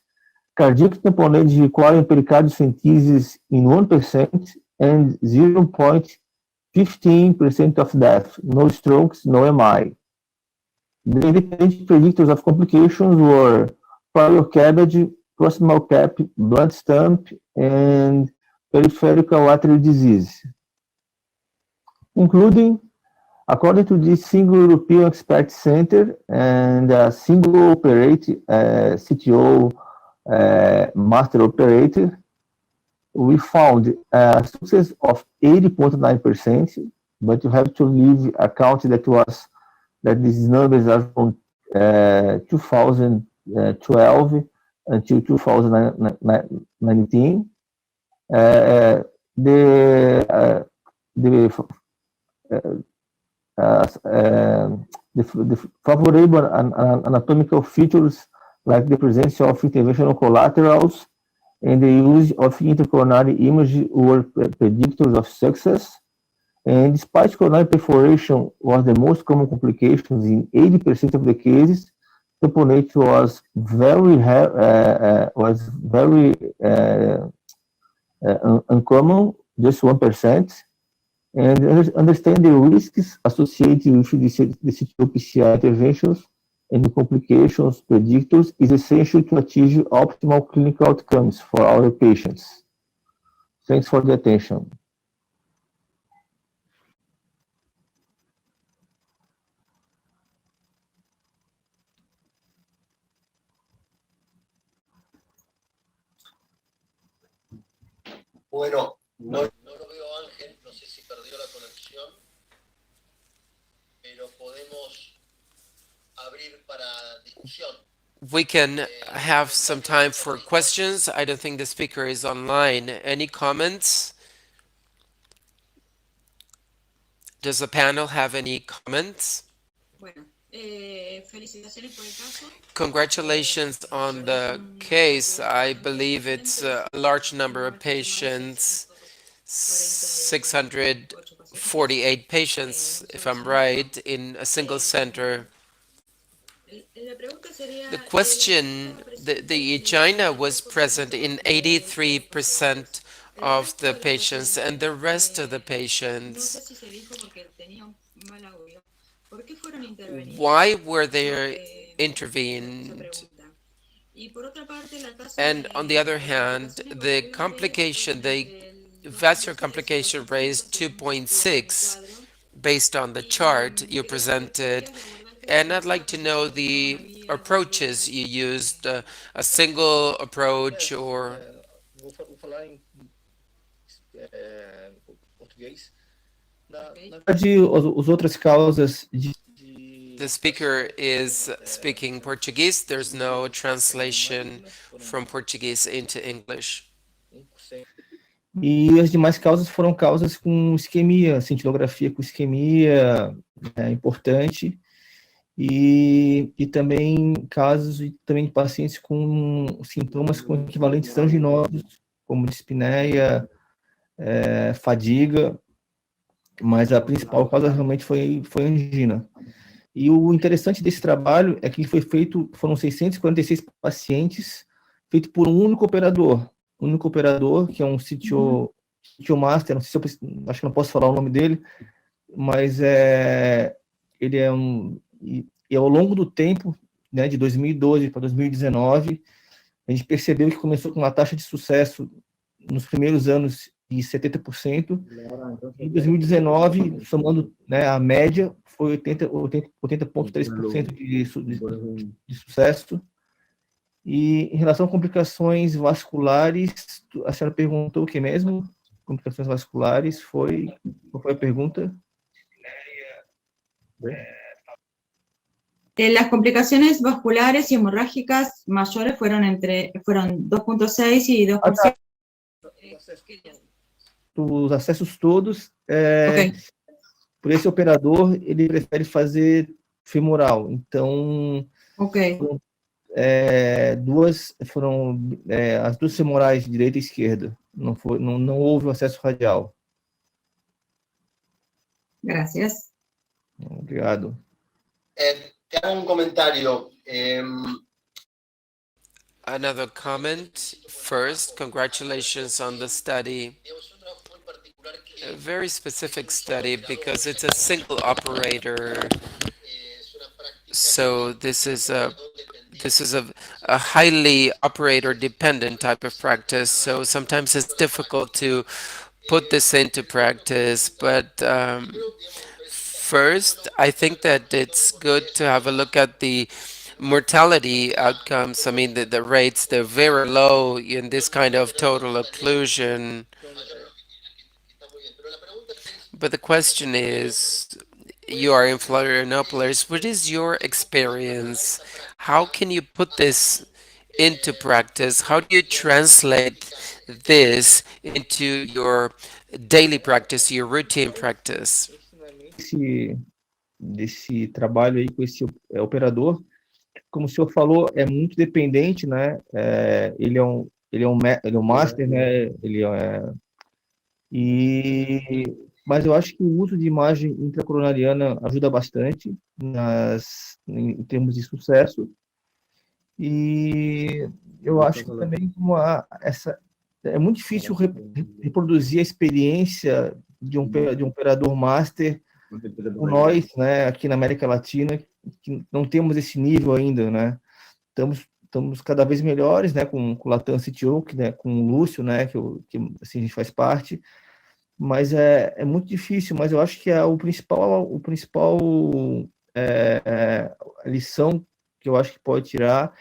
[SPEAKER 13] cardiac tamponade requiring pericardiocentesis in 1%, and 0.15% of death, no strokes, no MI. The independent predictors of complications were prior CABG, proximal cap, blunt stump, and peripheral artery disease. Including, according to this single European expert center and a single operator, CTO master operator, we found a success of 80.9%, but you have to leave account that these numbers are from 2012 until 2019. The favorable anatomical features like the presence of interventional collaterals and the use of intercoronary imaging were predictors of success. And despite coronary perforation was the most common complications in 80% of the cases, tamponade was very uncommon, just 1%. And understand the risks associated with the CTO PCI interventions and the complications predictors is essential to achieve optimal clinical outcomes for our patients. Thanks for the attention.
[SPEAKER 14] Bueno, no lo veo, Ángel, no sé si perdió la conexión, pero podemos abrir para discusión.
[SPEAKER 1] We can have some time for questions. I don't think the speaker is online. Any comments? Does the panel have any comments? Congratulations on the case. I believe it's a large number of patients, 648 patients, if I'm right, in a single center. The question, the angina was present in 83% of the patients, and the rest of the patients, why were they intervened? And on the other hand, the complication, the vascular complication raised 2.6 based on the chart you presented. And I'd like to know the approaches you used, a single approach or... The speaker is speaking Portuguese. There's no translation from Portuguese into English.
[SPEAKER 15] E as demais causas foram causas com isquemia, cintilografia com isquemia, importante, e também casos também de pacientes com sintomas com equivalentes anginosos, como dispneia, fadiga, mas a principal causa realmente foi angina. E o interessante desse trabalho é que ele foi feito, foram 646 pacientes, feito por um único operador, que é um CTO Master, não sei se acho que não posso falar o nome dele, mas ele é e ao longo do tempo, né, de 2012 para 2019, a gente percebeu que começou com uma taxa de sucesso nos primeiros anos de 70%. Em 2019, somando, né, a média, foi 80,3% de sucesso. E em relação a complicações vasculares, a senhora perguntou o que mesmo? Complicações vasculares qual foi a pergunta?
[SPEAKER 16] Las complicaciones vasculares y hemorrágicas mayores fueron 2.6 y 2%.
[SPEAKER 15] Os acessos todos,
[SPEAKER 16] Ok.
[SPEAKER 15] por esse operador, ele prefere fazer femoral. Então,
[SPEAKER 16] Ok.
[SPEAKER 15] As duas femorais, direita e esquerda. Não houve um acesso radial.
[SPEAKER 16] Gracias.
[SPEAKER 15] Obrigado.
[SPEAKER 14] Te hago un comentario.
[SPEAKER 1] Another comment. First, congratulations on the study. A very specific study because it's a single operator. So this is a highly operator dependent type of practice. So sometimes it's difficult to put this into practice, but first, I think that it's good to have a look at the mortality outcomes. I mean, the rates, they're very low in this kind of total occlusion. But the question is, you are in Florianopolis, what is your experience? How can you put this into practice? How do you translate this into your daily practice, your routine practice?
[SPEAKER 15] Desse trabalho aí com esse operador, como o senhor falou, é muito dependente, né? Ele é um master, né? Mas eu acho que o uso de imagem intracoronariana ajuda bastante em termos de sucesso. E eu acho que também é muito difícil reproduzir a experiência de um operador master com nós, né, aqui na América Latina, que não temos esse nível ainda, né? Estamos cada vez melhores, né, com o Latam CTO, né, com o Lúcio, né, que assim, a gente faz parte, mas é muito difícil. Mas eu acho que a lição que eu acho que pode tirar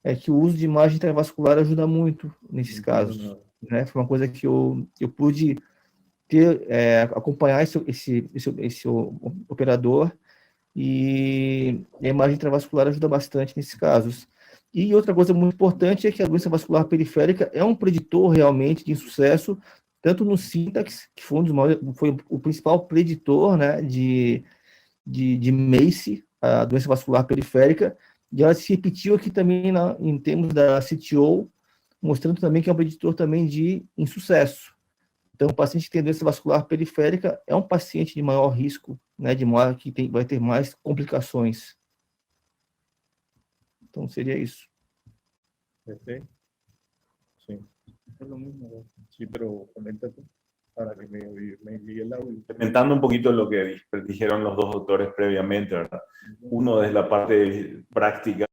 [SPEAKER 15] é que o uso de imagem intravascular ajuda muito nesses casos, né? Foi uma coisa que eu pude acompanhar esse operador, e a imagem intravascular ajuda bastante nesses casos. E outra coisa muito importante é que a doença vascular periférica é um preditor realmente de insucesso, tanto no SYNTAX, que foi o principal preditor, né, de MACE, a doença vascular periférica, e ela se repetiu aqui também em termos da CTO, mostrando também que é um preditor também de insucesso. Então, o paciente que tem doença vascular periférica é um paciente de maior risco, né, vai ter mais complicações. Então, seria isso.
[SPEAKER 2] Perfeito. Sim. Sí, pero coméntate para que me envíe el audio. Comentando un poquito lo que dijeron los dos doctores previamente, ¿verdad? Uno desde la parte práctica.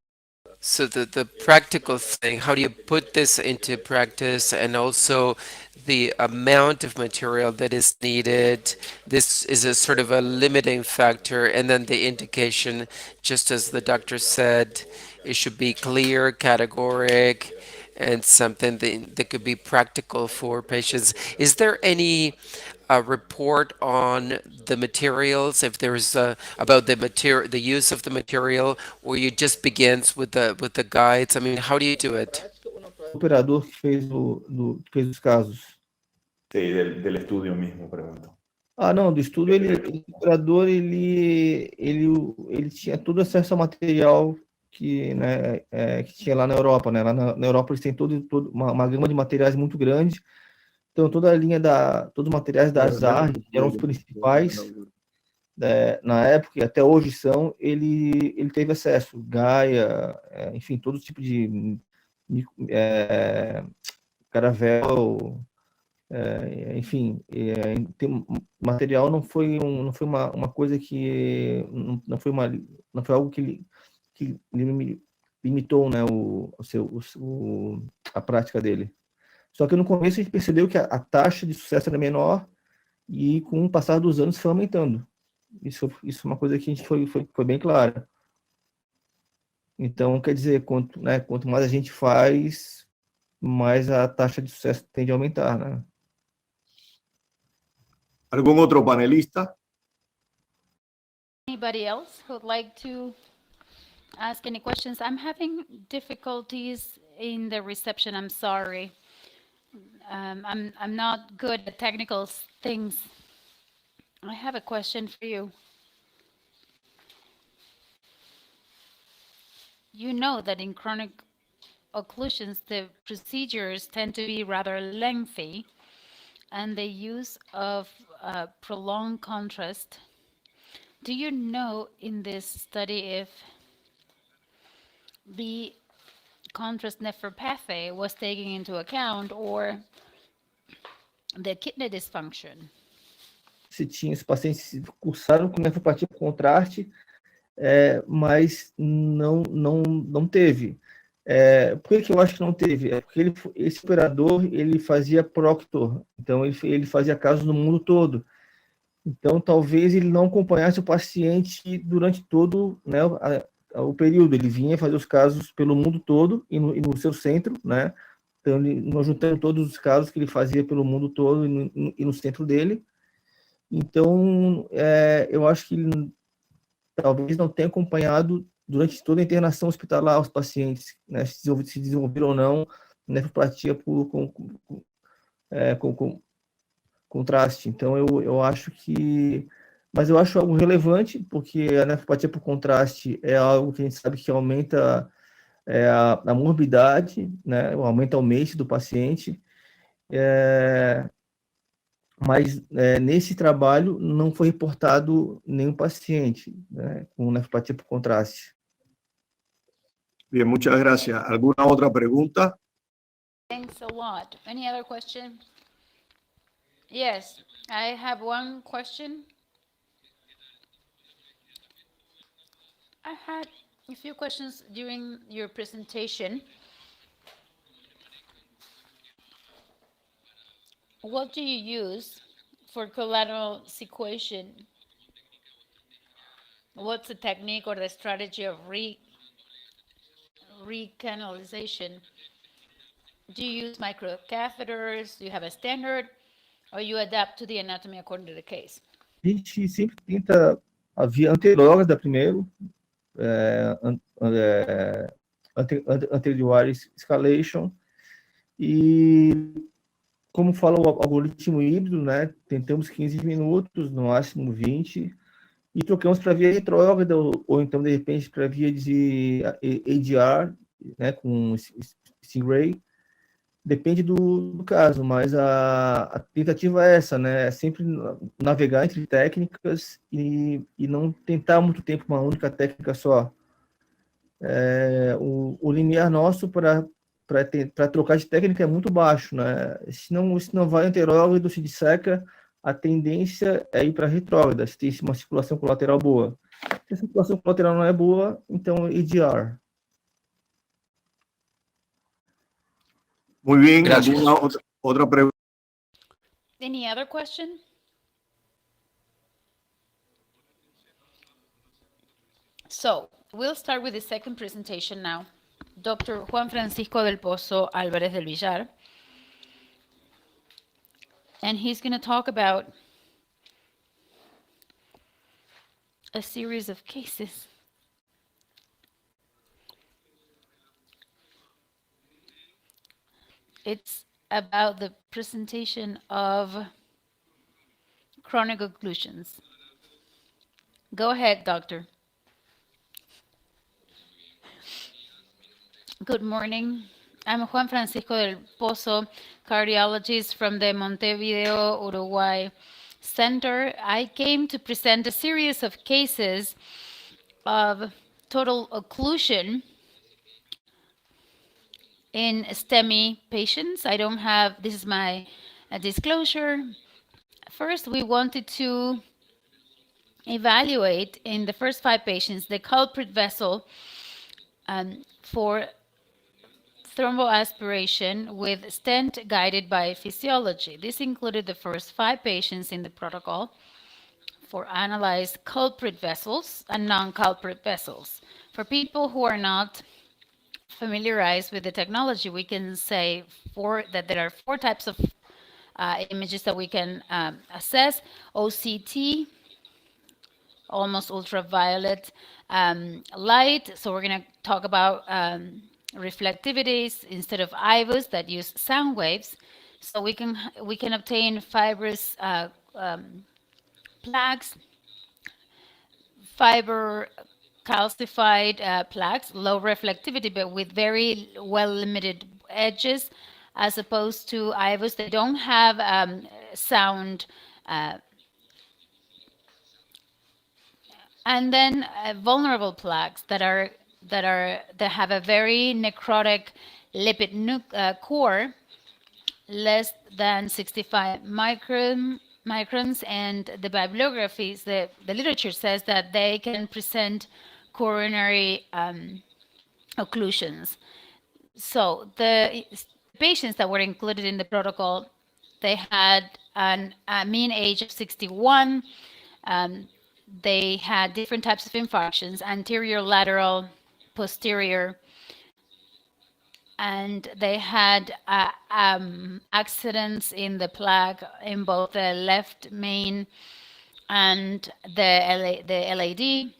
[SPEAKER 1] So the practical thing, how do you put this into practice, and also the amount of material that is needed. This is a sort of a limiting factor, and then the indication, just as the doctor said, it should be clear, categoric, and something that could be practical for patients. Is there any report on the materials, if there's about the use of the material, or you just begins with the guides? I mean, how do you do it?
[SPEAKER 15] O operador que fez os casos.
[SPEAKER 2] Sí, del estudio mismo, pregunto.
[SPEAKER 15] Não, do estudo, o operador, ele tinha todo acesso ao material que tinha lá na Europa, né? Lá na Europa eles têm uma gama de materiais muito grande. Então, toda a linha todos os materiais da ASAR, que eram os principais na época, e até hoje são, ele teve acesso. Gaia, enfim, todo tipo de Caravel, Enfim, o material não foi uma coisa que não foi algo que limitou, né, a prática dele. Só que no começo a gente percebeu que a taxa de sucesso era menor e com o passar dos anos foi aumentando. Isso é uma coisa que a gente foi bem clara. Então, quer dizer, quanto mais a gente faz, mais a taxa de sucesso tende a aumentar, né?
[SPEAKER 2] ¿Algún otro panelista?
[SPEAKER 3] Anybody else who would like to ask any questions? I'm having difficulties in the reception. I'm sorry. I'm not good at technical things. I have a question for you. You know that in chronic occlusions, the procedures tend to be rather lengthy, and the use of prolonged contrast. Do you know in this study if the contrast nephropathy was taken into account or the kidney dysfunction?
[SPEAKER 15] Se tinha, os pacientes cursaram com nefropatia por contraste, mas não teve. Por que eu acho que não teve? É porque esse operador ele fazia proctor, então ele fazia casos no mundo todo. Então, talvez ele não acompanhasse o paciente durante todo, né, o período. Ele vinha fazer os casos pelo mundo todo e no seu centro, né? Então, nós juntamos todos os casos que ele fazia pelo mundo todo e no centro dele. Então, eu acho que ele talvez não tenha acompanhado durante toda a internação hospitalar os pacientes, né, se desenvolveram ou não nefropatia com contraste. Então, eu acho que... Mas eu acho algo relevante, porque a nefropatia por contraste é algo que a gente sabe que aumenta a morbidade, né, aumenta o MACE do paciente, mas nesse trabalho não foi reportado nenhum paciente, né, com nefropatia por contraste.
[SPEAKER 2] Bien, muchas gracias. ¿Alguna otra pregunta?
[SPEAKER 3] Thanks a lot. Any other question? Yes, I have one question. I had a few questions during your presentation. What do you use for collateral sequestration? What's the technique or the strategy of recanalization? Do you use microcatheters? Do you have a standard? Or you adapt to the anatomy according to the case?
[SPEAKER 15] A gente sempre tenta a via anterior primeiro, anterior escalation, e como fala o algoritmo híbrido, né, tentamos 15 minutos, no máximo 20, e trocamos para via retrógrada, ou então, de repente, para via de ADR, né, com Stingray. Depende do caso, mas a tentativa é essa, né? É sempre navegar entre técnicas e não tentar muito tempo uma única técnica só. O limiar nosso para trocar de técnica é muito baixo, né? Se não vai anterógrado, se disseca, a tendência é ir para retrógrada, se tem uma circulação colateral boa. Se a circulação colateral não é boa, então EDR.
[SPEAKER 2] Muy bien.
[SPEAKER 1] Gracias.
[SPEAKER 2] ¿Alguna otra pregunta?
[SPEAKER 3] Any other question? So, we'll start with the second presentation now. Dr. Juan Francisco del Pozo Álvarez del Villar. And he's going to talk about a series of cases. It's about the presentation of chronic occlusions. Go ahead, doctor. Good morning. I'm Juan Francisco del Pozo, cardiologist from the Montevideo, Uruguay Center. I came to present a series of cases of total occlusion in STEMI patients. I don't have, this is my a disclosure. First, we wanted to evaluate in the first 5 patients the culprit vessel for thromboaspiration with stent guided by physiology. This included the first 5 patients in the protocol for analyzed culprit vessels and non-culprit vessels. For people who are not familiarized with the technology, we can say that there are 4 types of images that we can assess. OCT, almost ultraviolet light. So we're going to talk about reflectivities instead of IVUS that use sound waves. So we can obtain fibrous plaques, fiber calcified plaques, low reflectivity, but with very well limited edges, as opposed to IVUS. They don't have sound. And then vulnerable plaques that have a very necrotic lipid core, less than 65 microns, and the bibliographies, the literature says that they can present coronary occlusions. So the patients that were included in the protocol, they had a mean age of 61. They had different types of infarctions, anterior, lateral, posterior, and they had accidents in the plaque in both the left main and the LAD.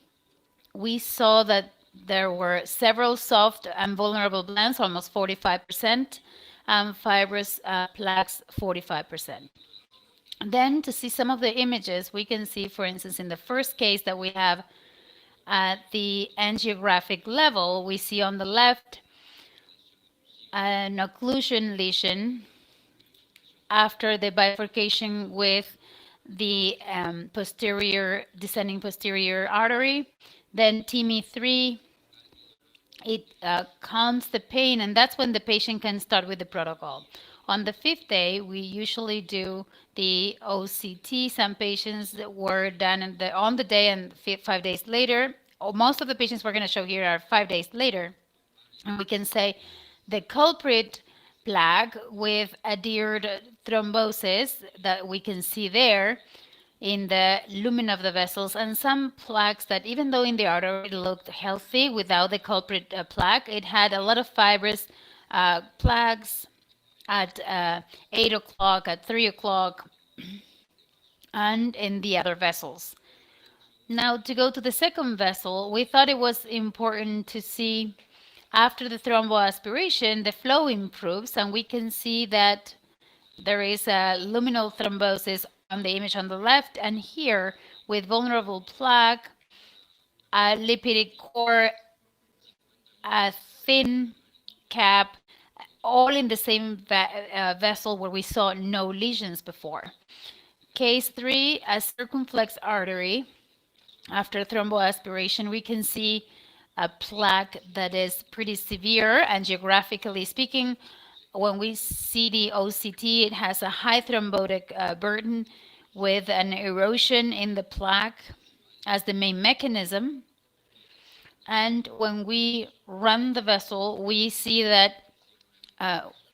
[SPEAKER 3] We saw that there were several soft and vulnerable blends, almost 45%, and fibrous plaques, 45%. Then to see some of the images, we can see, for instance, in the first case that we have at the angiographic level, we see on the left an occlusion lesion after the bifurcation with the descending posterior artery. Then TME3, it calms the pain, and that's when the patient can start with the protocol. On the 5th day, we usually do the OCT. Some patients that were done on the day and 5 days later. Most of the patients we're going to show here are 5 days later. And we can say the culprit plaque with adhered thrombosis that we can see there in the lumen of the vessels, and some plaques that, even though in the artery it looked healthy without the culprit plaque, it had a lot of fibrous plaques at 8 o'clock, at 3 o'clock, and in the other vessels. Now, to go to the second vessel, we thought it was important to see after the thromboaspiration, the flow improves, and we can see that there is a luminal thrombosis on the image on the left, and here with vulnerable plaque, a lipidic core, a thin cap, all in the same vessel where we saw no lesions before. Case 3, a circumflex artery. After thromboaspiration, we can see a plaque that is pretty severe, and geographically speaking, when we see the OCT, it has a high thrombotic burden with an erosion in the plaque as the main mechanism. And when we run the vessel, we see that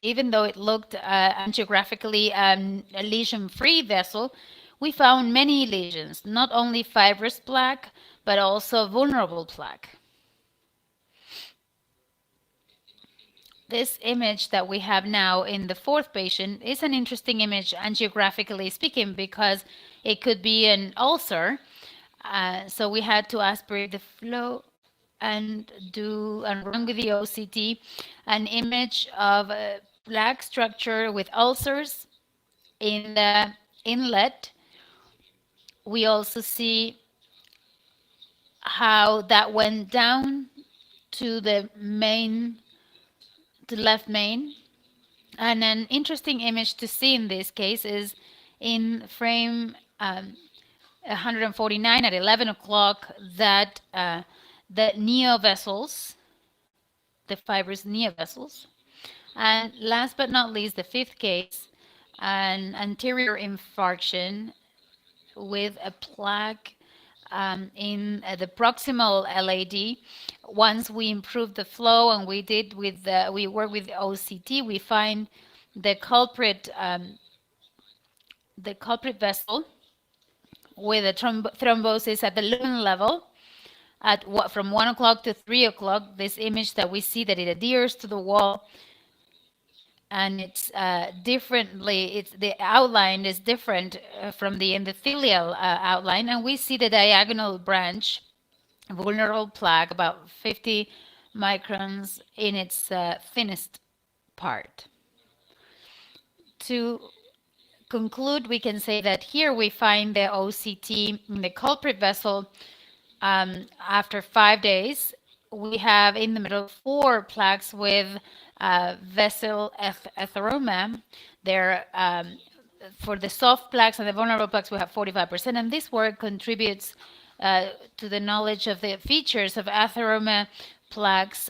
[SPEAKER 3] even though it looked angiographically a lesion-free vessel, we found many lesions, not only fibrous plaque, but also vulnerable plaque. This image that we have now in the 4th patient is an interesting image, angiographically speaking, because it could be an ulcer. So we had to aspirate the flow and run with the OCT an image of a plaque structure with ulcers in the inlet. We also see how that went down to the left main. And an interesting image to see in this case is in frame 149 at 11 o'clock that the neovessels, the fibrous neovessels. And last but not least, the 5th case, an anterior infarction with a plaque in the proximal LAD. Once we improved the flow and we work with OCT, we find the culprit vessel with a thrombosis at the lumen level at from 1 o'clock to 3 o'clock. This image that we see that it adheres to the wall, and it's the outline is different from the endothelial outline, and we see the diagonal branch, vulnerable plaque, about 50 microns in its thinnest part. To conclude, we can say that here we find the OCT in the culprit vessel. After 5 days, we have in the middle 4 plaques with vessel atheroma. They're for the soft plaques and the vulnerable plaques, we have 45%, and this work contributes to the knowledge of the features of atheroma plaques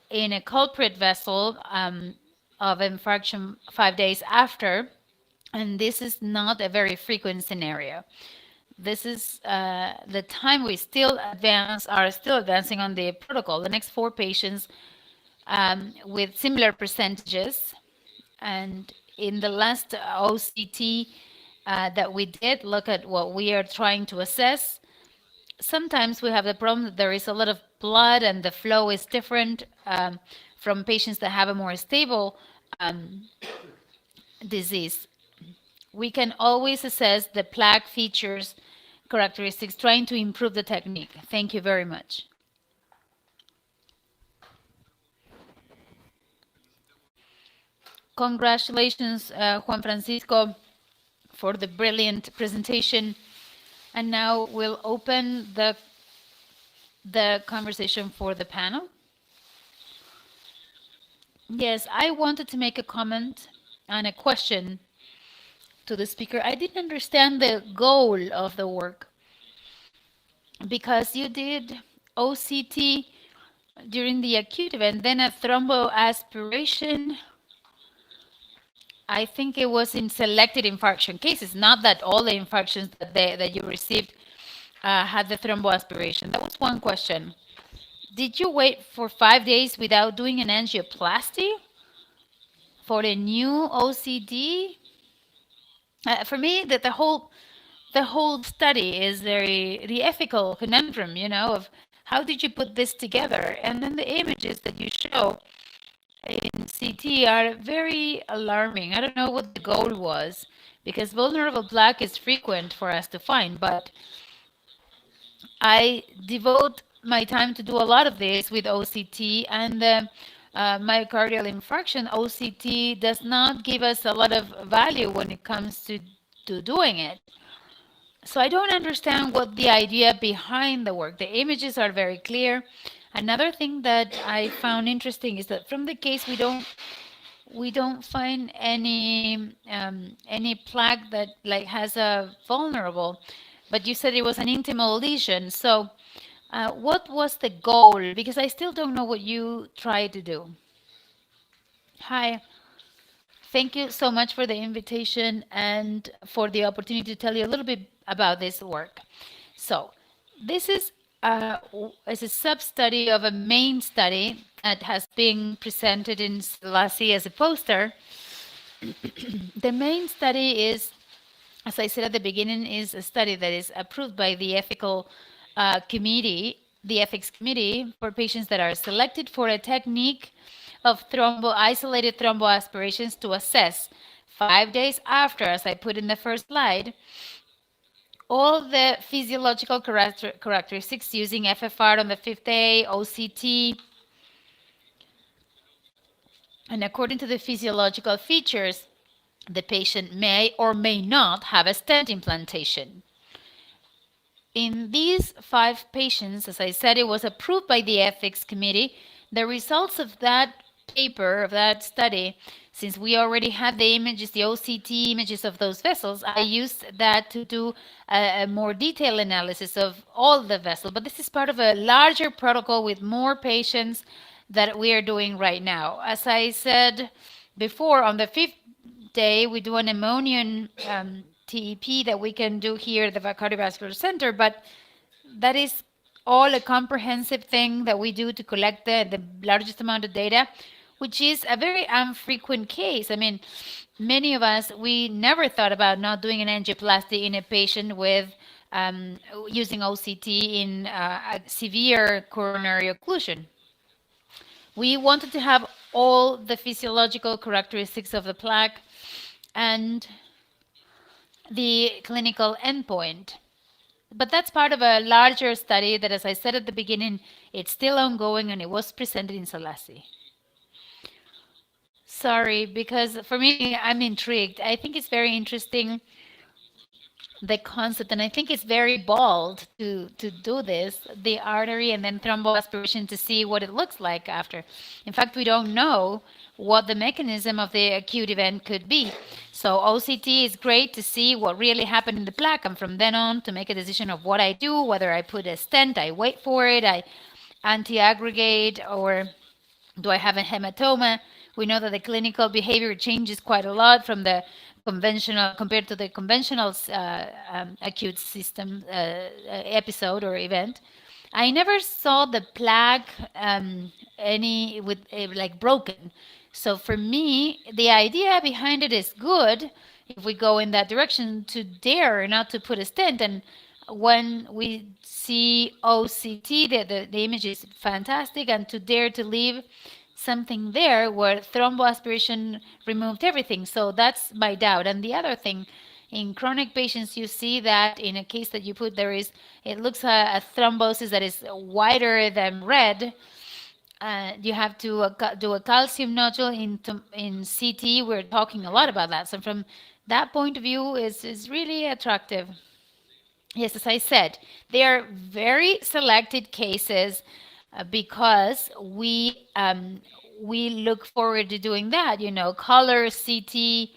[SPEAKER 3] in a culprit vessel of infarction 5 days after, and this is not a very frequent scenario. This is the time we are still advancing on the protocol. The next 4 patients with similar percentages, and in the last OCT that we did look at what we are trying to assess. Sometimes we have the problem that there is a lot of blood and the flow is different from patients that have a more stable disease. We can always assess the plaque features, characteristics, trying to improve the technique. Thank you very much. Congratulations, Juan Francisco, for the brilliant presentation. And now we'll open the conversation for the panel. Yes, I wanted to make a comment and a question to the speaker. I didn't understand the goal of the work, because you did OCT during the acute event, then a thromboaspiration. I think it was in selected infarction cases, not that all the infarctions that you received had the thromboaspiration. That was one question. Did you wait for 5 days without doing an angioplasty for a new OCD? For me, that the whole study is the ethical conundrum, of how did you put this together? And then the images that you show in CT are very alarming. I don't know what the goal was, because vulnerable plaque is frequent for us to find, but I devote my time to do a lot of this with OCT, and myocardial infarction OCT does not give us a lot of value when it comes to doing it. So I don't understand what the idea behind the work. The images are very clear. Another thing that I found interesting is that from the case we don't find any plaque that has a vulnerable, but you said it was an intimal lesion. So what was the goal? Because I still don't know what you tried to do. Hi. Thank you so much for the invitation and for the opportunity to tell you a little bit about this work. So this is a sub-study of a main study that has been presented in SOLACI as a poster. The main study is, as I said at the beginning, is a study that is approved by the ethical committee, the ethics committee, for patients that are selected for a technique of isolated thromboaspirations to assess 5 days after, as I put in the first slide, all the physiological characteristics using FFR on the 5th day, OCT, and according to the physiological features, the patient may or may not have a stent implantation. In these 5 patients, as I said, it was approved by the ethics committee. The results of that paper, of that study, since we already had the images, the OCT images of those vessels, I used that to do a more detailed analysis of all the vessels. But this is part of a larger protocol with more patients that we are doing right now. As I said before, on the 5th day we do an ammonium TEP that we can do here at the Cardiovascular Center, but that is all a comprehensive thing that we do to collect the largest amount of data, which is a very infrequent case. I mean, many of us, we never thought about not doing an angioplasty in a patient with using OCT in a severe coronary occlusion. We wanted to have all the physiological characteristics of the plaque and the clinical endpoint. But that's part of a larger study that, as I said at the beginning, it's still ongoing and it was presented in SOLACI. Sorry, because for me, I'm intrigued. I think it's very interesting, the concept, and I think it's very bold to do this, the artery and then thromboaspiration, to see what it looks like after. In fact, we don't know what the mechanism of the acute event could be. So OCT is great to see what really happened in the plaque, and from then on to make a decision of what I do, whether I put a stent, I wait for it, I anti-aggregate, or do I have a hematoma? We know that the clinical behavior changes quite a lot from the conventional compared to the conventional acute system episode or event. I never saw the plaque any with like broken. So for me, the idea behind it is good if we go in that direction, to dare not to put a stent. And when we see OCT, the image is fantastic, and to dare to leave something there where thromboaspiration removed everything. So that's my doubt. And the other thing, in chronic patients, you see that in a case that you put, there is, it looks a thrombosis that is wider than red. You have to do a calcium nodule in CT. We're talking a lot about that. So from that point of view, is really attractive. Yes, as I said, they are very selected cases because we look forward to doing that, you know, color, CT,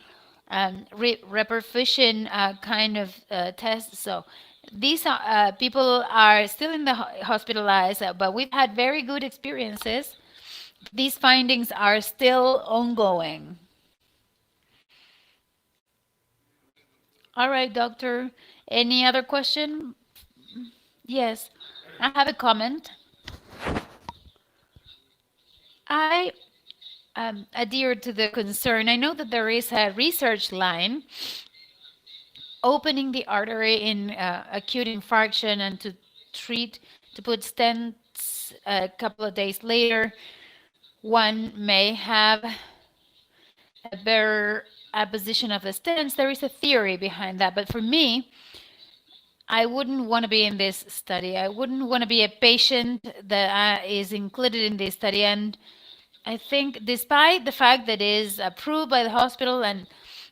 [SPEAKER 3] reperfusion kind of tests. So these people are still in the hospitalized, but we've had very good experiences. These findings are still ongoing. All right, doctor. Any other question? Yes, I have a comment. I adhere to the concern. I know that there is a research line opening the artery in acute infarction and to put stents a couple of days later. One may have a better apposition of the stents. There is a theory behind that, but for me, I wouldn't want to be in this study. I wouldn't want to be a patient that is included in this study. And I think, despite the fact that it is approved by the hospital and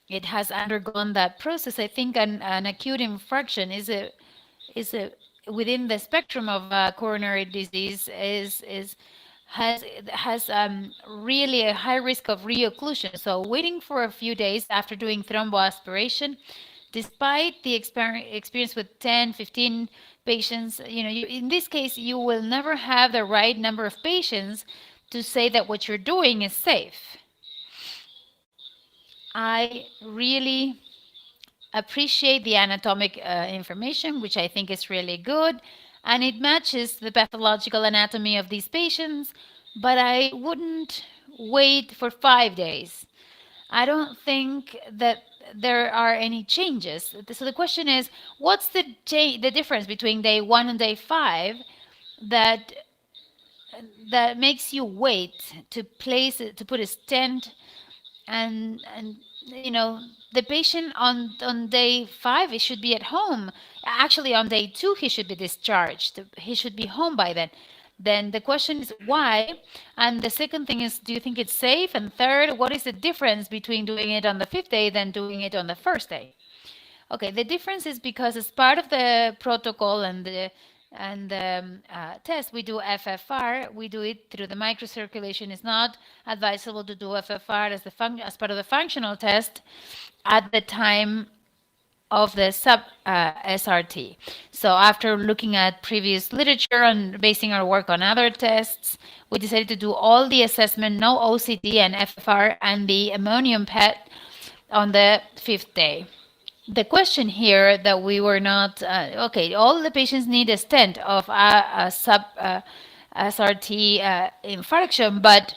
[SPEAKER 3] it has undergone that process, I think an acute infarction is a within the spectrum of coronary disease has really a high risk of reocclusion. So waiting for a few days after doing thromboaspiration, despite the experience with 10, 15 patients, you know, in this case, you will never have the right number of patients to say that what you're doing is safe. I really appreciate the anatomic information, which I think is really good, and it matches the pathological anatomy of these patients, but I wouldn't wait for 5 days. I don't think that there are any changes. So the question is, what's the difference between day 1 and day 5 that makes you wait to put a stent, and you know, the patient on day 5, he should be at home. Actually, on day 2, he should be discharged. He should be home by then. Then the question is why? And the second thing is, do you think it's safe? And third, what is the difference between doing it on the 5th day than doing it on the 1st day? Okay, the difference is because as part of the protocol and the test, we do FFR. We do it through the microcirculation. It's not advisable to do FFR as part of the functional test at the time of the sub SRT. So after looking at previous literature and basing our work on other tests, we decided to do all the assessment, no OCT and FFR, and the ammonium PET on the 5th day. The question here that we were not, okay, all the patients need a stent of a sub SRT infarction, but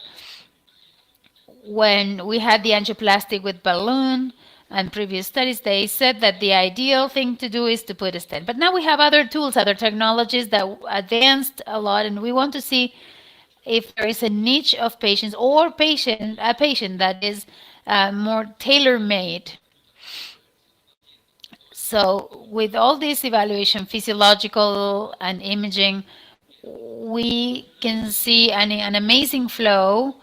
[SPEAKER 3] when we had the angioplasty with balloon and previous studies, they said that the ideal thing to do is to put a stent. But now we have other tools, other technologies that advanced a lot, and we want to see if there is a niche of patients or a patient that is more tailor-made. So with all this evaluation, physiological and imaging, we can see an amazing flow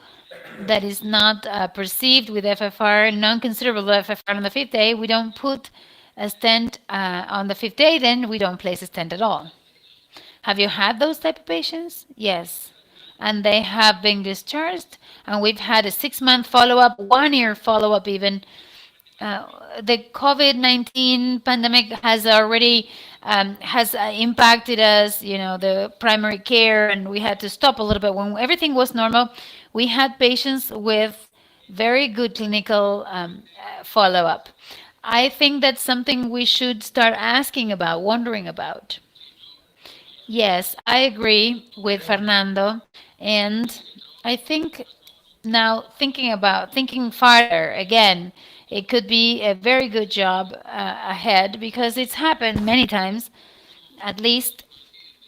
[SPEAKER 3] that is not perceived with FFR, non-considerable FFR on the 5th day. We don't put a stent on the 5th day, then we don't place a stent at all. Have you had those type of patients? Yes. And they have been discharged, and we've had a 6-month follow-up, 1-year follow-up even. The COVID-19 pandemic has already impacted us, you know, the primary care, and we had to stop a little bit. When everything was normal, we had patients with very good clinical follow-up. I think that's something we should start asking about, wondering about. Yes, I agree with Fernando, and I think now thinking farther again, it could be a very good job ahead, because it's happened many times, at least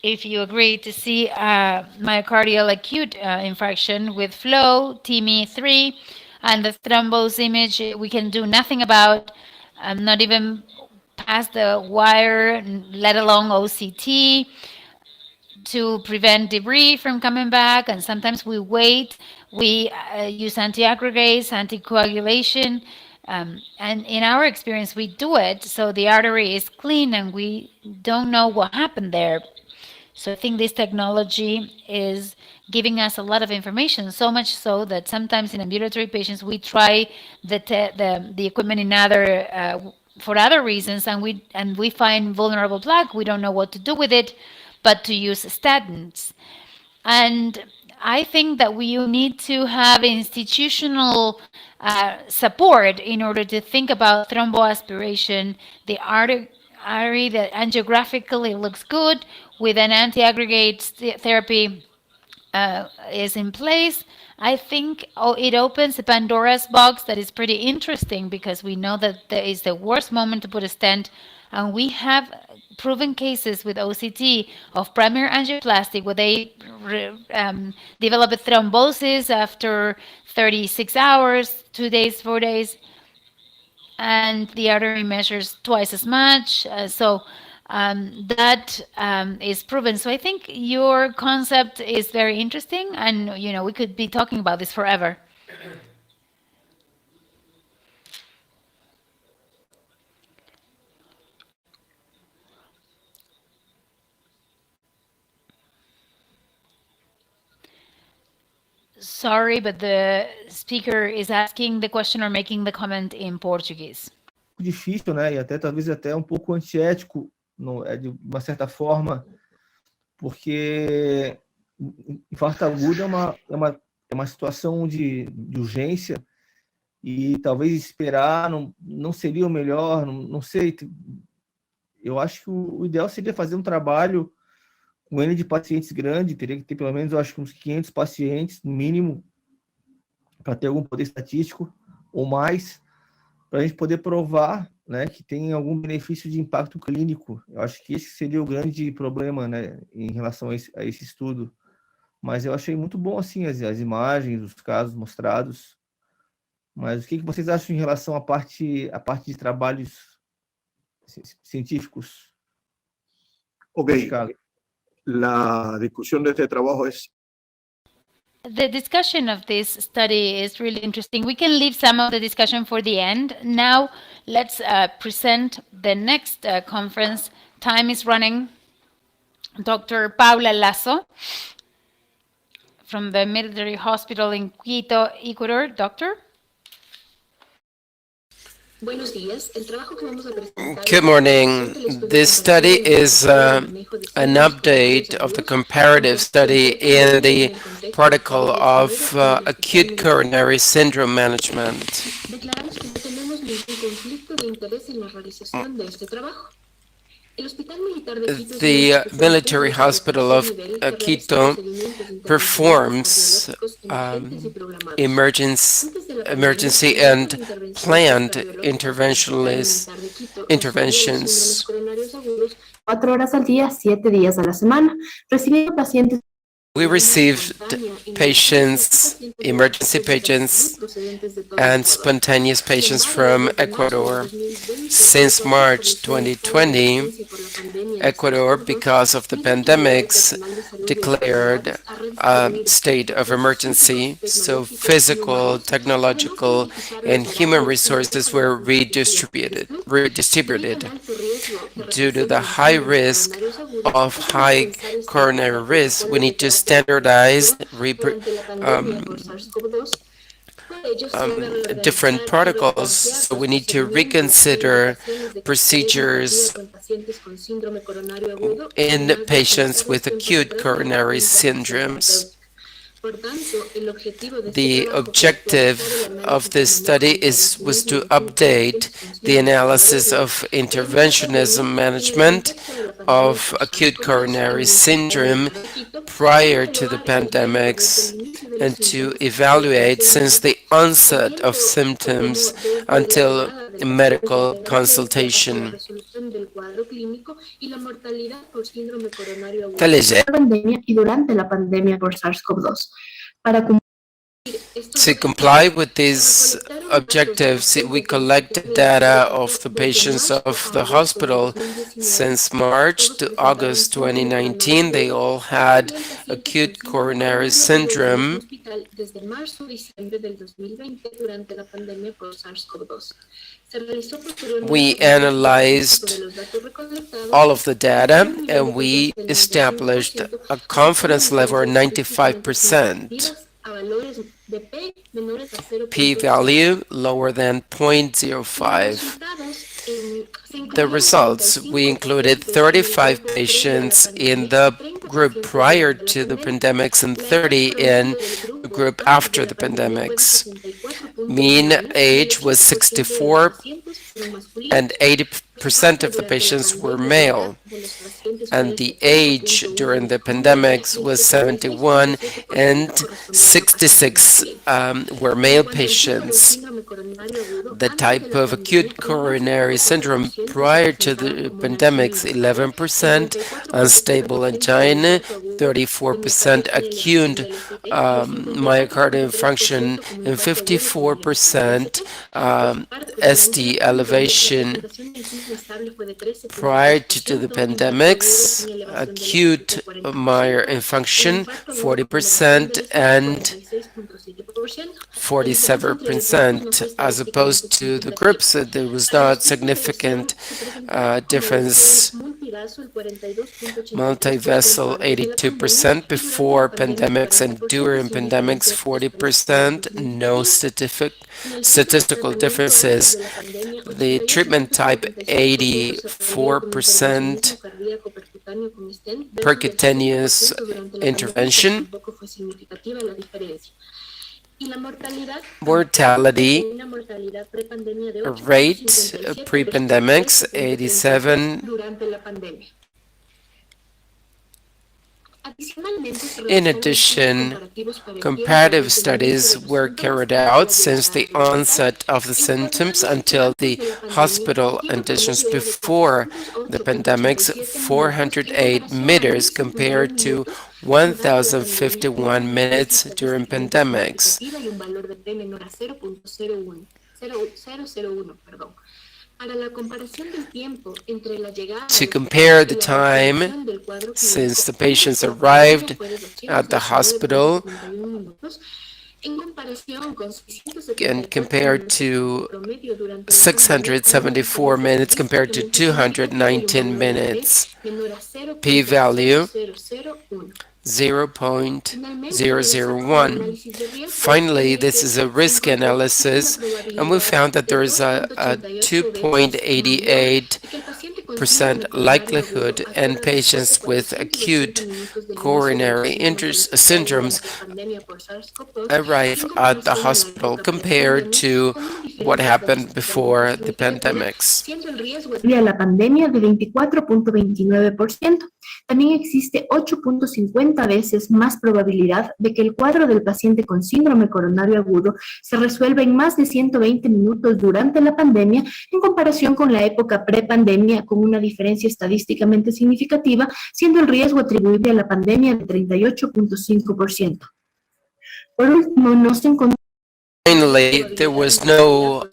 [SPEAKER 3] if you agree, to see myocardial acute infarction with flow, TME3, and the thrombose image we can do nothing about, not even past the wire, let alone OCT, to prevent debris from coming back. And sometimes we wait, we use antiaggregates, anticoagulation, and in our experience we do it so the artery is clean and we don't know what happened there. So I think this technology is giving us a lot of information, so much so that sometimes in ambulatory patients we try the equipment in other for other reasons, and we find vulnerable plaque. We don't know what to do with it, but to use statins. And I think that we need to have institutional support in order to think about thromboaspiration. The artery that angiographically looks good with an anti-aggregate therapy is in place. I think it opens a Pandora's box that is pretty interesting, because we know that there is the worst moment to put a stent, and we have proven cases with OCT of primary angioplasty where they develop a thrombosis after 36 hours, 2 days, 4 days, and the artery measures twice as much. That is proven. So I think your concept is very interesting, and you know, we could be talking about this forever. Sorry, but the speaker is asking the question or making the comment in Portuguese.
[SPEAKER 15] Difícil, né? E até talvez até um pouco antiético, de uma certa forma, porque infarto agudo é uma situação de urgência, e talvez esperar não seria o melhor, não sei. Eu acho que o ideal seria fazer um trabalho com N de pacientes grande, teria que ter pelo menos, eu acho que uns 500 pacientes, no mínimo, para ter algum poder estatístico ou mais, para a gente poder provar, né, que tem algum benefício de impacto clínico. Eu acho que esse seria o grande problema, né, em relação a esse estudo. Mas eu achei muito bom assim as imagens, os casos mostrados. Mas o que vocês acham em relação à parte de trabalhos científicos?
[SPEAKER 17] Ok. La discusión de este trabajo es...
[SPEAKER 3] The discussion of this study is really interesting. We can leave some of the discussion for the end. Now, let's present the next conference. Time is running. Dr. Paula Lasso from the Military Hospital in Quito, Ecuador. Doctor?
[SPEAKER 1] Good morning. This study is an update of the comparative study in the protocol of acute coronary syndrome management. The military hospital of Quito performs emergency and planned interventions.
[SPEAKER 18] 4 horas al día, 7 días a la semana, recibiendo pacientes.
[SPEAKER 1] We received patients, emergency patients, and spontaneous patients from Ecuador. Since March 2020, Ecuador, because of the pandemics, declared a state of emergency. So physical, technological, and human resources were redistributed. Due to the high risk of high coronary risk, we need to standardize different protocols. So we need to reconsider procedures in patients with acute coronary syndromes. The objective of this study was to update the analysis of interventionism management of acute coronary syndrome prior to the pandemics and to evaluate since the onset of symptoms until medical consultation. To comply with these objectives, we collected data of the patients of the hospital since March to August 2019. They all had acute coronary syndrome. We analyzed all of the data and we established a confidence level of 95%. P-value lower than 0.05. The results, we included 35 patients in the group prior to the pandemics and 30 in the group after the pandemics. Mean age was 64 and 80% of the patients were male. And the age during the pandemics was 71 and 66 were male patients. The type of acute coronary syndrome prior to the pandemics, 11% unstable angina, 34% acute myocardial infarction, and 54% ST elevation. Prior to the pandemics, acute myocardial infarction, 40% and 47%, as opposed to the groups, there was not significant difference. Multivessel, 82% before pandemics and during pandemics, 40%. No statistical differences. The treatment type, 84% percutaneous intervention. Mortality rate pre-pandemics, 87. In addition, comparative studies were carried out since the onset of the symptoms until the hospital admissions before the pandemics, 408 meters compared to 1,051 minutes during pandemics. To compare the time since the patients arrived at the hospital and compared to 674 minutes compared to 219 minutes. P-value 0.001. Finally, this is a risk analysis, and we found that there is a 2.88% likelihood in patients with acute coronary syndromes arrive at the hospital compared to what happened before the pandemics.
[SPEAKER 18] Vía la pandemia de 24.29%. También existe 8.50 veces más probabilidad de que el cuadro del paciente con síndrome coronario agudo se resuelva en más de 120 minutos durante la pandemia en comparación con la época prepandemia, con una diferencia estadísticamente significativa, siendo el riesgo atribuible a la pandemia de 38.5%. Por último, no se encontró
[SPEAKER 1] Finally, there was no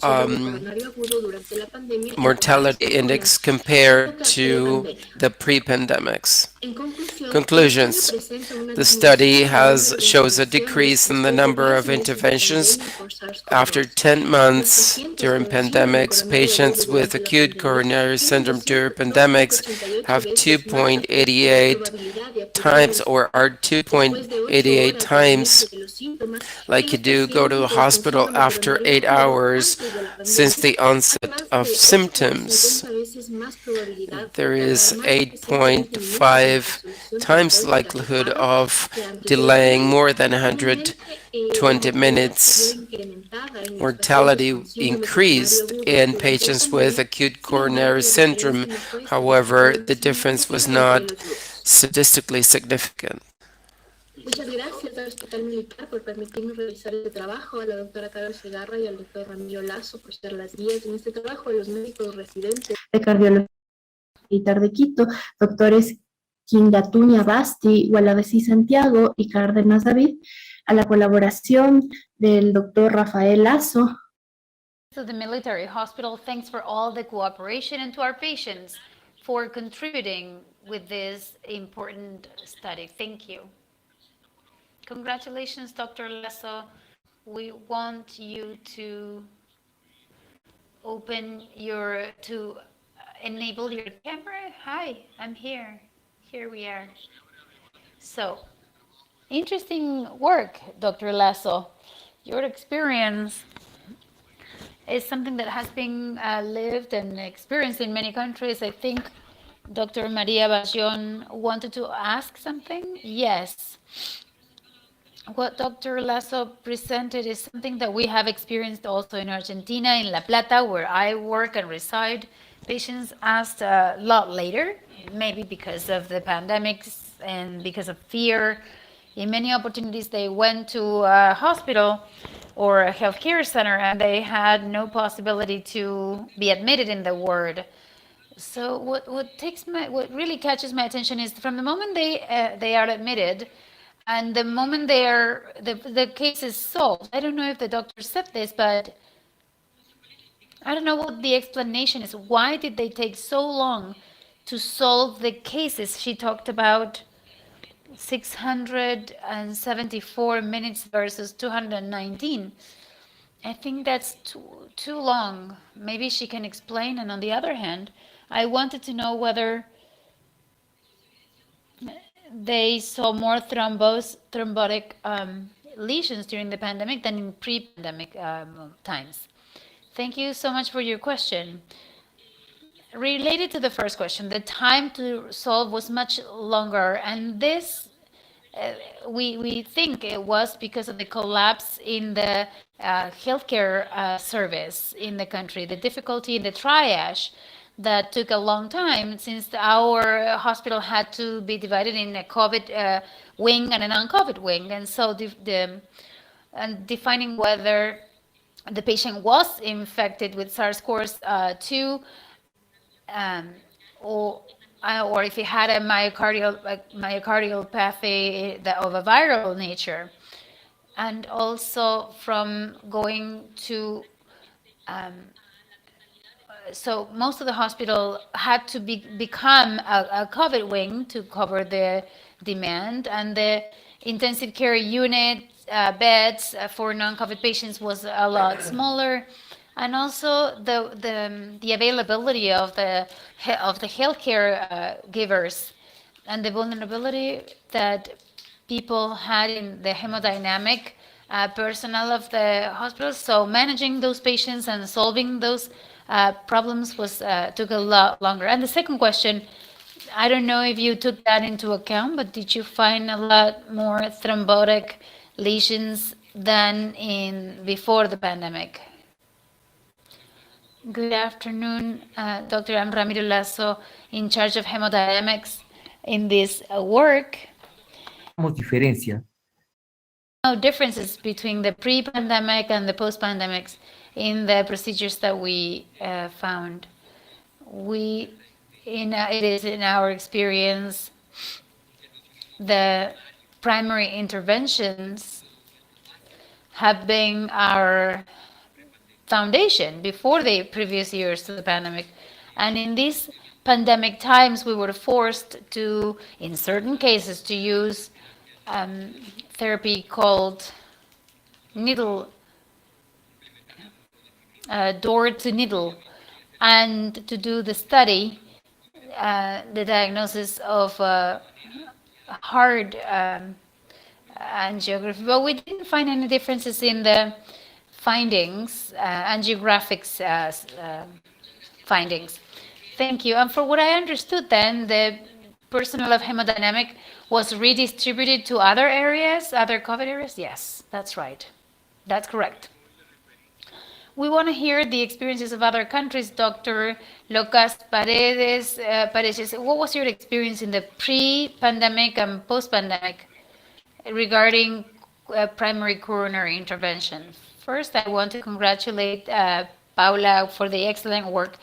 [SPEAKER 1] mortality index compared to the pre-pandemics. Conclusions. The study shows a decrease in the number of interventions. After 10 months during pandemics, patients with acute coronary syndrome during pandemics have 2.88 times or are 2.88 times like you do go to the hospital after 8 hours since the onset of symptoms. There is 8.5 times likelihood of delaying more than 120 minutes. Mortality increased in patients with acute coronary syndrome. However, the difference was not statistically significant.
[SPEAKER 18] Muchas gracias al Hospital Militar por permitirnos realizar este trabajo, a la doctora Carol Segarra y al doctor Ramiro Lazo por ser las guías en este trabajo, a los médicos residentes de Cardiología Militar de Quito, doctores Quingatuña Basti, Gualavesí Santiago y Cárdenas David, a la colaboración del doctor Rafael Lazo.
[SPEAKER 3] To the military hospital, thanks for all the cooperation, and to our patients for contributing with this important study. Thank you. Congratulations, Dr. Lasso. We want you to enable your camera. Hi, I'm here. Here we are. So, interesting work, Dr. Lasso. Your experience is something that has been lived and experienced in many countries. I think Dr. Maria Bajon wanted to ask something. Yes. What Dr. Lasso presented is something that we have experienced also in Argentina, in La Plata, where I work and reside. Patients asked a lot later, maybe because of the pandemics and because of fear. In many opportunities, they went to a hospital or a healthcare center and they had no possibility to be admitted in the ward. So what really catches my attention is from the moment they are admitted, and the moment the case is solved. I don't know if the doctor said this, but I don't know what the explanation is. Why did they take so long to solve the cases? She talked about 674 minutes versus 219. I think that's too long. Maybe she can explain. And on the other hand, I wanted to know whether they saw more thrombotic lesions during the pandemic than in pre-pandemic times. Thank you so much for your question. Related to the first question, the time to solve was much longer, and this we think it was because of the collapse in the healthcare service in the country, the difficulty in the triage that took a long time since our hospital had to be divided in a COVID wing and a non-COVID wing. And so defining whether the patient was infected with SARS-CoV-2 or if he had a myocardiopathy of a viral nature. And also from going to so most of the hospital had to become a COVID wing to cover the demand, and the intensive care unit beds for non-COVID patients was a lot smaller, and also the availability of the healthcare givers and the vulnerability that people had in the hemodynamic personnel of the hospitals. So managing those patients and solving those problems took a lot longer. And the second question, I don't know if you took that into account, but did you find a lot more thrombotic lesions than before the pandemic? Good afternoon, Dr. I'm Ramiro Lasso, in charge of hemodynamics in this work.
[SPEAKER 19] Diferencia.
[SPEAKER 3] No differences between the pre-pandemic and the post-pandemics in the procedures that we found. It is in our experience, the primary interventions have been our foundation before the previous years to the pandemic. And in these pandemic times, we were forced to, in certain cases, to use therapy called needle, door to needle, and to do the study, the diagnosis of heart angiography. But we didn't find any differences in the findings, angiographics findings. Thank you. And for what I understood then, the personnel of hemodynamic was redistributed to other areas, other COVID areas? Yes, that's right. That's correct. We want to hear the experiences of other countries. Dr. Lucas Paredes, what was your experience in the pre-pandemic and post-pandemic regarding primary coronary intervention? First, I want to congratulate Paula for the excellent work.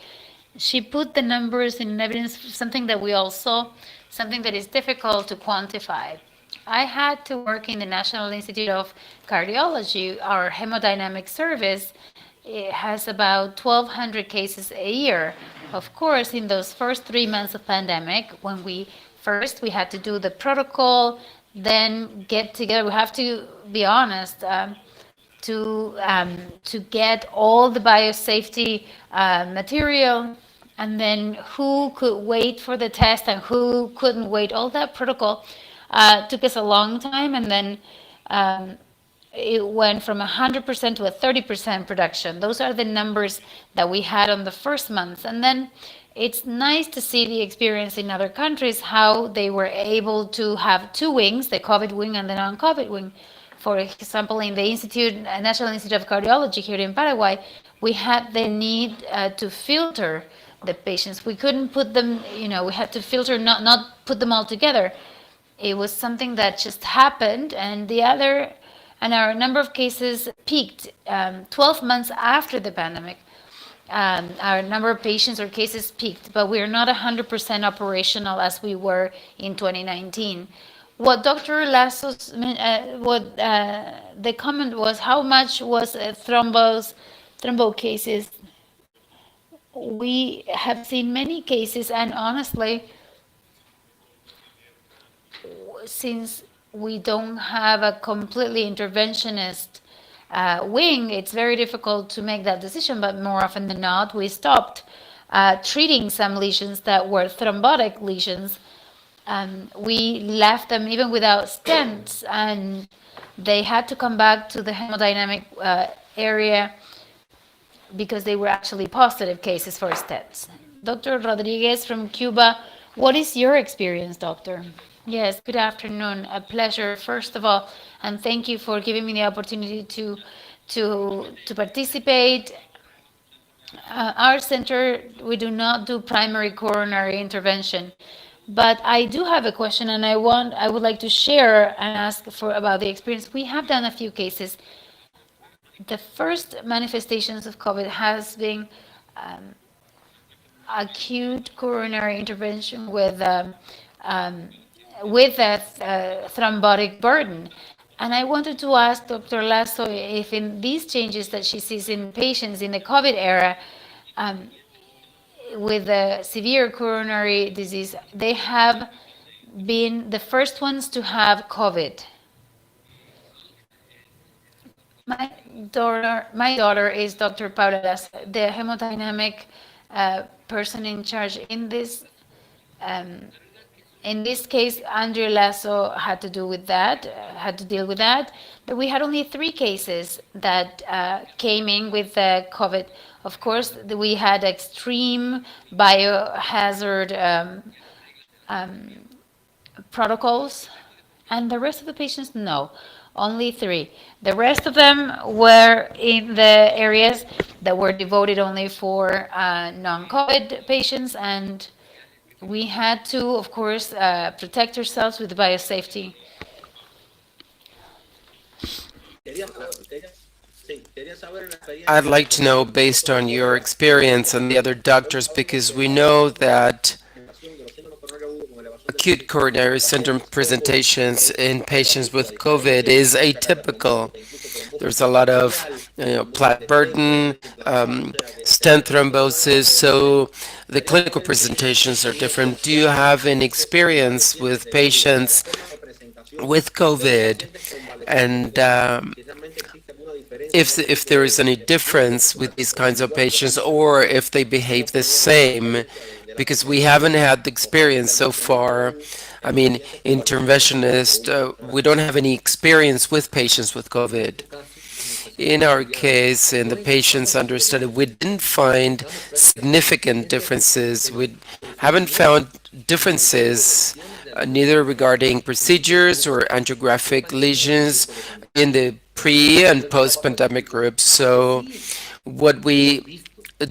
[SPEAKER 3] She put the numbers in evidence, something that we all saw, something that is difficult to quantify. I had to work in the National Institute of Cardiology. Our hemodynamic service, it has about 1,200 cases a year. Of course, in those first 3 months of pandemic, when we had to do the protocol, then get together. We have to be honest, to get all the biosafety material, and then who could wait for the test and who couldn't wait. All that protocol took us a long time, and then it went from 100% to a 30% production. Those are the numbers that we had on the first month. And then it's nice to see the experience in other countries, how they were able to have two wings, the COVID wing and the non-COVID wing. For example, in the National Institute of Cardiology here in Paraguay, we had the need to filter the patients. We couldn't put them, we had to filter, not put them all together. It was something that just happened, and our number of cases peaked 12 months after the pandemic. Our number of patients or cases peaked, but we are not 100% operational as we were in 2019. What Dr. Lasso's, the comment was, how much was thrombo cases? We have seen many cases, and honestly, since we don't have a completely interventionist wing, it's very difficult to make that decision, but more often than not, we stopped treating some lesions that were thrombotic lesions. We left them even without stents, and they had to come back to the hemodynamic area because they were actually positive cases for stents. Dr. Rodriguez from Cuba, what is your experience, doctor? Yes, good afternoon. A pleasure, first of all, and thank you for giving me the opportunity to participate. Our center, we do not do primary coronary intervention, but I do have a question, and I would like to share and ask about the experience. We have done a few cases. The first manifestations of COVID has been acute coronary intervention with a thrombotic burden. And I wanted to ask Dr. Lasso if in these changes that she sees in patients in the COVID era with the severe coronary disease, they have been the first ones to have COVID. My daughter is Dr. Paula Lasso, the hemodynamic person in charge in this. In this case, Andrew Lasso had to deal with that, but we had only 3 cases that came in with COVID. Of course, we had extreme biohazard protocols, and the rest of the patients, no. Only 3. The rest of them were in the areas that were devoted only for non-COVID patients, and we had to, of course, protect ourselves with biosafety.
[SPEAKER 1] I'd like to know, based on your experience and the other doctors, because we know that acute coronary syndrome presentations in patients with COVID is atypical. There's a lot of plaque burden, stent thrombosis, so the clinical presentations are different. Do you have any experience with patients with COVID, and if there is any difference with these kinds of patients, or if they behave the same? Because we haven't had the experience so far. I mean, interventionist, we don't have any experience with patients with COVID. In our case, in the patients under study, we didn't find significant differences. We haven't found differences neither regarding procedures or angiographic lesions in the pre and post-pandemic groups. So what we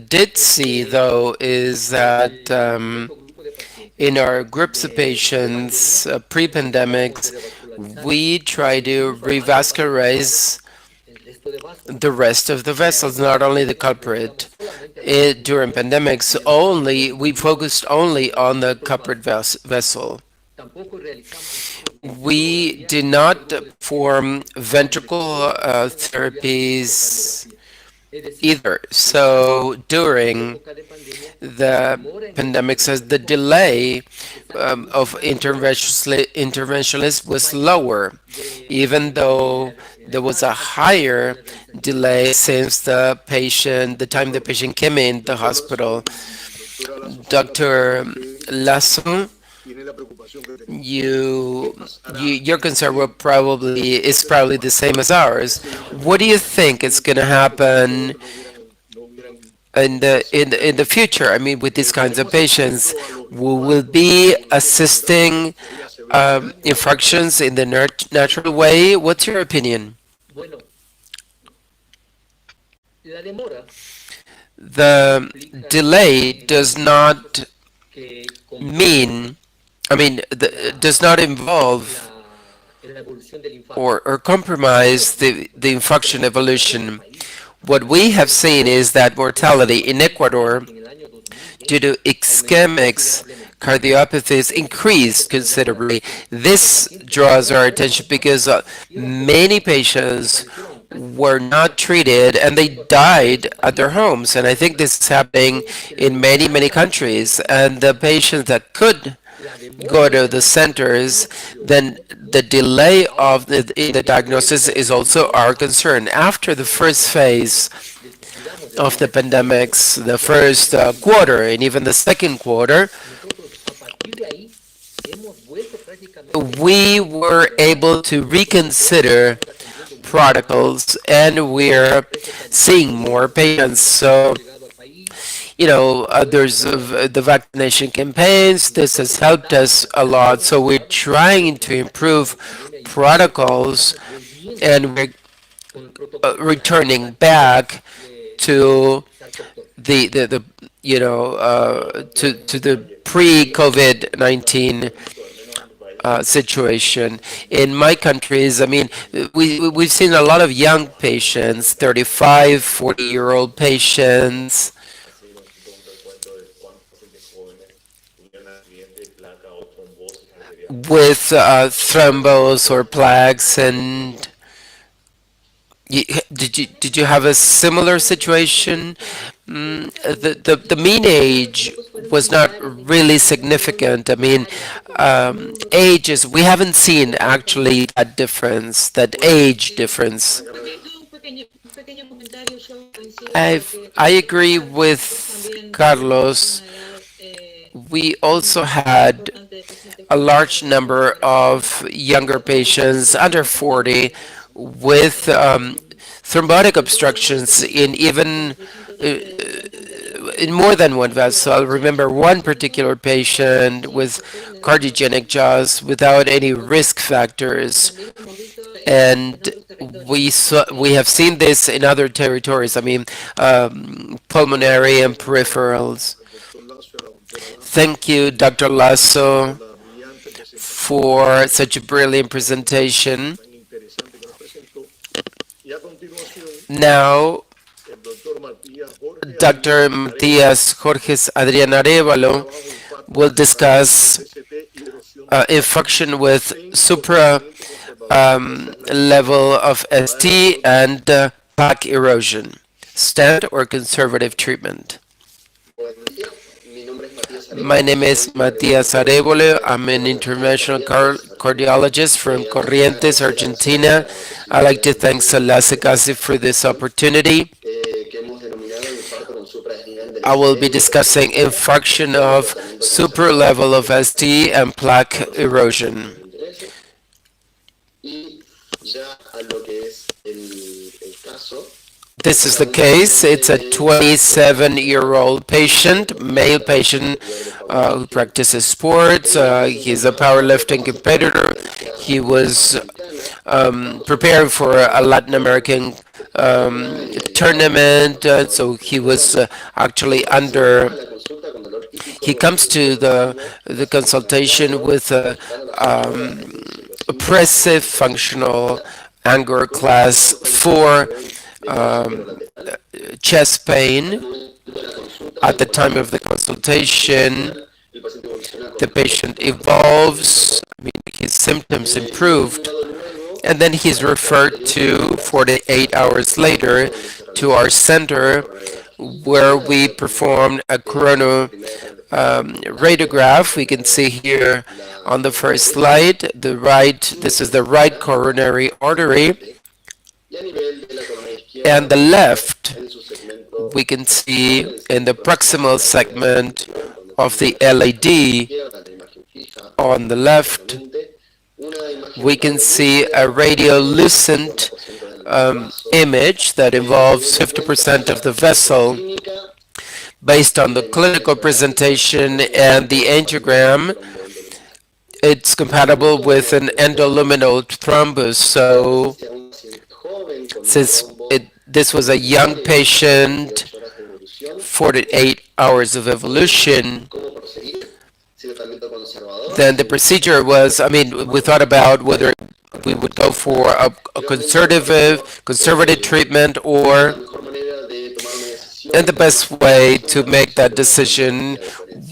[SPEAKER 1] did see, though, is that in our groups of patients, pre-pandemics, we try to revascularize the rest of the vessels, not only the culprit. During pandemics, we focused only on the culprit vessel. We did not perform ventricle therapies either. So during the pandemics, as the delay of interventionalists was lower, even though there was a higher delay since the time the patient came in the hospital. Dr. Lasso, your concern is probably the same as ours. What do you think is going to happen in the future? I mean, with these kinds of patients, we will be assisting infarctions in the natural way. What's your opinion? The delay does not does not involve or compromise the infarction evolution. What we have seen is that mortality in Ecuador due to ischemic cardiopathies increased considerably. This draws our attention because many patients were not treated and they died at their homes. And I think this is happening in many, many countries. And the patients that could go to the centers, then the delay in the diagnosis is also our concern. After the first phase of the pandemics, the first quarter and even the second quarter, we were able to reconsider protocols and we're seeing more patients. So, there's the vaccination campaigns. This has helped us a lot. So we're trying to improve protocols and we're returning back to the pre-COVID-19 situation. In my countries, I mean, we've seen a lot of young patients, 35, 40-year-old patients with thrombos or plaques. And did you have a similar situation? The mean age was not really significant. I mean, ages, we haven't seen actually that age difference. I agree with Carlos. We also had a large number of younger patients under 40 with thrombotic obstructions in more than one vessel. I remember one particular patient with cardiogenic jaws without any risk factors. And we have seen this in other territories. I mean, pulmonary and peripherals. Thank you, Dr. Lasso, for such a brilliant presentation. Now, Dr. Matias Jorges Adrián Arevalo will discuss infarction with supra level of ST and plaque erosion, stent or conservative treatment. My name is Matias Arevalo. I'm an interventional cardiologist from Corrientes, Argentina. I'd like to thank SOLACI-CACI for this opportunity. I will be discussing infarction of supra level of ST and plaque erosion. This is the case. It's a 27-year-old patient, male patient who practices sports. He's a powerlifting competitor. He was preparing for a Latin American tournament, so he was actually he comes to the consultation with oppressive functional anger class 4 chest pain. At the time of the consultation, the patient evolves, his symptoms improved, and then he's referred to 48 hours later to our center where we performed a coronary radiograph. We can see here on the first slide, this is the right coronary artery, and the left we can see in the proximal segment of the LAD on the left, we can see a radiolucent image that involves 50% of the vessel. Based on the clinical presentation and the angiogram, it's compatible with an endoluminal thrombus. So since this was a young patient, 48 hours of evolution, then the procedure was, we thought about whether we would go for a conservative treatment, and the best way to make that decision,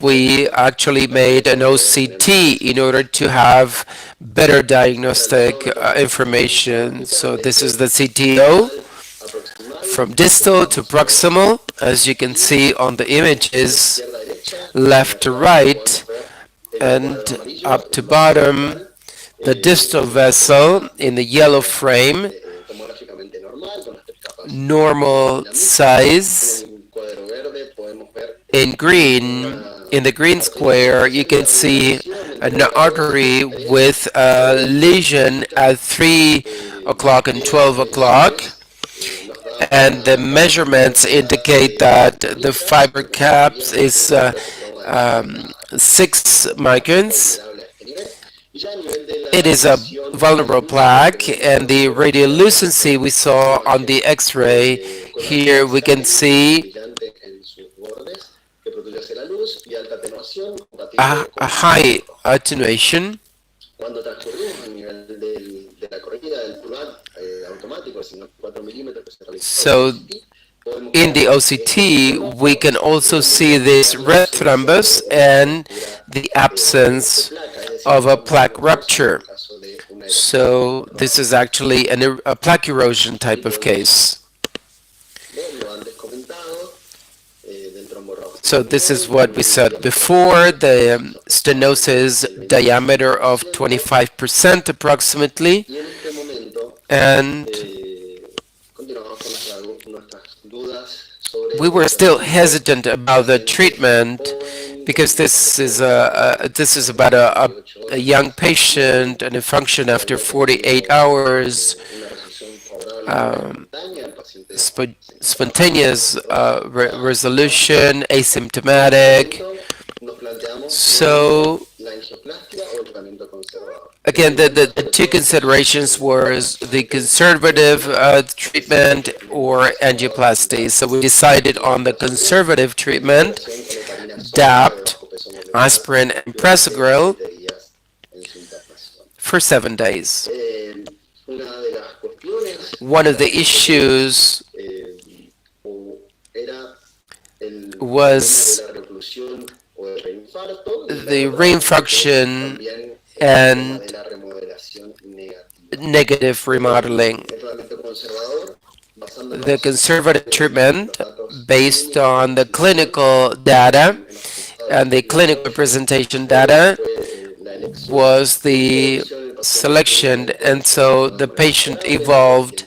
[SPEAKER 1] we actually made an OCT in order to have better diagnostic information. So this is the CTO from distal to proximal, as you can see on the images, left to right and up to bottom. The distal vessel in the yellow frame, normal size. In green, in the green square, you can see an artery with a lesion at 3 o'clock and 12 o'clock. And the measurements indicate that the fiber caps is 6 microns. It is a vulnerable plaque, and the radiolucency we saw on the X-ray, here we can see a high attenuation. So in the OCT, we can also see this red thrombus and the absence of a plaque rupture. So this is actually a plaque erosion type of case. So this is what we said before, the stenosis diameter of 25% approximately, and we were still hesitant about the treatment because this is about a young patient and a function after 48 hours, spontaneous resolution, asymptomatic. So Again, the two considerations were the conservative treatment or angioplasty. So we decided on the conservative treatment, DAPT, aspirin, and prasugrel for 7 days. One of the issues was the reinfarction and negative remodeling. The conservative treatment, based on the clinical data and the clinical presentation data, was the selection, and so the patient evolved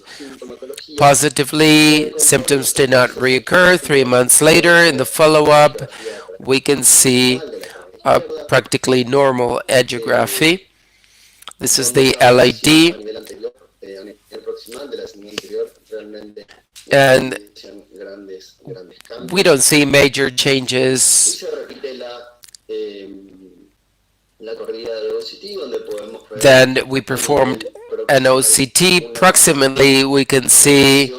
[SPEAKER 1] positively. Symptoms did not reoccur. 3 months later, in the follow-up, we can see a practically normal angiography. This is the LAD, and we don't see major changes. Then we performed an OCT. Proximally, we can see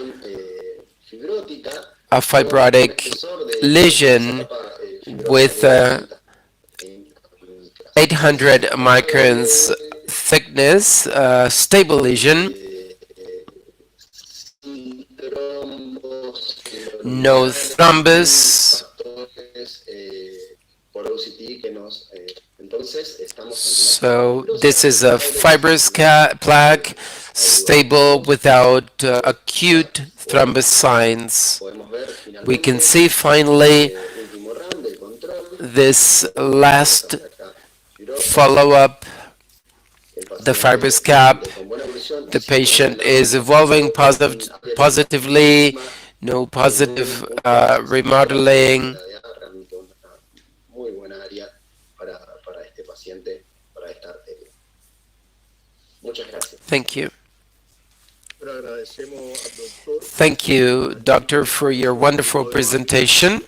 [SPEAKER 1] a fibrotic lesion with 800 microns thickness, stable lesion, no thrombus. So this is a fibrous plaque, stable without acute thrombus signs. We can see finally this last follow-up, the fibrous cap. The patient is evolving positively, no positive remodeling. Thank you. Thank you, doctor, for your wonderful presentation.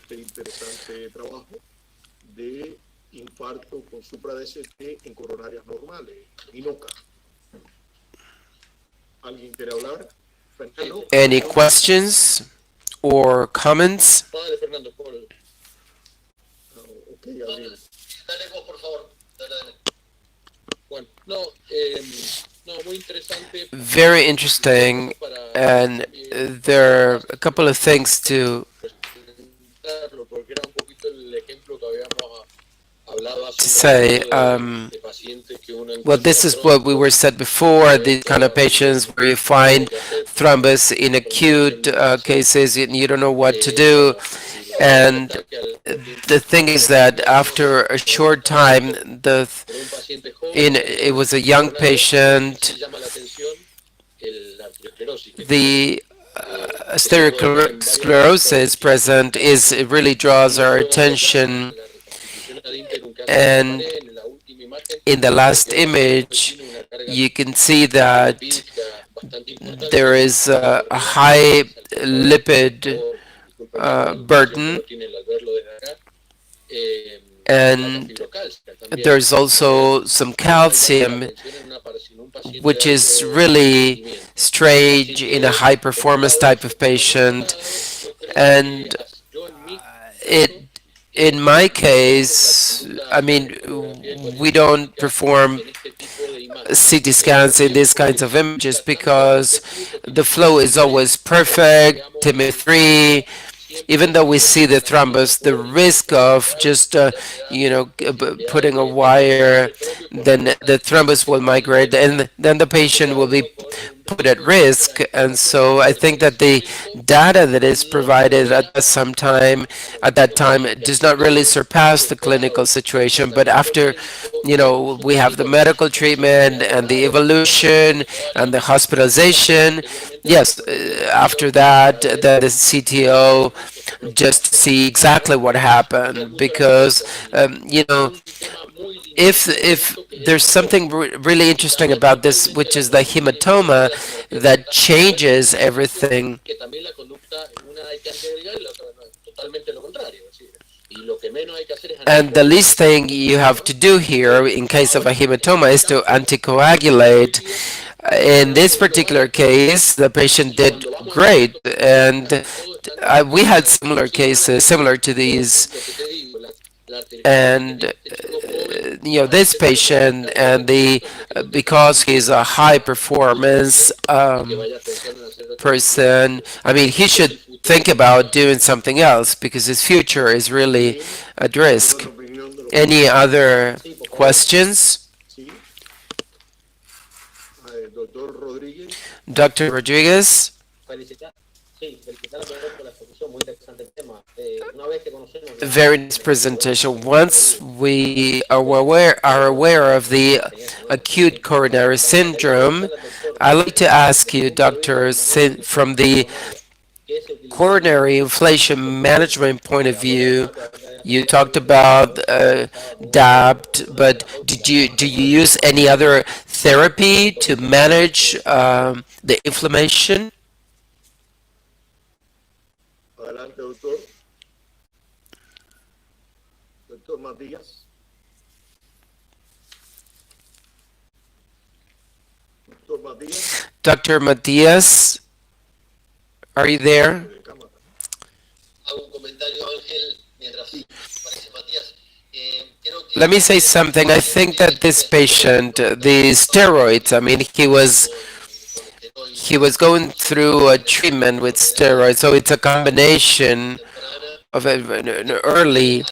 [SPEAKER 1] Any questions or comments? Very interesting, and there are a couple of things to say. Well, this is what we were said before, these kind of patients where you find thrombus in acute cases and you don't know what to do. And the thing is that after a short time, it was a young patient, the atherosclerosis present it really draws our attention. And in the last image, you can see that there is a high lipid burden, and there's also some calcium, which is really strange in a high performance type of patient. And in my case, I mean, we don't perform CT scans in these kinds of images because the flow is always perfect, TIMI-3. Even though we see the thrombus, the risk of just, putting a wire, then the thrombus will migrate, and then the patient will be put at risk. And so I think that the data that is provided at that time does not really surpass the clinical situation. But after, we have the medical treatment and the evolution and the hospitalization. Yes, after that, the CTO just to see exactly what happened, because if there's something really interesting about this, which is the hematoma that changes everything. And the least thing you have to do here in case of a hematoma is to anticoagulate. In this particular case, the patient did great, and we had similar cases similar to these. And this patient, and because he's a high performance person, I mean, he should think about doing something else because his future is really at risk. Any other questions? Dr. Rodriguez? Very nice presentation. Once we are aware of the acute coronary syndrome, I'd like to ask you, Doctor, from the coronary inflation management point of view, you talked about DAPT, but do you use any other therapy to manage the inflammation?
[SPEAKER 17] Adelante, doctor. Doctor Matías. Doctor Matías.
[SPEAKER 1] Dr. Matias, are you there? Let me say something. I think that this patient, the steroids, I mean, he was going through a treatment with steroids, so it's a combination of an early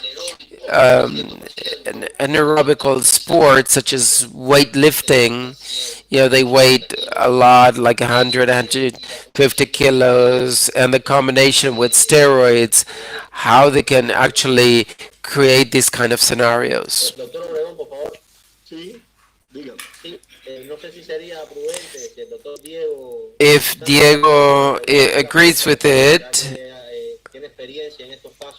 [SPEAKER 1] anaerobical sports such as weightlifting. They weigh a lot, like 100, 150 kilos, and the combination with steroids, how they can actually create these kind of scenarios. If Diego agrees with it,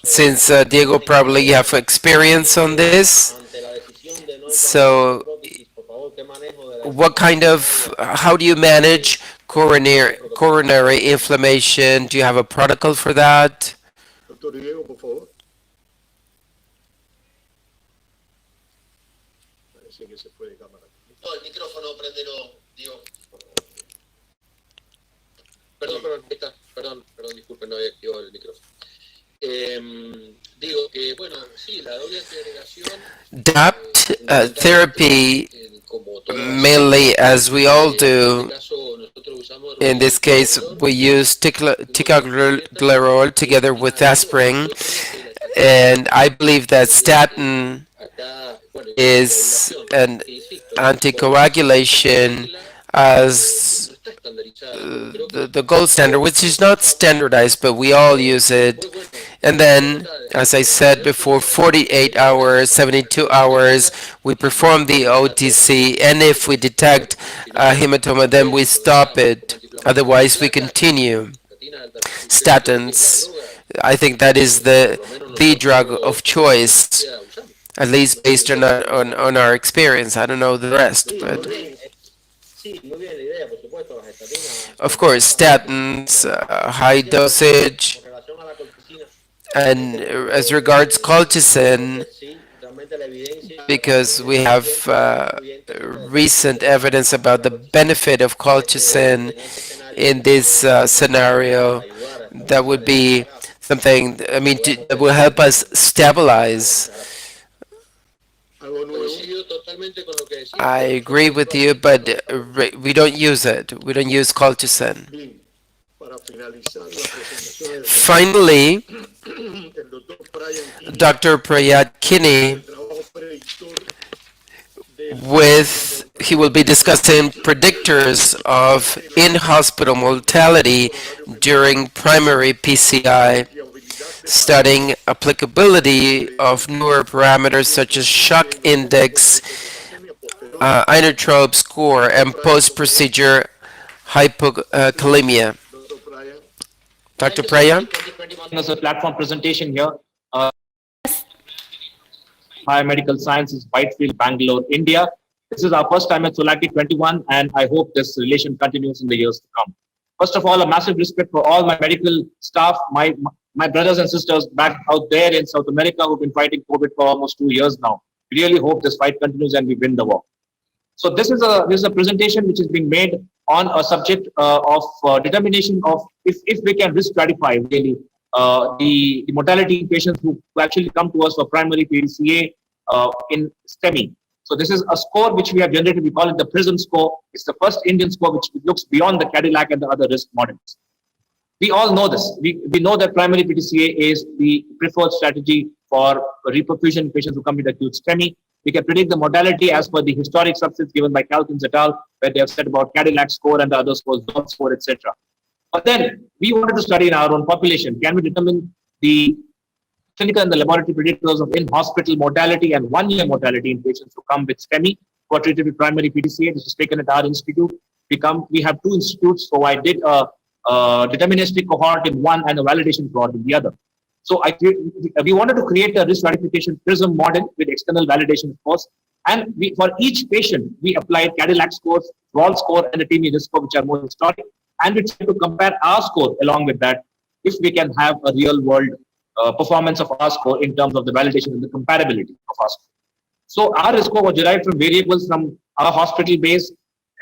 [SPEAKER 1] since Diego probably have experience on this, so how do you manage coronary inflammation? Do you have a protocol for that?
[SPEAKER 17] Doctor Diego, por favor. Parece que se fue de cámara.
[SPEAKER 14] No, el micrófono, prendelo, Diego. Perdón, ahí está. Perdón, disculpen, no había activado el micrófono. Digo que, bueno, sí, la doble agregación.
[SPEAKER 1] DAPT therapy, mainly, as we all do, in this case, we use ticagrelor together with aspirin, and I believe that statin is an anticoagulation as the gold standard, which is not standardized, but we all use it. And then, as I said before, 48 hours, 72 hours, we perform the OTC, and if we detect a hematoma, then we stop it. Otherwise, we continue. Statins, I think that is the drug of choice, at least based on our experience. I don't know the rest, but of course, statins, high dosage, and as regards colchicine, because we have recent evidence about the benefit of colchicine in this scenario, that would be something, that will help us stabilize. I agree with you, but we don't use it. We don't use colchicine. Finally, Dr. Prayat Kinney, he will be discussing predictors of in-hospital mortality during primary PCI, studying applicability of neuroparameters such as shock index, inotrope score, and post-procedure hypokalemia. Dr. Praya?
[SPEAKER 20] As a platform presentation here. Biomedical Sciences, Whitefield, Bangalore, India. This is our first time at SOLACI 21, and I hope this relation continues in the years to come. First of all, a massive respect for all my medical staff, my brothers and sisters back out there in South America who've been fighting COVID for almost 2 years now. We really hope this fight continues and we win the war. So this is a presentation which is being made on a subject of determination of if we can risk stratify really the mortality in patients who actually come to us for primary PDCA in STEMI. So this is a score which we have generated. We call it the PRISM score. It's the first Indian score which looks beyond the Cadillac and the other risk models. We all know this. We know that primary PTCA is the preferred strategy for reperfusion in patients who come with acute STEMI. We can predict the mortality as per the historic subsets given by Calkins et al., where they have said about Cadillac score and the other scores, dot score, etc. But then we wanted to study in our own population. Can we determine the clinical and the laboratory predictors of in-hospital mortality and one-year mortality in patients who come with STEMI who are treated with primary PTCA? This was taken at our institute. We have two institutes, so I did a deterministic cohort in one and a validation cohort in the other. So we wanted to create a risk stratification PRISM model with external validation, of course. And for each patient, we applied Cadillac scores, Roll score, and the TME risk score, which are more historic. And we tried to compare our score along with that, if we can have a real world performance of our score in terms of the validation and the comparability of our score. So our risk score was derived from variables from our hospital base.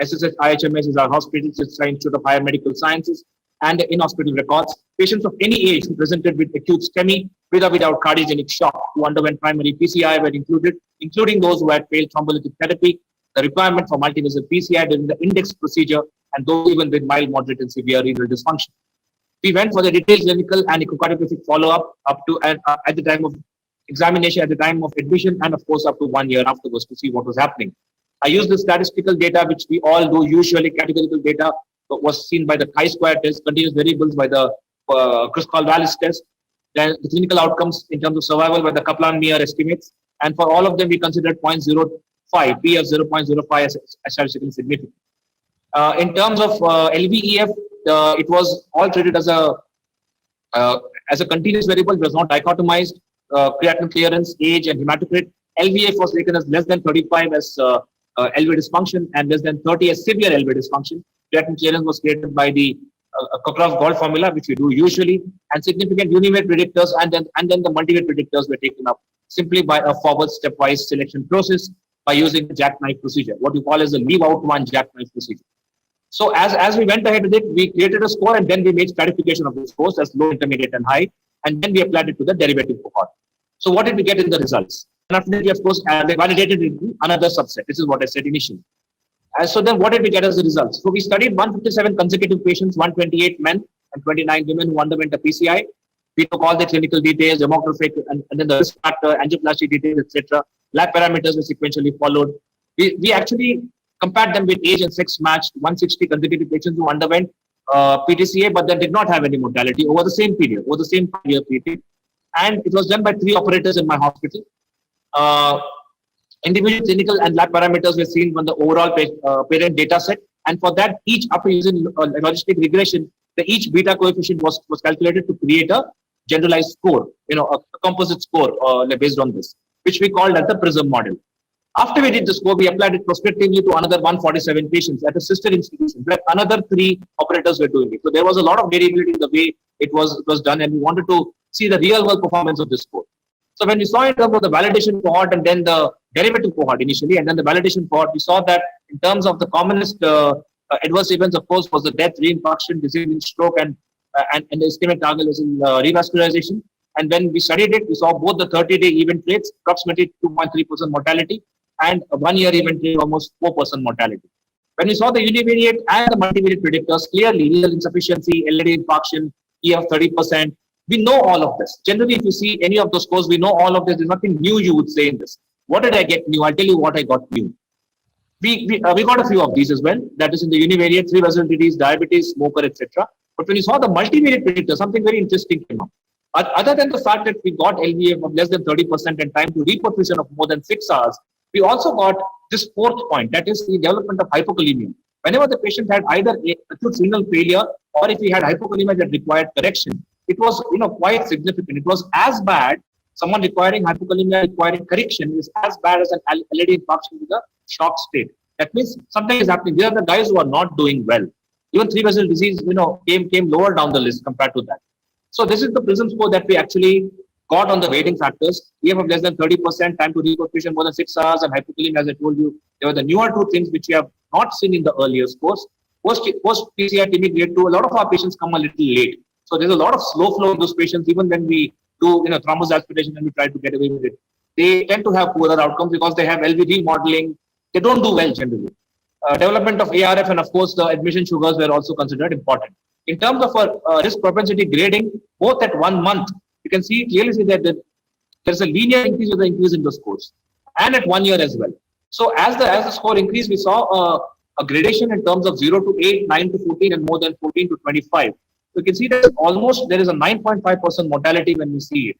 [SPEAKER 20] SSH IHMS is our hospital, it's the Institute of Higher Medical Sciences, and the in-hospital records. Patients of any age who presented with acute STEMI with or without cardiogenic shock who underwent primary PCI were included, including those who had failed thrombolytic therapy, the requirement for multi-vessel PCI during the index procedure, and those even with mild, moderate, and severe renal dysfunction. We went for the detailed clinical and echocardiographic follow-up up to and at the time of examination, at the time of admission, and of course up to 1 year afterwards to see what was happening. I used the statistical data, which we all do usually. Categorical data was seen by the chi-square test, continuous variables by the Kruskal-Wallis test, then the clinical outcomes in terms of survival by the Kaplan-Meier estimates, and for all of them we considered 0.05, P of 0.05 as statistically significant. In terms of LVEF, it was all treated as a continuous variable. It was not dichotomized. Creatinine clearance, age, and hematocrit. LVEF was taken as less than 35 as LV dysfunction and less than 30 as severe LV dysfunction. Creatinine clearance was created by the Cockcroft-Gault formula, which we do usually, and significant univariate predictors and then the multivariate predictors were taken up simply by a forward stepwise selection process by using the jackknife procedure, what we call as a leave out one jackknife procedure. So as we went ahead with it, we created a score and then we made stratification of the scores as low, intermediate, and high, and then we applied it to the derivative cohort. So what did we get in the results? And after that, we of course they validated it into another subset. This is what I said initially. So then what did we get as a result? So we studied 157 consecutive patients, 128 men and 29 women who underwent a PCI. We took all the clinical details, demographic, and then the risk factor, angioplasty details, etc. Lab parameters were sequentially followed. We actually compared them with age and sex matched 160 consecutive patients who underwent PTCA, but then did not have any mortality over the same period, over the same 5-year period. And it was done by 3 operators in my hospital. Individual clinical and lab parameters were seen from the overall parent data set. And for that, each after using logistic regression, each beta coefficient was calculated to create a generalized score, a composite score based on this, which we called as the PRISM model. After we did the score, we applied it prospectively to another 147 patients at a sister institution, where another 3 operators were doing it. So there was a lot of variability in the way it was done, and we wanted to see the real world performance of this score. So when we saw in terms of the validation cohort and then the derivative cohort initially, and then the validation cohort, we saw that in terms of the commonest adverse events, of course, was the death, reinfarction, disease, stroke, and the ischemic target is in revascularization. And when we studied it, we saw both the 30-day event rates, approximately 2.3% mortality, and a 1-year event rate, almost 4% mortality. When we saw the univariate and the multivariate predictors, clearly renal insufficiency, LAD infarction, E of 30%, we know all of this. Generally, if you see any of those scores, we know all of this. There's nothing new you would say in this. What did I get new? I'll tell you what I got new. We got a few of these as well. That is in the univariate, 3 vessel disease, diabetes, smoker, etc. But when you saw the multivariate predictor, something very interesting came up. Other than the fact that we got LVF of less than 30% and time to reperfusion of more than 6 hours, we also got this 4th point, that is the development of hypokalemia. Whenever the patient had either acute renal failure or if he had hypokalemia that required correction, it was quite significant. It was as bad, someone requiring hypokalemia requiring correction is as bad as an LAD infarction with a shock state. That means something is happening. These are the guys who are not doing well. Even 3 vessel disease, came lower down the list compared to that. So this is the PRISM score that we actually got on the weighting factors. EF of less than 30%, time to reperfusion more than 6 hours, and hypokalemia, as I told you. There were the newer two things which we have not seen in the earlier scores. Post PCI TB grade 2, a lot of our patients come a little late. So there's a lot of slow flow in those patients, even when we do thrombus aspiration and we try to get away with it. They tend to have poorer outcomes because they have LV remodeling. They don't do well generally. Development of ARF and of course the admission sugars were also considered important. In terms of risk propensity grading, both at 1 month, you can clearly see that there's a linear increase with the increase in the scores, and at 1 year as well. So as the score increased, we saw a gradation in terms of 0 to 8, 9 to 14, and more than 14 to 25. So you can see that there is a 9.5% mortality when we see it.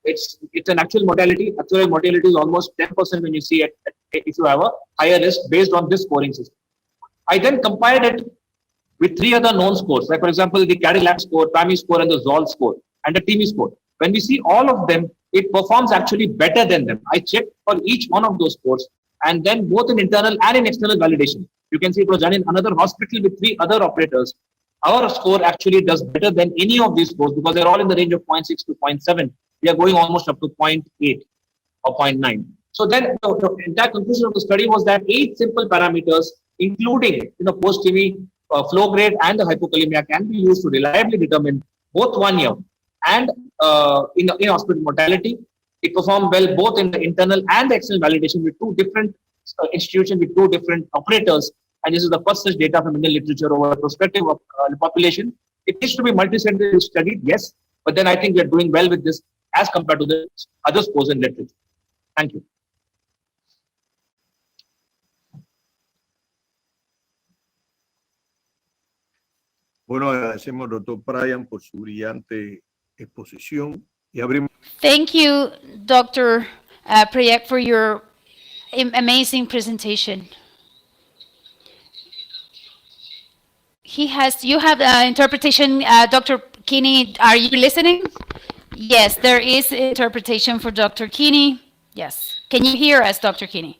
[SPEAKER 20] It's an actual mortality. Actual mortality is almost 10% when you see it if you have a higher risk based on this scoring system. I then compared it with 3 other known scores, like for example, the Cadillac score, PAMI score, and the ZOL score, and the TIMI score. When we see all of them, it performs actually better than them. I checked for each one of those scores, and then both in internal and in external validation. You can see it was done in another hospital with 3 other operators. Our score actually does better than any of these scores because they're all in the range of 0.6 to 0.7. We are going almost up to 0.8 or 0.9. So then the entire conclusion of the study was that 8 simple parameters, including post-TB flow grade and the hypokalemia, can be used to reliably determine both 1 year and in hospital mortality. It performed well both in the internal and the external validation with 2 different institutions with 2 different operators. And this is the first such data from Indian literature over a prospective population. It needs to be multi-center studied, yes, but then I think we're doing well with this as compared to the other scores in literature. Thank you.
[SPEAKER 17] Bueno, agradecemos, doctor Brian, por su brillante exposición y abrimos.
[SPEAKER 3] Thank you, Dr. Prayak, for your amazing presentation. You have interpretation, Dr. Kinney. Are you listening? Yes, there is interpretation for Dr. Kinney. Yes. Can you hear us, Dr. Kinney?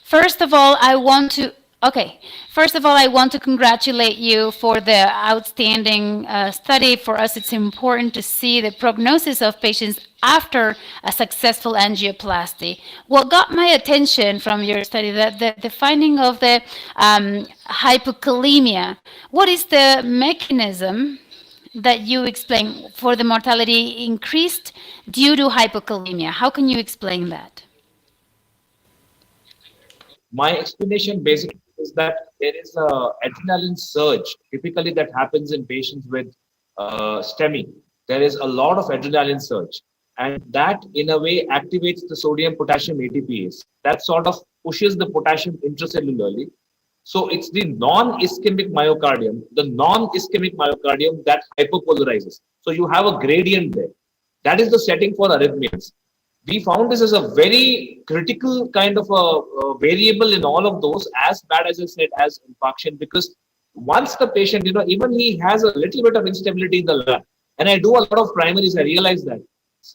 [SPEAKER 3] First of all, I want to congratulate you for the outstanding study. For us, it's important to see the prognosis of patients after a successful angioplasty. What got my attention from your study, the finding of the hypokalemia. What is the mechanism that you explain for the mortality increased due to hypokalemia? How can you explain that?
[SPEAKER 20] My explanation basically is that there is a adrenaline surge typically that happens in patients with STEMI. There is a lot of adrenaline surge, and that in a way activates the sodium potassium ATPase. That sort of pushes the potassium intracellularly. So it's the non-ischemic myocardium, that hyperpolarizes. So you have a gradient there. That is the setting for arrhythmias. We found this as a very critical kind of a variable in all of those, as bad as I said, as infarction, because once the patient, even he has a little bit of instability in the lab, and I do a lot of primaries, I realize that.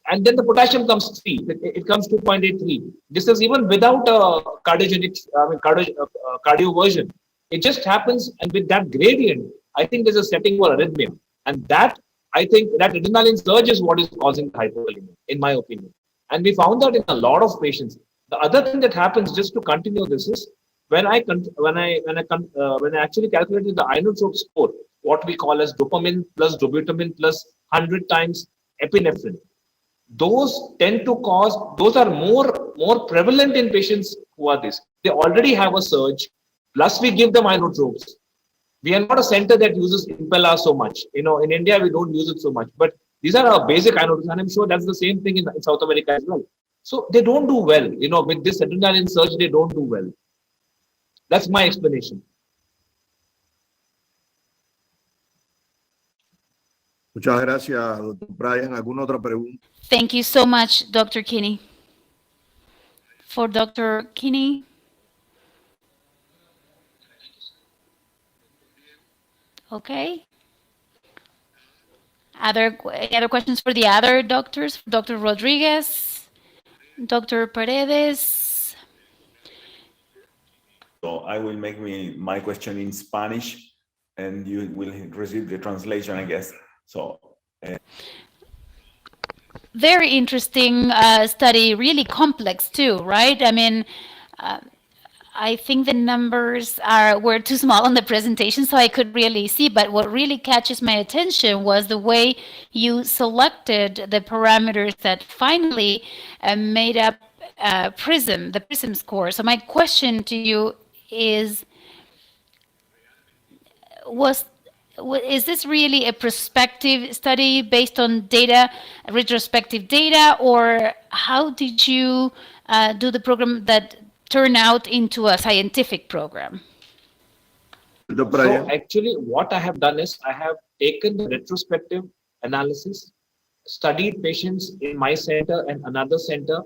[SPEAKER 20] And then the potassium comes 3, it comes 2.83. This is even without a cardioversion. It just happens, and with that gradient, I think there's a setting for arrhythmia. And that, I think, that adrenaline surge is what is causing hypokalemia, in my opinion. And we found that in a lot of patients. The other thing that happens, just to continue this, is when I actually calculated the inotrope score, what we call as dopamine plus dobutamine plus 100 times epinephrine, those tend to cause, those are more prevalent in patients who are this. They already have a surge, plus we give them inotropes. We are not a center that uses Impella so much. In India, we don't use it so much, but these are our basic inotropes, and I'm sure that's the same thing in South America as well. So they don't do well, with this adrenaline surge, they don't do well. That's my explanation.
[SPEAKER 17] Muchas gracias, doctor Brian. ¿Alguna otra pregunta?
[SPEAKER 3] Thank you so much, Dr. Kinney. For Dr. Kinney. Okay. Any other questions for the other doctors? Dr. Rodriguez, Dr. Paredes.
[SPEAKER 21] So I will make my question in Spanish, and you will receive the translation, I guess. So
[SPEAKER 3] Very interesting study, really complex too, right? I mean, I think the numbers were too small on the presentation, so I could really see. But what really catches my attention was the way you selected the parameters that finally made up PRISM, the PRISM score. So my question to you is, is this really a prospective study based on data, retrospective data, or how did you do the program that turned out into a scientific program?
[SPEAKER 20] So actually what I have done is I have taken the retrospective analysis, studied patients in my center and another center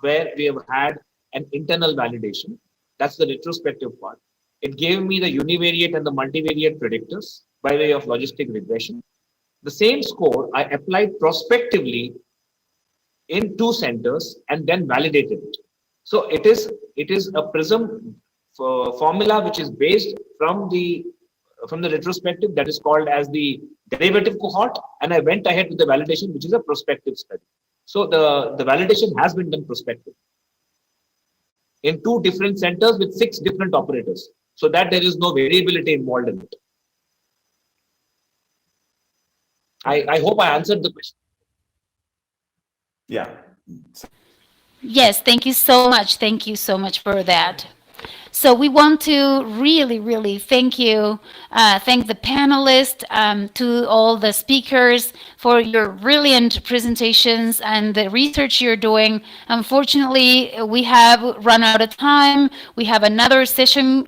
[SPEAKER 20] where we have had an internal validation. That's the retrospective part. It gave me the univariate and the multivariate predictors by way of logistic regression. The same score I applied prospectively in 2 centers and then validated it. So it is a PRISM formula which is based from the retrospective, that is called as the derivative cohort, and I went ahead with the validation, which is a prospective study. So the validation has been done prospective in 2 different centers with 6 different operators, so that there is no variability involved in it. I hope I answered the question.
[SPEAKER 21] Yeah.
[SPEAKER 3] Yes, thank you so much. Thank you so much for that. So we want to really thank you, thank the panelists, to all the speakers for your brilliant presentations and the research you're doing. Unfortunately, we have run out of time. We have another session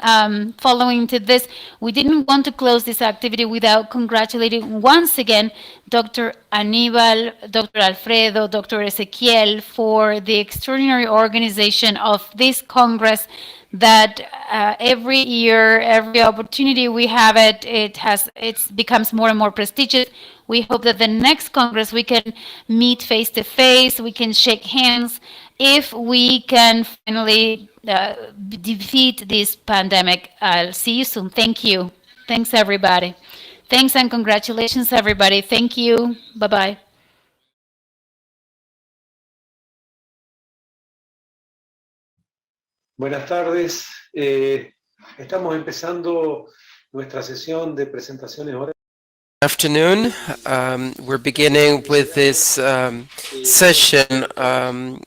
[SPEAKER 3] following to this. We didn't want to close this activity without congratulating once again Dr. Aníbal, Dr. Alfredo, Dr. Ezequiel for the extraordinary organization of this Congress that every year, every opportunity we have it becomes more and more prestigious. We hope that the next Congress we can meet face to face, we can shake hands, if we can finally defeat this pandemic. I'll see you soon. Thank you. Thanks, everybody. Thanks and congratulations, everybody. Thank you. Bye-bye.
[SPEAKER 6] Buenas tardes. Estamos empezando nuestra sesión de presentaciones orales.
[SPEAKER 1] Afternoon. We're beginning with this session,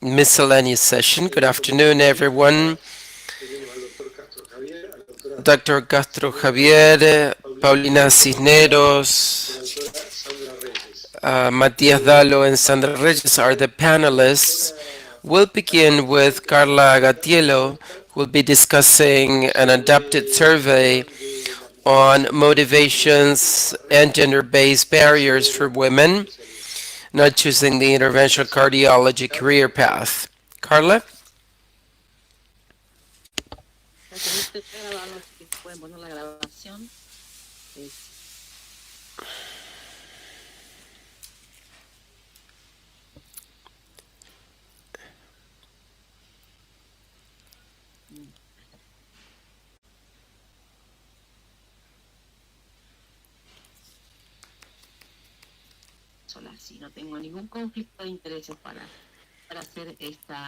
[SPEAKER 1] miscellaneous session. Good afternoon, everyone. Dr. Castro Javier, Paulina Cisneros, Matías Dalo, and Sandra Reyes are the panelists. We'll begin with Carla Gatiello, who will be discussing an adapted survey on motivations and gender-based barriers for women not choosing the interventional cardiology career path. Carla?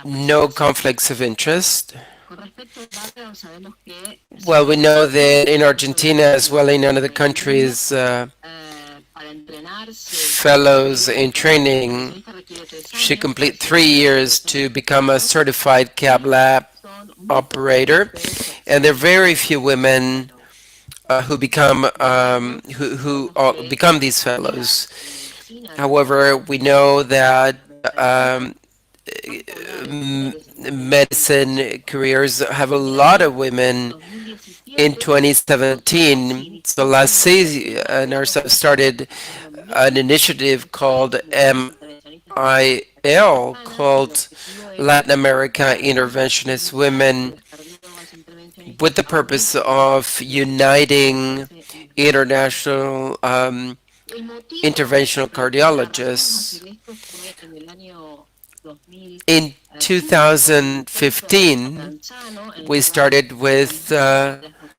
[SPEAKER 1] No conflicts of interest. Well, we know that in Argentina, as well in other countries, fellows in training should complete 3 years to become a certified cath lab operator, and there are very few women who become these fellows. However, we know that medicine careers have a lot of women. In 2017, SOLACI started an initiative called MIL, called Latin America Interventionist Women, with the purpose of uniting international interventional cardiologists. In 2015, we started with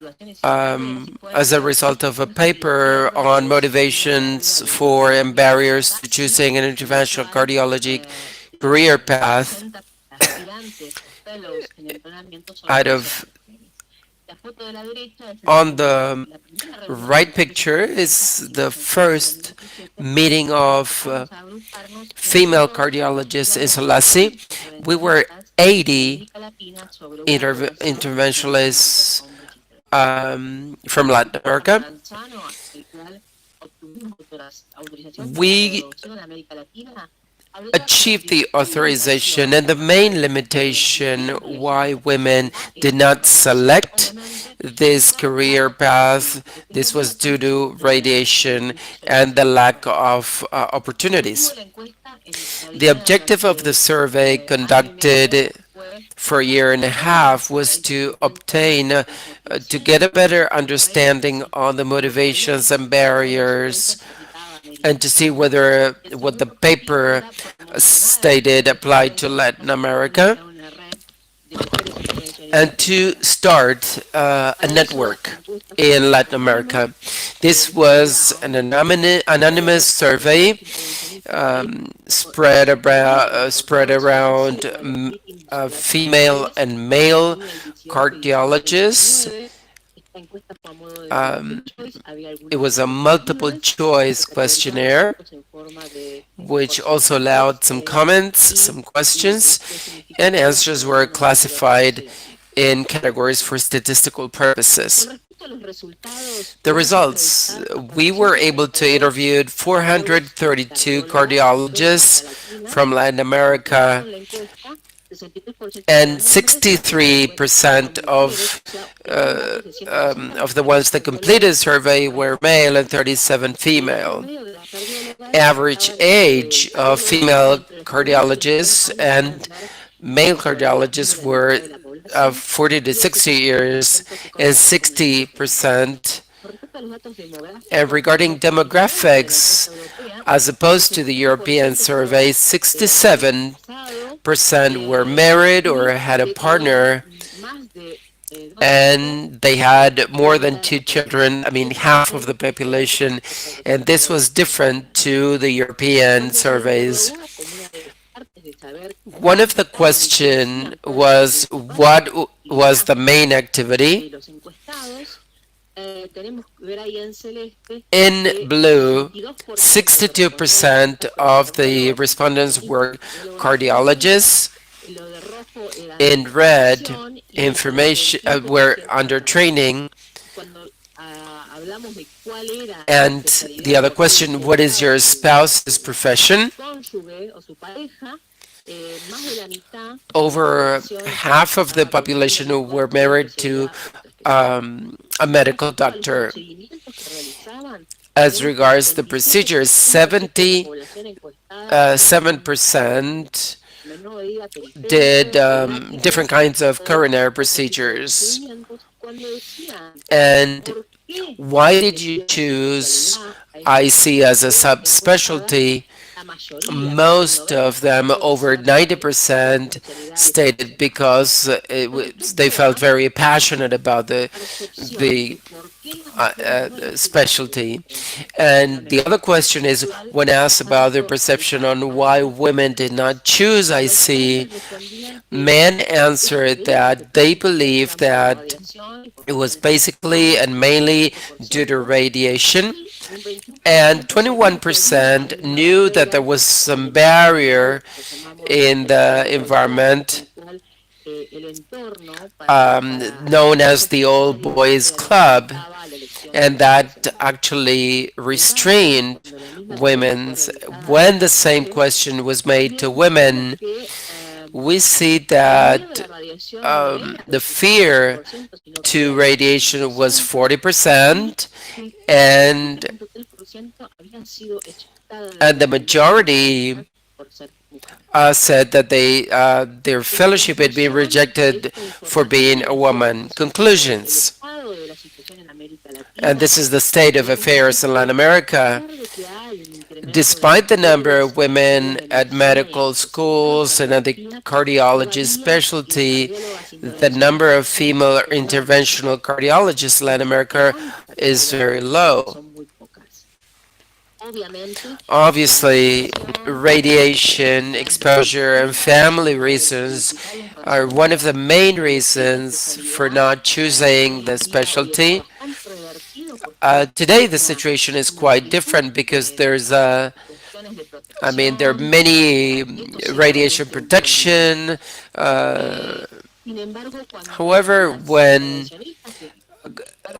[SPEAKER 1] as a result of a paper on motivations for and barriers to choosing an interventional cardiology career path out of on the right picture is the first meeting of female cardiologists in SOLACI. We were 80 interventionalists from Latin America. We achieved the authorization, and the main limitation why women did not select this career path, this was due to radiation and the lack of opportunities. The objective of the survey conducted for a year and a half was to obtain, to get a better understanding on the motivations and barriers, and to see whether what the paper stated applied to Latin America, and to start a network in Latin America. This was an anonymous survey spread around female and male cardiologists. It was a multiple choice questionnaire, which also allowed some comments, some questions, and answers were classified in categories for statistical purposes. The results, we were able to interview 432 cardiologists from Latin America, and 63% of the ones that completed the survey were male and 37 female. Average age of female cardiologists and male cardiologists were 40 to 60 years and 60%. And regarding demographics, as opposed to the European survey, 67% were married or had a partner, and they had more than 2 children, I mean half of the population, and this was different to the European surveys. One of the questions was, what was the main activity? In blue, 62% of the respondents were cardiologists. In red, information were under training. And the other question, what is your spouse's profession? Over half of the population who were married to a medical doctor. As regards the procedures, 77% did different kinds of coronary procedures. And why did you choose IC as a subspecialty? Most of them, over 90%, stated because they felt very passionate about the specialty. And the other question is, when asked about their perception on why women did not choose IC, men answered that they believe that it was basically and mainly due to radiation, and 21% knew that there was some barrier in the environment known as the old boys club, and that actually restrained women's. When the same question was made to women, we see that the fear to radiation was 40%, and the majority said that their fellowship had been rejected for being a woman. Conclusions. And this is the state of affairs in Latin America. Despite the number of women at medical schools and at the cardiology specialty, the number of female interventional cardiologists in Latin America is very low. Obviously, radiation exposure and family reasons are one of the main reasons for not choosing the specialty. Today, the situation is quite different because there are many radiation protection. However, when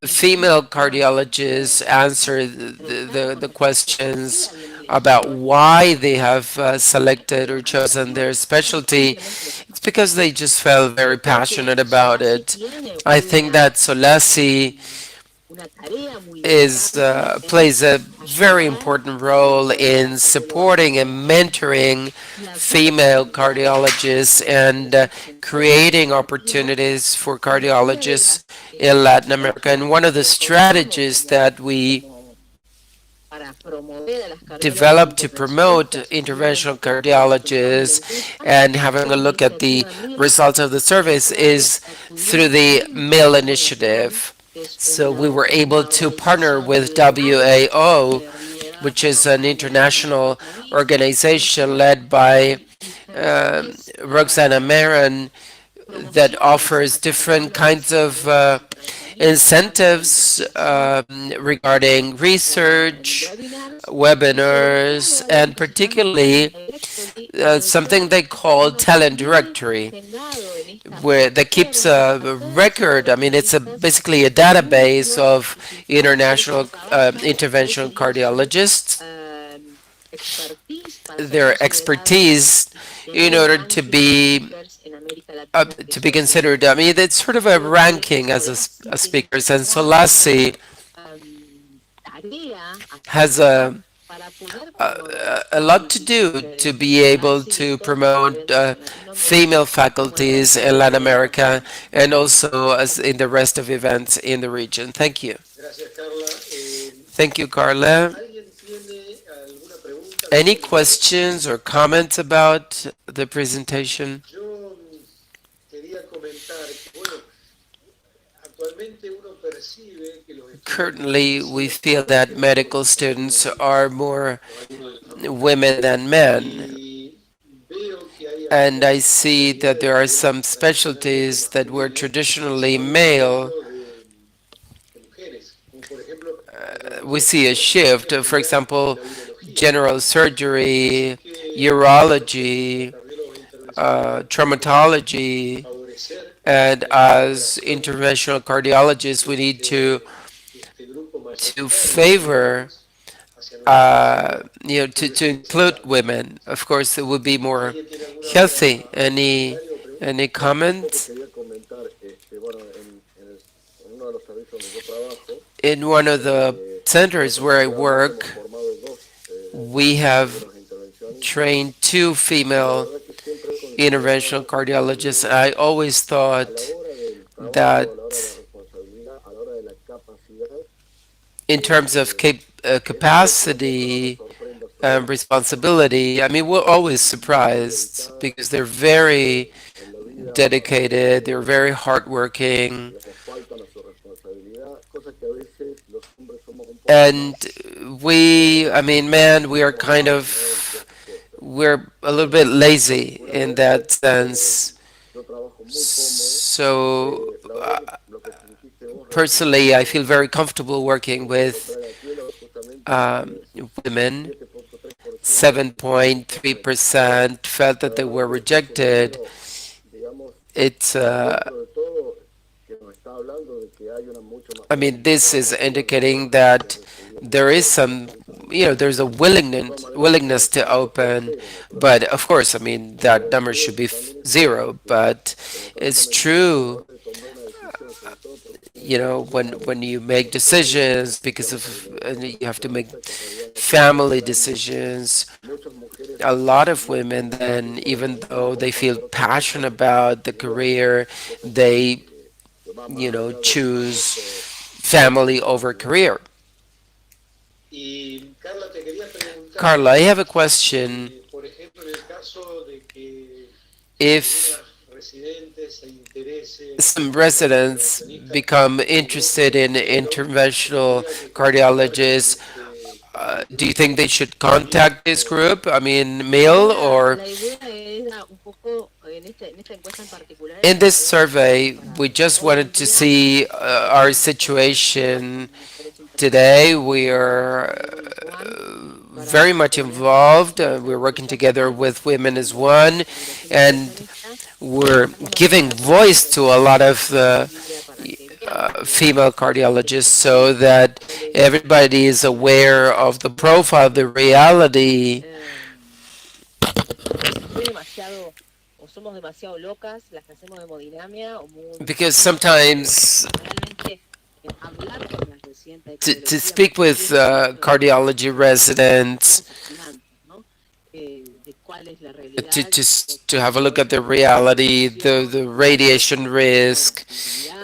[SPEAKER 1] female cardiologists answer the questions about why they have selected or chosen their specialty, it's because they just felt very passionate about it. I think that SOLACI plays a very important role in supporting and mentoring female cardiologists and creating opportunities for cardiologists in Latin America. And one of the strategies that we developed to promote interventional cardiologists and having a look at the results of the surveys is through the MIL initiative. So we were able to partner with WAO, which is an international organization led by Roxana Marin that offers different kinds of incentives regarding research, webinars, and particularly something they call talent directory, where that keeps a record. I mean, it's basically a database of international interventional cardiologists, their expertise, in order to be considered. I mean, it's sort of a ranking as a speakers, and SOLACI has a lot to do to be able to promote female faculties in Latin America and also as in the rest of events in the region. Thank you. Thank you, Carla. Any questions or comments about the presentation? Currently, we feel that medical students are more women than men. And I see that there are some specialties that were traditionally male. We see a shift. For example, general surgery, urology, traumatology, and as interventional cardiologists, we need to favor, to include women. Of course, it would be more healthy. Any comments? In one of the centers where I work, we have trained 2 female interventional cardiologists. I always thought that in terms of capacity and responsibility, I mean, we're always surprised because they're very dedicated, they're very hardworking, and we are we're a little bit lazy in that sense. So personally, I feel very comfortable working with women. 7.3% felt that they were rejected. It's this is indicating that there is some, there's a willingness to open, but of course, that number should be 0. But it's true, when you make decisions because of, you have to make family decisions. A lot of women then, even though they feel passionate about the career, they choose family over career. Carla, I have a question. If some residents become interested in interventional cardiologists. Do you think they should contact this group? I mean, mail or? In this survey, we just wanted to see our situation today. We are very much involved. We're working together with Women as One, and we're giving voice to a lot of the female cardiologists so that everybody is aware of the profile, the reality. Because sometimes to speak with cardiology residents, to have a look at the reality, the radiation risk,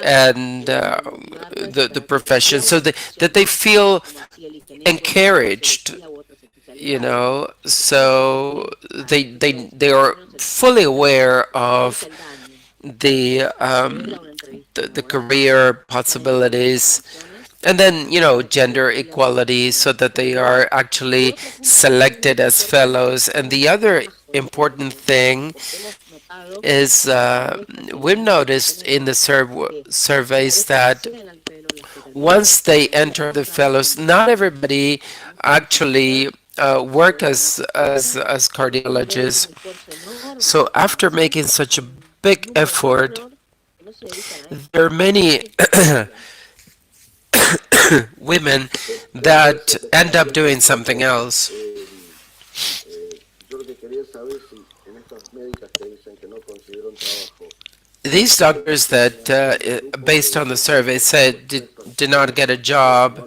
[SPEAKER 1] and the profession, so that they feel encouraged, you know, so they are fully aware of the career possibilities, and then, you know, gender equality, so that they are actually selected as fellows. And the other important thing is we've noticed in the surveys that once they enter the fellows, not everybody actually work as cardiologists. So after making such a big effort, there are many women that end up doing something else. These doctors that, based on the survey, said did not get a job,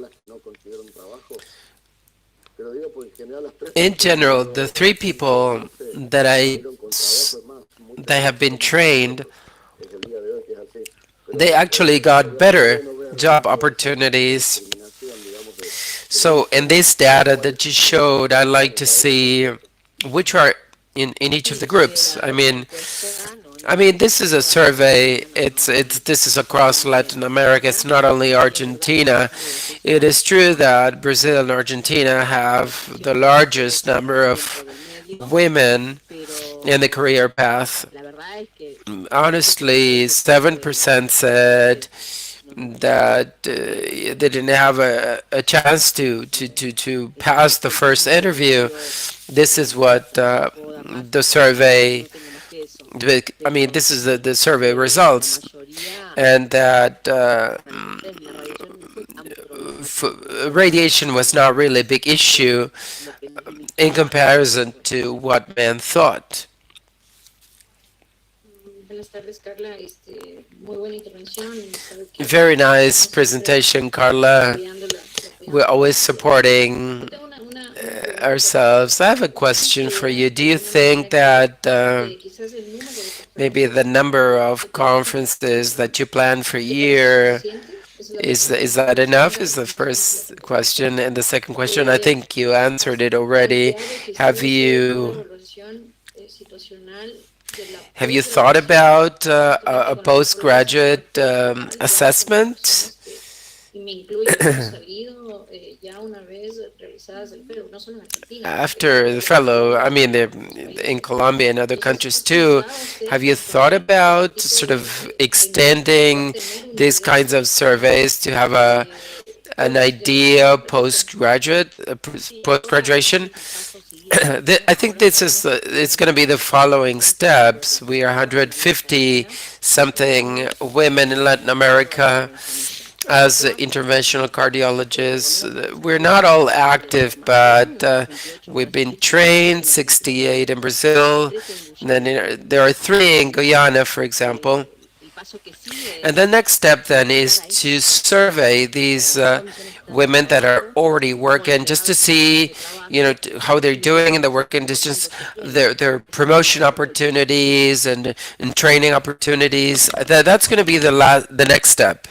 [SPEAKER 1] in general, the three people that they have been trained, they actually got better job opportunities. So in this data that you showed, I'd like to see which are in each of the groups. I mean, this is a survey. This is across Latin America. It's not only Argentina. It is true that Brazil and Argentina have the largest number of women in the career path. Honestly, 7% said that they didn't have a chance to pass the first interview. This is what the survey, this is the survey results, and that radiation was not really a big issue in comparison to what men thought. Very nice presentation, Carla. We're always supporting ourselves. I have a question for you. Do you think that maybe the number of conferences that you plan for a year, is that enough, is the first question? And the second question, I think you answered it already. Have you thought about a postgraduate assessment? After the fellow, in Colombia and other countries too, have you thought about sort of extending these kinds of surveys to have an idea post-graduation? I think it's going to be the following steps. We are 150 something women in Latin America as interventional cardiologists. We're not all active, but we've been trained, 68 in Brazil, and then there are 3 in Guyana, for example. And the next step then is to survey these women that are already working, just to see, how they're doing in the work conditions, their promotion opportunities and training opportunities. That's going to be the next step.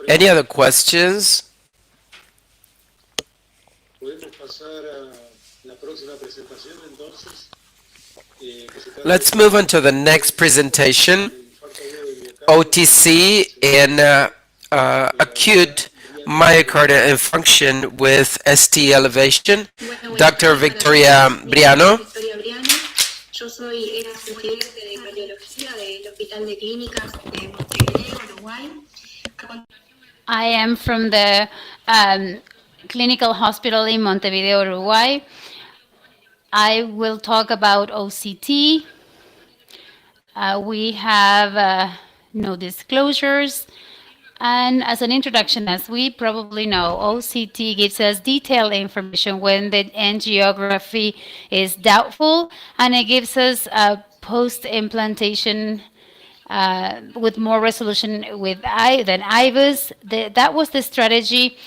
[SPEAKER 1] Any other questions? Let's move on to the next presentation, OTC in acute myocardial infarction with ST elevation. Dr. Victoria Briano.
[SPEAKER 7] Yo soy asistente de cardiología del Hospital de Clínicas de Montevideo, Uruguay.
[SPEAKER 3] I am from the clinical hospital in Montevideo, Uruguay. I will talk about OCT. We have no disclosures. And as an introduction, as we probably know, OCT gives us detailed information when the angiography is doubtful, and it gives us a post-implantation with more resolution than IVUS. That was the strategy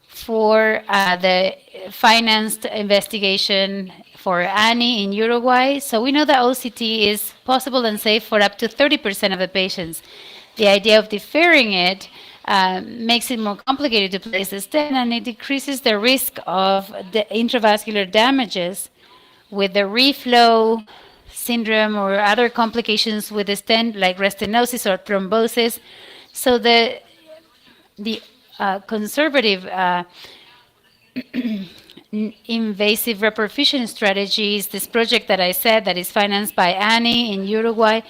[SPEAKER 3] for the financed investigation for ANI in Uruguay. So we know that OCT is possible and safe for up to 30% of the patients. The idea of deferring it makes it more complicated to place the stent, and it decreases the risk of the intravascular damages with the reflow syndrome or other complications with the stent like restenosis or thrombosis. So the conservative invasive reperfusion strategy is this project that I said that is financed by ANI in Uruguay.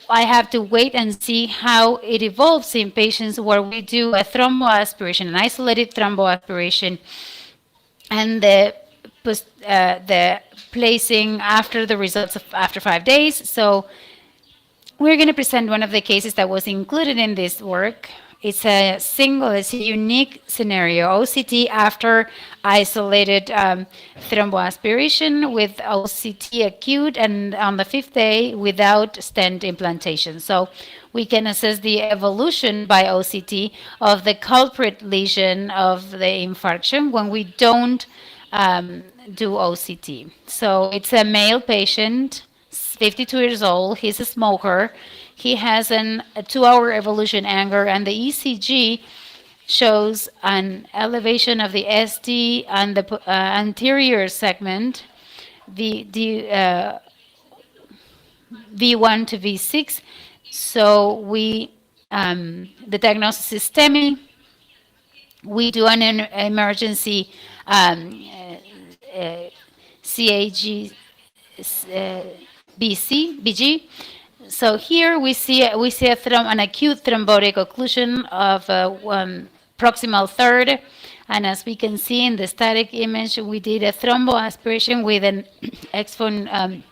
[SPEAKER 3] I have to wait and see how it evolves in patients where we do a thromboaspiration, an isolated thromboaspiration, and the placing after the results of after 5 days. So we're going to present one of the cases that was included in this work. It's a unique scenario, OCT after isolated thromboaspiration with OCT acute and on the 5th day without stent implantation. So we can assess the evolution by OCT of the culprit lesion of the infarction when we don't do OCT. So it's a male patient, 52 years old, he's a smoker. He has a 2-hour evolution angle, and the ECG shows an elevation of the ST and the anterior segment, the V1 to V6. So the diagnosis is STEMI. We do an emergency CAG BG. So here we see an acute thrombotic occlusion of proximal third, and as we can see in the static image, we did a thromboaspiration with an X-phone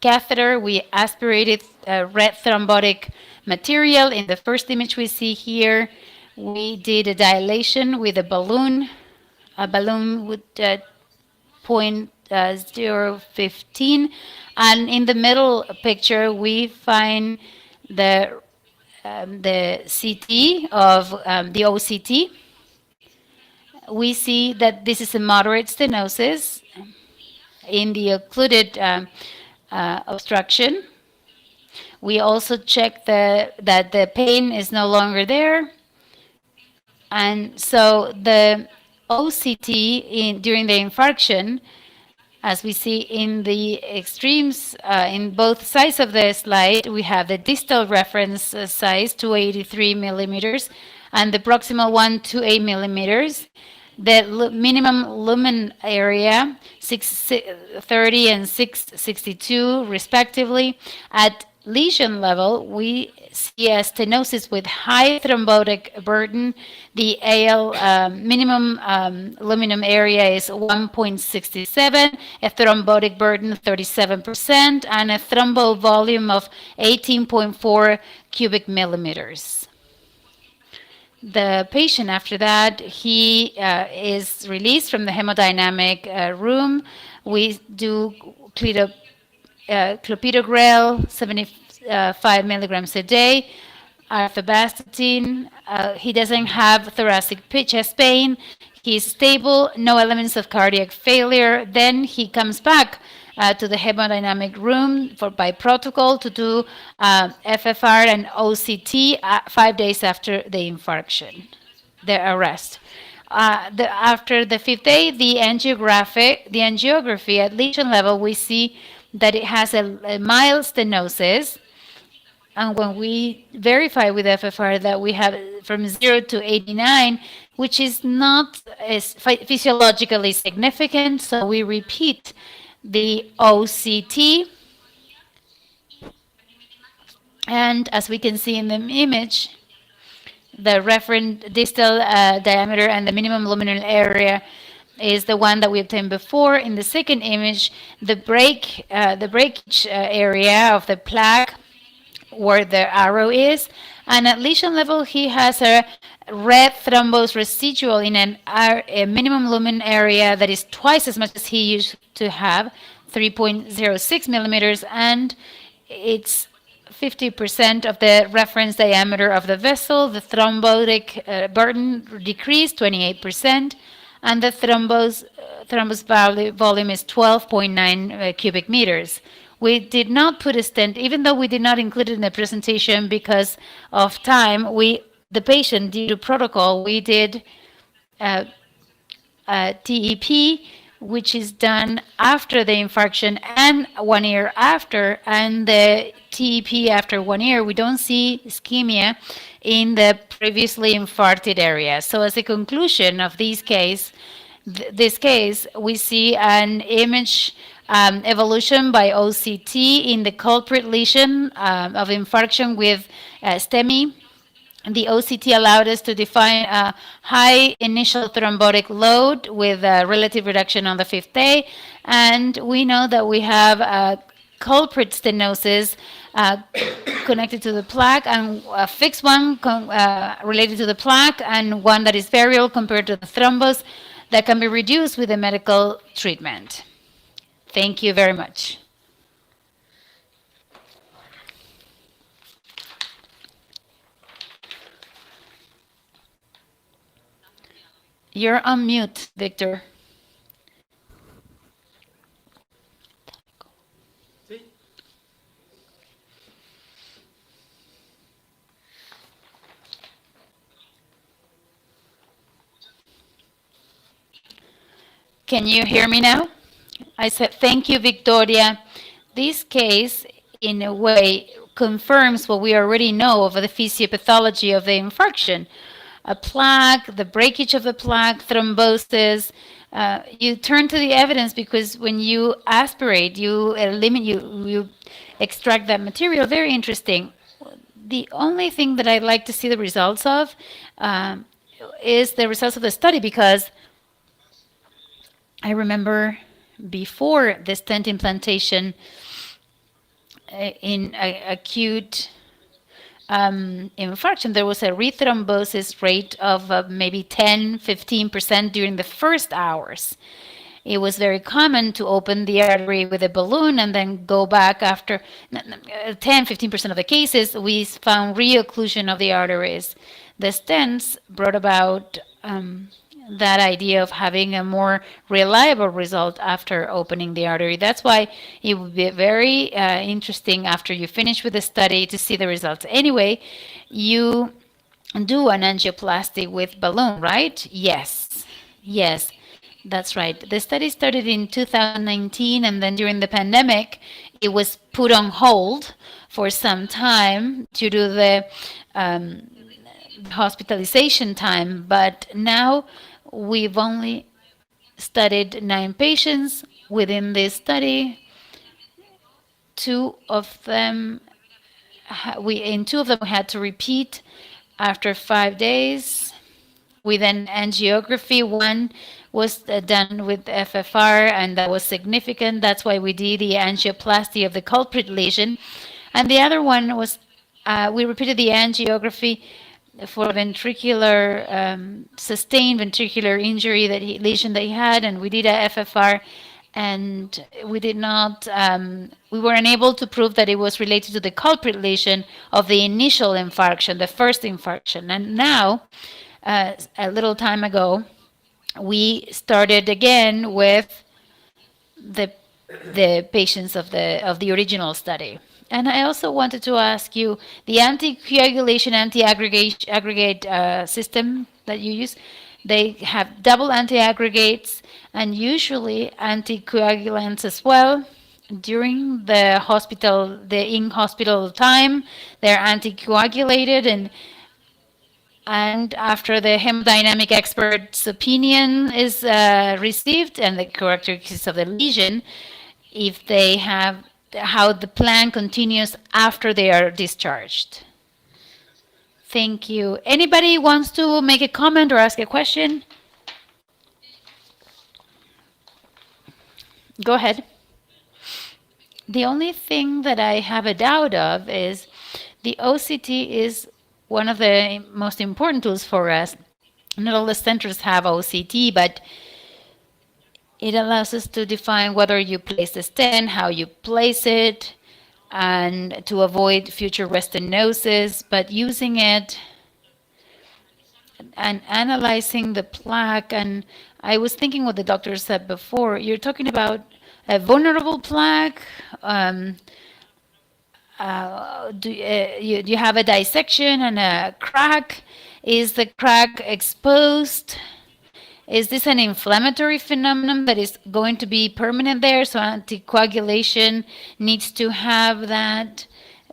[SPEAKER 3] catheter. We aspirated red thrombotic material. In the first image we see here, we did a dilation with a balloon with 0.015. And in the middle picture, we find the CT of the OCT. We see that this is a moderate stenosis in the occluded obstruction. We also check that the pain is no longer there. And so the OCT during the infarction, as we see in the extremes, in both sides of the slide, we have the distal reference size, 283 millimeters, and the proximal one, 28 millimeters. The minimum lumen area, 630 and 662, respectively. At lesion level, we see a stenosis with high thrombotic burden. The AL minimum luminum area is 1.67, a thrombotic burden 37%, and a thrombo volume of 18.4 cubic millimeters. The patient, after that, he is released from the hemodynamic room. We do clopidogrel, 75 milligrams a day, arthobastatin. He doesn't have thoracic chest pain. He's stable, no elements of cardiac failure. Then he comes back to the hemodynamic room by protocol to do FFR and OCT 5 days after the infarction, the arrest. After the 5th day, the angiography at lesion level, we see that it has a mild stenosis. And when we verify with FFR that we have from 0 to 89, which is not as physiologically significant, so we repeat the OCT. And as we can see in the image, the reference distal diameter and the minimum luminal area is the one that we obtained before. In the second image, the breakage area of the plaque where the arrow is, and at lesion level he has a red thrombus residual in a minimum lumen area that is twice as much as he used to have, 3.06 millimeters, and it's 50% of the reference diameter of the vessel. The thrombotic burden decreased 28%, and the thrombus volume is 12.9 cubic meters. We did not put a stent, even though we did not include it in the presentation because of time. The patient, due to protocol, we did TEP, which is done after the infarction and 1 year after, and the TEP after 1 year, we don't see ischemia in the previously infarcted area. So as a conclusion of this case, we see an image evolution by OCT in the culprit lesion of infarction with STEMI. The OCT allowed us to define a high initial thrombotic load with a relative reduction on the 5th day, and we know that we have a culprit stenosis connected to the plaque, and a fixed one related to the plaque, and one that is variable compared to the thrombus that can be reduced with a medical treatment. Thank you very much. You're on mute, Victor. Can you hear me now? I said, thank you, Victoria. This case, in a way, confirms what we already know of the physiopathology of the infarction. A plaque, the breakage of the plaque, thrombosis. You turn to the evidence because when you aspirate, you eliminate, you extract that material. Very interesting. The only thing that I'd like to see the results of is the results of the study, because I remember before the stent implantation in acute infarction, there was a rethrombosis rate of maybe 10-15% during the first hours. It was very common to open the artery with a balloon and then go back after 10-15% of the cases. We found reocclusion of the arteries. The stents brought about that idea of having a more reliable result after opening the artery. That's why it would be very interesting after you finish with the study to see the results. Anyway, you do an angioplasty with balloon, right? Yes. Yes, that's right. The study started in 2019, and then during the pandemic, it was put on hold for some time due to the hospitalization time, but now we've only studied 9 patients within this study. In 2 of them we had to repeat after 5 days with an angiography. One was done with FFR, and that was significant. That's why we did the angioplasty of the culprit lesion. And the other one was, we repeated the angiography for ventricular, sustained ventricular injury lesion that he had, and we did a FFR, and we did not, we were unable to prove that it was related to the culprit lesion of the initial infarction, the first infarction. And now, a little time ago, we started again with the patients of the original study. And I also wanted to ask you, the anticoagulation, anti-aggregate system that you use, they have double anti-aggregates and usually anticoagulants as well. during the in-hospital time, they're anticoagulated, and after the hemodynamic expert's opinion is received and the characteristics of the lesion, if they have how the plan continues after they are discharged. Thank you. Anybody wants to make a comment or ask a question? Go ahead. The only thing that I have a doubt of is the OCT is one of the most important tools for us. Not all the centers have OCT, but it allows us to define whether you place the stent, how you place it, and to avoid future restenosis. But using it and analyzing the plaque, and I was thinking what the doctor said before, you're talking about a vulnerable plaque. Do you have a dissection and a crack? Is the crack exposed? Is this an inflammatory phenomenon that is going to be permanent there? So anticoagulation needs to have that.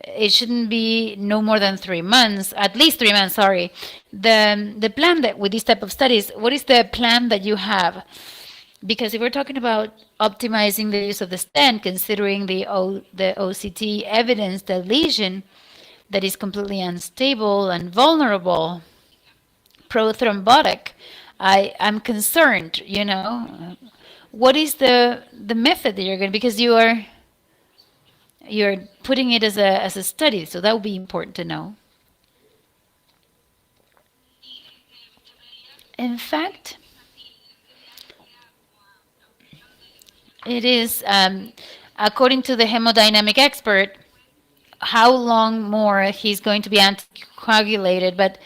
[SPEAKER 3] It shouldn't be no more than 3 months, at least 3 months, sorry. The plan that with this type of studies, what is the plan that you have? Because if we're talking about optimizing the use of the stent, considering the OCT evidence, the lesion that is completely unstable and vulnerable, prothrombotic, I'm concerned, you know. What is the method that you're going to, because you're putting it as a study, so that would be important to know. In fact, it is, according to the hemodynamic expert, how long more he's going to be anticoagulated, but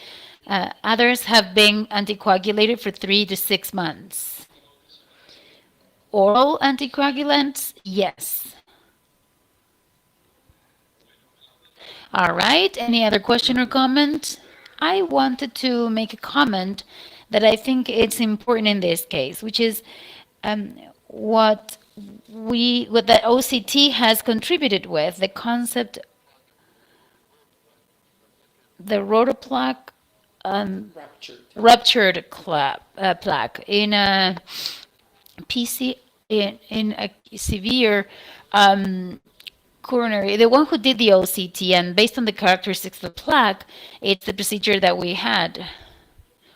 [SPEAKER 3] others have been anticoagulated for 3 to 6 months. Oral anticoagulants, yes. All right, any other question or comment? I wanted to make a comment that I think it's important in this case, which is what the OCT has contributed with, the concept, the rotoplaque, ruptured plaque in a PC, in a severe coronary. The one who did the OCT, and based on the characteristics of the plaque, it's the procedure that we had.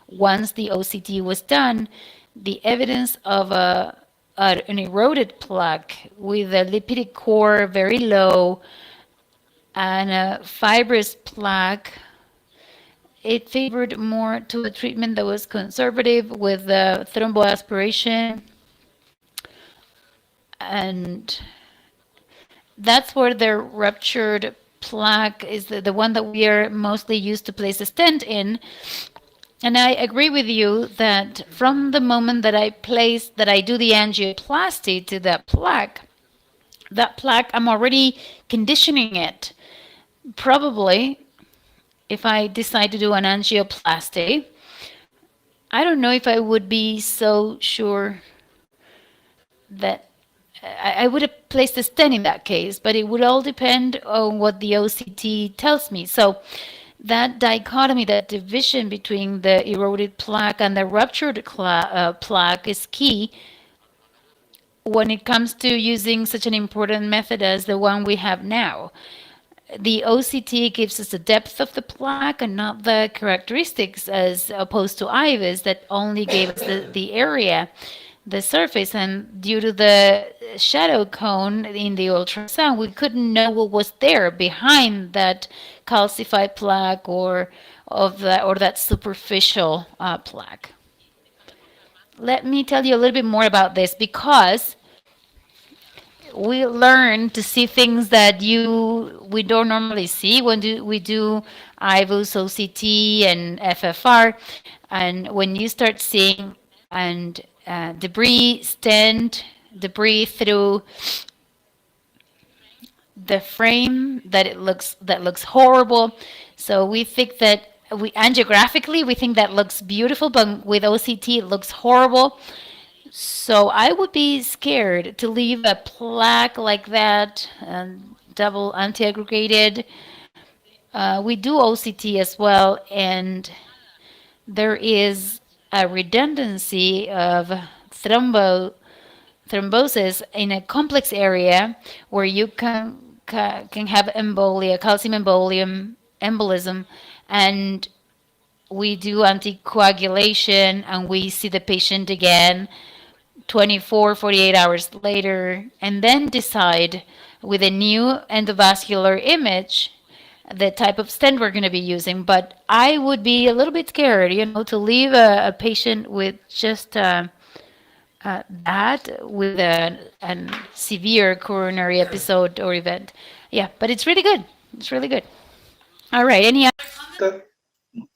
[SPEAKER 3] Once the OCT was done, the evidence of an eroded plaque with a lipidic core very low and a fibrous plaque, it favored more to a treatment that was conservative with thromboaspiration. And that's where the ruptured plaque is the one that we are mostly used to place a stent in. And I agree with you that from the moment that I do the angioplasty to that plaque, I'm already conditioning it. Probably, if I decide to do an angioplasty, I don't know if I would be so sure that I would have placed a stent in that case, but it would all depend on what the OCT tells me. So that dichotomy, that division between the eroded plaque and the ruptured plaque is key when it comes to using such an important method as the one we have now. The OCT gives us the depth of the plaque and not the characteristics, as opposed to IVUS that only gave us the area, the surface, and due to the shadow cone in the ultrasound, we couldn't know what was there behind that calcified plaque or that superficial plaque. Let me tell you a little bit more about this, because we learn to see things that we don't normally see when we do IVUS, OCT, and FFR, and when you start seeing debris through the frame, that looks horrible. So we think that angiographically we think that looks beautiful, but with OCT it looks horrible. So I would be scared to leave a plaque like that, double anti-aggregated. We do OCT as well, and there is a redundancy of thrombosis in a complex area where you can have embolia, calcium embolism, and we do anticoagulation, and we see the patient again 24, 48 hours later, and then decide with a new endovascular image the type of stent we're going to be using. But I would be a little bit scared, to leave a patient with just that with a severe coronary episode or event. Yeah, but it's really good. It's really good. All right, any other?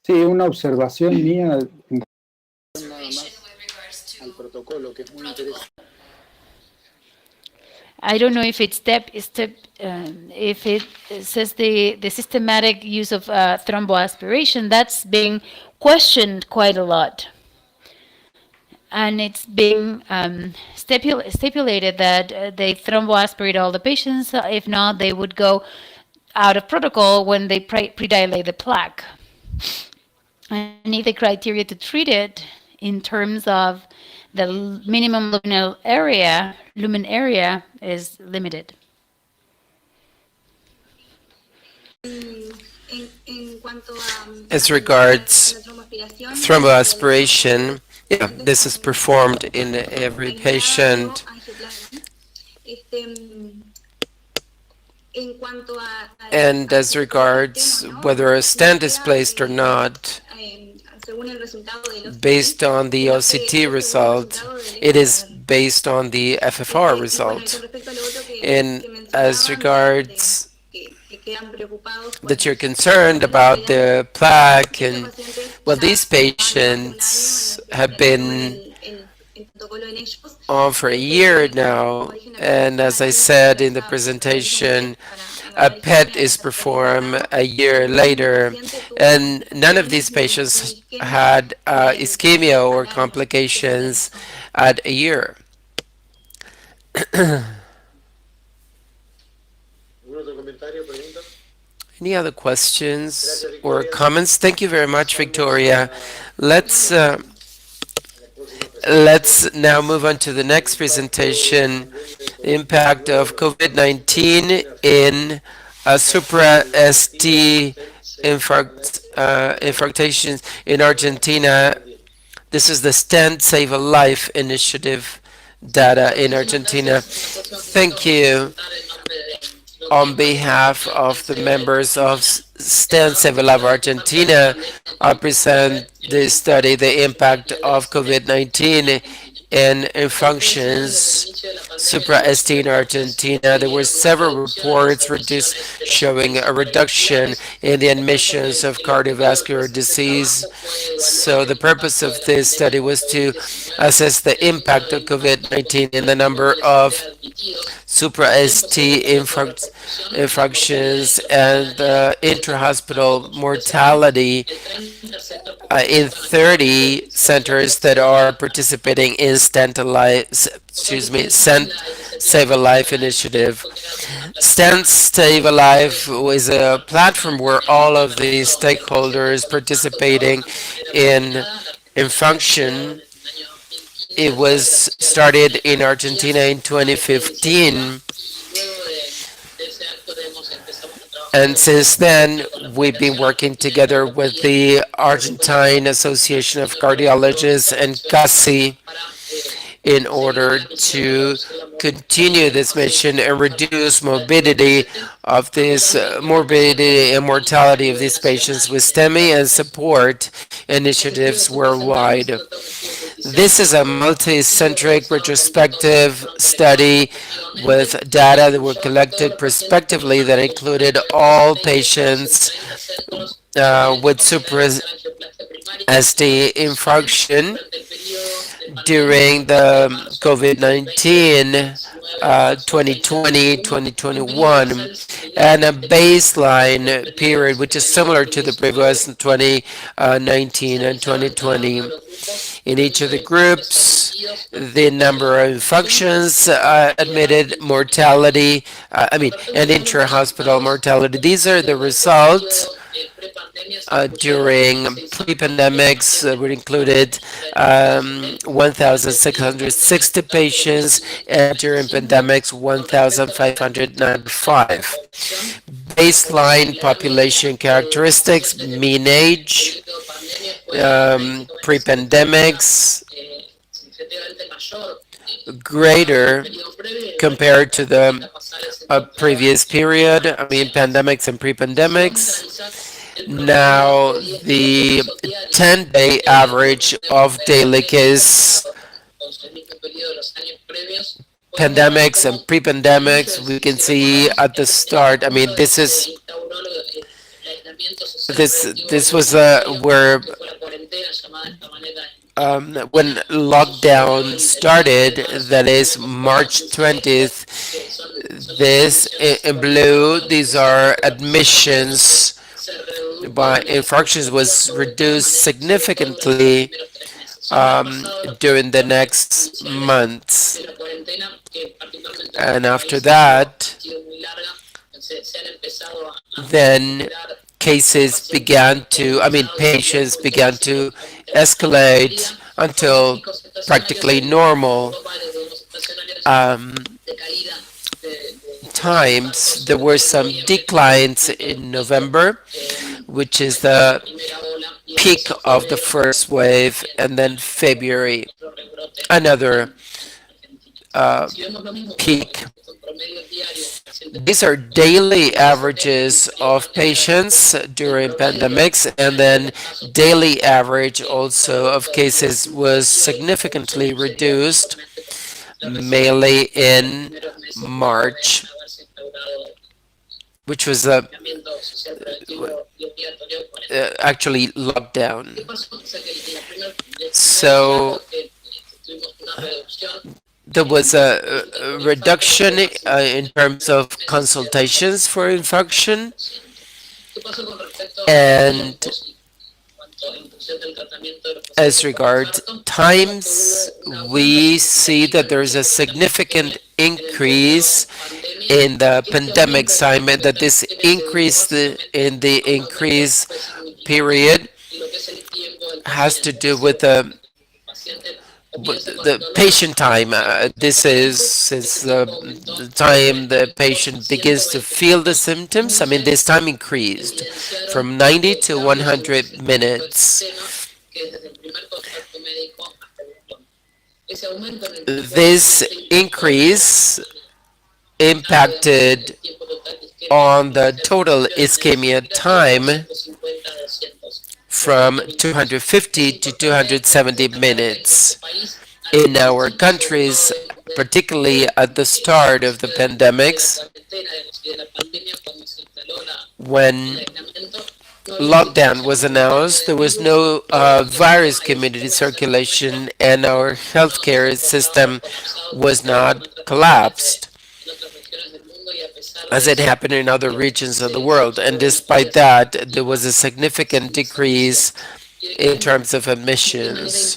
[SPEAKER 8] Sí, una observación mía en al protocolo, que es muy interesante.
[SPEAKER 3] I don't know if it's if it says the systematic use of thromboaspiration. That's being questioned quite a lot. And it's being stipulated that they thromboaspirate all the patients. If not, they would go out of protocol when they predilate the plaque. And the criteria to treat it in terms of the minimum lumen area is limited.
[SPEAKER 1] As regards thromboaspiration, yeah, this is performed in every patient. And as regards whether a stent is placed or not, based on the OCT result, it is based on the FFR result. And as regards that you're concerned about the plaque, and well, these patients have been on for a year now, and as I said in the presentation, a PET is performed a year later, and none of these patients had ischemia or complications at a year. Any other questions or comments? Thank you very much, Victoria. Let's now move on to the next presentation, the impact of COVID-19 in supra-ST infarctations in Argentina. This is the Stent Save a Life initiative data in Argentina. Thank you. On behalf of the members of Stent Save a Life Argentina, I present this study, the impact of COVID-19 and functions supra-ST in Argentina. There were several reports showing a reduction in the admissions of cardiovascular disease. So the purpose of this study was to assess the impact of COVID-19 in the number of supra-ST infarctions and intra-hospital mortality in 30 centers that are participating in Stent Save a Life initiative. Stent Save a Life is a platform where all of the stakeholders participating in function. It was started in Argentina in 2015. And since then, we've been working together with the Argentine Association of Cardiologists and CACI in order to continue this mission and reduce morbidity and mortality of these patients with STEMI and support initiatives worldwide. This is a multi-centric retrospective study with data that were collected prospectively that included all patients with supra-ST infarction during the COVID-19 2020-2021 and a baseline period which is similar to the previous 2019 and 2020. In each of the groups, the number of infections admitted, mortality, and intra-hospital mortality. These are the results during pre-pandemics. Were included 1,660 patients, and during pandemics, 1,595. Baseline population characteristics, mean age, pre-pandemics, greater compared to the previous period, pandemics and pre-pandemics. Now, the 10-day average of daily case, pandemics and pre-pandemics, we can see at the start, this was where when lockdown started, that is March 20th, this in blue, these are admissions by infarctions was reduced significantly during the next months. And after that, then cases began to, patients began to escalate until practically normal times. There were some declines in November, which is the peak of the first wave, and then February, another peak. These are daily averages of patients during pandemics, and then daily average also of cases was significantly reduced, mainly in March, which was actually lockdown. So there was a reduction in terms of consultations for infection, and as regards times, we see that there's a significant increase in the pandemic time, and that this increase in the increase period has to do with the patient time. This is since the time the patient begins to feel the symptoms. This time increased from 90 to 100 minutes. This increase impacted on the total ischemia time from 250 to 270 minutes. In our countries, particularly at the start of the pandemics, when lockdown was announced, there was no virus community circulation, and our healthcare system was not collapsed, as it happened in other regions of the world. And despite that, there was a significant decrease in terms of admissions.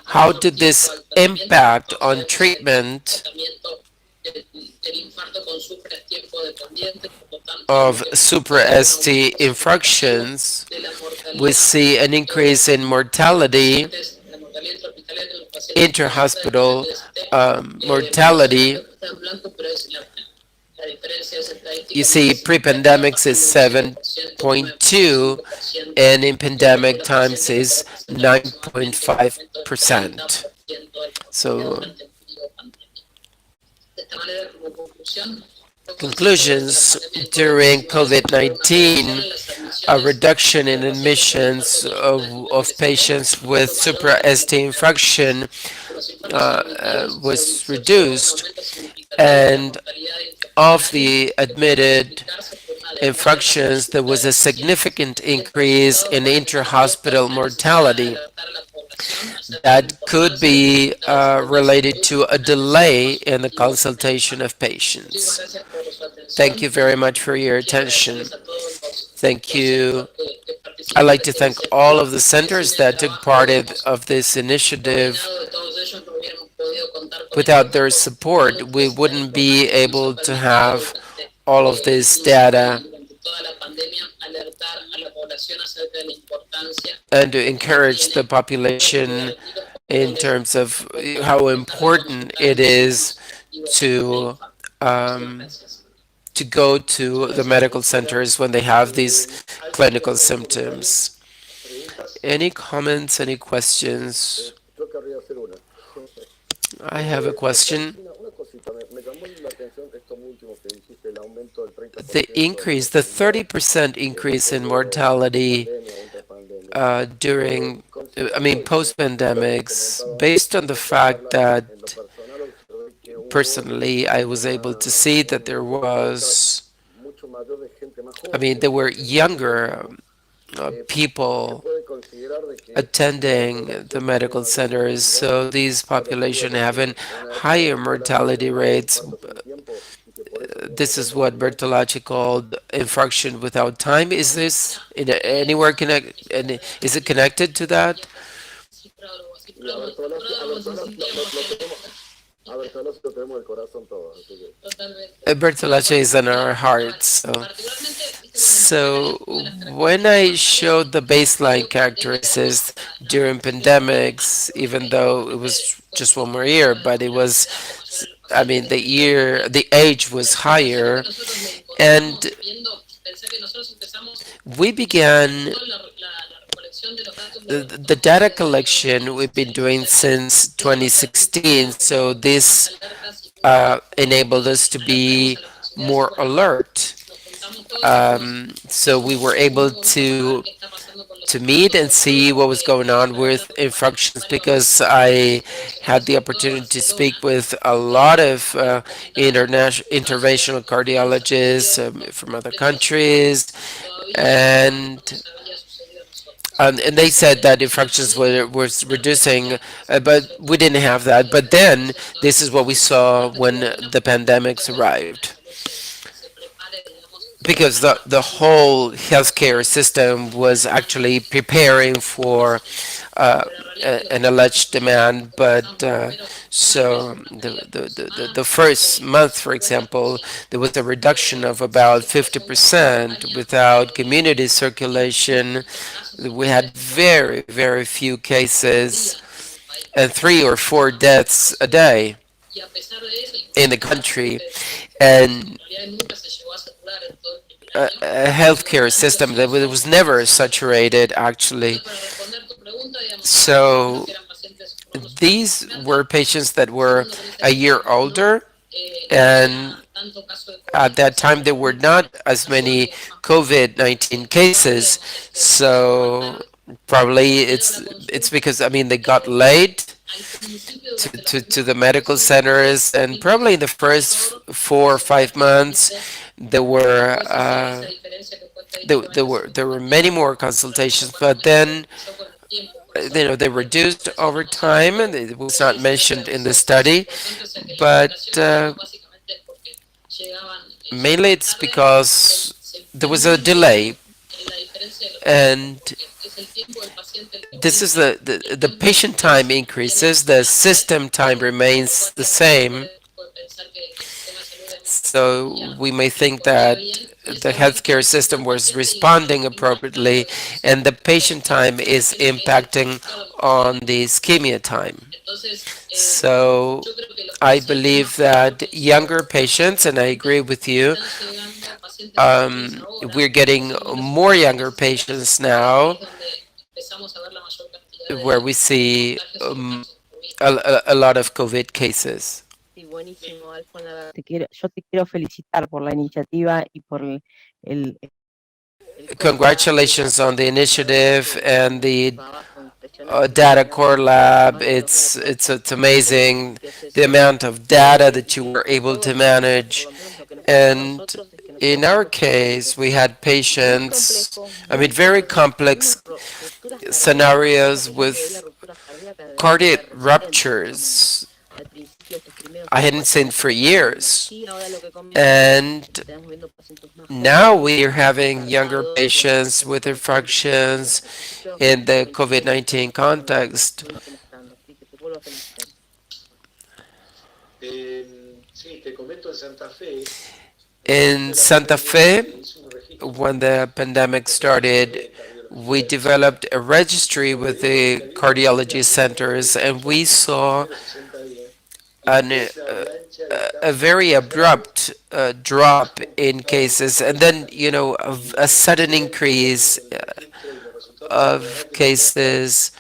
[SPEAKER 1] How did this impact on treatment of supra-ST infractions? We see an increase in mortality, inter-hospital mortality. You see, pre-pandemics is 7.2, and in pandemic times is 9.5%. So, conclusions: during COVID-19, a reduction in admissions of patients with supra-ST infraction was reduced, and of the admitted infractions, there was a significant increase in intra-hospital mortality that could be related to a delay in the consultation of patients. Thank you very much for your attention. Thank you. I'd like to thank all of the centers that took part of this initiative. Without their support, we wouldn't be able to have all of this data and to encourage the population in terms of how important it is to um, to go to the medical centers when they have these clinical symptoms. Any comments, any questions? I have a question. The increase, the 30% increase in mortality during, I mean, post-pandemics, based on the fact that personally I was able to see that there was, I mean, there were younger people attending the medical centers, so these population having higher mortality rates. This is what Bertolacci called infarction without time. Is this anywhere connect? Is it connected to that? Bertolacci is in our hearts. So when I showed the baseline characteristics during pandemics, even though it was just one more year, but it was, I mean, the age was higher, and we began the data collection we've been doing since 2016. So this enabled us to be more alert. So we were able to meet and see what was going on with infarctions, because I had the opportunity to speak with a lot of international interventional cardiologists from other countries, and they said that infarctions was reducing, but we didn't have that. But then this is what we saw when the pandemics arrived, because the whole healthcare system was actually preparing for an alleged demand. But so the first month, for example, there was a reduction of about 50% without community circulation. We had very, very few cases and 3 or 4 deaths a day in the country, and a healthcare system that was never saturated, actually. So these were patients that were a year older, and at that time there were not as many COVID-19 cases. So probably it's because, I mean, they got late to the medical centers, and probably in the first 4 or 5 months there were there were many more consultations, but then they reduced over time, and it was not mentioned in the study, but mainly it's because there was a delay, and this is the patient time increases, the system time remains the same. So we may think that the healthcare system was responding appropriately, and the patient time is impacting on the ischemia time. So I believe that younger patients, and I agree with you, we're getting more younger patients now, where we see a lot of COVID cases. Congratulations on the initiative and the data core lab. It's amazing the amount of data that you were able to manage. And in our case, we had patients, I mean, very complex scenarios with cardiac ruptures I hadn't seen for years. And now we are having younger patients with infarctions in the COVID-19 context. In Santa Fe, when the pandemic started, we developed a registry with the cardiology centers, and we saw a very abrupt drop in cases, and then, a sudden increase of cases.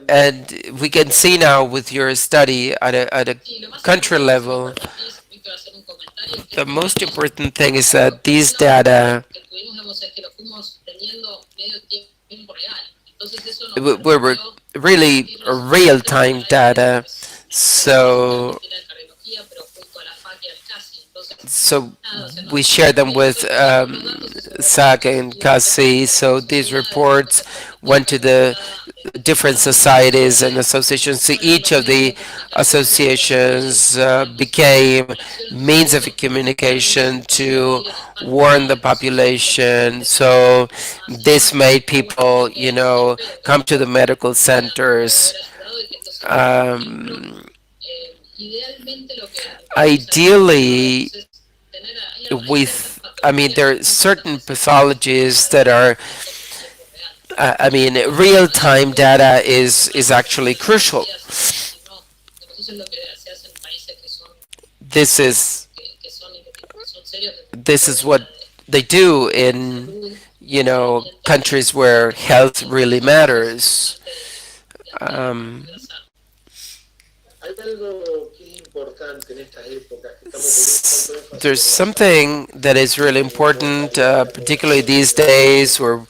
[SPEAKER 1] And we can see now with your study at a country level, the most important thing is that these data were really real-time data. So we share them with SAC and CACI. So these reports went to the different societies and associations. So each of the associations became means of communication to warn the population. So this made people, come to the medical centers. Ideally, there are certain pathologies that are, real-time data is actually crucial. This is what they do in, countries where health really matters. There's something that is really important, particularly these days where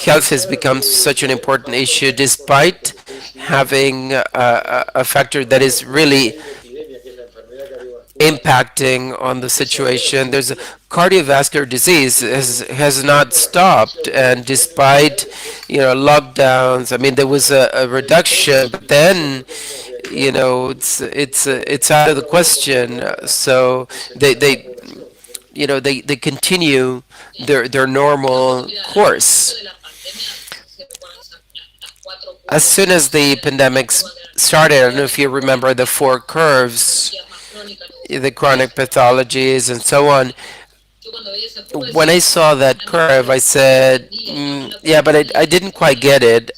[SPEAKER 1] health has become such an important issue, despite having a factor that is really impacting on the situation. There's a cardiovascular disease has not stopped, and despite lockdowns, there was a reduction, but then it's out of the question. So they continue their normal course. As soon as the pandemic started, I don't know if you remember the four curves, the chronic pathologies and so on. When I saw that curve, I said, yeah, but I didn't quite get it.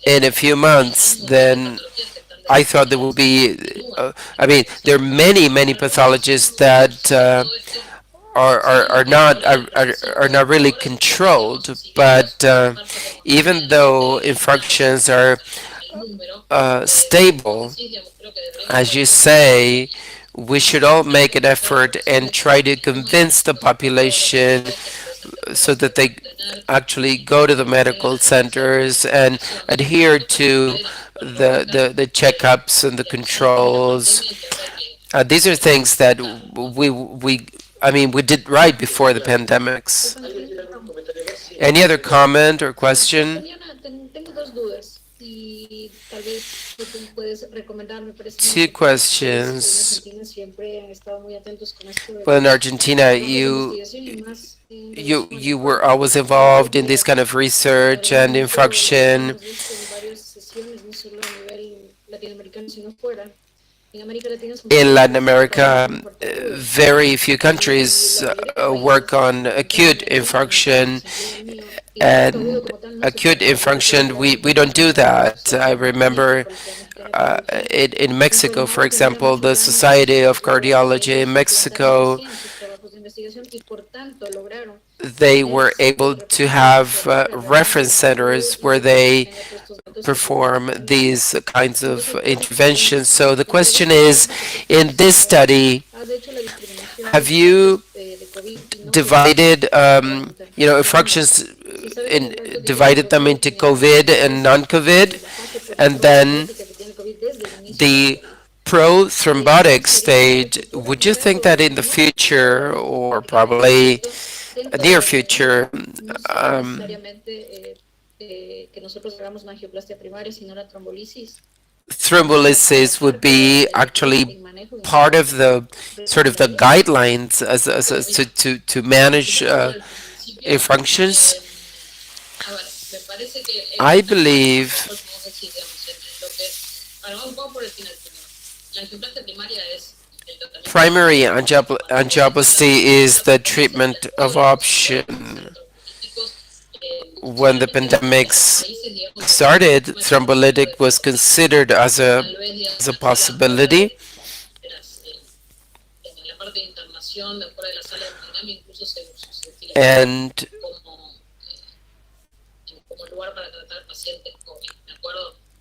[SPEAKER 1] In a few months, then I thought there will be, there are many pathologies that are not really controlled, but even though infractions are stable, as you say, we should all make an effort and try to convince the population so that they actually go to the medical centers and adhere to the checkups and the controls. These are things that we did right before the pandemics. Any other comment or question? Two questions. Well, in Argentina, you were always involved in this kind of research and infarction. In Latin America, very few countries work on acute infarction, and acute infarction, we don't do that. I remember in Mexico, for example, the Society of Cardiology in Mexico, they were able to have reference centers where they perform these kinds of interventions. So the question is, in this study, have you divided, infractions, divided them into COVID and non-COVID, and then the pro-thrombotic state? Would you think that in the future, or probably near future, thrombolysis would be actually part of the sort of the guidelines as to manage infarctions? I believe Primary angioplasty is the treatment of option. When the pandemics started, thrombolytic was considered as a possibility. And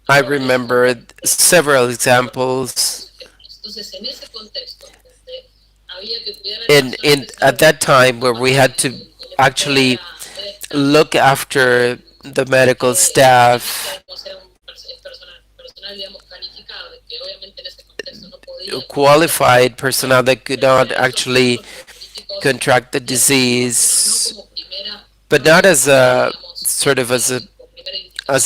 [SPEAKER 1] I remember several examples in at that time where we had to actually look after the medical staff, qualified personnel that could not actually contract the disease, but not as a sort of as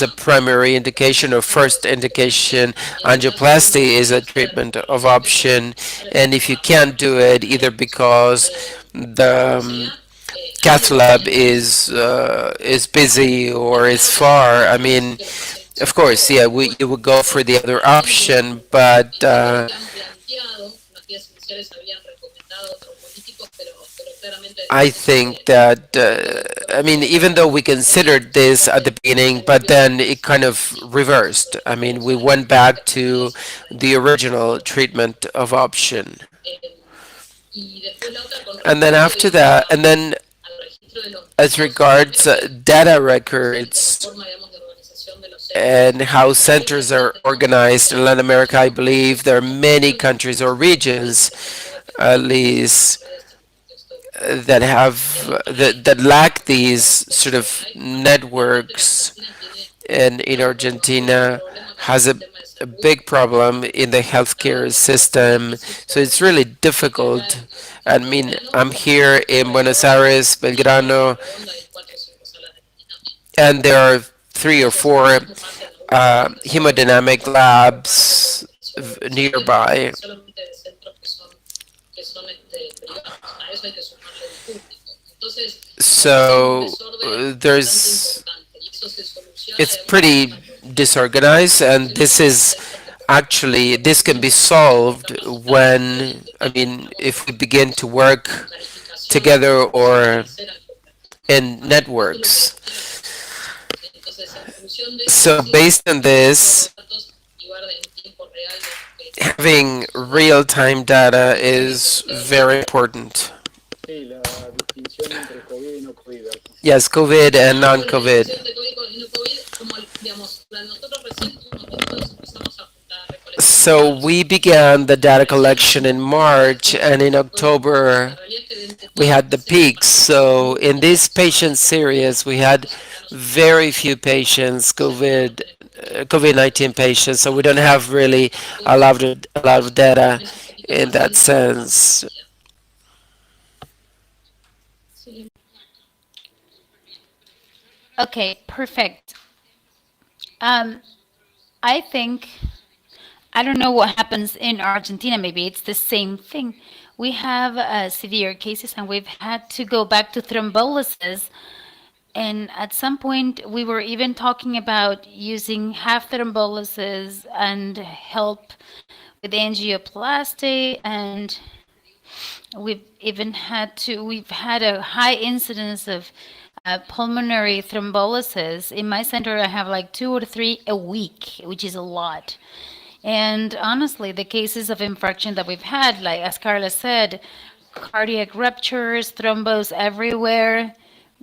[SPEAKER 1] a primary indication or first indication. Angioplasty is a treatment of option, and if you can't do it either because the cath lab is busy or is far, I mean, of course, yeah, you would go for the other option, but I think that, I mean, even though we considered this at the beginning, but then it kind of reversed. I mean, we went back to the original treatment of option. And then after that, and then as regards data records and how centers are organized in Latin America, I believe there are many countries or regions, at least, that have that lack these sort of networks, and in Argentina has a big problem in the healthcare system. So it's really difficult. I mean, I'm here in Buenos Aires, Belgrano, and there are 3 or 4 hemodynamic labs nearby. So it's pretty disorganized, and this can be solved when, I mean, if we begin to work together or in networks. So based on this, having real-time data is very important. Yes, COVID and non-COVID. So we began the data collection in March, and in October we had the peaks. So in this patient series, we had very few patients, COVID-19 patients, so we don't have really a lot of data in that sense.
[SPEAKER 3] Okay, perfect. I think, I don't know what happens in Argentina. Maybe it's the same thing. We have severe cases, and we've had to go back to thrombolysis. And at some point, we were even talking about using half thrombolysis and help with angioplasty. And we've had a high incidence of pulmonary thrombolysis. In my center, I have like 2 or 3 a week, which is a lot. And honestly, the cases of infarction that we've had, like as Carla said, cardiac ruptures, thrombos everywhere.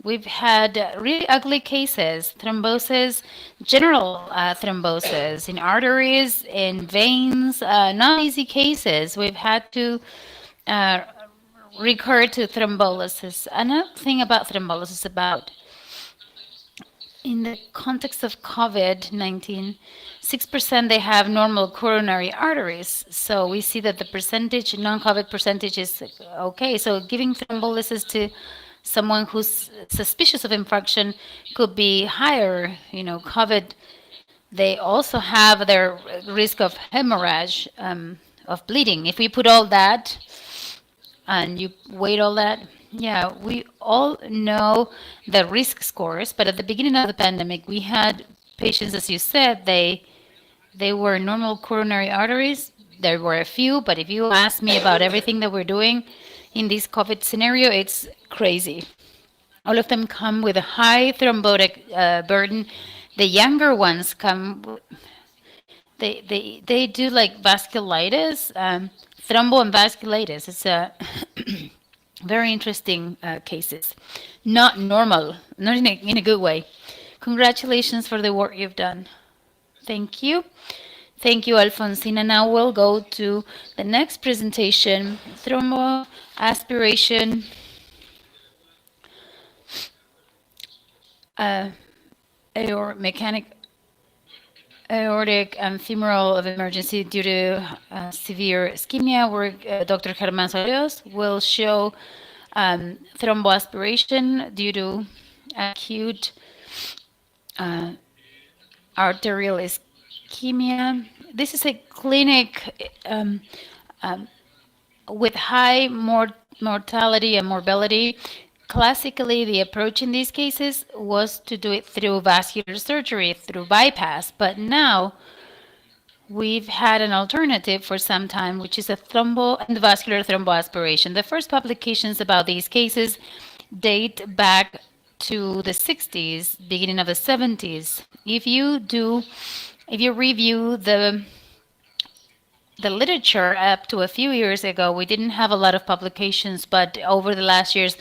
[SPEAKER 3] We've had really ugly cases, thrombosis, general thrombosis in arteries, in veins, not easy cases. We've had to recur to thrombolysis. Another thing about thrombolysis, in the context of COVID-19, 6% they have normal coronary arteries. So we see that the percentage, non-COVID percentage is okay. So giving thrombolysis to someone who's suspicious of infarction could be higher. You know, COVID, they also have their risk of hemorrhage, of bleeding. If we put all that and you weight all that, yeah, we all know the risk scores, but at the beginning of the pandemic, we had patients, as you said, they They were normal coronary arteries. There were a few, but if you ask me about everything that we're doing in this COVID scenario, it's crazy. All of them come with a high thrombotic burden. The younger ones come, they do like vasculitis, thrombo and vasculitis. It's a very interesting cases. Not normal, not in a good way. Congratulations for the work you've done. Thank you. Thank you, Alfonsina. Now we'll go to the next presentation, thromboaspiration, aortic and femoral of emergency due to severe ischemia, where Dr. Germán Soleos will show thromboaspiration due to acute arterial ischemia. This is a clinic with high mortality and morbidity. Classically, the approach in these cases was to do it through vascular surgery, through bypass, but now we've had an alternative for some time, which is a endovascular thromboaspiration. The first publications about these cases date back to the 60s, beginning of the 70s. If you review the literature up to a few years ago, we didn't have a lot of publications, but over the last years,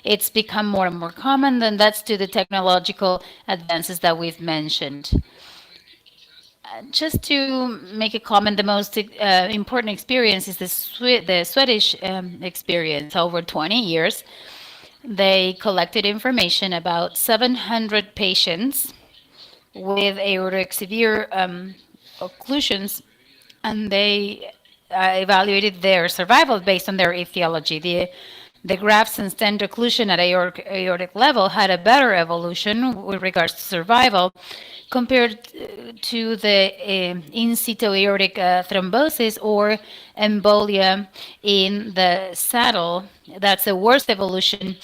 [SPEAKER 3] it's become more and more common, and that's due to the technological advances that we've mentioned. Just to make a comment, the most important experience is the Swedish experience. Over 20 years, they collected information about 700 patients with aortic severe occlusions, and they evaluated their survival based on their etiology. The grafts and stent occlusion at aortic level had a better evolution with regards to survival compared to the in situ aortic thrombosis or embolia in the saddle. That's a worse evolution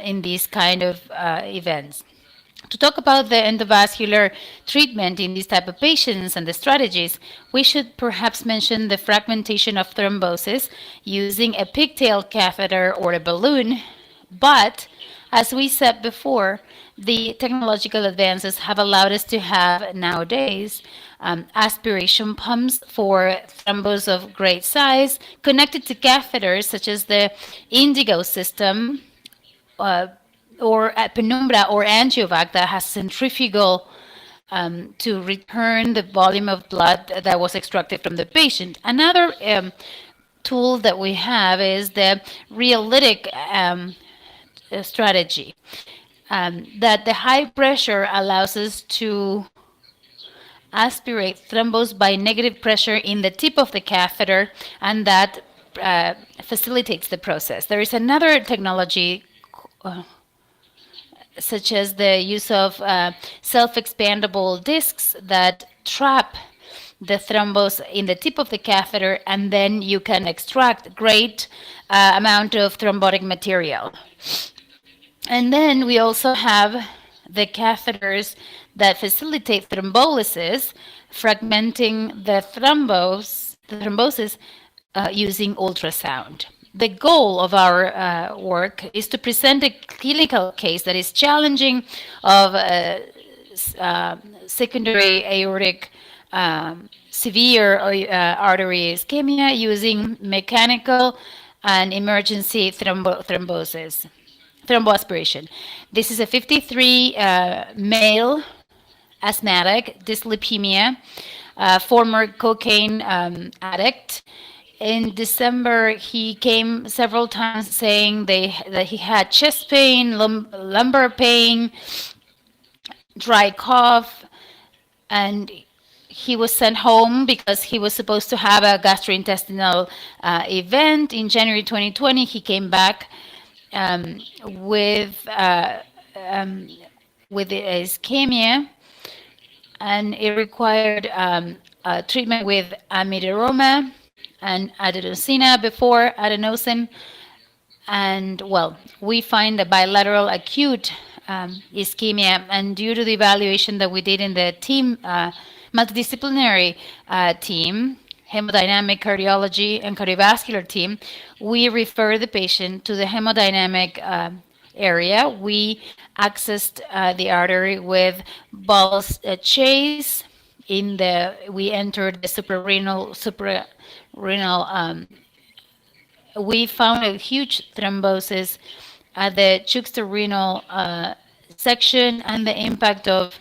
[SPEAKER 3] in these kind of events. To talk about the endovascular treatment in these type of patients and the strategies, we should perhaps mention the fragmentation of thrombosis using a pigtail catheter or a balloon. But, as we said before, the technological advances have allowed us to have nowadays aspiration pumps for thrombos of great size connected to catheters such as the Indigo system, or at Penumbra or Angiovac that has centrifugal to return the volume of blood that was extracted from the patient. Another tool that we have is the realitic strategy, that the high pressure allows us to aspirate thrombos by negative pressure in the tip of the catheter, and that facilitates the process. There is another technology such as the use of self-expandable discs that trap the thrombus in the tip of the catheter, and then you can extract great amount of thrombotic material. And then we also have the catheters that facilitate thrombolysis, fragmenting the thrombosis using ultrasound. The goal of our work is to present a clinical case that is challenging of secondary aortic severe artery ischemia using mechanical and emergency thromboaspiration. This is a 53 male asthmatic, dyslipidemia, former cocaine addict. In December, he came several times saying that he had chest pain, lumbar pain, dry cough, and he was sent home because he was supposed to have a gastrointestinal event. In January 2020, he came back with ischemia, and it required treatment with amidiroma and adenosine before adenosine. And well, we find a bilateral acute ischemia, and due to the evaluation that we did in the team multidisciplinary team, hemodynamic, cardiology, and cardiovascular team, we refer the patient to the hemodynamic area. We accessed the artery with Ball's chase. We entered the suprarenal. We found a huge thrombosis at the juxtarenal section and the impact of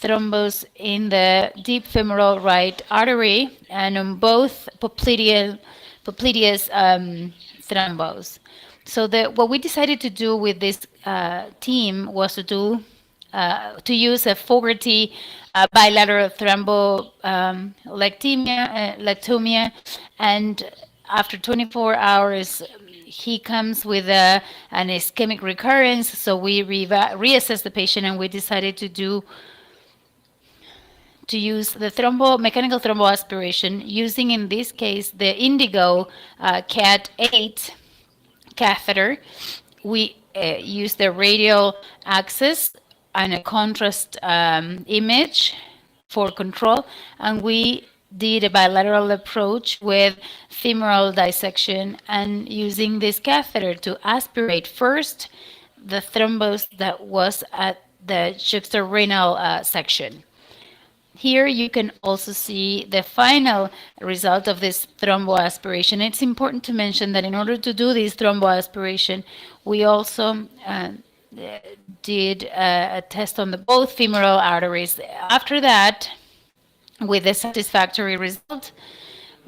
[SPEAKER 3] thrombus in the deep femoral right artery and on both popliteus thrombos. So what we decided to do with this team was to use a Fogarty bilateral thrombolectomia, and after 24 hours, he comes with an ischemic recurrence. So we reassessed the patient, and we decided to use the mechanical thromboaspiration, using in this case the Indigo CAT 8 catheter. We used the radial axis and a contrast image for control, and we did a bilateral approach with femoral dissection and using this catheter to aspirate first the thrombus that was at the juxtarenal section. Here you can also see the final result of this thromboaspiration. It's important to mention that in order to do this thromboaspiration, we also did a test on both femoral arteries. After that, with a satisfactory result,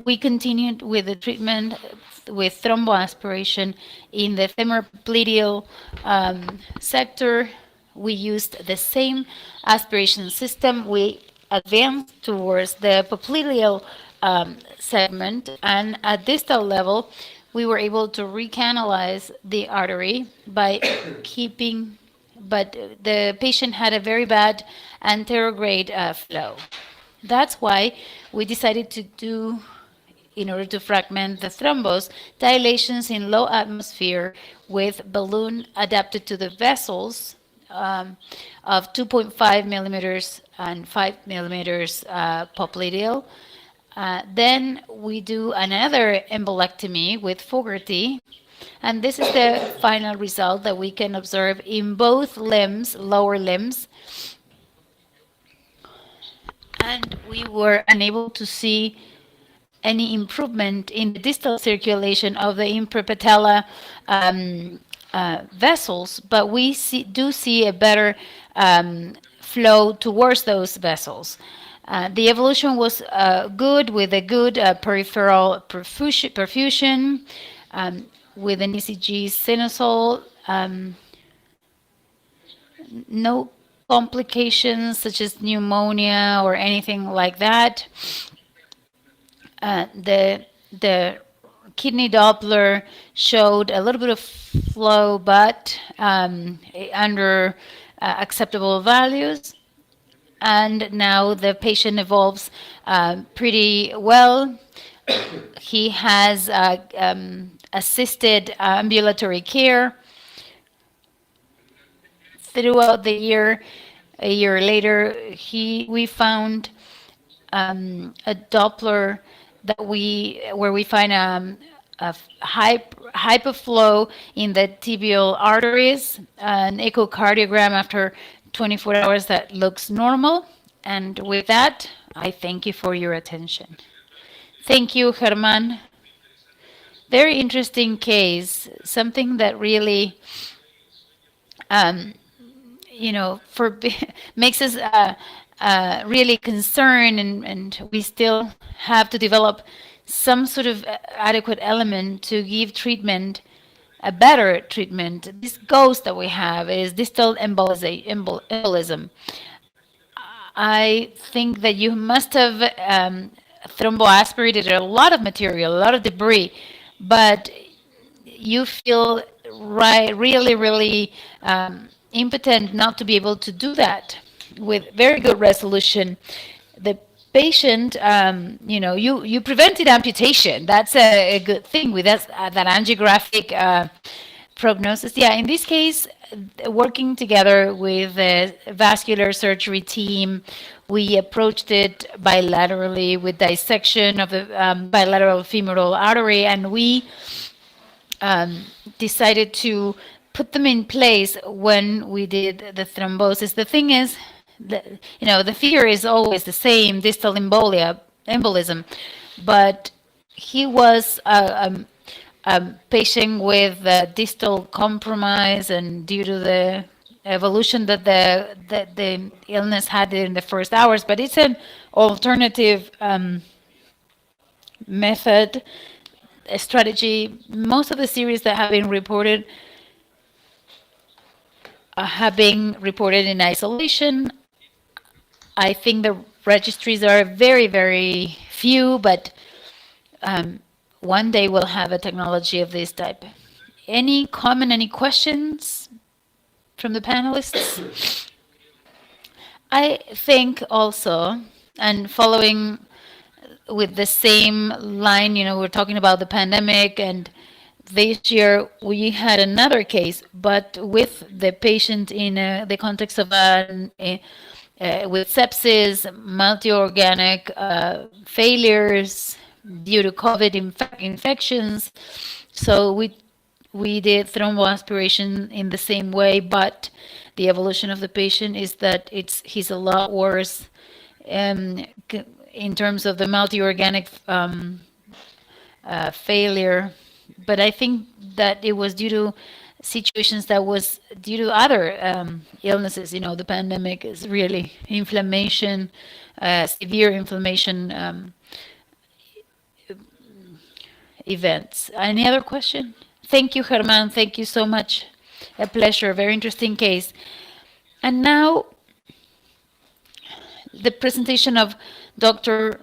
[SPEAKER 3] we continued with the treatment with thromboaspiration in the femoropopliteal sector. We used the same aspiration system. We advanced towards the popliteal segment, and at distal level, we were able to recanalize the artery by but the patient had a very bad anterograde flow. That's why we decided to do, in order to fragment the thrombus, dilations in low atmosphere with balloon adapted to the vessels of 2.5 millimeters and 5 millimeters popliteal. Then we do another embolectomy with Fogarty, and this is the final result that we can observe in both limbs, lower limbs. And we were unable to see any improvement in the distal circulation of the infrapatella vessels, but we do see a better flow towards those vessels. The evolution was good, with a good peripheral perfusion, with an ECG sinusoid, no complications such as pneumonia or anything like that. The kidney Doppler showed a little bit of flow, but under acceptable values. And now the patient evolves pretty well. He has assisted ambulatory care throughout the year. A year later, we found a Doppler where we find a hyperflow in the tibial arteries, an echocardiogram after 24 hours that looks normal. And with that, I thank you for your attention. Thank you, Germán. Very interesting case, something that really, makes us really concerned, and we still have to develop some sort of adequate element to give treatment, a better treatment. This ghost that we have is distal embolism. I think that you must have thromboaspirated a lot of material, a lot of debris, but you feel really impotent not to be able to do that with very good resolution. The patient, you prevented amputation. That's a good thing with that angiographic Prognosis, yeah. In this case, working together with the vascular surgery team, we approached it bilaterally with dissection of the bilateral femoral artery, and we decided to put them in place when we did the thrombosis. The thing is, the fear is always the same, distal embolism, but he was a patient with distal compromise, and due to the evolution that the illness had in the first hours, but it's an alternative method, a strategy. Most of the series that have been reported in isolation. I think the registries are very, very few, but one day we'll have a technology of this type. Any comment, any questions from the panelists? I think also, and following with the same line, we're talking about the pandemic, and this year we had another case, but with the patient in the context of with sepsis, multi-organic failures due to COVID infections. So we did thromboaspiration in the same way, but the evolution of the patient is that he's a lot worse in terms of the multi-organic failure. But I think that it was due to situations that was due to other illnesses. The pandemic is really inflammation, severe inflammation events. Any other question? Thank you, Germán. Thank you so much. A pleasure. Very interesting case. And now the presentation of Dr.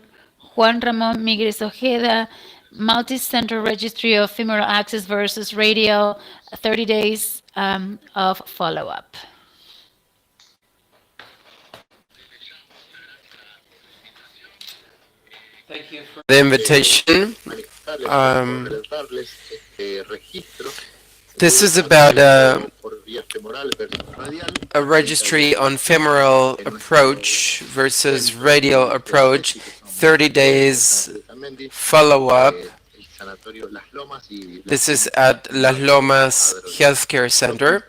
[SPEAKER 3] Juan Ramón Miguez Ojeda, Multi-Center Registry of Femoral Access versus Radial, 30 days of follow-up.
[SPEAKER 1] Thank you for the invitation. This is about a registry on femoral approach versus radial approach, 30 days follow-up. This is at Las Lomas Healthcare Center.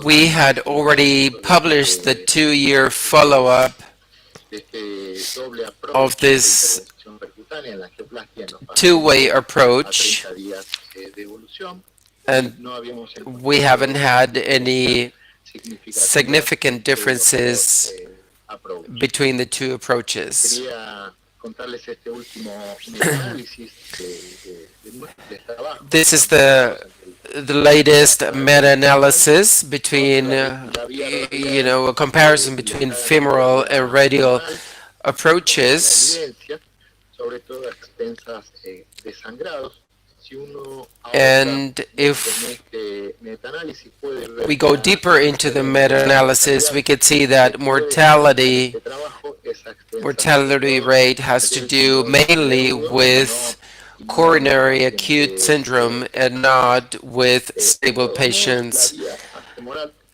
[SPEAKER 1] We had already published the 2-year follow-up of this two-way approach, and we haven't had any significant differences between the two approaches. This is the latest meta-analysis between, a comparison between femoral and radial approaches. And if we go deeper into the meta-analysis, we could see that mortality rate has to do mainly with coronary acute syndrome and not with stable patients.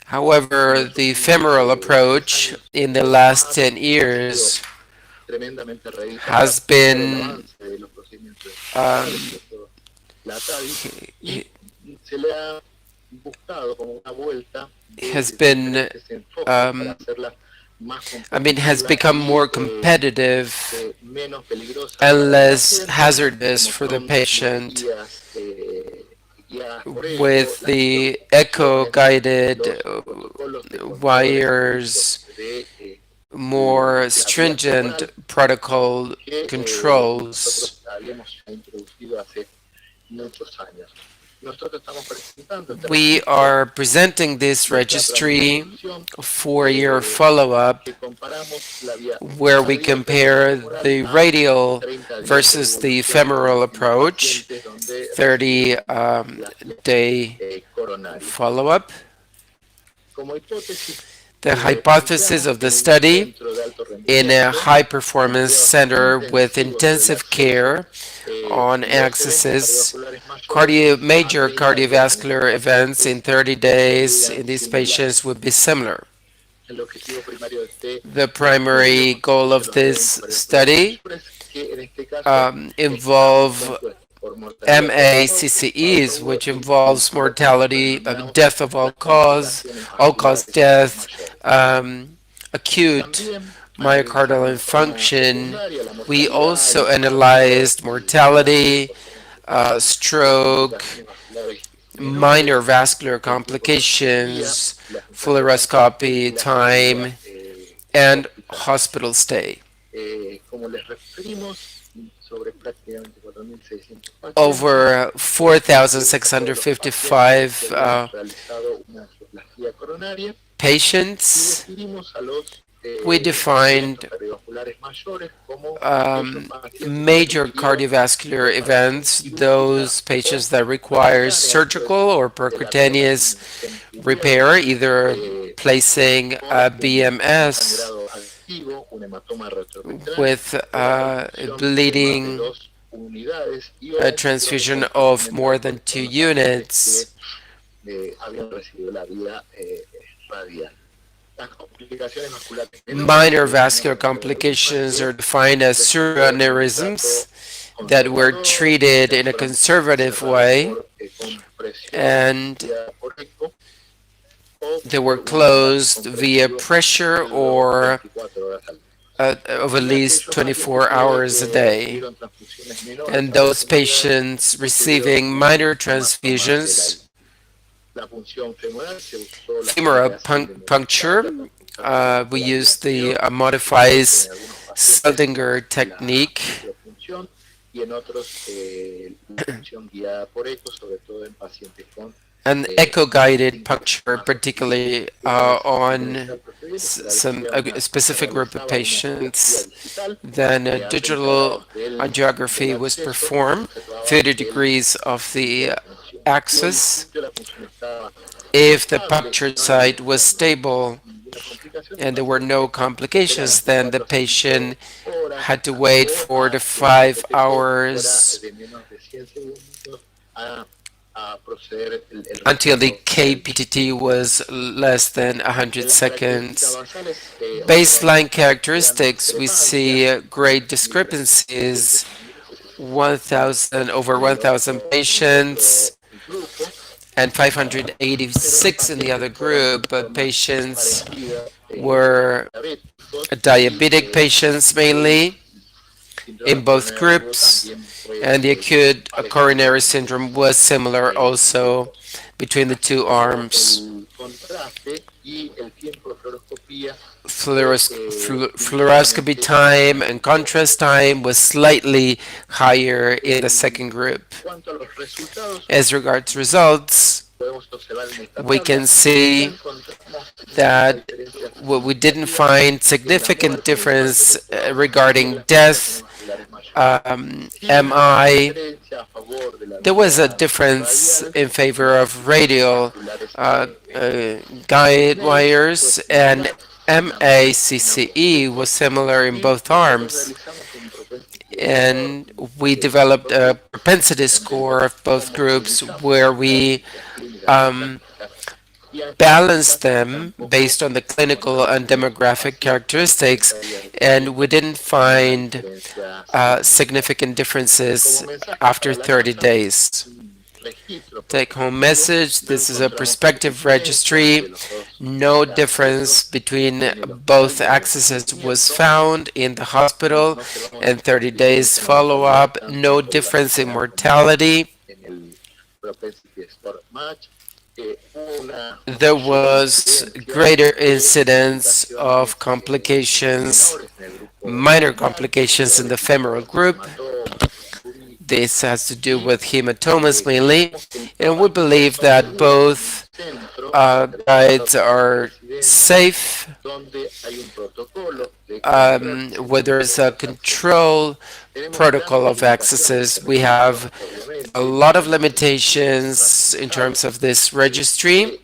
[SPEAKER 1] However, the femoral approach in the last 10 years has been has become more competitive and less hazardous for the patient with the echo-guided wires, more stringent protocol controls. We are presenting this registry 4-year follow-up where we compare the radial versus the femoral approach, 30-day follow-up. The hypothesis of the study: in a high-performance center with intensive care on accesses, major cardiovascular events in 30 days in these patients would be similar. The primary goal of this study involve MACCEs, which involves mortality, death of all cause death, acute myocardial infarction. We also analyzed mortality, stroke, minor vascular complications, fluoroscopy time, and hospital stay. Over 4,655 patients. We defined major cardiovascular events, those patients that require surgical or percutaneous repair, either placing a BMS with bleeding, a transfusion of more than 2 units. Minor vascular complications are defined as pseudoaneurysms that were treated in a conservative way, and they were closed via pressure or of at least 24 hours a day. And those patients receiving minor transfusions, femoral puncture, we use the modified Seldinger technique, and echo-guided puncture, particularly on a specific group of patients. Then a digital angiography was performed, 30 degrees of the axis. If the punctured site was stable and there were no complications, then the patient had to wait 4 to 5 hours until the KPTT was less than 100 seconds. Baseline characteristics, we see great discrepancies. Over 1,000 patients and 586 in the other group, but patients were diabetic patients mainly in both groups, and the acute coronary syndrome was similar also between the two arms. Fluoroscopy time and contrast time was slightly higher in the second group. As regards results, we can see that we didn't find significant difference regarding death, MI. There was a difference in favor of radial guide wires, and MACCE was similar in both arms. And we developed a propensity score of both groups where we balanced them based on the clinical and demographic characteristics, and we didn't find significant differences after 30 days. Take-home message: this is a prospective registry. No difference between both axes was found in the hospital, and 30 days follow-up. No difference in mortality. There was greater incidence of complications, minor complications in the femoral group. This has to do with hematomas mainly, and we believe that both guides are safe. Where there is a control protocol of accesses, we have a lot of limitations in terms of this registry.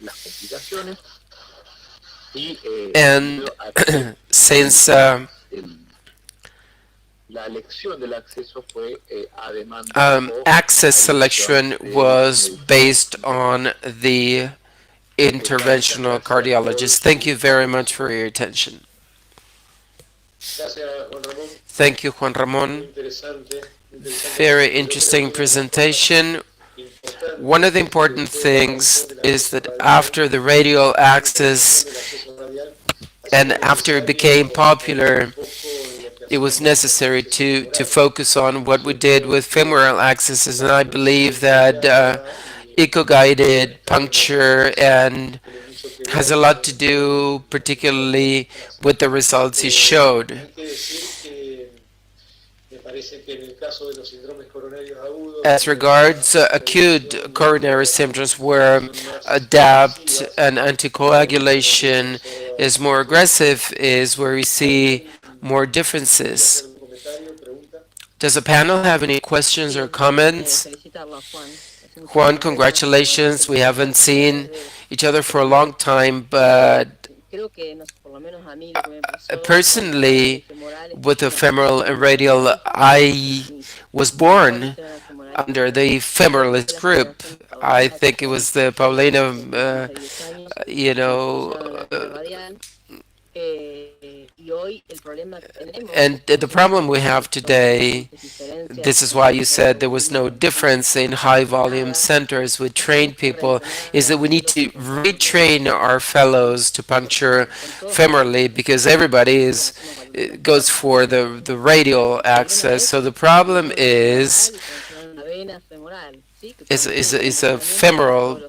[SPEAKER 1] And since access selection was based on the interventional cardiologist. Thank you very much for your attention. Thank you, Juan Ramon. Very interesting presentation. One of the important things is that after the radial access and after it became popular, it was necessary to focus on what we did with femoral accesses, and I believe that echo-guided puncture and has a lot to do particularly with the results he showed. As regards acute coronary symptoms where adapt and anticoagulation is more aggressive is where we see more differences. Does the panel have any questions or comments? Juan, congratulations. We haven't seen each other for a long time, but personally, with the femoral and radial, I was born under the femoralist group. I think it was the Paulina, and the problem we have today, this is why you said there was no difference in high volume centers with trained people, is that we need to retrain our fellows to puncture femorally because everybody goes for the radial access. So the problem is a femoral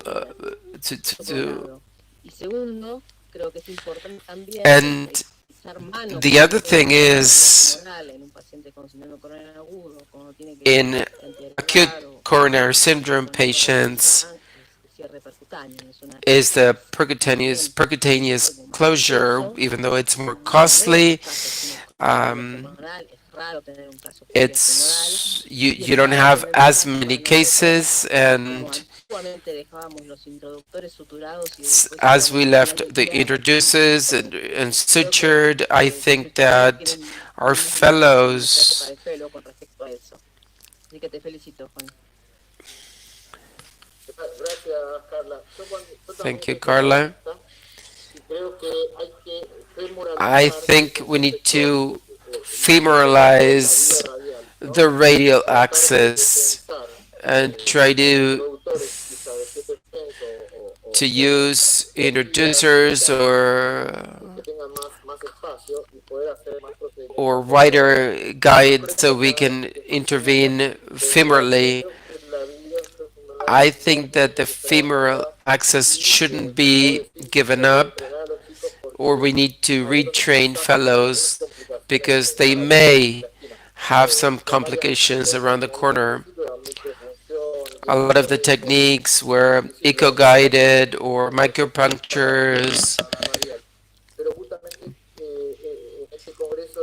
[SPEAKER 1] and the other thing is, in acute coronary syndrome patients, is the percutaneous closure, even though it's more costly. You don't have as many cases, and as we left the introducers and sutured, I think that our fellows. Thank you, Carla. I think we need to femoralize the radial axis and try to use introducers or wider guides so we can intervene femorally. I think that the femoral access shouldn't be given up, or we need to retrain fellows because they may have some complications around the corner. A lot of the techniques were echo-guided or micropunctures.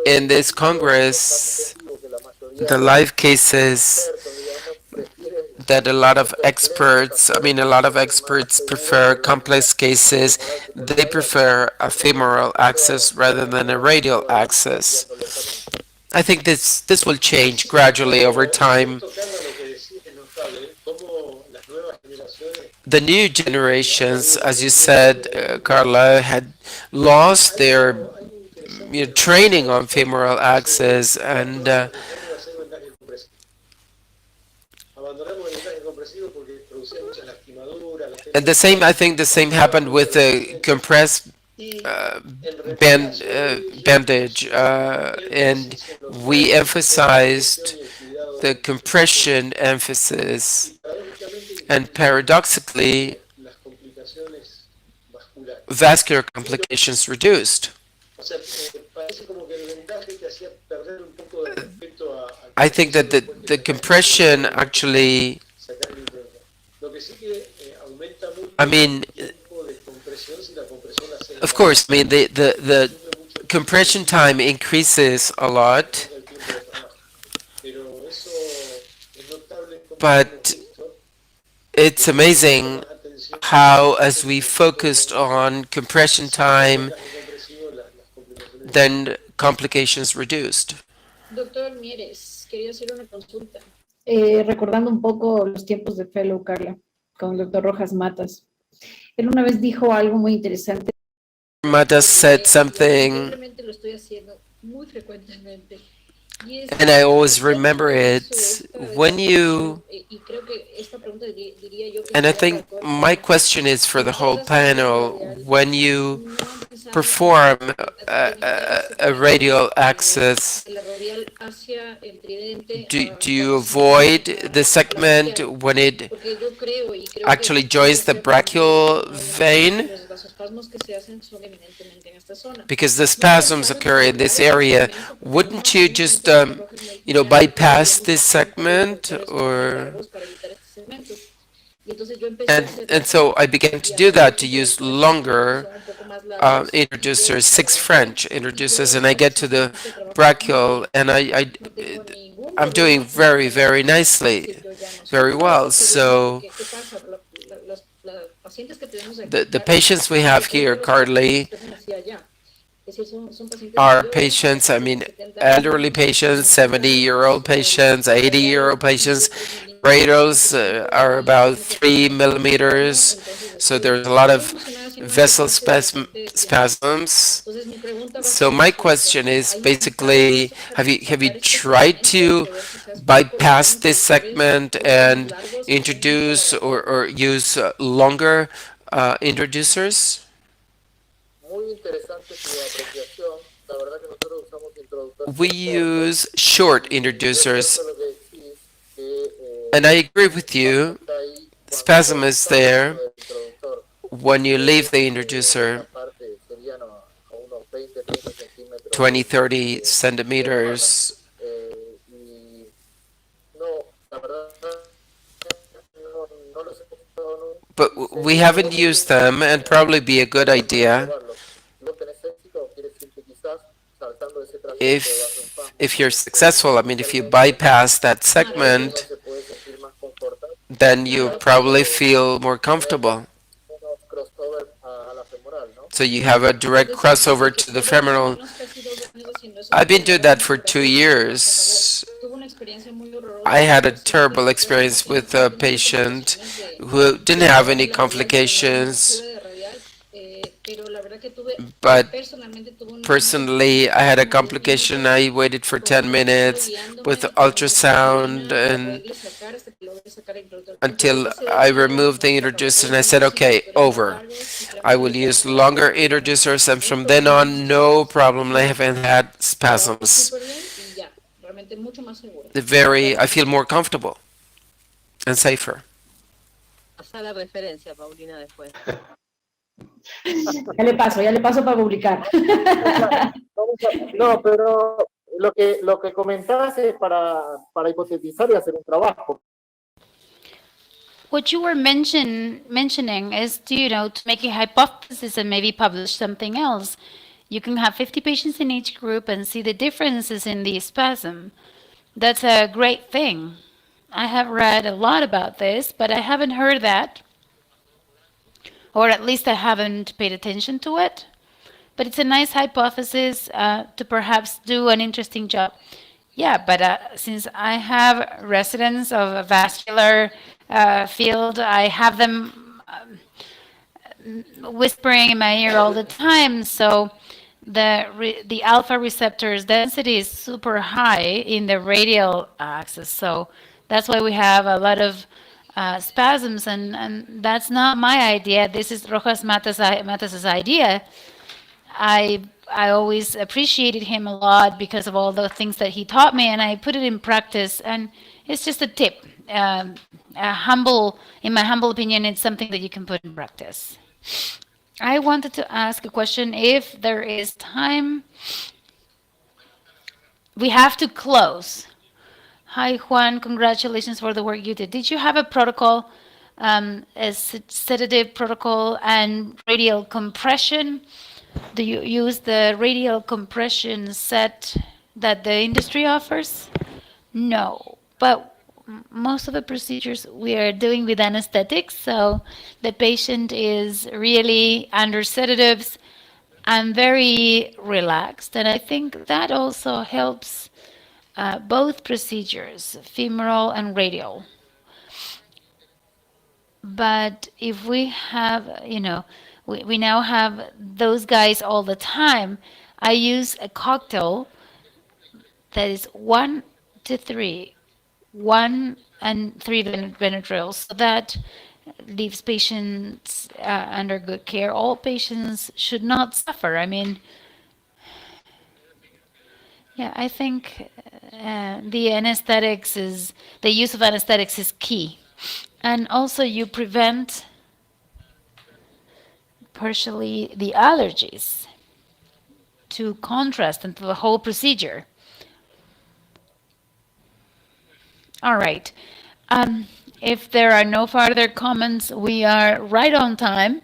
[SPEAKER 1] In this Congress, the live cases that a lot of experts prefer complex cases. They prefer a femoral access rather than a radial access. I think this will change gradually over time. The new generations, as you said, Carla, had lost their training on femoral access, and the same. I think the same happened with the compressed bandage, and we emphasized the compression emphasis, and paradoxically, vascular complications reduced. I think that the compression actually, of course, the compression time increases a lot, but it's amazing how, as we focused on compression time, then complications reduced.
[SPEAKER 4] Doctor Mieres, quería hacer una consulta.
[SPEAKER 9] Recordando un poco los tiempos de fellow, Carla, con el doctor Rojas Matas. Él una vez dijo algo muy interesante.
[SPEAKER 1] Matas said something,
[SPEAKER 4] Simplemente lo estoy haciendo muy frecuentemente.
[SPEAKER 1] and I always remember it. When you, and I think my question is for the whole panel, when you perform a radial access, do you avoid the segment when it actually joins the brachial vein? Because the spasms occur in this area. Wouldn't you just, bypass this segment? Or and so I began to do that, to use longer introducers, 6 French introducers, and I get to the brachial, and I'm doing very, very nicely, very well. So the patients we have here, Carly, are patients, elderly patients, 70-year-old patients, 80-year-old patients. Radials are about 3 millimeters, so there's a lot of vessel spasms. So my question is basically, have you tried to bypass this segment and introduce or use longer introducers? We use short introducers, and I agree with you, spasm is there when you leave the introducer 20-30 centimeters. But we haven't used them, and probably be a good idea. If you're successful, if you bypass that segment, then you probably feel more comfortable. So you have a direct crossover to the femoral. I've been doing that for 2 years. I had a terrible experience with a patient who didn't have any complications, but personally I had a complication. I waited for 10 minutes with ultrasound and until I removed the introducer, and I said, okay, over. I will use longer introducers, and from then on, no problem. I haven't had spasms. I feel more comfortable and safer.
[SPEAKER 9] Ya le paso para publicar.
[SPEAKER 22] No, pero lo que comentabas es para hipotetizar y hacer un trabajo.
[SPEAKER 3] What you were mentioning is to make a hypothesis and maybe publish something else. You can have 50 patients in each group and see the differences in the spasm. That's a great thing. I have read a lot about this, but I haven't heard that, or at least I haven't paid attention to it. But it's a nice hypothesis to perhaps do an interesting job. Yeah, but since I have residents of a vascular field, I have them whispering in my ear all the time. So the alpha receptors density is super high in the radial axis. So that's why we have a lot of spasms, and that's not my idea. This is Rojas Matas's idea. I always appreciated him a lot because of all the things that he taught me, and I put it in practice. And it's just a tip. In my humble opinion, it's something that you can put in practice. I wanted to ask a question. If there is time, we have to close. Hi, Juan. Congratulations for the work you did. Did you have a protocol, a sedative protocol and radial compression? Do you use the radial compression set that the industry offers? No, but most of the procedures we are doing with anesthetics, so the patient is really under sedatives and very relaxed. And I think that also helps both procedures, femoral and radial. But if we have, we now have those guys all the time, I use a cocktail that is 1 to 3, 1 and 3 Benadryl, so that leaves patients under good care. All patients should not suffer. I mean, yeah, I think the use of anesthetics is key. And also you prevent partially the allergies to contrast and to the whole procedure. All right. If there are no further comments, we are right on time.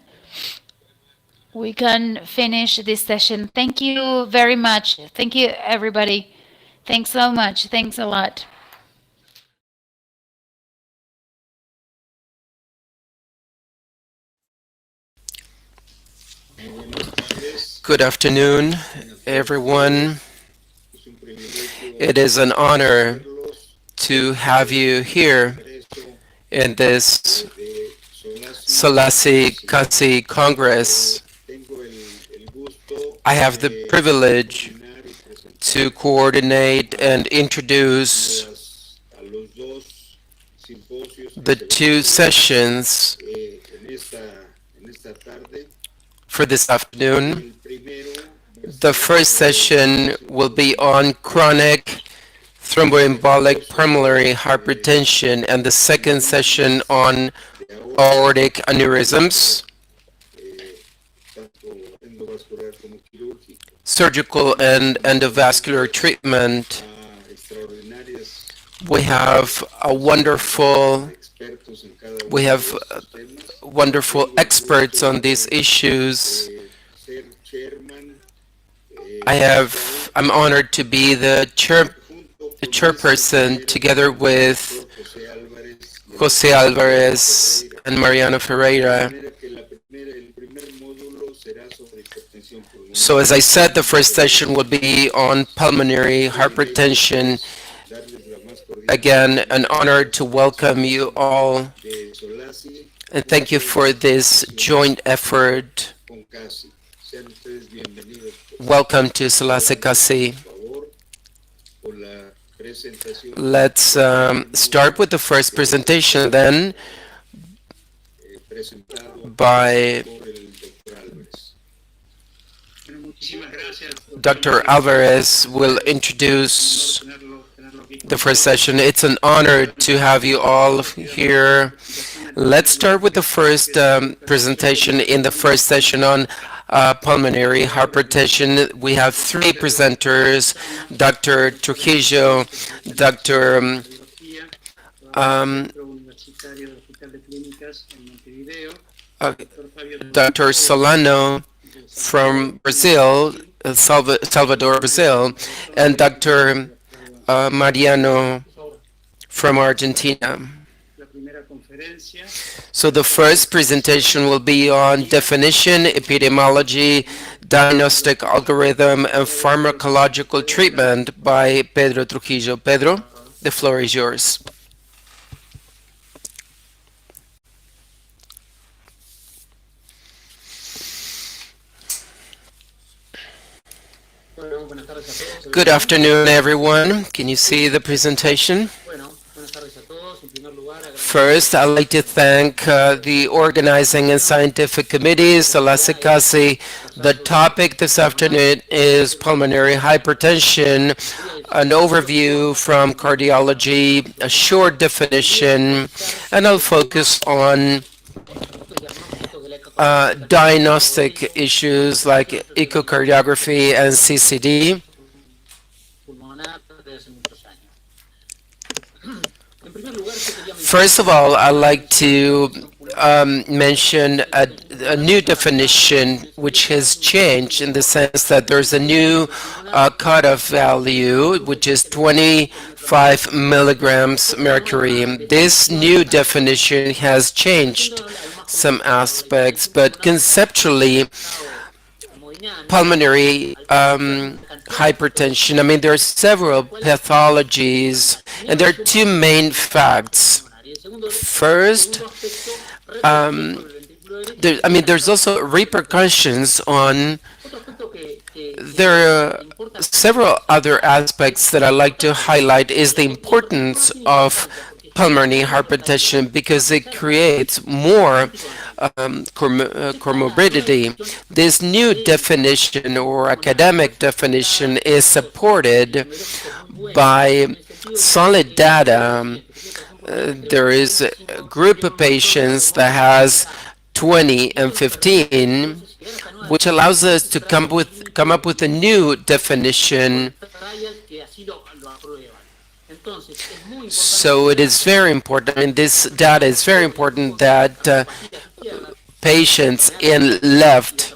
[SPEAKER 3] We can finish this session. Thank you very much. Thank you, everybody. Thanks so much. Thanks a lot.
[SPEAKER 1] Good afternoon, everyone. It is an honor to have you here in this SOLACI-CACI Congress. I have the privilege to coordinate and introduce the two sessions for this afternoon. The first session will be on chronic thromboembolic pulmonary hypertension, and the second session on aortic aneurysms, surgical and endovascular treatment. We have wonderful experts on these issues. I'm honored to be the chairperson together with Jose Alvarez and Mariano Ferreira. So as I said, the first session will be on pulmonary hypertension. Again, an honor to welcome you all, and thank you for this joint effort. Welcome to SOLACI-CACI. Let's start with the first presentation then by Dr. Alvarez will introduce the first session. It's an honor to have you all here. Let's start with the first presentation in the first session on pulmonary hypertension. We have three presenters, Dr. Trujillo, Dr. Solano from Brazil, Salvador, Brazil, and Dr. Mariano from Argentina. So the first presentation will be on definition, epidemiology, diagnostic algorithm, and pharmacological treatment by Pedro Trujillo. Pedro, the floor is yours. Good afternoon, everyone. Can you see the presentation? First, I'd like to thank the organizing and scientific committees, SOLACI-CACI. The topic this afternoon is pulmonary hypertension, an overview from cardiology, a short definition, and I'll focus on diagnostic issues like echocardiography and CCD. First of all, I'd like to mention a new definition which has changed in the sense that there's a new cutoff value, which is 25 milligrams mercury. This new definition has changed some aspects, but conceptually, pulmonary hypertension, I mean, there are several pathologies, and there are two main facts. First, there's also repercussions on. There are several other aspects that I like to highlight is the importance of pulmonary hypertension because it creates more comorbidity. This new definition or academic definition is supported by solid data. There is a group of patients that has 20 and 15, which allows us to come up with a new definition. So it is very important, and this data is very important that patients in left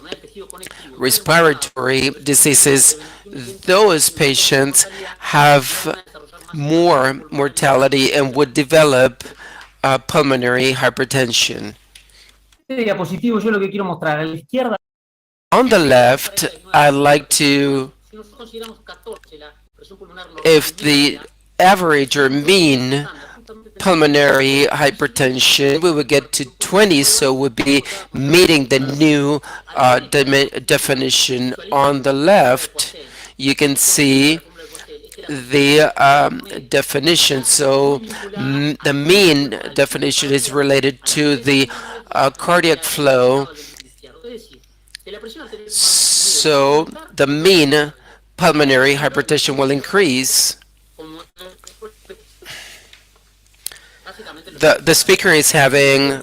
[SPEAKER 1] respiratory diseases, those patients have more mortality and would develop pulmonary hypertension. On the left, I'd like to, if the average or mean pulmonary hypertension, we would get to 20, so we'd be meeting the new definition. On the left, you can see the definition. So the mean definition is related to the cardiac flow. So the mean pulmonary hypertension will increase. The speaker is having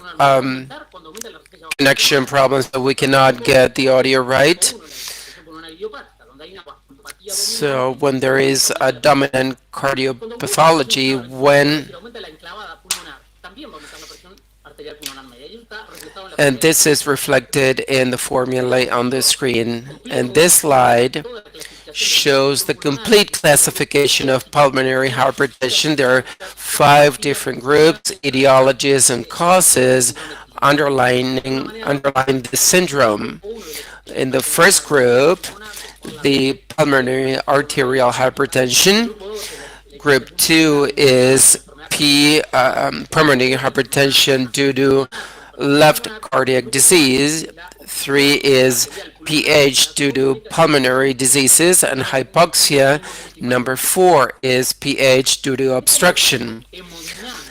[SPEAKER 1] connection problems, so we cannot get the audio right. So when there is a dominant cardiopathology, and this is reflected in the formula on the screen. And this slide shows the complete classification of pulmonary hypertension. There are 5 different groups, etiologies and causes underlying the syndrome. In the first group, the pulmonary arterial hypertension. Group 2 is pulmonary hypertension due to left cardiac disease. 3 is PH due to pulmonary diseases and hypoxia. Number 4 is PH due to obstruction.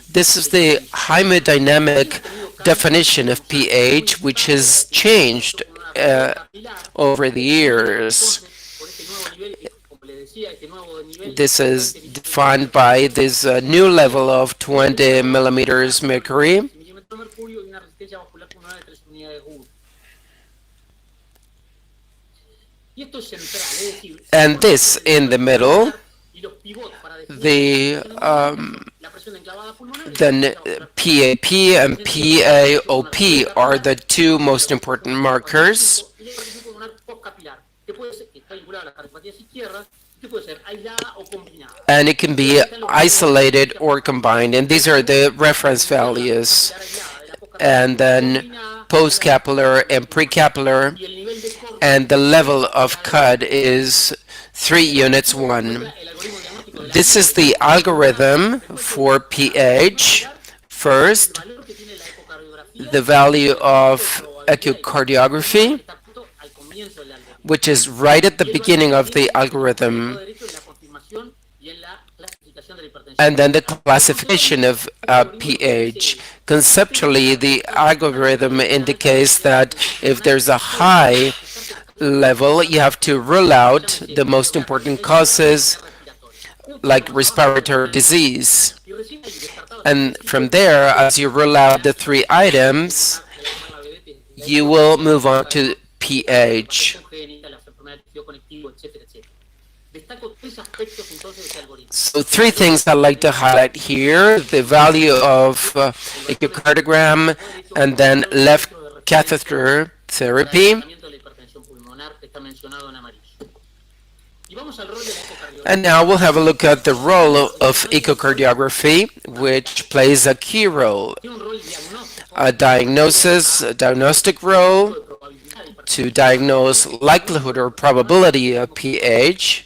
[SPEAKER 1] This is the hemodynamic definition of PH, which has changed over the years. This is defined by this new level of 20 millimeters mercury. And this in the middle, the then PAP and PAOP are the 2 most important markers. And it can be isolated or combined, and these are the reference values. And then post-capillary and pre-capillary, and the level of CUD is 3 units 1. This is the algorithm for pH. First, the value of echocardiography, which is right at the beginning of the algorithm, and then the classification of pH. Conceptually, the algorithm indicates that if there's a high level, you have to rule out the most important causes, like respiratory disease. And from there, as you rule out the 3 items, you will move on to pH. So three things I'd like to highlight here: the value of echocardiogram, and then left catheter therapy. And now we'll have a look at the role of echocardiography, which plays a key role. A diagnostic role to diagnose likelihood or probability of PH.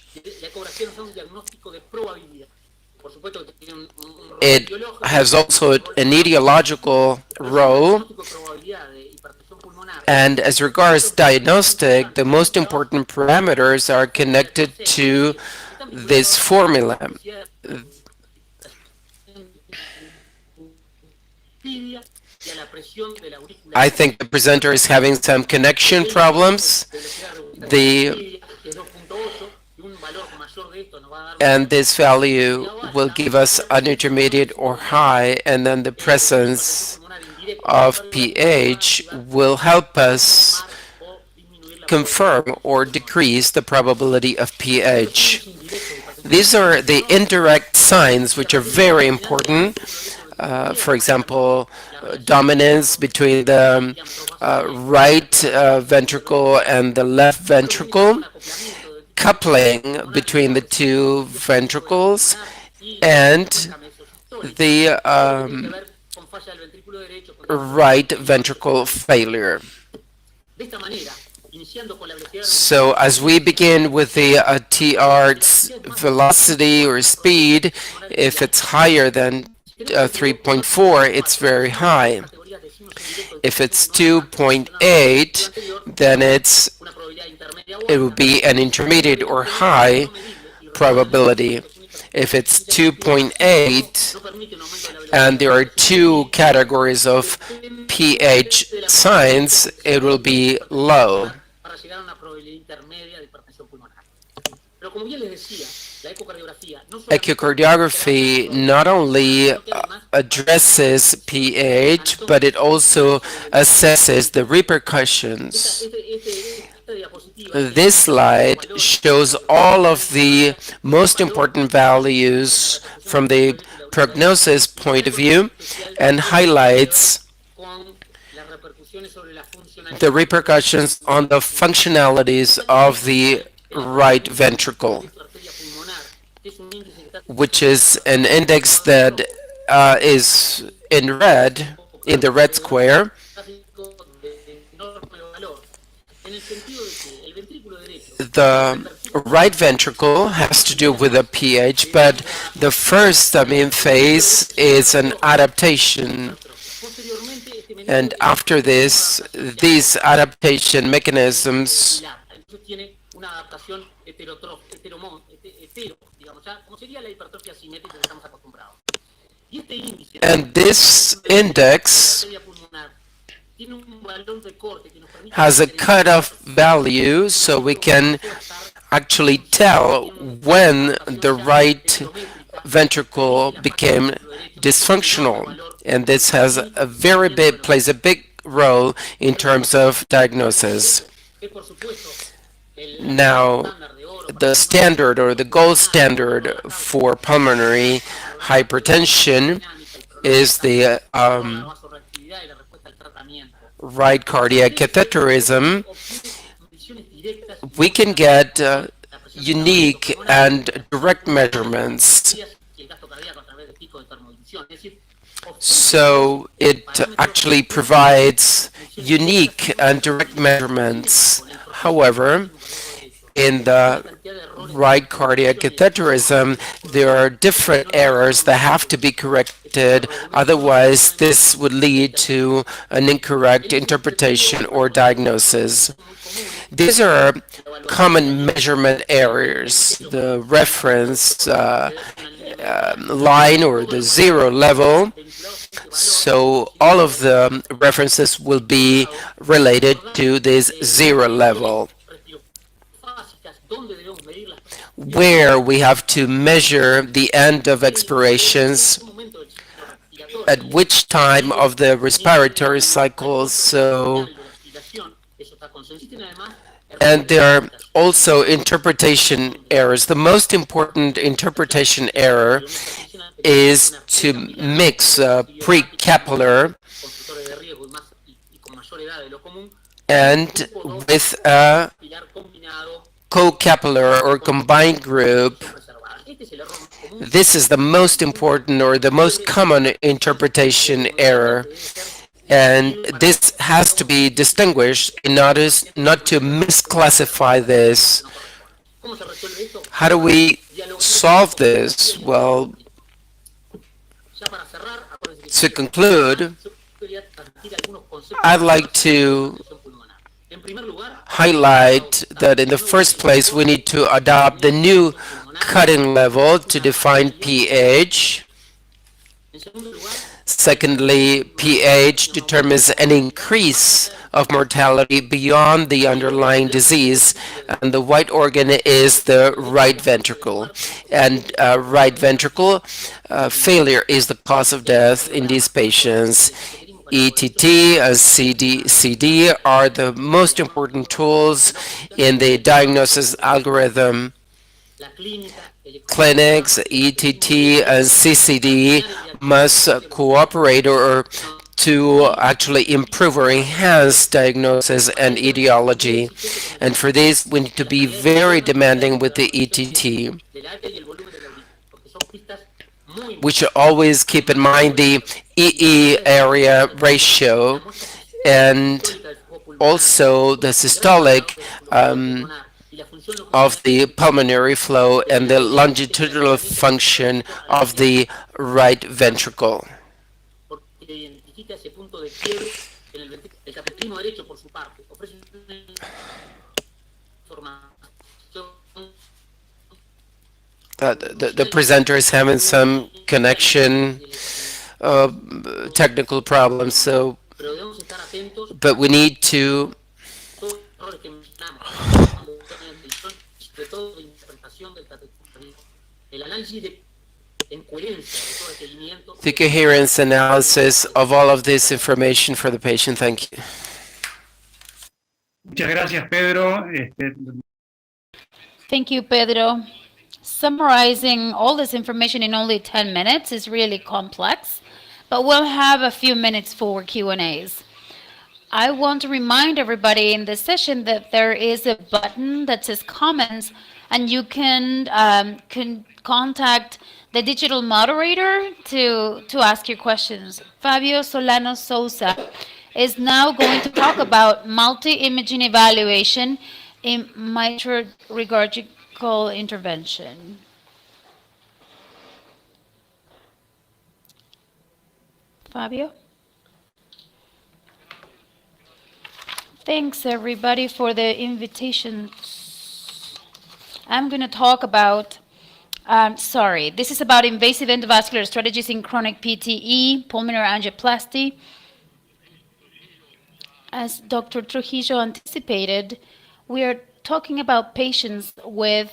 [SPEAKER 1] It has also an etiological role. And as regards diagnostic, the most important parameters are connected to this formula. I think the presenter is having some connection problems. And this value will give us an intermediate or high, and then the presence of pH will help us confirm or decrease the probability of pH. These are the indirect signs which are very important. For example, dominance between the right ventricle and the left ventricle, coupling between the two ventricles, and the right ventricle failure. So as we begin with the TR's velocity or speed, if it's higher than 3.4, it's very high. If it's 2.8, then it will be an intermediate or high probability. If it's 2.8, and there are two categories of pH signs, it will be low. Echocardiography not only addresses pH, but it also assesses the repercussions. This slide shows all of the most important values from the prognosis point of view and highlights the repercussions on the functionalities of the right ventricle, which is an index that is in red, in the red square. The right ventricle has to do with the pH, but the first phase is an adaptation. And after this, these adaptation mechanisms and this index has a cutoff value, so we can actually tell when the right ventricle became dysfunctional, and this has plays a big role in terms of diagnosis. Now, the standard or the gold standard for pulmonary hypertension is the right cardiac catheterism. We can get unique and direct measurements. So it actually provides unique and direct measurements. However, in the right cardiac catheterism, there are different errors that have to be corrected. Otherwise, this would lead to an incorrect interpretation or diagnosis. These are common measurement errors. The reference line or the zero level. So all of the references will be related to this zero level, where we have to measure the end of expirations at which time of the respiratory cycle. So And there are also interpretation errors. The most important interpretation error is to mix pre-capillary and with a co-capillary or combined group. This is the most important or the most common interpretation error. And this has to be distinguished in order not to misclassify this. How do we solve this? Well, to conclude, I'd like to highlight that in the first place we need to adopt the new cutting level to define pH. Secondly, pH determines an increase of mortality beyond the underlying disease, and the white organ is the right ventricle. And right ventricle failure is the cause of death in these patients. ETT and CD are the most important tools in the diagnosis algorithm. Clinics, ETT, and CCD must cooperate or to actually improve or enhance diagnosis and etiology. And for this, we need to be very demanding with the ETT. We should always keep in mind the EE area ratio and also the systolic of the pulmonary flow and the longitudinal function of the right ventricle. The presenter is having some connection technical problems, so but we need to the coherence analysis of all of this information for the patient. Thank you.
[SPEAKER 11] Muchas gracias, Pedro.
[SPEAKER 3] Thank you, Pedro. Summarizing all this information in only 10 minutes is really complex, but we'll have a few minutes for Q&As. I want to remind everybody in this session that there is a button that says comments, and you can contact the digital moderator to ask your questions. Fabio Solano Souza is now going to talk about multi-imaging evaluation in mitral regurgical intervention. Fabio? Thanks, everybody, for the invitation. I'm going to talk about, this is about invasive endovascular strategies in chronic PTE, pulmonary angioplasty. As Dr. Trujillo anticipated, we are talking about patients with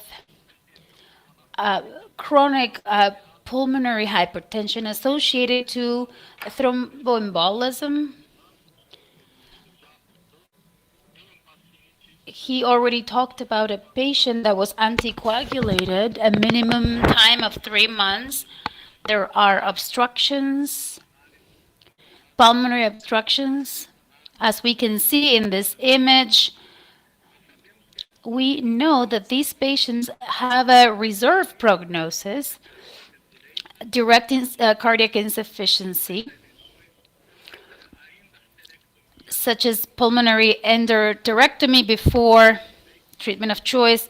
[SPEAKER 3] chronic pulmonary hypertension associated to thromboembolism. He already talked about a patient that was anticoagulated, a minimum time of 3 months. There are obstructions, pulmonary obstructions. As we can see in this image, we know that these patients have a reserved prognosis, direct cardiac insufficiency, such as pulmonary endarterectomy before treatment of choice.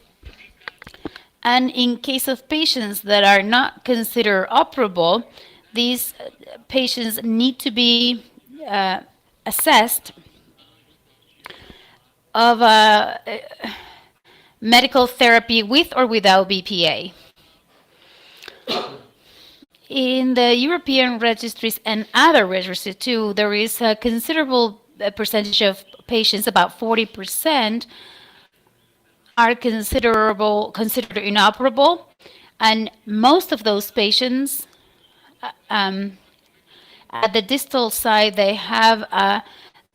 [SPEAKER 3] And in case of patients that are not considered operable, these patients need to be assessed of medical therapy with or without BPA. In the European registries and other registries too, there is a considerable percentage of patients, about 40%, are considered inoperable, and most of those patients at the distal side, they have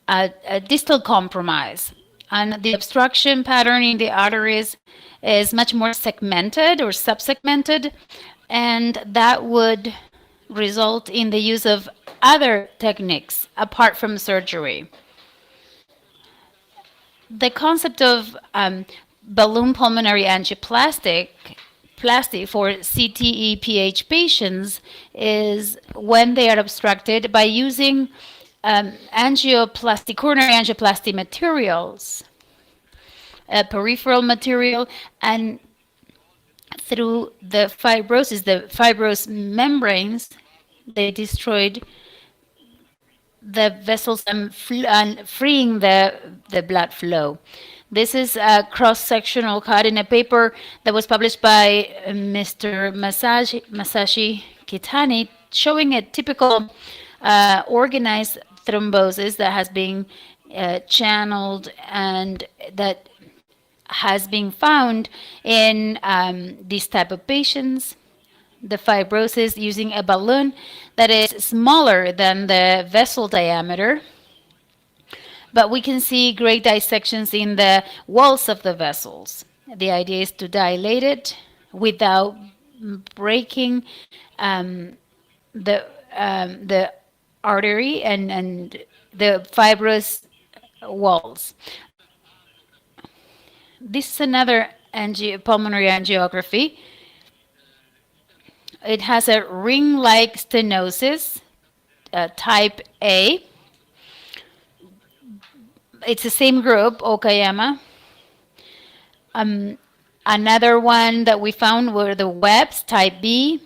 [SPEAKER 3] a distal compromise. And the obstruction pattern in the arteries is much more segmented or subsegmented, and that would result in the use of other techniques apart from surgery. The concept of balloon pulmonary angioplasty for CTE-PH patients is when they are obstructed by using coronary angioplasty materials, peripheral material, and through the fibrous membranes, they destroyed the vessels and freeing the blood flow. This is a cross-sectional cut in a paper that was published by Mr. Masashi Kitani, showing a typical organized thrombosis that has been channeled and that has been found in these type of patients. The fibrosis using a balloon that is smaller than the vessel diameter, but we can see great dissections in the walls of the vessels. The idea is to dilate it without breaking the artery and the fibrous walls. This is another pulmonary angiography. It has a ring-like stenosis, type A. It's the same group, Okayama. Another one that we found were the webs, type B,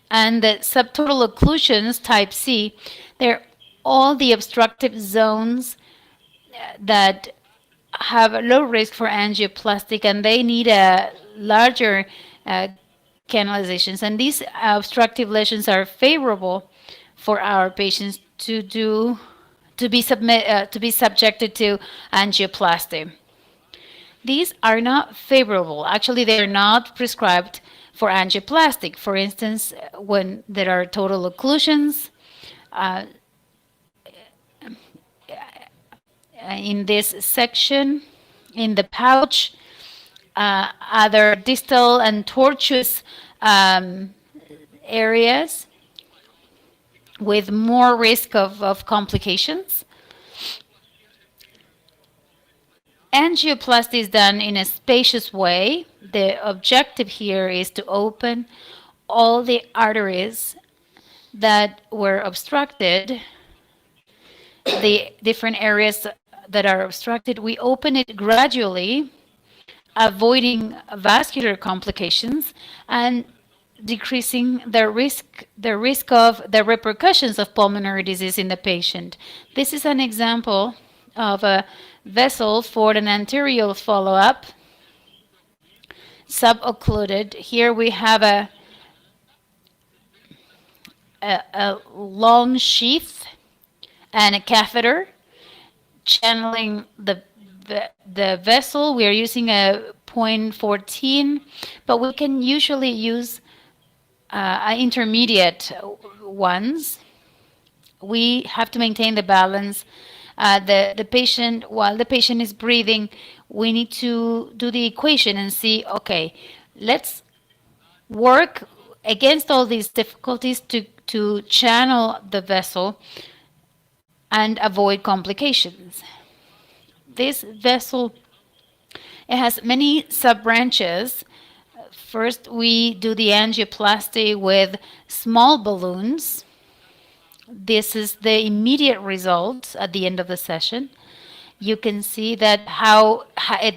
[SPEAKER 3] and the subtotal occlusions, type C. They're all the obstructive zones that have a low risk for angioplastic, and they need a larger canalizations. And these obstructive lesions are favorable for our patients to be subjected to angioplasty. These are not favorable. Actually, they are not prescribed for angioplastic. For instance, when there are total occlusions, in this section, in the pouch, other distal and tortuous areas with more risk of complications. Angioplasty is done in a spacious way. The objective here is to open all the arteries that were obstructed, the different areas that are obstructed. We open it gradually, avoiding vascular complications and decreasing the risk of the repercussions of pulmonary disease in the patient. This is an example of a vessel for an anterior follow-up, suboccluded. Here we have a long sheath and a catheter channeling the vessel. We are using a 0.14, but we can usually use intermediate ones. We have to maintain the balance. The patient, while the patient is breathing, we need to do the equation and see, okay, let's work against all these difficulties to channel the vessel and avoid complications. This vessel, it has many sub-branches. First, we do the angioplasty with small balloons. This is the immediate result at the end of the session. You can see that how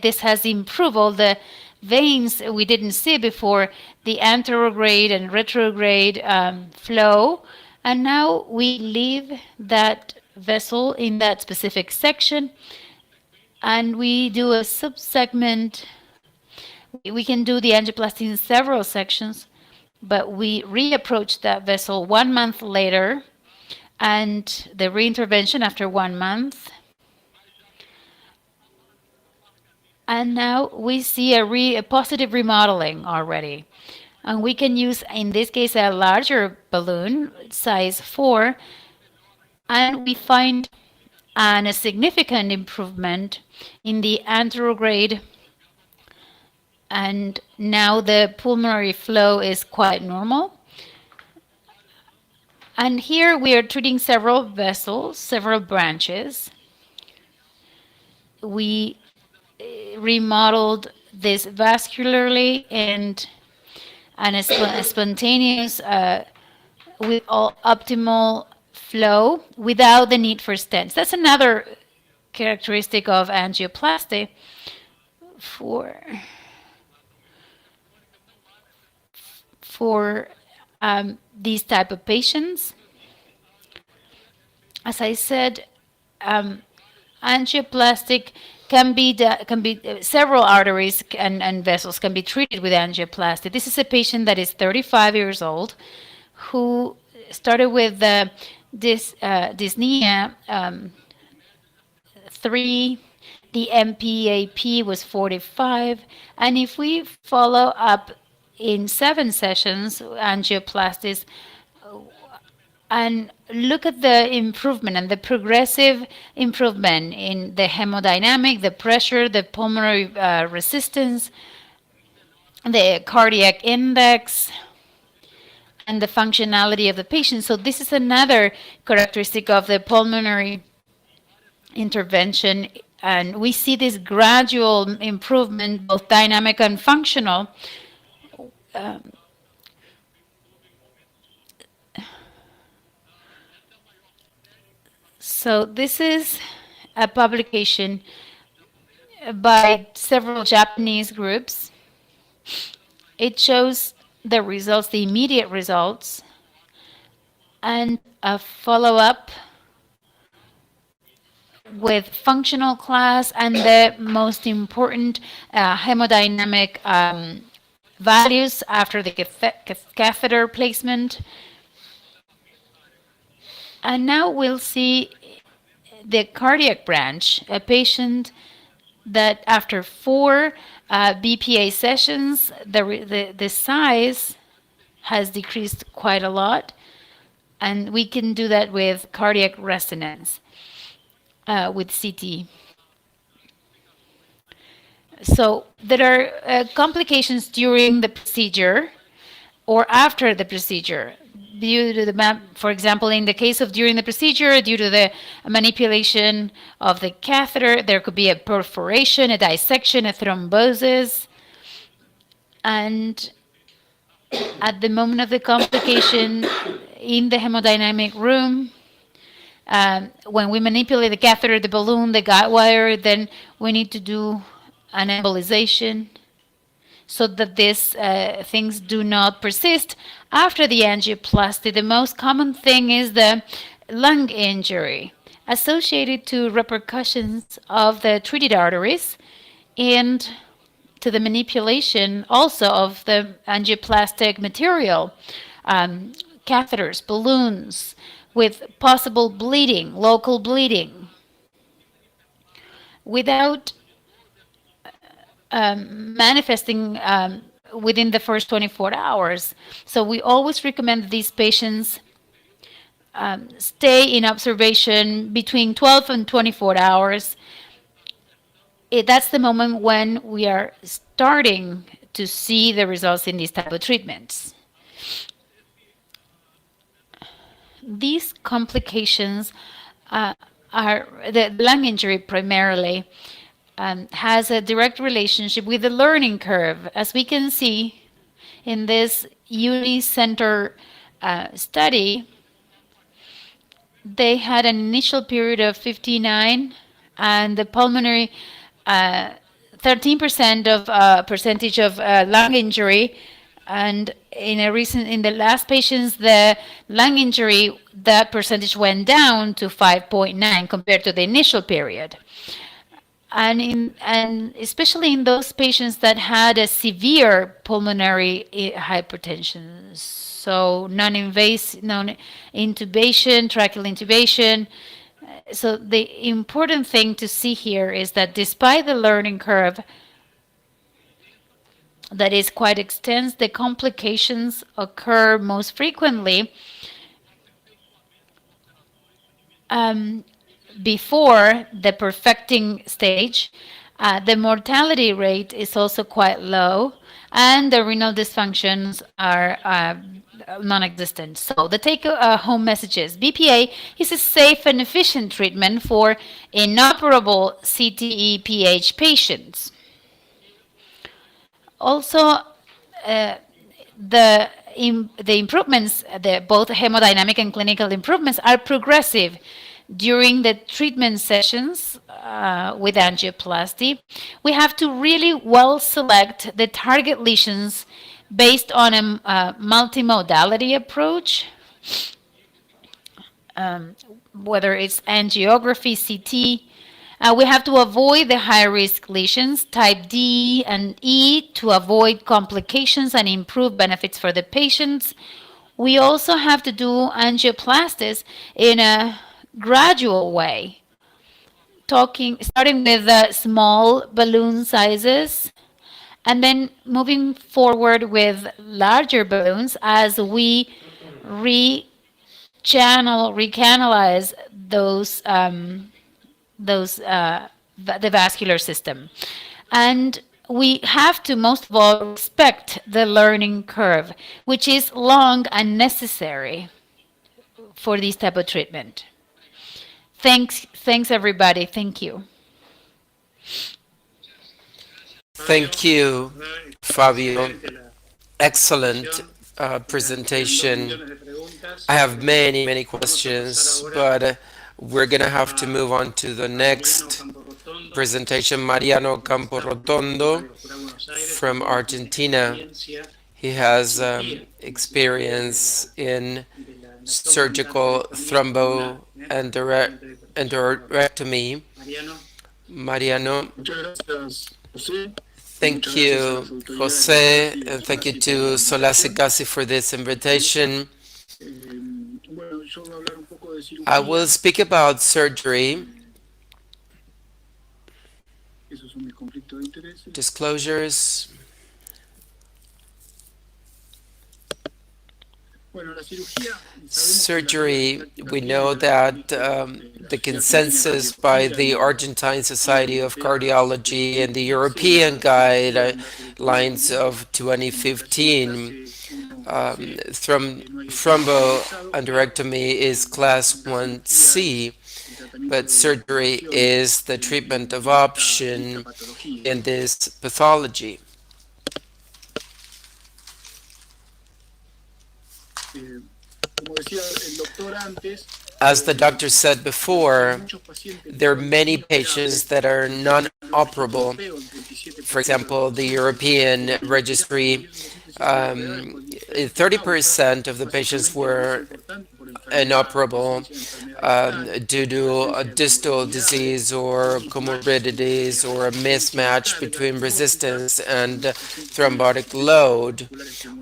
[SPEAKER 3] this has improved all the veins we didn't see before, the anterograde and retrograde flow. And now we leave that vessel in that specific section and we do a subsegment. We can do the angioplasty in several sections, but we reapproach that vessel 1 month later and the reintervention after 1 month. And now we see a positive remodeling already. And we can use, in this case, a larger balloon, size 4, and we find and a significant improvement in the anterograde, and now the pulmonary flow is quite normal. And here we are treating several vessels, several branches. We remodeled this vascularly and spontaneous with all optimal flow without the need for stents. That's another characteristic of angioplasty for these type of patients. As I said, angioplastic can be several arteries and vessels can be treated with angioplasty. This is a patient that is 35 years old who started with dyspnea 3. The MPAP was 45, and if we follow up in 7 sessions angioplasties and look at the improvement and the progressive improvement in the hemodynamic, the pressure, the pulmonary resistance, the cardiac index, and the functionality of the patient. So this is another characteristic of the pulmonary intervention, and we see this gradual improvement, both dynamic and functional. So this is a publication by several Japanese groups. It shows the results, the immediate results, and a follow-up with functional class and the most important hemodynamic values after the catheter placement. And now we'll see the cardiac branch, a patient that after 4 BPA sessions, the size has decreased quite a lot, and we can do that with cardiac resonance, with CT. So there are complications during the procedure or after the procedure. Due to the, for example, in the case of during the procedure, due to the manipulation of the catheter, there could be a perforation, a dissection, a thrombosis. And at the moment of the complication in the hemodynamic room, when we manipulate the catheter, the balloon, the guide wire, then we need to do an embolization so that these things do not persist after the angioplasty. The most common thing is the lung injury associated to repercussions of the treated arteries and to the manipulation also of the angioplastic material, catheters, balloons, with possible bleeding, local bleeding, without manifesting within the first 24 hours. So we always recommend that these patients stay in observation between 12 and 24 hours. That's the moment when we are starting to see the results in these type of treatments. These complications are the lung injury primarily has a direct relationship with the learning curve. As we can see in this unicenter study, they had an initial period of 59, and the pulmonary 13% of percentage of lung injury, and in the last patients, the lung injury, that percentage went down to 5.9 compared to the initial period. And especially in those patients that had a severe pulmonary hypertension, so non-invasive, non-intubation, tracheal intubation. So the important thing to see here is that despite the learning curve that is quite extensive, the complications occur most frequently before the perfecting stage, the mortality rate is also quite low, and the renal dysfunctions are non-existent. So the take-home messages: BPA is a safe and efficient treatment for inoperable CTE-PH patients. Also, the improvements, both hemodynamic and clinical improvements, are progressive during the treatment sessions with angioplasty. We have to really well select the target lesions based on a multimodality approach, whether it's angiography, CT. We have to avoid the high-risk lesions, type D and E, to avoid complications and improve benefits for the patients. We also have to do angioplasties in a gradual way, starting with small balloon sizes, and then moving forward with larger balloons as we recanalize the vascular system. And we have to, most of all, respect the learning curve, which is long and necessary for this type of treatment. Thanks everybody. Thank you.
[SPEAKER 1] Thank you, Fabio. Excellent presentation. I have many questions, but we're going to have to move on to the next presentation. Mariano Camporotondo from Argentina. He has experience in surgical thromboendarterectomy. Mariano, thank you, Jose, and thank you to SOLACI-CACI for this invitation. I will speak about surgery, disclosures. Surgery, we know that the consensus by the Argentine Society of Cardiology and the European guidelines of 2015, thromboendarterectomy is class 1C, but surgery is the treatment of option in this pathology. As the doctor said before, there are many patients that are non-operable. For example, the European registry, 30% of the patients were inoperable due to a distal disease or comorbidities or a mismatch between resistance and thrombotic load,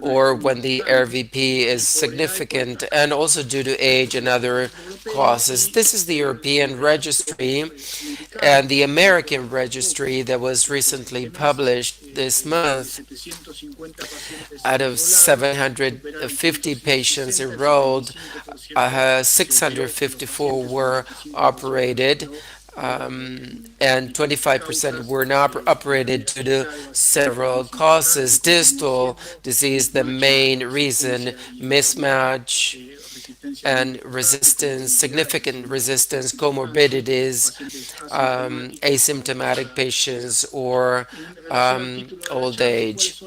[SPEAKER 1] or when the RVP is significant, and also due to age and other causes. This is the European registry, and the American registry that was recently published this month. Out of 750 patients enrolled, 654 were operated, and 25% were not operated due to several causes. Distal disease, the main reason, mismatch and resistance, significant resistance, comorbidities, asymptomatic patients, or old age.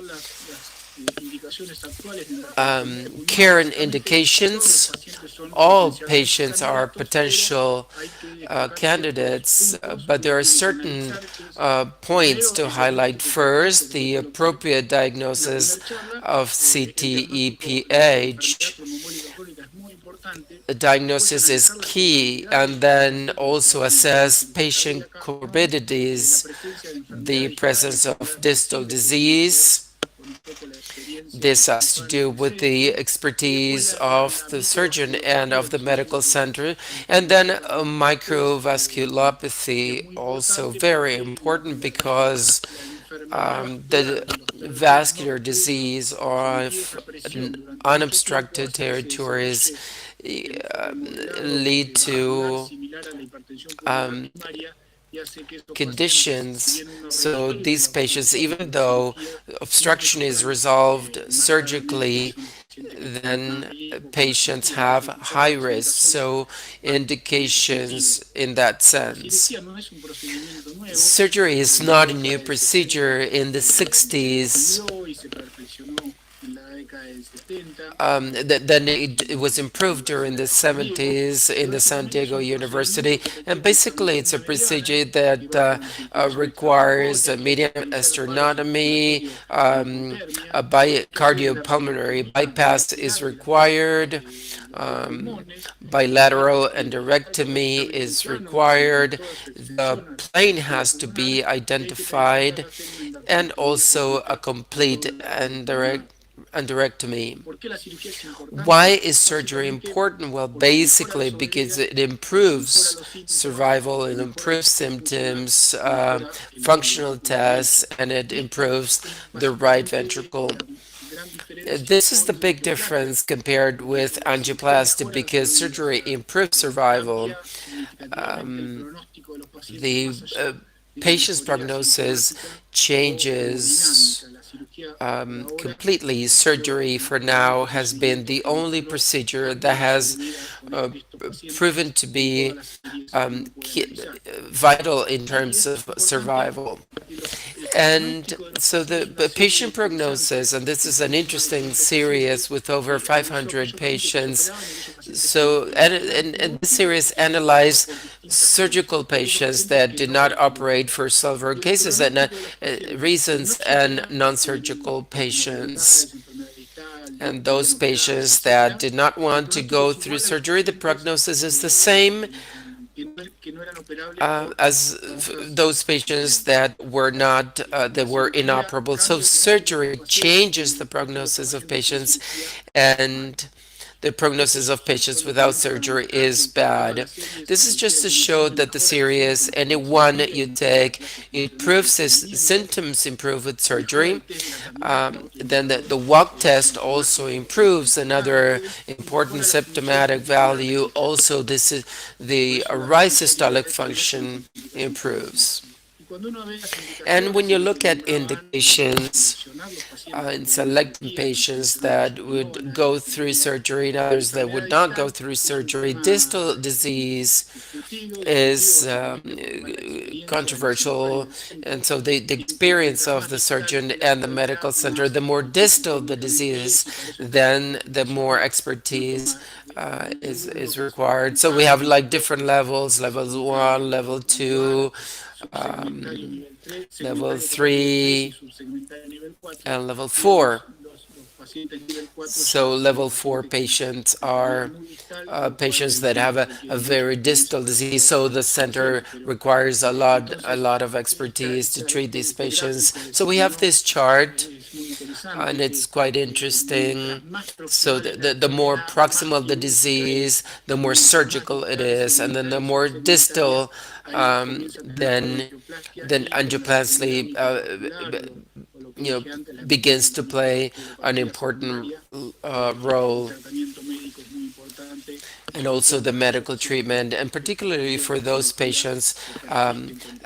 [SPEAKER 1] Care and indications. All patients are potential candidates, but there are certain points to highlight. First, the appropriate diagnosis of CTE-PH. The diagnosis is key, and then also assess patient comorbidities, the presence of distal disease. This has to do with the expertise of the surgeon and of the medical center. And then microvasculopathy, also very important, because the vascular disease of unobstructed territories lead to conditions. So these patients, even though obstruction is resolved surgically, then patients have high risk. So indications in that sense. Surgery is not a new procedure. In the 60s, then it was improved during the 70s in the San Diego University, and basically it's a procedure that requires a median sternotomy, a cardiopulmonary bypass is required, bilateral endorectomy is required, the plane has to be identified, and also a complete endorectomy. Why is surgery important? Well, basically because it improves survival, it improves symptoms, functional tests, and it improves the right ventricle. This is the big difference compared with angioplasty, because surgery improves survival. The patient's prognosis changes completely. Surgery for now has been the only procedure that has proven to be vital in terms of survival. And so the patient prognosis, and this is an interesting series with over 500 patients. So, and this series analyzed surgical patients that did not operate for several cases and reasons, and non-surgical patients. And those patients that did not want to go through surgery, the prognosis is the same as those patients that were not that were inoperable. So surgery changes the prognosis of patients, and the prognosis of patients without surgery is bad. This is just to show that the series, any one you take, improves his symptoms, improve with surgery. Then the walk test also improves, another important symptomatic value. Also, this is the right systolic function improves. And when you look at indications in selecting patients that would go through surgery and others that would not go through surgery, distal disease is controversial. And so the experience of the surgeon and the medical center, the more distal the disease, then the more expertise is required. So we have like different levels, level 1, level 2, level 3, and level 4. So level 4 patients are patients that have a very distal disease, so the center requires a lot of expertise to treat these patients. So we have this chart, and it's quite interesting. So the more proximal the disease, the more surgical it is, and then the more distal, then angioplasty begins to play an important role, and also the medical treatment, and particularly for those patients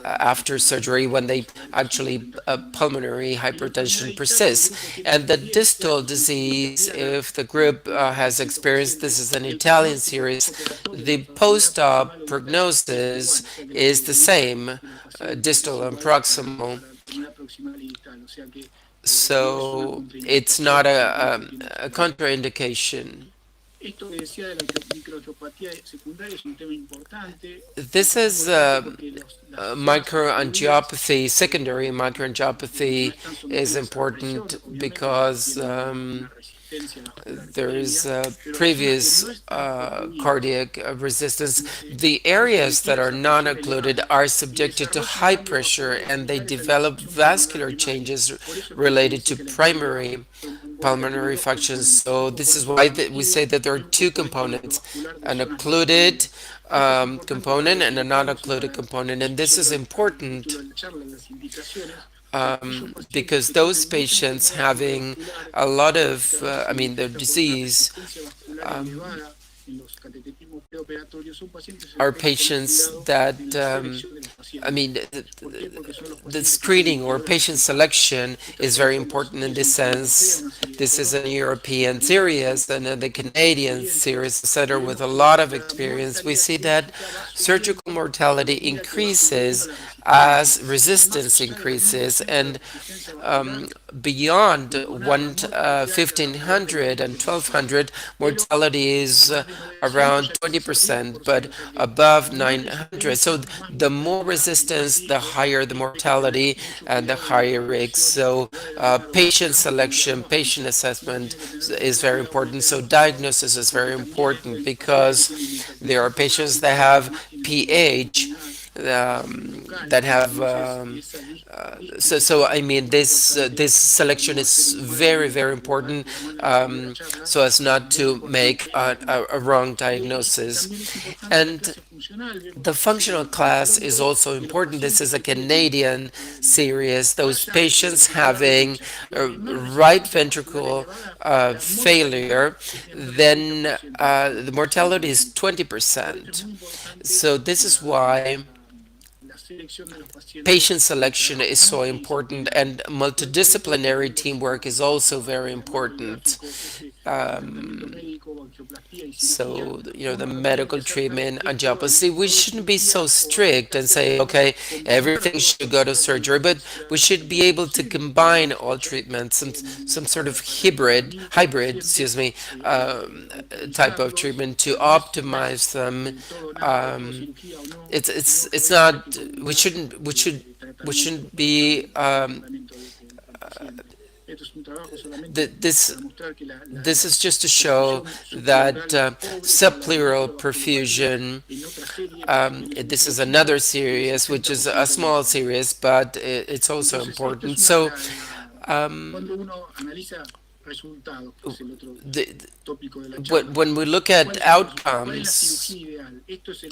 [SPEAKER 1] after surgery when they actually pulmonary hypertension persists. And the distal disease, if the group has experienced, this is an Italian series, the post-op prognosis is the same, distal and proximal. So it's not a contraindication. This is microangiopathy. Secondary microangiopathy is important because there is previous cardiac resistance. The areas that are non-occluded are subjected to high pressure, and they develop vascular changes related to primary pulmonary functions. So this is why we say that there are two components, an occluded component and a non-occluded component. And this is important because those patients having a lot of, their disease are patients that, I mean, the screening or patient selection is very important in this sense. This is a European series and the Canadian series, etc., with a lot of experience. We see that surgical mortality increases as resistance increases, and beyond 1500 and 1200, mortality is around 20%, but above 900. So the more resistance, the higher the mortality and the higher risk. So patient selection, patient assessment is very important. So diagnosis is very important because there are patients that have PH that have so I mean this selection is very important, so as not to make a wrong diagnosis. And the functional class is also important. This is a Canadian series. Those patients having right ventricle failure, then the mortality is 20%. So this is why patient selection is so important, and multidisciplinary teamwork is also very important. So, the medical treatment, angioplasty, we shouldn't be so strict and say, okay, everything should go to surgery, but we should be able to combine all treatments, some sort of hybrid, type of treatment to optimize them. It's not, we shouldn't be this is just to show that subpleural perfusion, this is another series, which is a small series, but it's also important. So when we look at outcomes,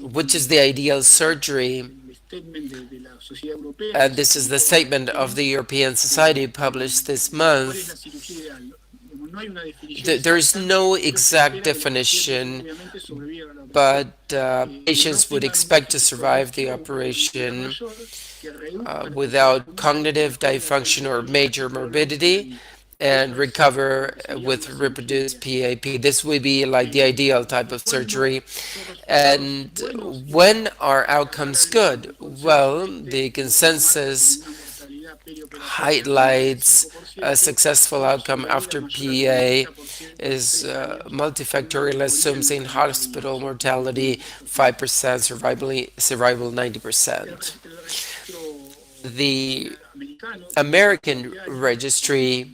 [SPEAKER 1] which is the ideal surgery, and this is the statement of the European Society published this month, there is no exact definition, but patients would expect to survive the operation without cognitive dysfunction or major morbidity, and recover with reproduced PAP. This would be like the ideal type of surgery. And when are outcomes good? Well, the consensus highlights a successful outcome after PA is multifactorial, assumes in hospital mortality 5%, survival 90%. The American registry,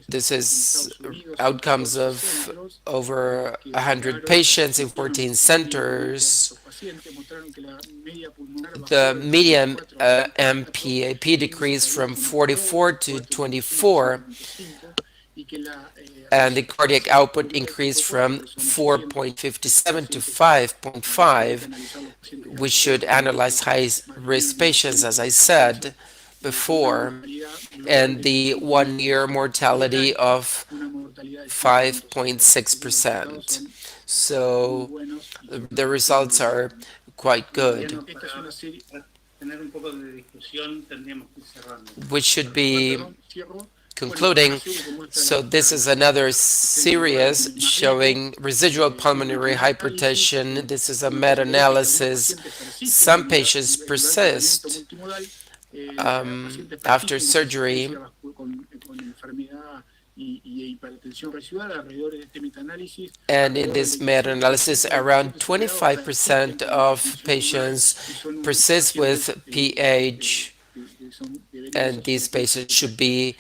[SPEAKER 1] this is outcomes of over 100 patients in 14 centers. The median MPAP decreased from 44 to 24, and the cardiac output increased from 4.57 to 5.5. We should analyze high-risk patients, as I said before, and the 1-year mortality of 5.6%. So the results are quite good. We should be concluding. So this is another series showing residual pulmonary hypertension. This is a meta-analysis. Some patients persist after surgery, and in this meta-analysis, around 25% of patients persist with PH, and these patients should be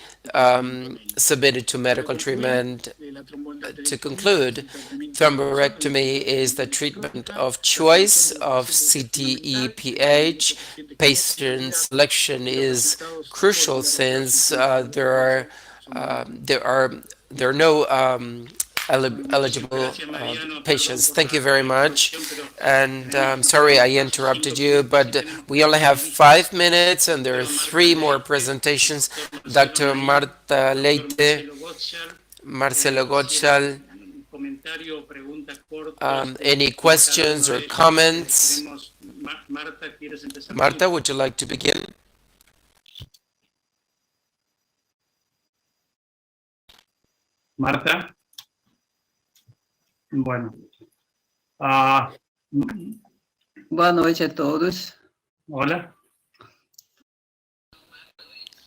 [SPEAKER 1] submitted to medical treatment. To conclude, thromborectomy is the treatment of choice of CTE-PH. Patient selection is crucial since there are no eligible patients. Thank you very much. And I'm sorry I interrupted you, but we only have 5 minutes and there are 3 more presentations. Dr. Marta Leite Marcelo Gottschall. Any questions or comments? Marta, would you like to begin?
[SPEAKER 11] Marta. Bueno.
[SPEAKER 12] Boa noite a todos.
[SPEAKER 11] Hola.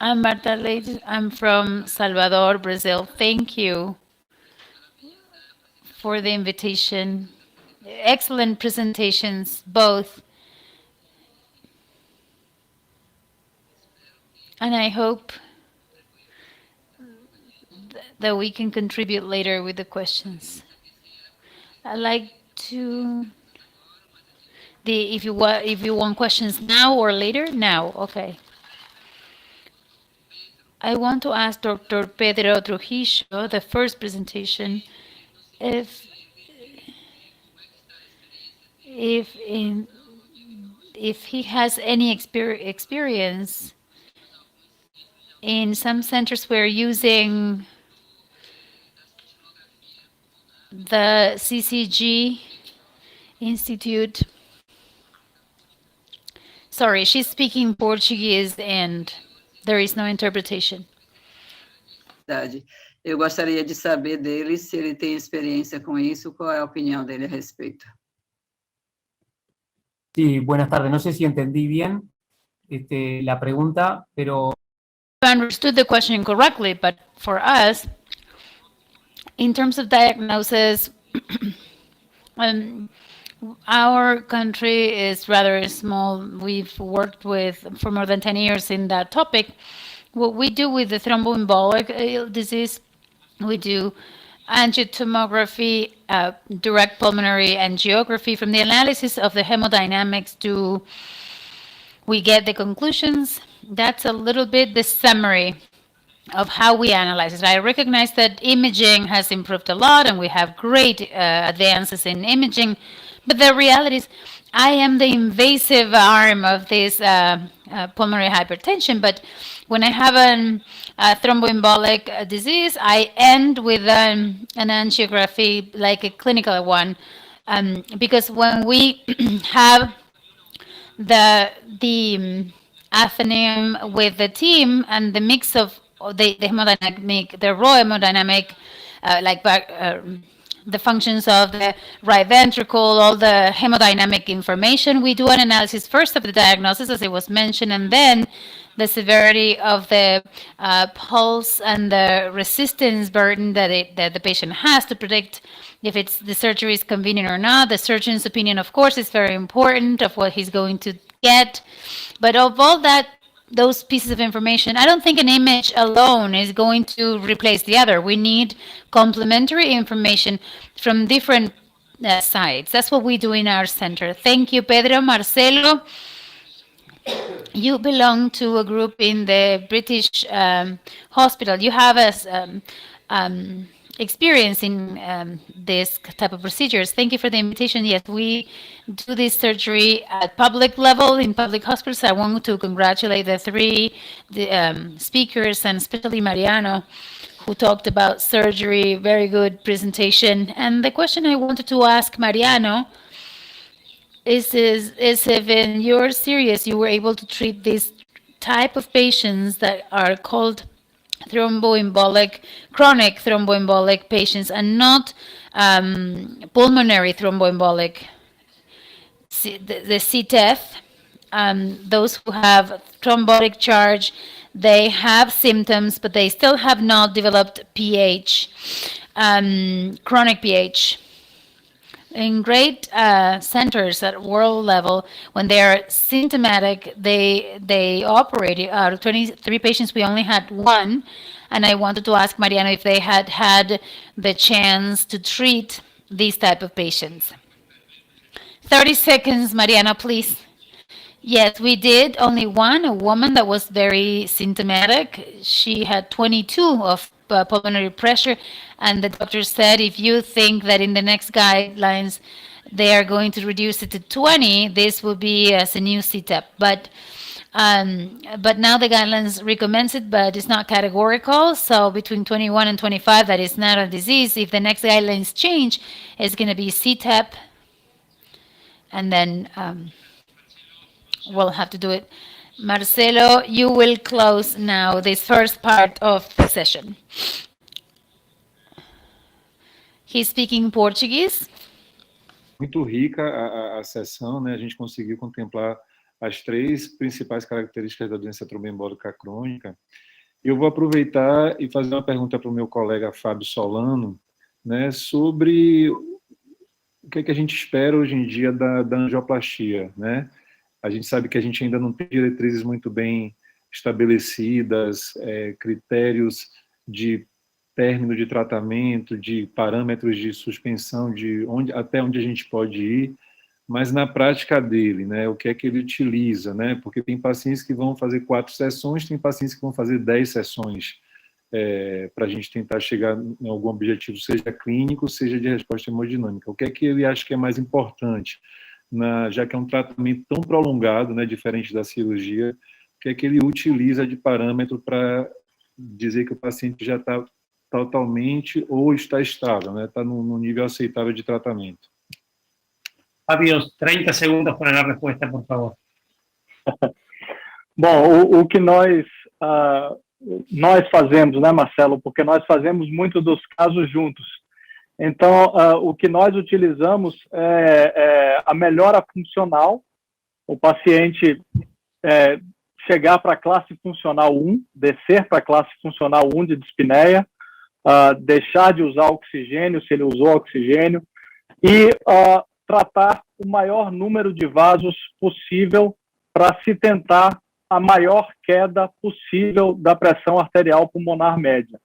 [SPEAKER 3] I'm Marta Leite. I'm from Salvador, Brazil. Thank you for the invitation. Excellent presentations, both. And I hope that we can contribute later with the questions. I'd like to, if you want questions now or later, now, okay. I want to ask Dr. Pedro Trujillo, the first presentation, if he has any experience in some centers where using the CCG Institute. Sorry, she's speaking Portuguese and there is no interpretation.
[SPEAKER 12] Eu gostaria de saber dele se ele tem experiência com isso, qual é a opinião dele a respeito.
[SPEAKER 19] Sí, buenas tardes. No sé si entendí bien la pregunta, pero...
[SPEAKER 3] I understood the question correctly, but for us, in terms of diagnosis, our country is rather small. We've worked for more than 10 years in that topic. What we do with the thromboembolic disease, we do angiotomography, direct pulmonary angiography. From the analysis of the hemodynamics we get the conclusions. That's a little bit the summary of how we analyze it. I recognize that imaging has improved a lot and we have great advances in imaging, but the reality is I am the invasive arm of this pulmonary hypertension, but when I have a thromboembolic disease, I end with an angiography like a clinical one, because when we have the atheneum with the team and the mix of the hemodynamic, the raw hemodynamic, the functions of the right ventricle, all the hemodynamic information. We do an analysis first of the diagnosis, as it was mentioned, and then the severity of the pulse and the resistance burden that the patient has to predict if the surgery is convenient or not. The surgeon's opinion, of course, is very important of what he's going to get. But of all those pieces of information, I don't think an image alone is going to replace the other. We need complementary information from different sides. That's what we do in our center. Thank you, Pedro. Marcelo, you belong to a group in the British hospital. You have experience in this type of procedures. Thank you for the invitation. Yes, we do this surgery at public level in public hospitals. I want to congratulate the three speakers, and especially Mariano, who talked about surgery. Very good presentation. And the question I wanted to ask Mariano is if in your series you were able to treat this type of patients that are called chronic thromboembolic patients, and not pulmonary thromboembolic, the CTEPH, those who have thrombotic charge, they have symptoms, but they still have not developed PH, chronic PH. In great centers at world level, when they are symptomatic, they operate. Out of 23 patients, we only had one. And I wanted to ask Mariano if they had the chance to treat these type of patients. 30 seconds, Mariano, please. Yes, we did. Only one, a woman that was very symptomatic. She had 22 of pulmonary pressure, and the doctor said, if you think that in the next guidelines they are going to reduce it to 20, this will be as a new CTEP. But But now the guidelines recommends it, but it's not categorical. So between 21 and 25, that is not a disease. If the next guidelines change, it's going to be CTEP, and then we'll have to do it. Marcelo, you will close now this first part of the session. He's speaking Portuguese.
[SPEAKER 10] Muito rica a sessão, né? A gente conseguiu contemplar as três principais características da doença tromboembólica crônica. Eu vou aproveitar e fazer uma pergunta para o meu colega Fábio Solano, né, sobre o que é que a gente espera hoje em dia da angioplastia, né? A gente sabe que a gente ainda não tem diretrizes muito bem estabelecidas, critérios de término de tratamento, de parâmetros de suspensão, até onde a gente pode ir, mas na prática dele, né, o que é que ele utiliza, né, porque tem pacientes que vão fazer 4 sessões, tem pacientes que vão fazer 10 sessões, para a gente tentar chegar em algum objetivo, seja clínico, seja de resposta hemodinâmica. O que é que ele acha que é mais importante, já que é um tratamento tão prolongado, né, diferente da cirurgia, o que é que ele utiliza de parâmetro para dizer que o paciente já está totalmente ou está estável, né, está num nível aceitável de tratamento?
[SPEAKER 11] Fábio, 30 segundos para a resposta, por favor.
[SPEAKER 22] Bom, o que nós fazemos, né, Marcelo, porque nós fazemos muito dos casos juntos. Então, o que nós utilizamos é a melhora funcional, o paciente chegar para a classe funcional 1, descer para a classe funcional 1 de dispneia, deixar de usar oxigênio, se ele usou oxigênio, e tratar o maior número de vasos possível para se tentar a maior queda possível da pressão arterial pulmonar média.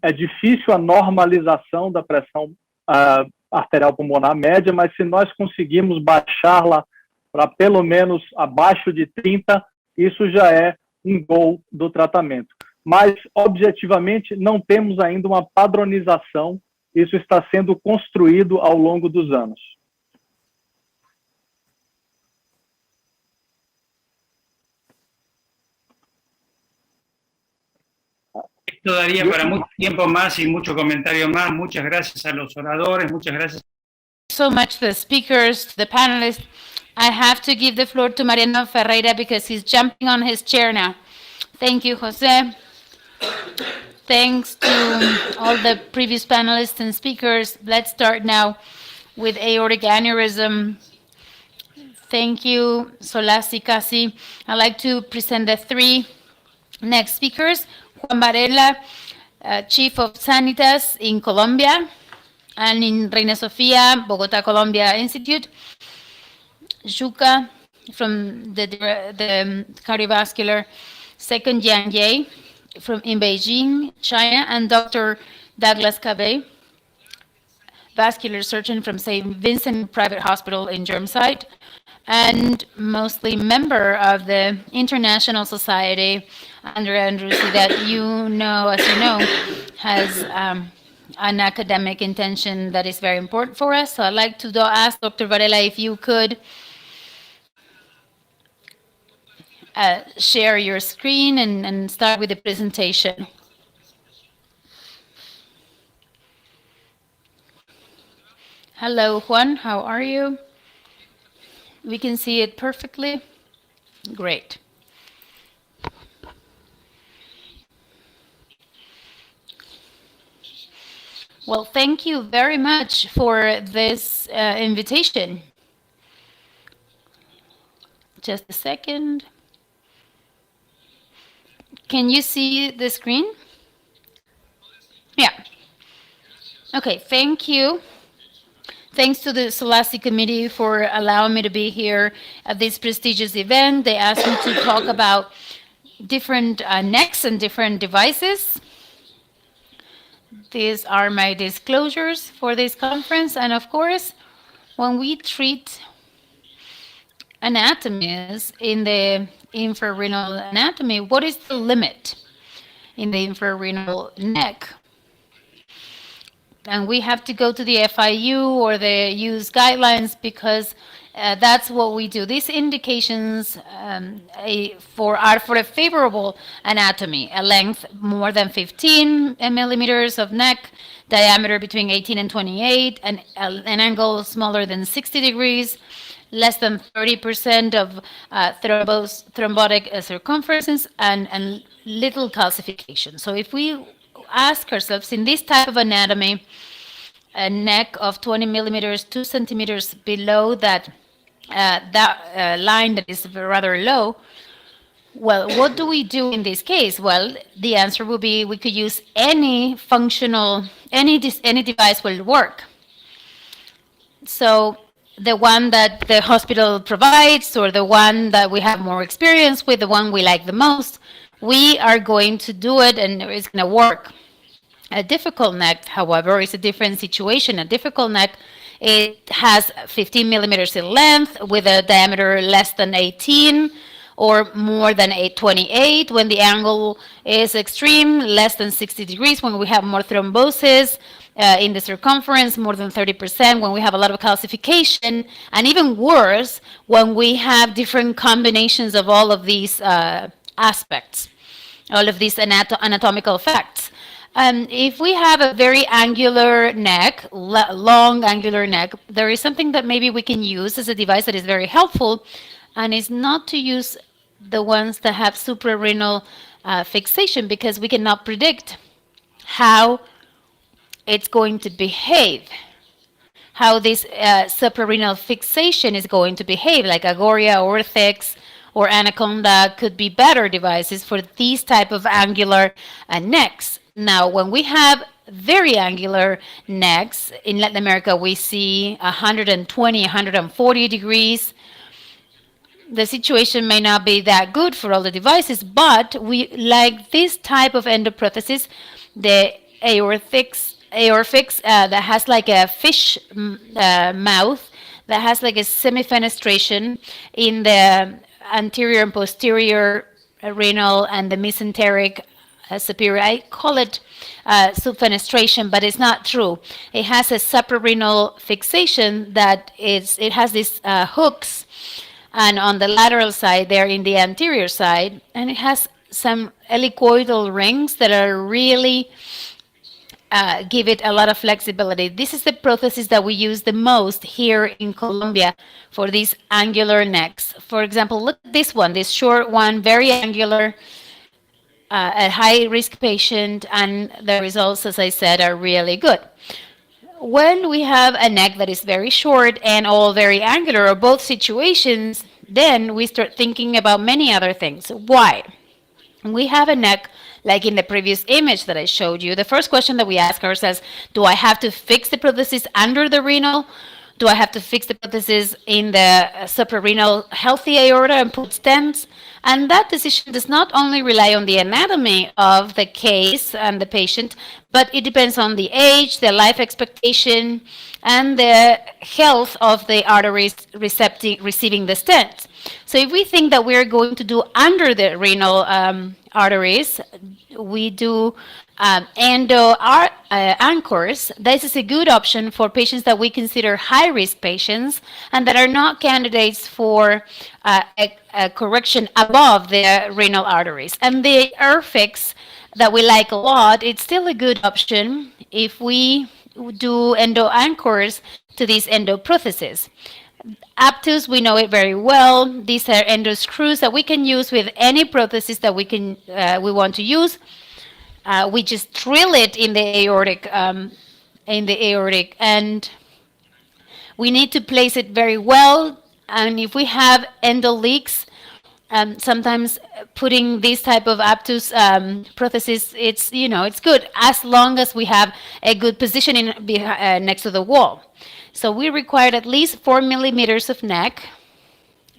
[SPEAKER 22] É difícil a normalização da pressão arterial pulmonar média, mas se nós conseguirmos baixá-la para pelo menos abaixo de 30, isso já é um gol do tratamento. Mas, objetivamente, não temos ainda uma padronização. Isso está sendo construído ao longo dos anos.
[SPEAKER 11] Esto daría para mucho tiempo más y mucho comentario más. Muchas gracias a los oradores, muchas gracias.
[SPEAKER 3] So much to the speakers, to the panelists. I have to give the floor to Mariano Ferreira because he's jumping on his chair now. Thank you, Jose. Thanks to all the previous panelists and speakers. Let's start now with aortic aneurysm. Thank you, SOLACI-CACI. I'd like to present the 3 next speakers. Juan Varela, Chief of Sanitas in Colombia and in Reina Sofia, Bogota, Colombia Institute. Zhuka from the cardiovascular. Second, Yang Ye in Beijing, China, and Dr. Douglas Cabey, vascular surgeon from St. Vincent Private Hospital in Germside, and mostly member of the International Society, Andrews, that as you know, has an academic intention that is very important for us. So I'd like to ask Dr. Varela if you could share your screen and start with the presentation. Hello, Juan, how are you? We can see it perfectly. Great. Well, thank you very much for this invitation. Just a second. Can you see the screen? Yeah. Okay, thank you. Thanks to the SOLACI committee for allowing me to be here at this prestigious event. They asked me to talk about different necks and different devices. These are my disclosures for this conference. And of course, when we treat anatomies in the infrarenal anatomy, what is the limit in the infrarenal neck? And we have to go to the FIU or the use guidelines because That's what we do. These indications are for a favorable anatomy, a length more than 15 millimeters of neck, diameter between 18 and 28, and an angle smaller than 60 degrees, less than 30% of thrombotic circumferences, and little calcification. So if we ask ourselves, in this type of anatomy, a neck of 20 millimeters, 2 centimeters below that line that is rather low, well, what do we do in this case? Well, the answer would be we could use any functional, any device will work. So the one that the hospital provides, or the one that we have more experience with, the one we like the most, we are going to do it and it's going to work. A difficult neck, however, is a different situation. A difficult neck, it has 15 millimeters in length with a diameter less than 18 or more than 28 when the angle is extreme, less than 60 degrees when we have more thrombosis in the circumference, more than 30% when we have a lot of calcification, and even worse when we have different combinations of all of these aspects, all of these anatomical facts. If we have a very angular neck, long angular neck, there is something that maybe we can use as a device that is very helpful, and is not to use the ones that have suprarenal fixation, because we cannot predict how it's going to behave, how this suprarenal fixation is going to behave, like Agoria, Orthix, or Anaconda could be better devices for these type of angular necks. Now, when we have very angular necks, in Latin America we see 120, 140 degrees. The situation may not be that good for all the devices, but we like this type of endoprothesis, the Aortic that has like a fish mouth, that has like a semifenestration in the anterior and posterior renal and the mesenteric superior. I call it subfenestration, but it's not true. It has a suprarenal fixation that it has these hooks, and on the lateral side there in the anterior side, and it has some helicoidal rings that are really give it a lot of flexibility. This is the prosthesis that we use the most here in Colombia for these angular necks. For example, look at this one, this short one, very angular, a high-risk patient, and the results, as I said, are really good. When we have a neck that is very short and all very angular, or both situations, then we start thinking about many other things. Why? We have a neck, like in the previous image that I showed you. The first question that we ask ourselves, do I have to fix the prosthesis under the renal? Do I have to fix the prosthesis in the suprarenal healthy aorta and put stents? And that decision does not only rely on the anatomy of the case and the patient, but it depends on the age, the life expectation, and the health of the arteries receiving the stents. So if we think that we're going to do under the renal arteries, we do endo anchors. This is a good option for patients that we consider high-risk patients and that are not candidates for a correction above the renal arteries. And the Airfix that we like a lot, it's still a good option if we do endo anchors to these endoprotheses. Aptus, we know it very well. These are endo screws that we can use with any prosthesis that we want to use. We just drill it in the aortic, and we need to place it very well. And if we have endo leaks, sometimes putting this type of aptus prosthesis, it's good as long as we have a good positioning next to the wall. So we required at least 4 millimeters of neck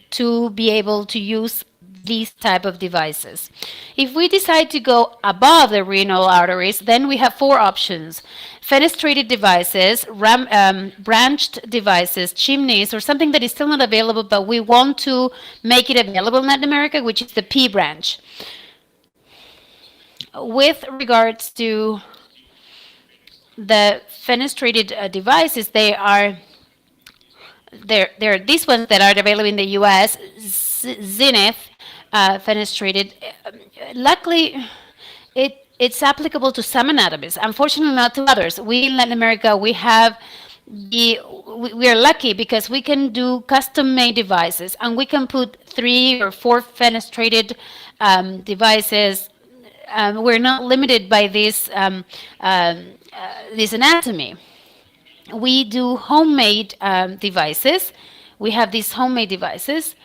[SPEAKER 3] to be able to use these type of devices. If we decide to go above the renal arteries, then we have 4 options. Fenestrated devices, branched devices, chimneys, or something that is still not available, but we want to make it available in Latin America, which is the P branch. With regards to the fenestrated devices, they are there are these ones that are available in the US, Zenith, fenestrated. Luckily, it's applicable to some anatomies, unfortunately not to others. We in Latin America, we are lucky because we can do custom-made devices, and we can put 3 or 4 fenestrated devices. We're not limited by this anatomy. We do homemade devices. We have these homemade devices.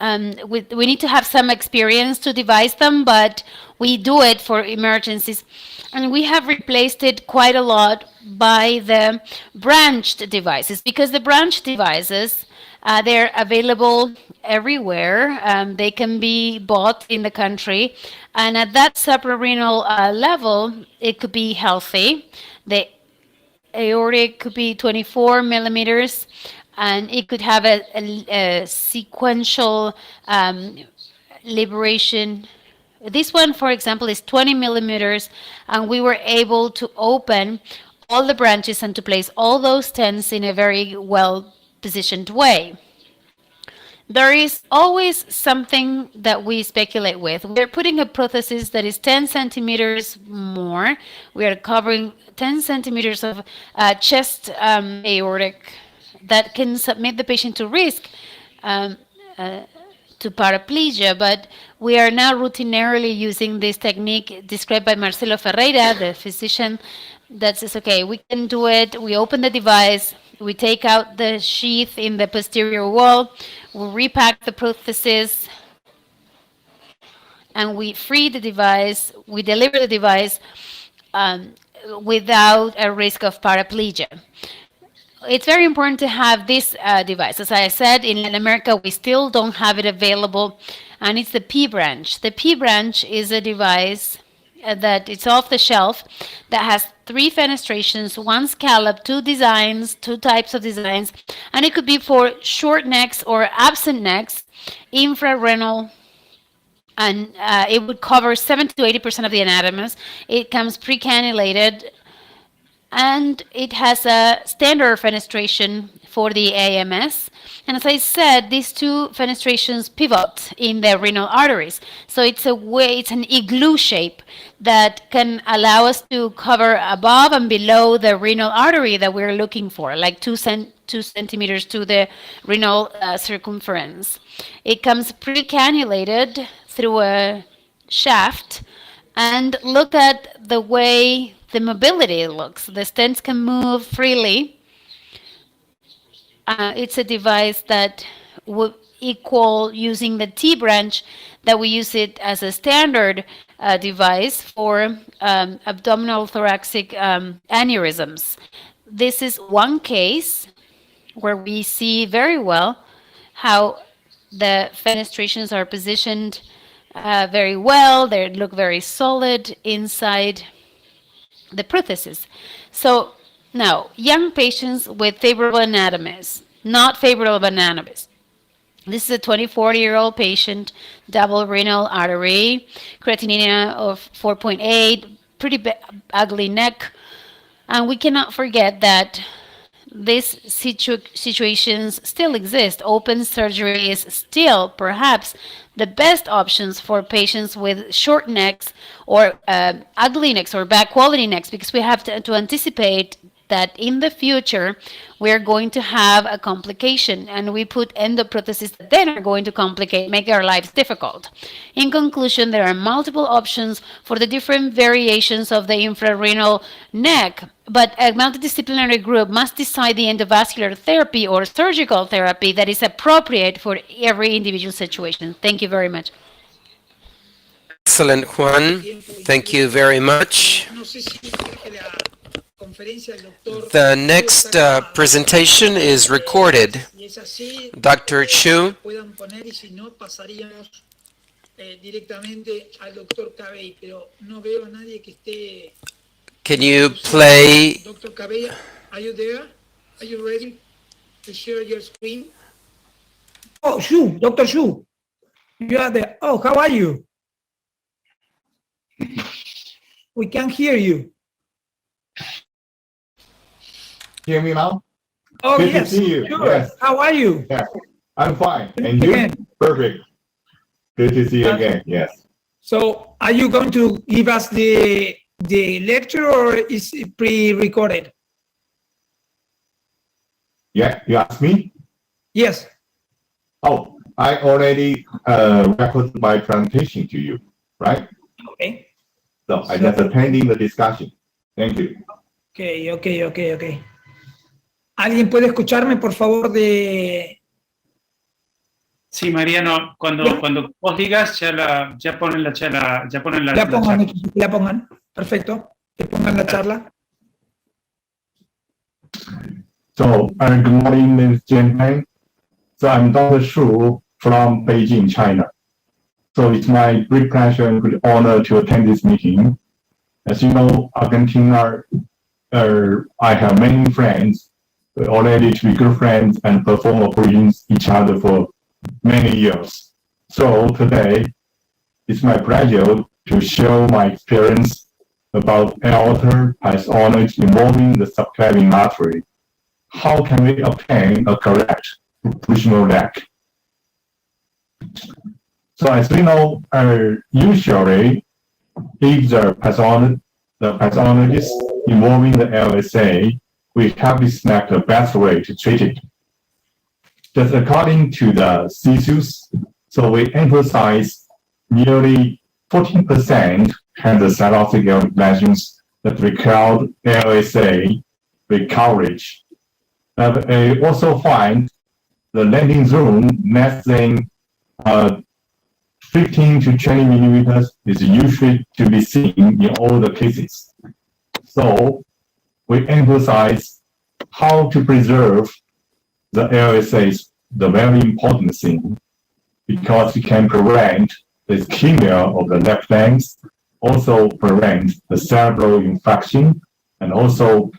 [SPEAKER 3] We need to have some experience to devise them, but we do it for emergencies. And we have replaced it quite a lot by the branched devices, because the branched devices, they're available everywhere. They can be bought in the country. And at that suprarenal level, it could be healthy. The aortic could be 24 millimeters. And it could have a sequential liberation. This one, for example, is 20 millimeters, and we were able to open all the branches and to place all those stents in a very well-positioned way. There is always something that we speculate with. We're putting a prosthesis that is 10 centimeters more. We are covering 10 centimeters of chest aortic that can submit the patient to risk to paraplegia, but we are now routinarily using this technique described by Marcelo Ferreira, the physician, that says, okay, we can do it. We open the device, we take out the sheath in the posterior wall, we repack the prosthesis, and we free the device, we deliver the device without a risk of paraplegia. It's very important to have this device. As I said, in Latin America, we still don't have it available, and it's the P branch. The P branch is a device that it's off the shelf that has 3 fenestrations, 1 scallop, 2 designs, 2 types of designs, and it could be for short necks or absent necks, infrarenal, and it would cover 70 to 80% of the anatomies. It comes pre-cannulated, and it has a standard fenestration for the AMS. And as I said, these 2 fenestrations pivot in the renal arteries. So it's an igloo shape that can allow us to cover above and below the renal artery that we're looking for, like 2 centimeters to the renal circumference. It comes pre-cannulated through a shaft, and look at the way the mobility looks. The stents can move freely. It's a device that would equal using the T branch, that we use it as a standard device for abdominal thoracic aneurysms. This is one case where we see very well how the fenestrations are positioned very well. They look very solid inside the prosthesis. So now, young patients with favorable anatomies, not favorable anatomies. This is a 24-year-old patient, double renal artery, creatinine of 4.8, pretty ugly neck. And we cannot forget that these situations still exist. Open surgery is still perhaps the best options for patients with short necks or ugly necks or bad quality necks, because we have to anticipate that in the future we're going to have a complication, and we put endoprotheses that then are going to make our lives difficult. In conclusion, there are multiple options for the different variations of the infrarenal neck, but a multidisciplinary group must decide the endovascular therapy or surgical therapy that is appropriate for every individual situation. Thank you very much.
[SPEAKER 1] Excellent, Juan. Thank you very much. The next presentation is recorded. Dr. Chu, can you play?
[SPEAKER 4] Dr. Cabella, are you there? Are you ready to share your screen?
[SPEAKER 5] Oh, Shu, Dr. Shu, you are there. Oh, how are you? We can hear you.
[SPEAKER 13] Hear me now?
[SPEAKER 5] Oh,
[SPEAKER 13] Good
[SPEAKER 5] yes.
[SPEAKER 13] to see you.
[SPEAKER 5] Sure.
[SPEAKER 13] Yes.
[SPEAKER 5] How are you?
[SPEAKER 13] Yeah. I'm fine. And you?
[SPEAKER 5] Again.
[SPEAKER 13] Perfect. Good to see you again. Yes.
[SPEAKER 5] So are you going to give us the lecture or is it pre-recorded?
[SPEAKER 13] Yeah. You asked me?
[SPEAKER 5] Yes.
[SPEAKER 13] Oh, I already recorded my presentation to you, right?
[SPEAKER 5] Okay.
[SPEAKER 13] So I just attending the discussion. Thank you.
[SPEAKER 5] Ok. ¿Alguien puede escucharme, por favor, de...
[SPEAKER 11] Sí, Mariano, cuando vos digas, ya ponen la charla.
[SPEAKER 5] La pongan. Perfecto. Que pongan la charla.
[SPEAKER 13] So, good morning, ladies and gentlemen. So I'm Dr. Shu from Beijing, China. So it's my great pleasure and great honor to attend this meeting. As you know, Argentina, I have many friends already to be good friends and perform operations each other for many years. So today, it's my pleasure to share my experience about aortic pathology involving the subclavian artery. How can we obtain a correct positional leg? So as we know, usually, if the pathologist involving the LSA, we have to select the best way to treat it. Just according to the CSUS, so we emphasize nearly 14% have the cytologic lesions that require LSA with coverage. We also find the landing zone less than 15 to 20 millimeters is usually to be seen in all the cases. So we emphasize how to preserve the LSA, the very important thing, because it can prevent the ischemia of the left lungs, also prevent the cerebral infection, and also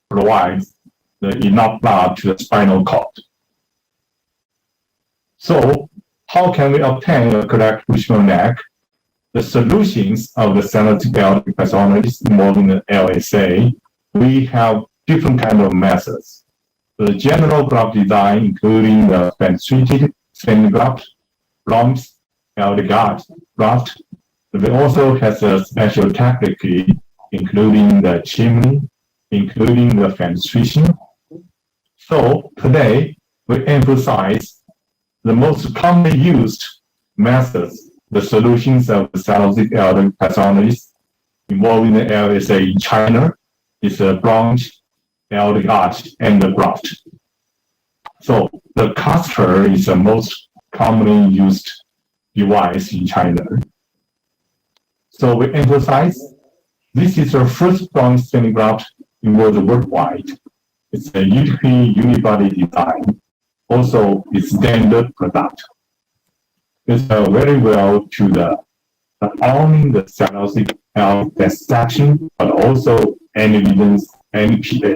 [SPEAKER 13] provides the enough blood to the spinal cord. So how can we obtain a correct positional neck? The solutions of the cytologic aortic pathologies involving the LSA, we have different kind of methods. The general graft design, including the fence-treated stent graft, lumps, aortic graft. We also have a special technique, including the chimney, including the fence-treating. So today, we emphasize the most commonly used methods, the solutions of the cytologic aortic pathologies involving the LSA in China is a branch, aortic arch, and the graft. So the catheter is the most commonly used device in China. So we emphasize this is the first branch stent graft involved worldwide. It's a unibody design. Also, it's standard product. It's very well to the not only the cytologic dissection, but also evidence and PA.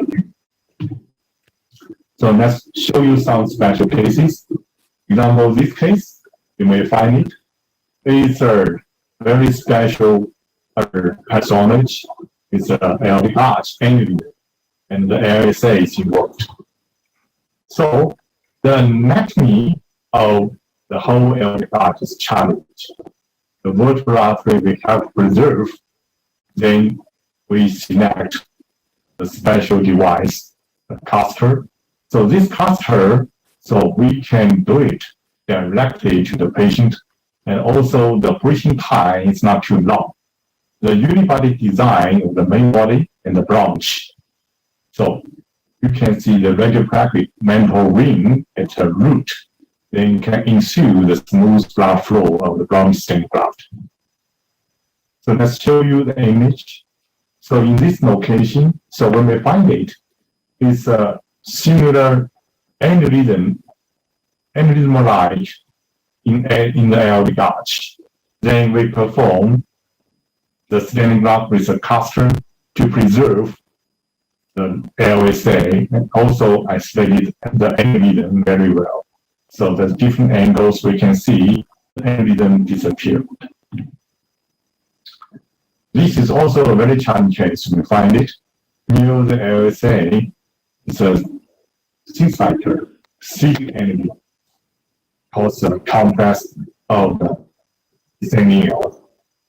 [SPEAKER 13] So let's show you some special cases. Example, this case, you may find it. It's a very special pathology. It's a aortic arch and the LSA is involved. So the anatomy of the whole aortic arch is challenged. The vertebral artery we have to preserve, then we select the special device, the catheter. So this catheter, so we can do it directly to the patient, and also the breathing time is not too long. The unibody design of the main body and the branch. So you can see the radiographic mental ring at the root, then can ensure the smooth blood flow of the branch stent graft. So let's show you the image. So in this location, so when we find it, it's a similar aneurysm like in the aortic arch. Then we perform the stent graft with a catheter to preserve the LSA, and also isolated the aneurysm very well. So the different angles we can see the aneurysm disappear. This is also a very challenging case. We find it near the LSA. It's a things like seed enemy cause a contrast of the Miscellaneous.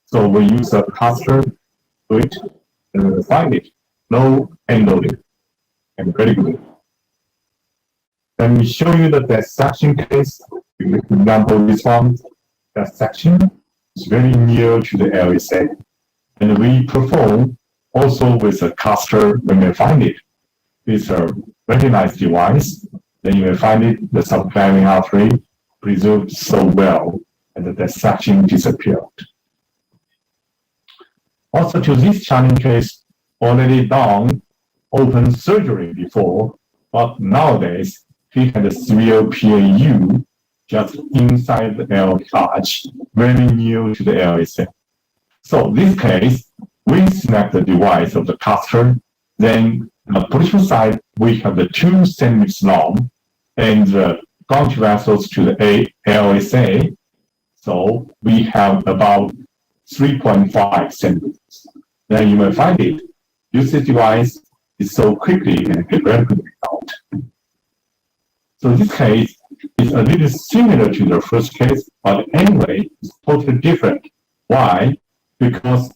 [SPEAKER 13] So we use a caster to it and we find it. No endovascular and very good. Let me show you the dissection case. For example, this one, dissection is very near to the LSA. And we perform also with a caster when we find it. It's a very nice device. Then you will find it, the subclavian artery preserved so well, and the dissection disappeared. Also, to this challenge case, already done open surgery before, but nowadays he had a severe PAU just inside the aortic arch, very near to the LSA. So this case, we select the device of the caster, then on the positional side, we have the 2 centimeters long and the branch vessels to the LSA. So we have about 3.5 centimeters. Then you will find it. Use this device is so quickly and get very good result. So this case is a little similar to the first case, but anyway, it's totally different. Why? Because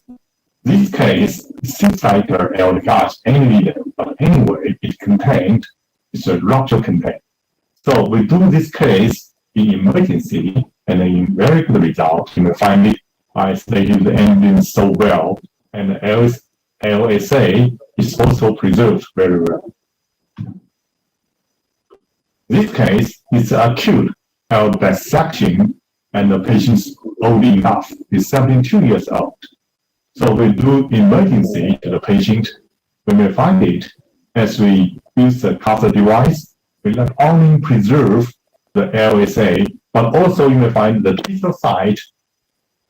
[SPEAKER 13] this case seems like an aortic arch anyway, but anyway, it's a rupture contained. So we do this case in emergency, and in very good result, you will find it. I stated the ending so well, and the LSA is also preserved very well. This case is acute aortic dissection, and the patient's old enough, is 72 years old. So we do emergency to the patient. When we find it, as we use the catheter device, we not only preserve the LSA, but also you will find the distal side,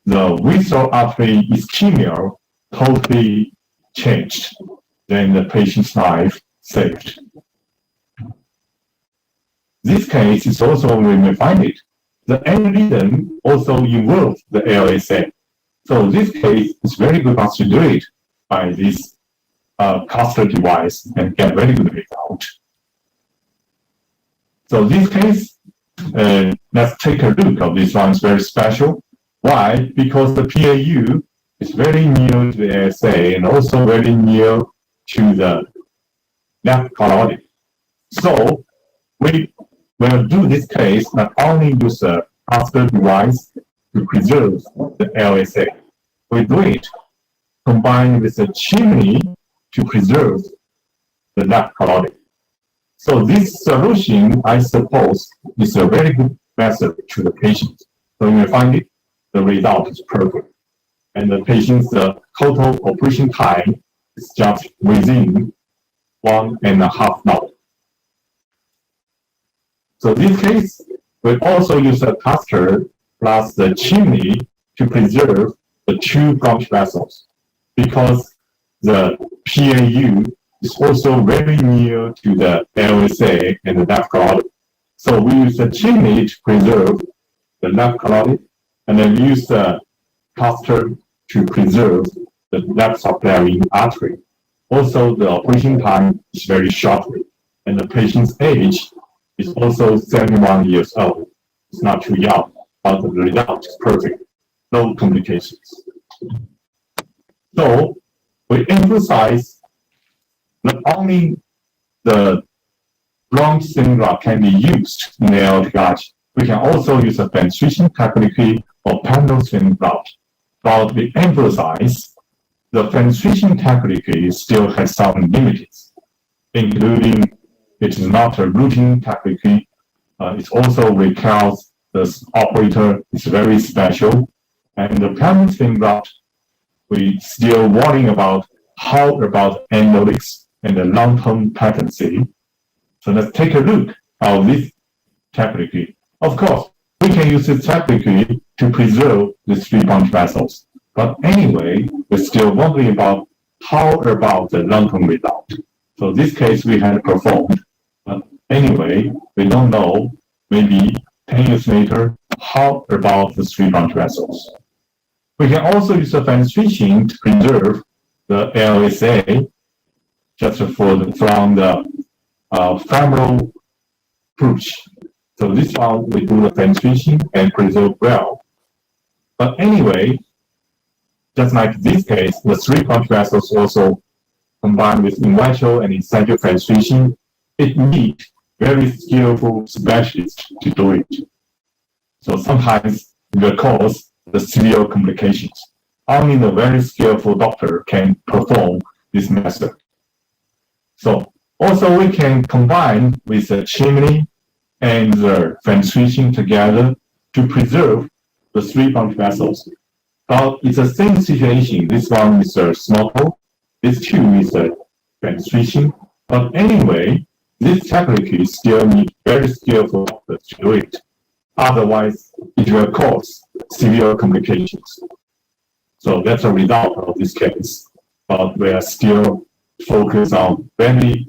[SPEAKER 13] the visceral artery ischemia totally changed. Then the patient's life saved. This case is also when we find it. The aneurysm also involves the LSA. So this case is very good for us to do it by this caster device and get very good result. So this case, let's take a look of this one. It's very special. Why? Because the PAU is very near to the LSA and also very near to the left carotid. So we will do this case not only use a caster device to preserve the LSA. We do it combined with a chimney to preserve the left carotid. So this solution, I suppose, is a very good method to the patient. So you will find it, the result is perfect. And the patient's total operation time is just within 1.5 hours. So this case, we also use a caster plus the chimney to preserve the 2 branch vessels because the PAU is also very near to the LSA and the left carotid. So we use the chimney to preserve the left carotid, and then use the caster to preserve the left subclavian artery. Also, the operation time is very short, and the patient's age is also 71 years old. It's not too young, but the result is perfect. No complications. So we emphasize not only the bronch syndrome can be used in the aortic arch, we can also use a fenestration technique or pendulum syndrome. But we emphasize the fenestration technique still has some limits, including it is not a routine technique. It also requires the operator is very special. And the pendulum syndrome, we still worrying about how about endolics and the long-term patency. So let's take a look at this technique. Of course, we can use this technique to preserve the 3 branch vessels. But anyway, we're still wondering about how about the long-term result. So this case we had performed. But anyway, we don't know, maybe 10 years later, how about the 3 branch vessels. We can also use a fenestration to preserve the LSA just from the femoral push. So this one we do the penetration and preserve well. But anyway, just like this case, the 3 puncture vessels also combined with in vitro and in situ penetration, it needs very skillful specialists to do it. So sometimes it will cause the severe complications. Only the very skillful doctor can perform this method. So also we can combine with the chimney and the penetration together to preserve the 3 puncture vessels. But it's the same situation. This one is a small hole, this 2 is a penetration. But anyway, this technique still needs very skillful doctors to do it. Otherwise, it will cause severe complications. So that's a result of this case. But we are still focused on very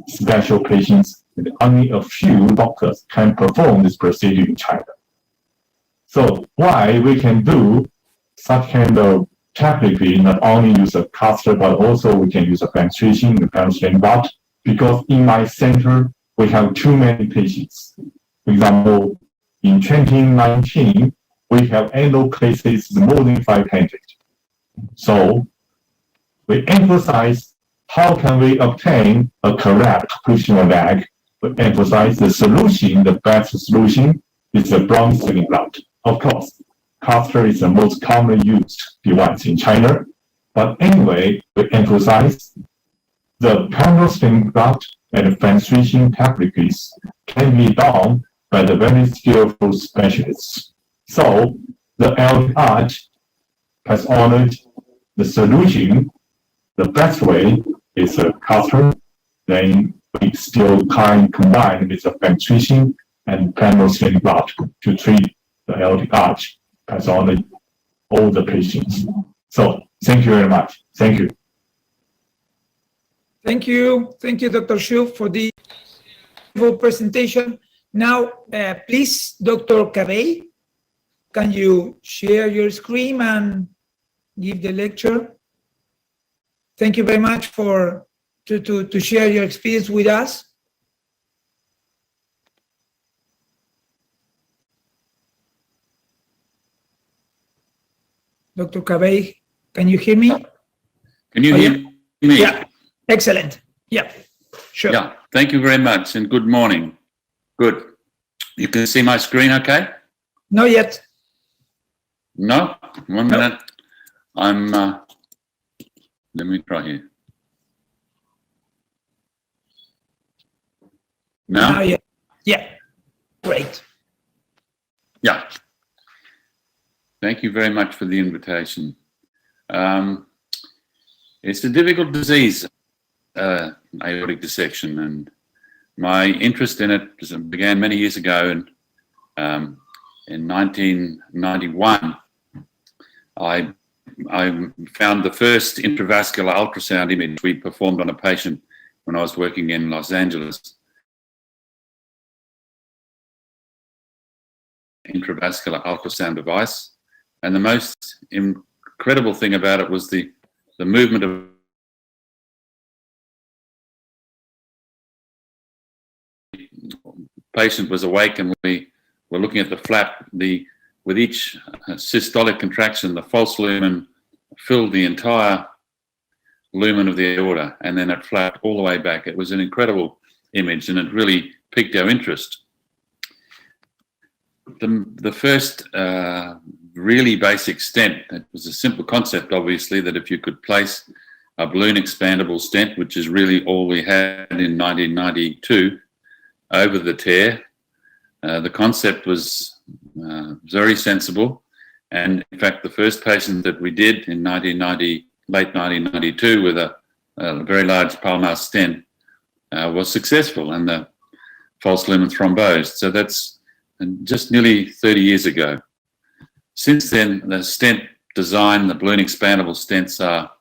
[SPEAKER 13] special patients, and only a few doctors can perform this procedure in China. So why we can do such kind of technique, not only use a catheter, but also we can use a penetration, the penetration route, because in my center, we have too many patients. For example, in 2019, we have endo cases more than 500. So we emphasize how can we obtain a correct pushing leg. We emphasize the solution, the best solution is the bronze sling route. Of course, catheter is the most commonly used device in China. But anyway, we emphasize the parallel sling route and penetration techniques can be done by the very skillful specialists. So the LDH has honored the solution. The best way is a catheter. Then we still can combine with the penetration and parallel sling route to treat the LDH has honored all the patients. So thank you very much. Thank you.
[SPEAKER 5] Thank you. Thank you, Dr. Xu, for the presentation. Now, please, Dr. Cabey, can you share your screen and give the lecture? Thank you very much for to share your experience with us. Dr. Cabey, can you hear me?
[SPEAKER 2] Can you hear me?
[SPEAKER 5] Yeah, excellent. Yeah, sure.
[SPEAKER 2] Yeah, thank you very much and good morning. Good. You can see my screen okay?
[SPEAKER 5] Not yet.
[SPEAKER 2] No? 1 minute. I'm, let me try here. Now?
[SPEAKER 5] Yeah. Yeah, great.
[SPEAKER 2] Yeah. Thank you very much for the invitation. It's a difficult disease, aortic dissection, and my interest in it began many years ago. And in 1991, I found the first intravascular ultrasound image we performed on a patient when I was working in Los Angeles. Intravascular ultrasound device. And the most incredible thing about it was the movement of patient was awake, and we were looking at the flap. With each systolic contraction, the false lumen filled the entire lumen of the aorta, and then it flapped all the way back. It was an incredible image, and it really piqued our interest. The first really basic stent, it was a simple concept, obviously, that if you could place a balloon expandable stent, which is really all we had in 1992, over the tear, the concept was very sensible. And in fact, the first patient that we did in late 1992 with a very large palmar stent was successful, and the false lumen thrombosed. So that's just nearly 30 years ago. Since then, the stent design, the balloon expandable stents are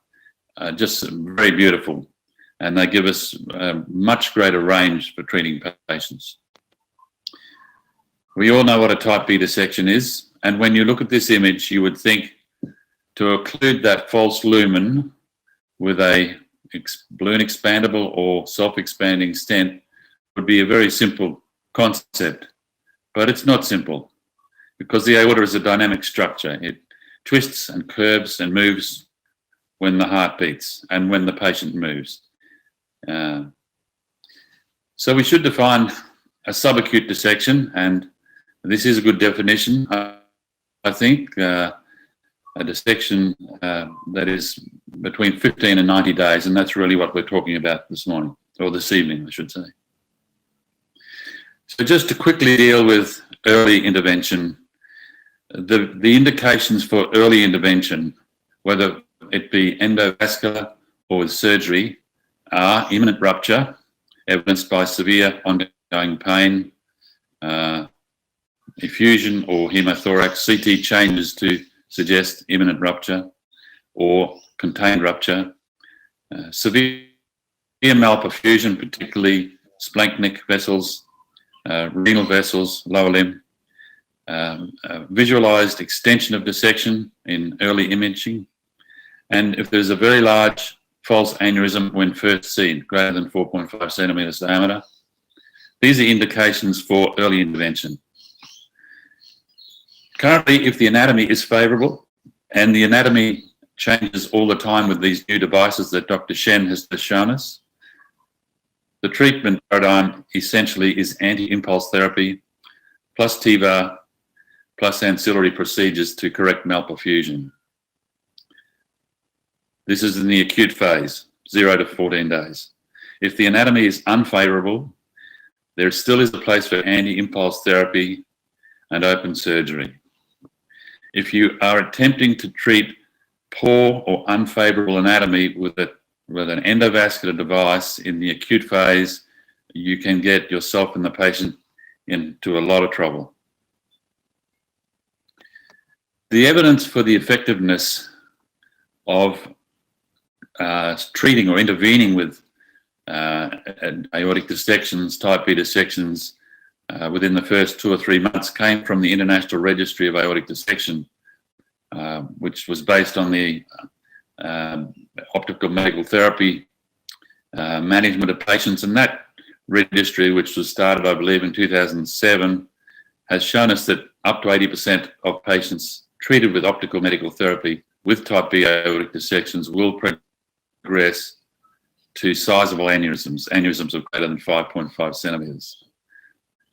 [SPEAKER 2] just very beautiful, and they give us a much greater range for treating patients. We all know what a type B dissection is, and when you look at this image, you would think to occlude that false lumen with a balloon expandable or self-expanding stent would be a very simple concept, but it's not simple because the aorta is a dynamic structure. It twists and curves and moves when the heart beats and when the patient moves. So we should define a subacute dissection, and this is a good definition, I think, a dissection that is between 15 and 90 days, and that's really what we're talking about this morning, or this evening, I should say. So just to quickly deal with early intervention, the indications for early intervention, whether it be endovascular or with surgery, are imminent rupture, evidenced by severe ongoing pain, effusion or hemothorax, CT changes to suggest imminent rupture or contained rupture, severe malperfusion, particularly splanchnic vessels, renal vessels, lower limb, visualized extension of dissection in early imaging, and if there's a very large false aneurysm when first seen, greater than 4.5 centimeters diameter. These are indications for early intervention. Currently, if the anatomy is favourable, and the anatomy changes all the time with these new devices that Dr. Shen has just shown us, the treatment paradigm essentially is anti-impulse therapy plus TAVR plus ancillary procedures to correct malperfusion. This is in the acute phase, 0 to 14 days. If the anatomy is unfavourable, there still is a place for anti-impulse therapy and open surgery. If you are attempting to treat poor or unfavourable anatomy with an endovascular device in the acute phase, you can get yourself and the patient into a lot of trouble. The evidence for the effectiveness of treating or intervening with aortic dissections, type B dissections, within the first 2 or 3 months came from the International Registry of Aortic Dissection, which was based on the optical medical therapy management of patients. And that registry, which was started, I believe, in 2007, has shown us that up to 80% of patients treated with optical medical therapy with type B aortic dissections will progress to sizable aneurysms of greater than 5.5 centimeters.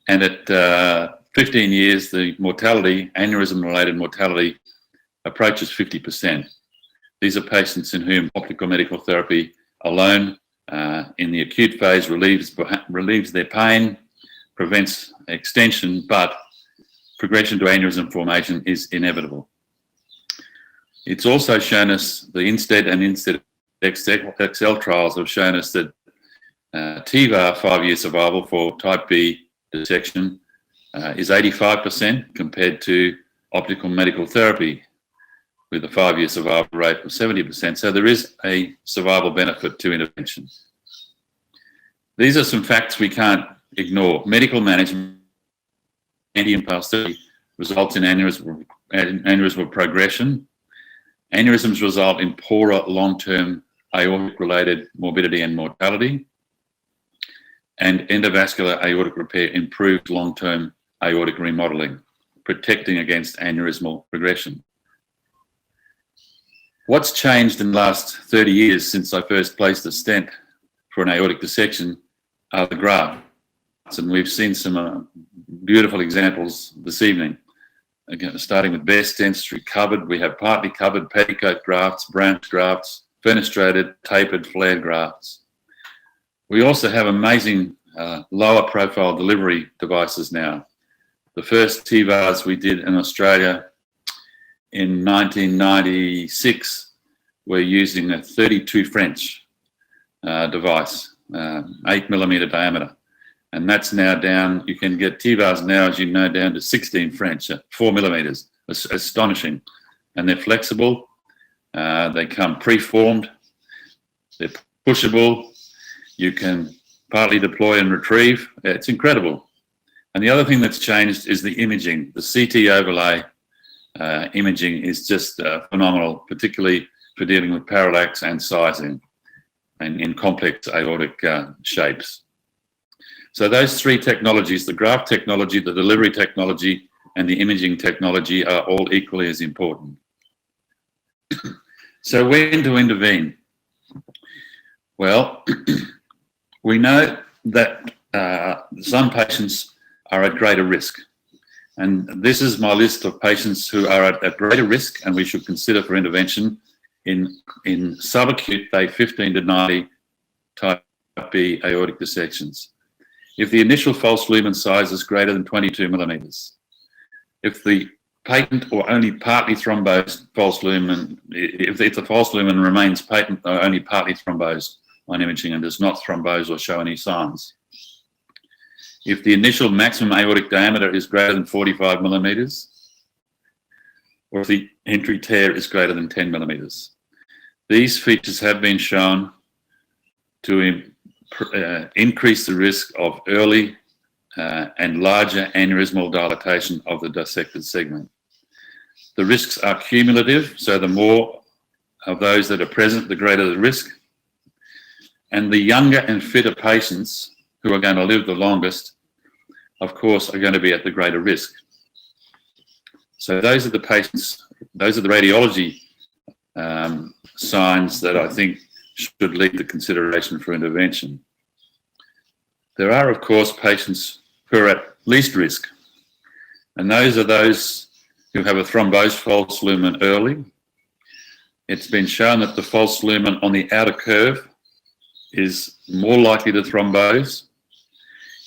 [SPEAKER 2] And at 15 years, the mortality, aneurysm-related mortality, approaches 50%. These are patients in whom optical medical therapy alone in the acute phase relieves their pain, prevents extension, but progression to aneurysm formation is inevitable. It's also shown us, the INSTEAD and INSTEAD XL trials have shown us that TAVR 5-year survival for type B dissection is 85% compared to optical medical therapy with a 5-year survival rate of 70%. So there is a survival benefit to intervention. These are some facts we can't ignore. Medical management, anti-impulse therapy results in aneurysmal progression. Aneurysms result in poorer long-term aortic-related morbidity and mortality. And endovascular aortic repair improves long-term aortic remodeling, protecting against aneurysmal progression. What's changed in the last 30 years since I first placed a stent for an aortic dissection are the grafts. And we've seen some beautiful examples this evening. Again, starting with bare stents, recovered. We have partly covered petticoat grafts, branch grafts, fenestrated, tapered, flared grafts. We also have amazing lower profile delivery devices now. The first TAVRs we did in Australia in 1996 were using a 32 French device, 8mm diameter. And that's now down, you can get TAVRs now, as you know, down to 16 French, 4mm. It's astonishing. And they're flexible, they come preformed, they're pushable, you can partly deploy and retrieve. It's incredible. And the other thing that's changed is the imaging. The CT overlay imaging is just phenomenal, particularly for dealing with parallax and sizing and in complex aortic shapes. So those three technologies, the graft technology, the delivery technology, and the imaging technology are all equally as important. So when to intervene? Well, we know that some patients are at greater risk. And this is my list of patients who are at greater risk and we should consider for intervention in subacute day 15 to 90 type B aortic dissections. If the initial false lumen size is greater than 22 millimeters, if the patent or only partly thrombosed false lumen, if the false lumen remains patent or only partly thrombosed on imaging and does not thrombose or show any signs, if the initial maximum aortic diameter is greater than 45 millimeters, or if the entry tear is greater than 10 millimeters. These features have been shown to increase the risk of early and larger aneurysmal dilatation of the dissected segment. The risks are cumulative, so the more of those that are present, the greater the risk. And the younger and fitter patients who are going to live the longest, of course, are going to be at the greater risk. So those are the patients, those are the radiology signs that I think should lead to consideration for intervention. There are, of course, patients who are at least risk, and those are those who have a thrombosed false lumen early. It's been shown that the false lumen on the outer curve is more likely to thrombose.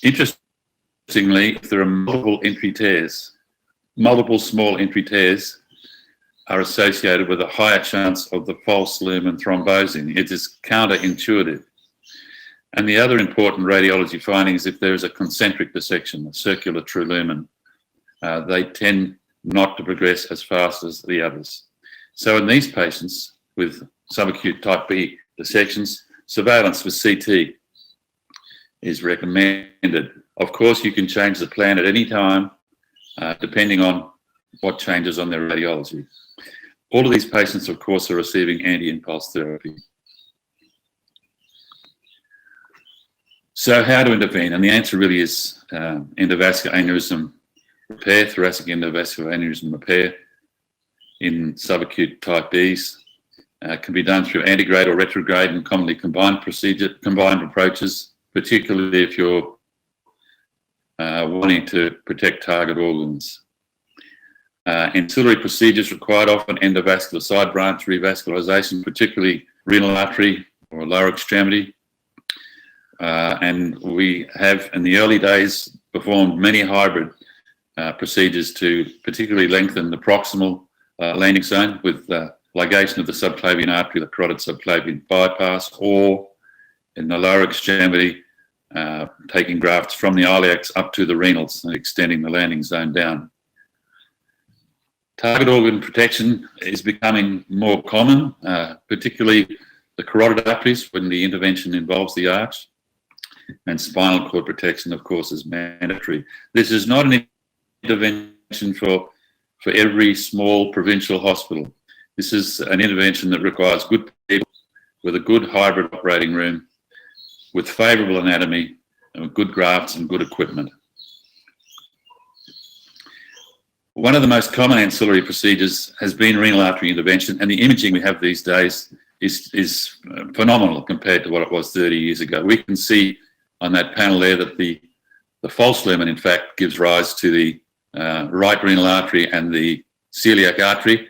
[SPEAKER 2] Interestingly, if there are multiple entry tears, multiple small entry tears are associated with a higher chance of the false lumen thrombosing. It is counterintuitive. And the other important radiology finding is if there is a concentric dissection, a circular true lumen, they tend not to progress as fast as the others. So in these patients with subacute type B dissections, surveillance with CT is recommended. Of course, you can change the plan at any time, depending on what changes on their radiology. All of these patients, of course, are receiving anti-impulse therapy. So how to intervene? And the answer really is endovascular aneurysm repair, thoracic endovascular aneurysm repair in subacute type Bs. Can be done through antegrade or retrograde and commonly combined approaches, particularly if you're wanting to protect target organs. Ancillary procedures required often endovascular side branch revascularization, particularly renal artery or lower extremity. And we have, in the early days, performed many hybrid procedures to particularly lengthen the proximal landing zone with ligation of the subclavian artery, the carotid subclavian bypass, or in the lower extremity, taking grafts from the iliacs up to the renals and extending the landing zone down. Target organ protection is becoming more common, particularly the carotid arteries when the intervention involves the arch, and spinal cord protection, of course, is mandatory. This is not an intervention for every small provincial hospital. This is an intervention that requires good people with a good hybrid operating room, with favourable anatomy, and good grafts and good equipment. One of the most common ancillary procedures has been renal artery intervention, and the imaging we have these days is phenomenal compared to what it was 30 years ago. We can see on that panel there that the false lumen, in fact, gives rise to the right renal artery and the celiac artery,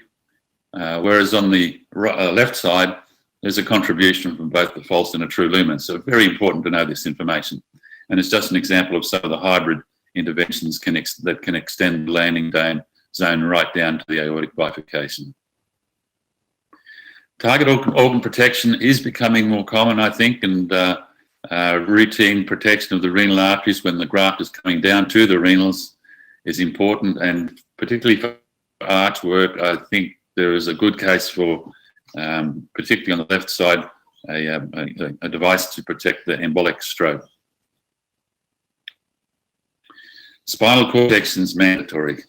[SPEAKER 2] whereas on the left side, there's a contribution from both the false and a true lumen. So very important to know this information. And it's just an example of some of the hybrid interventions that can extend the landing zone right down to the aortic bifurcation. Target organ protection is becoming more common, I think, and routine protection of the renal arteries when the graft is coming down to the renals is important, and particularly for arch work, I think there is a good case for, particularly on the left side, a device to protect the embolic stroke. Spinal cord protection is mandatory.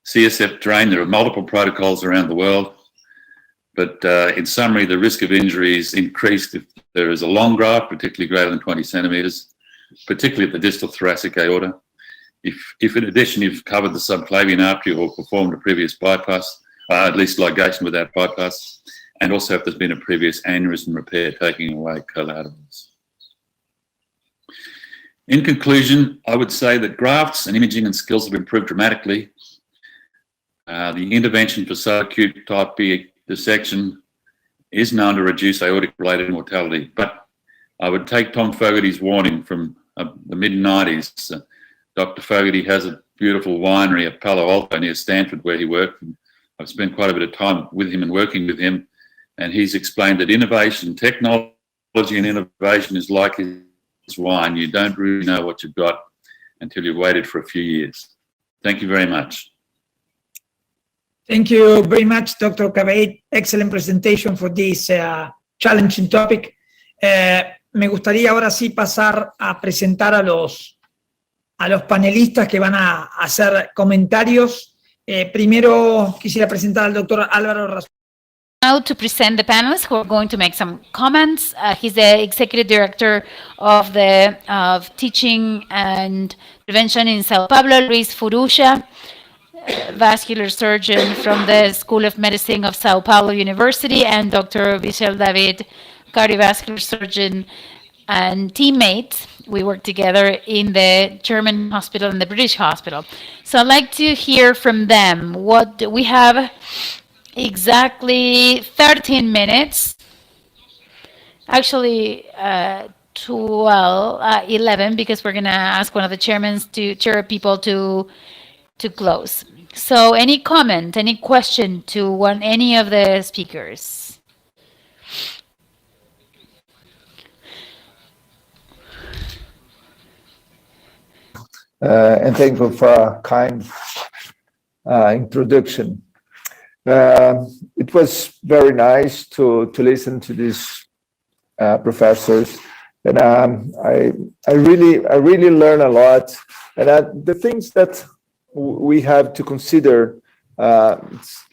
[SPEAKER 2] CSF drain, there are multiple protocols around the world, but in summary, the risk of injury is increased if there is a long graft, particularly greater than 20 centimetres, particularly at the distal thoracic aorta. If in addition you've covered the subclavian artery or performed a previous bypass, at least ligation without bypass, and also if there's been a previous aneurysm repair taking away collaterals. In conclusion, I would say that grafts and imaging and skills have improved dramatically. The intervention for subacute type B dissection is known to reduce aortic-related mortality, but I would take Tom Fogarty's warning from the mid-90s. Dr. Fogarty has a beautiful winery at Palo Alto near Stanford where he worked. And I've spent quite a bit of time with him and working with him, and he's explained that innovation, technology and innovation is like his wine. You don't really know what you've got until you've waited for a few years. Thank you very much.
[SPEAKER 5] Thank you very much, Dr. Cabey. Excellent presentation for this challenging topic. Me gustaría ahora sí pasar a presentar a los panelistas que van a hacer comentarios. Primero quisiera presentar al doctor Álvaro Razón.
[SPEAKER 3] Now to present the panelists who are going to make some comments. He's the Executive Director of Teaching and Prevention in Sao Paulo, Luis Furusha, vascular surgeon from the School of Medicine of Sao Paulo University, and Dr. Michel David, cardiovascular surgeon and teammate. We work together in the German hospital and the British hospital. So I'd like to hear from them. What we have exactly 13 minutes, actually 11, because we're going to ask one of the chair people to close. So any comment, any question to any of the speakers?
[SPEAKER 15] And thank you for a kind introduction. It was very nice to listen to these professors, and I really learned a lot. And the things that we have to consider, it's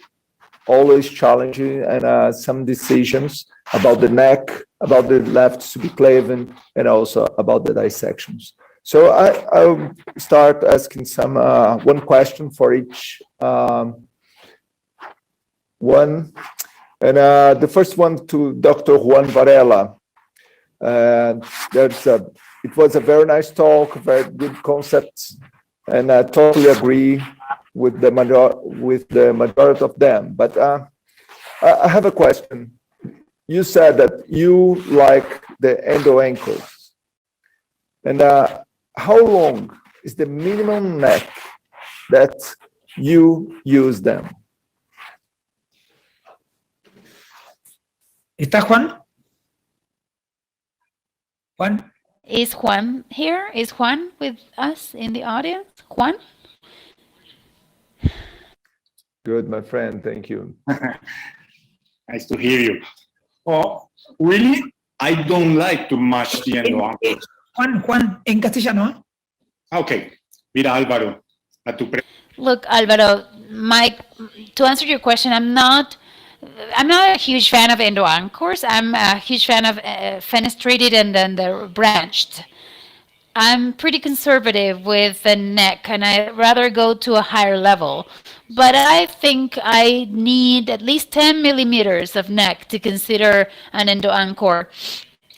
[SPEAKER 15] always challenging, and some decisions about the neck, about the left subclavian, and also about the dissections. So I'll start asking one question for each one. And the first one to Dr. Juan Varela. It was a very nice talk, very good concepts, and I totally agree with the majority of them. But I have a question. You said that you like the endo ankles, and how long is the minimum neck that you use them?
[SPEAKER 5] ¿Está Juan? Juan?
[SPEAKER 3] Is Juan here? Is Juan with us in the audience? Juan?
[SPEAKER 15] Good, my friend. Thank you.
[SPEAKER 16] Nice to hear you. Oh, really? I don't like to match the endo ankles.
[SPEAKER 5] Juan, en castellano.
[SPEAKER 16] Okay. Mira, Álvaro,
[SPEAKER 3] Look, Álvaro, to answer your question, I'm not a huge fan of endo anchors. I'm a huge fan of fenestrated and then the branched. I'm pretty conservative with the neck, and I'd rather go to a higher level. But I think I need at least 10 millimeters of neck to consider an endo anchor.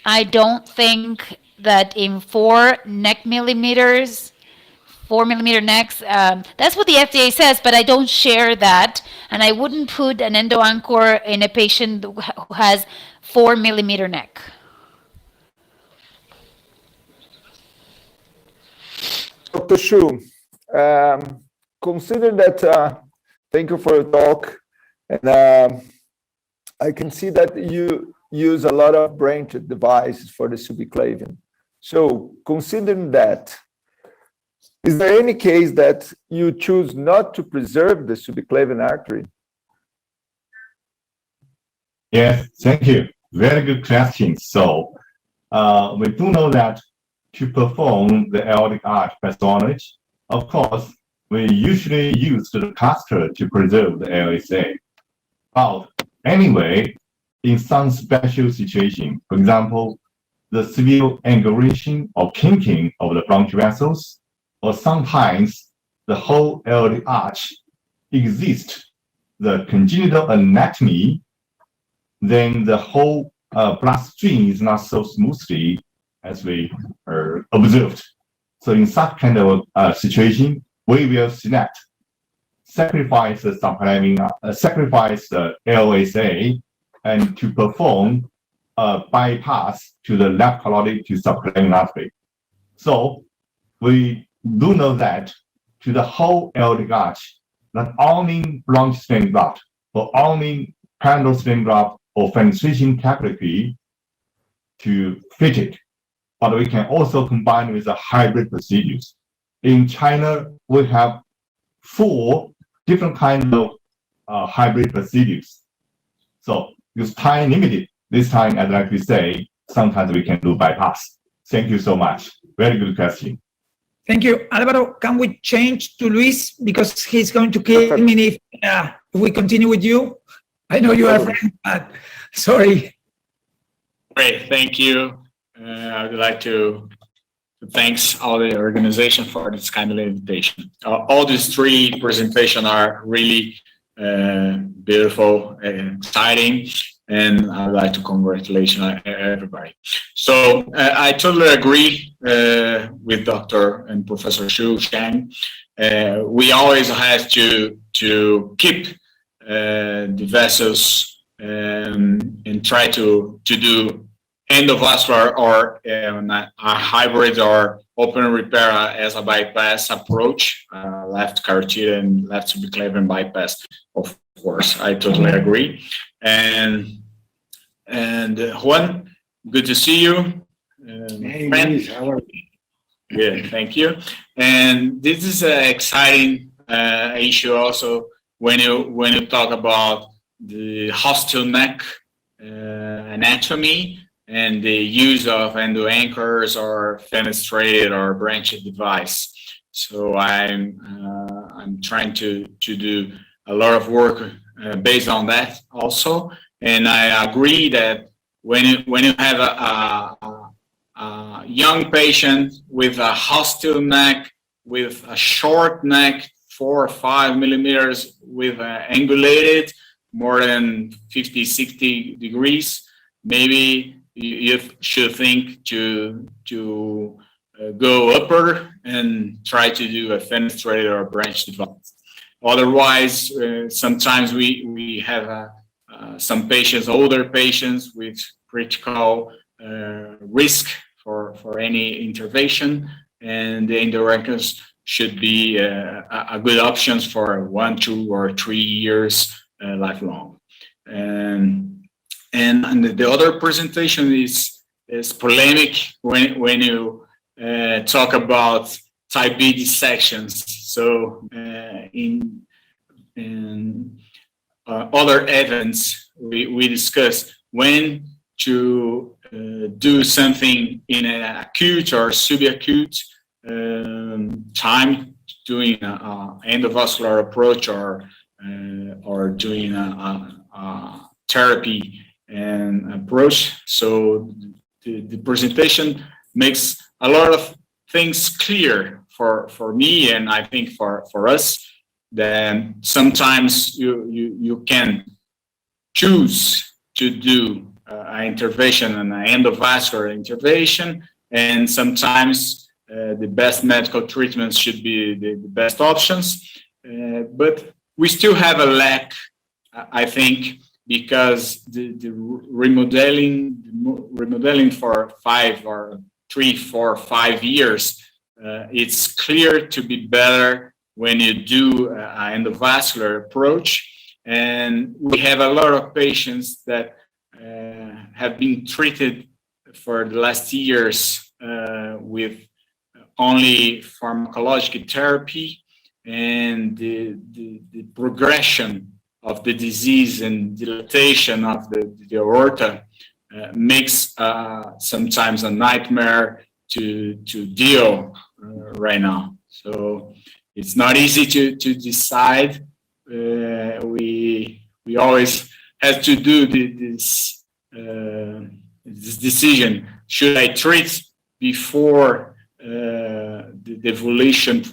[SPEAKER 3] I don't think that in 4 millimeter necks, that's what the FDA says, but I don't share that, and I wouldn't put an endo anchor in a patient who has 4 millimeter neck.
[SPEAKER 15] Dr. Shu, consider that, thank you for your talk, and I can see that you use a lot of branched devices for the subclavian. So considering that, is there any case that you choose not to preserve the subclavian artery?
[SPEAKER 13] Yes, thank you. Very good question. So we do know that to perform the aortic arch pathology, of course, we usually use the catheter to preserve the LSA. But anyway, in some special situation, for example, the severe angulation or kinking of the bronchial vessels, or sometimes the whole aortic arch exists the congenital anatomy, then the whole bloodstream is not so smoothly as we observed. So in such kind of situation, we will select, sacrifice the sacrifice the LSA, and to perform a bypass to the left carotid to subclavian artery. So we do know that to the whole aortic arch, not only bronchial stent graft, but only perineural stent graft or fenestration technically to fit it. But we can also combine with the hybrid procedures. In China, we have 4 different kinds of hybrid procedures. So it's time limited. This time, I'd like to say, sometimes we can do bypass. Thank you so much. Very good question.
[SPEAKER 5] Thank you. Alvaro, can we change to Luis? Because he's going to kill me if we continue with you. I know you are friends, but sorry.
[SPEAKER 14] Great, thank you. I would like to thanks all the organization for this kind of invitation. All these 3 presentations are really beautiful and exciting, and I'd like to congratulate everybody. So I totally agree with Dr. and Professor Xu Shang. We always have to keep the vessels and try to do endovascular or a hybrid or open repair as a bypass approach, left carotid and left subclavian bypass. Of course, I totally agree. And Juan, good to see you.
[SPEAKER 16] Hey, Luis, how are you?
[SPEAKER 14] Good, thank you. And this is an exciting issue also when you talk about the hostile neck anatomy and the use of endo anchors or fenestrated or branched device. So I'm trying to do a lot of work based on that also. And I agree that when you have a young patient with a hostile neck, with a short neck, 4 or 5 millimeters, with angulated more than 50, 60 degrees, maybe you should think to go upper and try to do a fenestrated or branch device. Otherwise, sometimes we have some patients, older patients with critical risk for any intervention, and the endoanchors should be a good options for 1, 2, or 3 years lifelong. And the other presentation is polemic when you talk about type B dissections. So in other events, we discuss when to do something in an acute or subacute time, doing an endovascular approach or doing a therapy and approach. So the presentation makes a lot of things clear for me, and I think for us, then sometimes you can choose to do an intervention, an endovascular intervention, and sometimes the best medical treatments should be the best options. But we still have a lack, I think, because the remodeling for 3, 4, 5 years, it's clear to be better when you do an endovascular approach. And we have a lot of patients that have been treated for the last years with only pharmacologic therapy, and the progression of the disease and dilatation of the aorta makes sometimes a nightmare to deal right now. So it's not easy to decide. We always have to do this decision should I treat before the evolution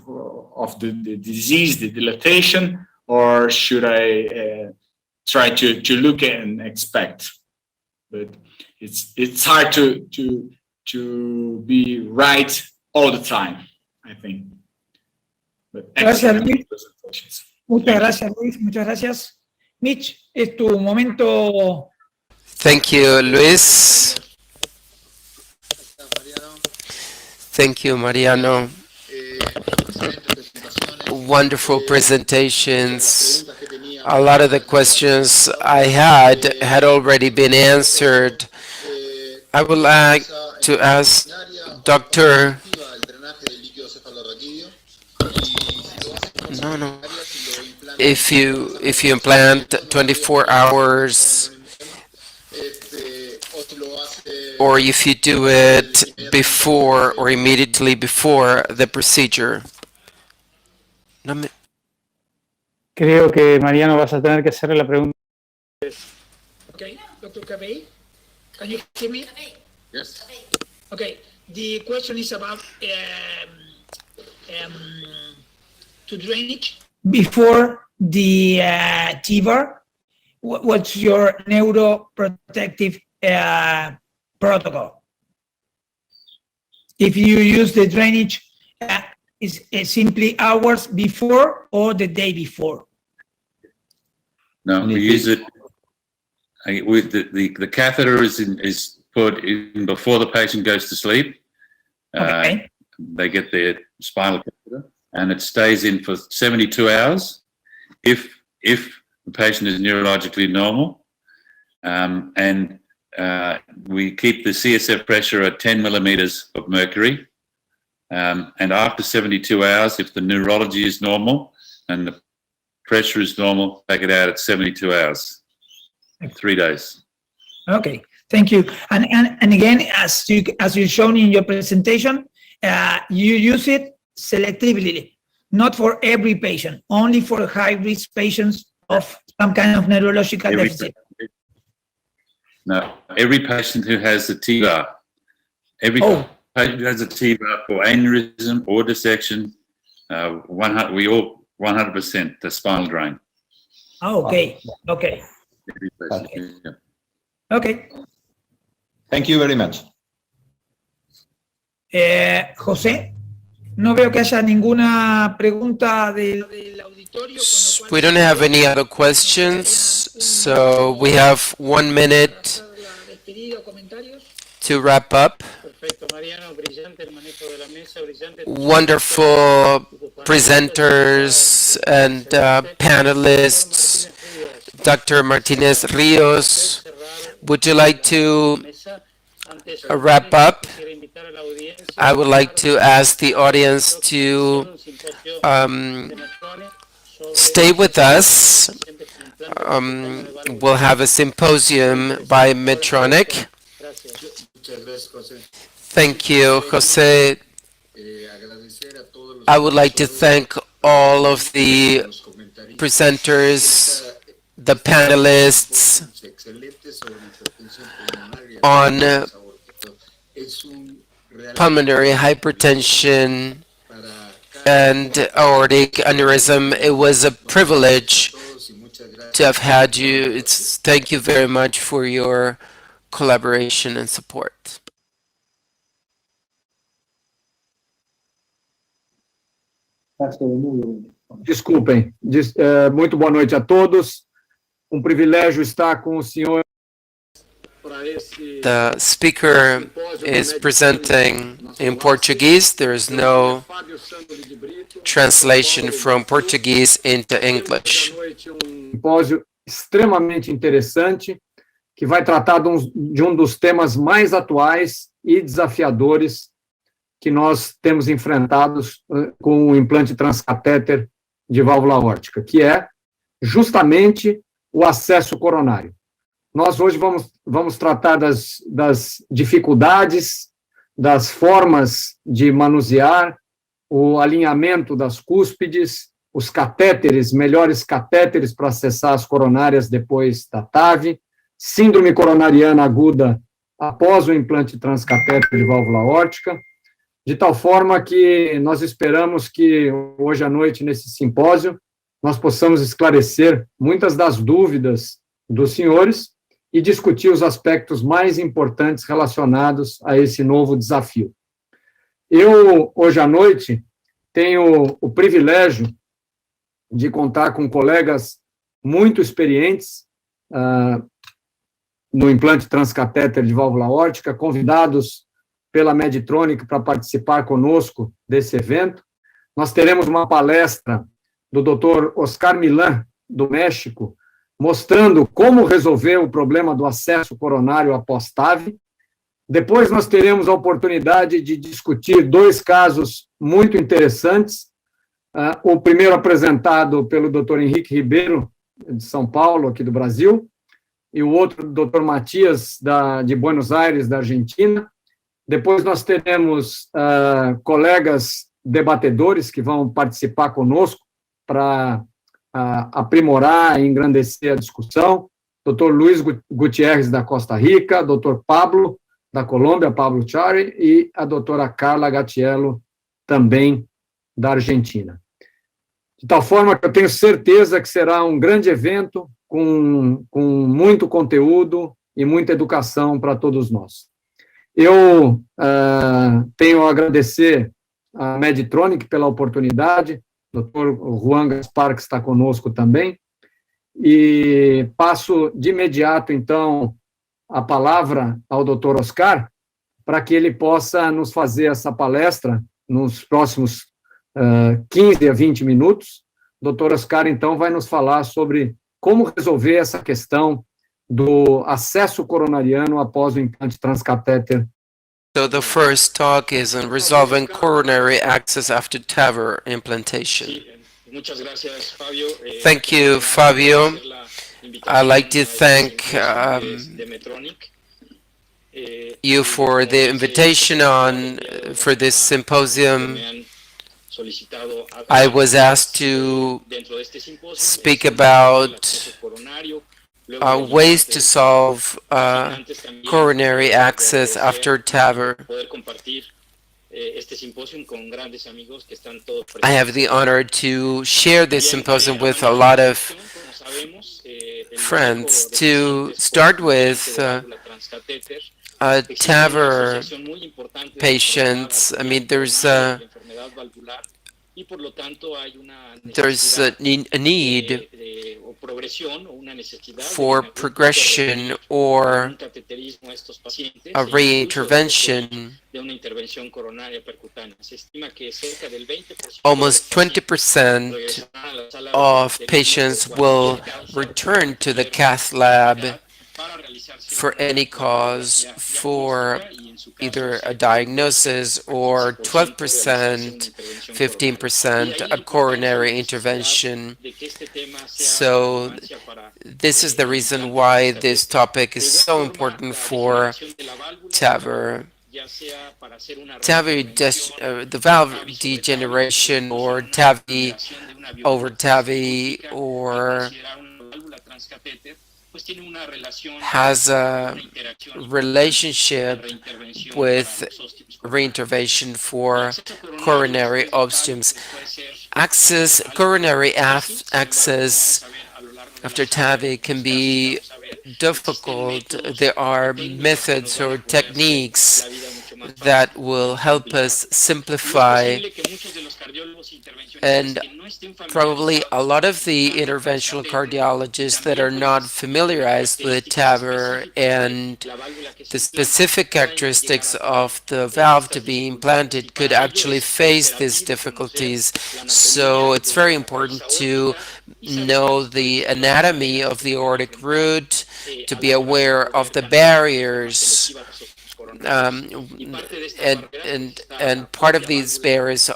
[SPEAKER 14] of the disease, the dilatation, or should I try to look and expect? But it's hard to be right all the time, I think. But
[SPEAKER 5] Gracias,
[SPEAKER 14] excellent
[SPEAKER 5] Luis.
[SPEAKER 14] presentations.
[SPEAKER 5] Muchas gracias, Luis. Muchas gracias. Mitch, es tu momento.
[SPEAKER 1] Thank you, Luis. Thank you, Mariano. Wonderful presentations. A lot of the questions I had already been answered. I would like to ask Dr. If you implant 24 hours, or if you do it before or immediately before the procedure.
[SPEAKER 19] Creo que, Mariano, vas a tener que hacerle la pregunta.
[SPEAKER 4] Okay, Dr. Cabey, can you hear me?
[SPEAKER 2] Yes.
[SPEAKER 4] Okay, the question is about to drainage.
[SPEAKER 5] Before the TAVR, what's your neuroprotective protocol? If you use the drainage, is simply hours before or the day before?
[SPEAKER 2] No, we use it. The catheter is put in before the patient goes to sleep.
[SPEAKER 5] Okay.
[SPEAKER 2] They get their spinal catheter, and it stays in for 72 hours if the patient is neurologically normal. And we keep the CSF pressure at 10 millimeters of mercury. And after 72 hours, if the neurology is normal and the pressure is normal, take it out at 72 hours, 3 days.
[SPEAKER 5] Okay, thank you. And again, as you shown in your presentation, you use it selectively, not for every patient, only for high-risk patients of some kind of neurological deficit.
[SPEAKER 2] No, every patient who has a TAVR, patient who has a TAVR for aneurysm or dissection, we all 100% the spinal drain.
[SPEAKER 5] Oh, okay, okay.
[SPEAKER 2] Every patient, yeah.
[SPEAKER 5] Okay.
[SPEAKER 17] Thank you very much.
[SPEAKER 5] José, no veo que haya ninguna pregunta del auditorio.
[SPEAKER 1] We don't have any other questions, so we have 1 minute to wrap up. Wonderful presenters and panelists. Dr. Martinez Rios, would you like to wrap up? I would like to ask the audience to stay with us. We'll have a symposium by MEDTRONIC. Thank you, Jose. I would like to thank all of the presenters, the panelists on pulmonary hypertension and aortic aneurysm. It was a privilege to have had you. Thank you very much for your collaboration and support.
[SPEAKER 8] Desculpem. Muito boa noite a todos. Privilégio estar com o senhor.
[SPEAKER 1] The speaker is presenting in Portuguese. There is no translation from Portuguese into English.
[SPEAKER 8] Simpósio extremamente interessante, que vai tratar de um dos temas mais atuais e desafiadores que nós temos enfrentados com o implante transcatéter de válvula aórtica, que é justamente o acesso coronário. Nós hoje vamos tratar das dificuldades, das formas de manusear, o alinhamento das cúspides, os catéteres, melhores catéteres para acessar as coronárias depois da TAV, síndrome coronariana aguda após o implante transcatéter de válvula aórtica, de tal forma que nós esperamos que hoje à noite, nesse simpósio, nós possamos esclarecer muitas das dúvidas dos senhores e discutir os aspectos mais importantes relacionados a esse novo desafio. Eu, hoje à noite, tenho o privilégio de contar com colegas muito experientes no implante transcatéter de válvula aórtica, convidados pela MEDTRONIC para participar conosco desse evento. Nós teremos uma palestra do Dr. Oscar Milan, do México, mostrando como resolver o problema do acesso coronário após TAVR. Depois nós teremos a oportunidade de discutir dois casos muito interessantes. O primeiro apresentado pelo Dr. Henrique Ribeiro, de São Paulo, aqui do Brasil, e o outro, do Dr. Matias, de Buenos Aires, da Argentina. Depois nós teremos colegas debatedores que vão participar conosco para aprimorar e engrandecer a discussão. Dr. Luiz Gutierrez, da Costa Rica, Dr. Pablo, da Colômbia, Pablo Chari, e a doutora Carla Gattiello, também da Argentina. De tal forma que eu tenho certeza que será um grande evento com muito conteúdo e muita educação para todos nós. Eu tenho a agradecer a MEDTRONIC pela oportunidade, o Dr. Juan Gaspar, que está conosco também, e passo de imediato, então, a palavra ao Dr. Oscar, para que ele possa nos fazer essa palestra nos próximos 15 a 20 minutos. O Dr. Oscar, então, vai nos falar sobre como resolver essa questão do acesso coronariano após o implante transcatéter.
[SPEAKER 1] So the first talk is on resolving coronary access after TAVR implantation. Thank you, Fabio. I'd like to thank you for the invitation for this symposium. I was asked to speak about ways to solve coronary access after TAVR. I have the honor to share this symposium with a lot of friends. To start with, TAVR patients, I mean, there's a need for progression or a reintervention. Almost 20% of patients will return to the cath lab for any cause, for either a diagnosis, or 12%, 15% a coronary intervention. So this is the reason why this topic is so important for TAVR. The valve degeneration, or TAVI over TAVI, or has a relationship with reintervention for coronary obstructions. Coronary access after TAVI can be difficult. There are methods or techniques that will help us simplify, and probably a lot of the interventional cardiologists that are not familiarized with TAVR and the specific characteristics of the valve to be implanted could actually face these difficulties. So it's very important to know the anatomy of the aortic root, to be aware of the barriers, and part of these barriers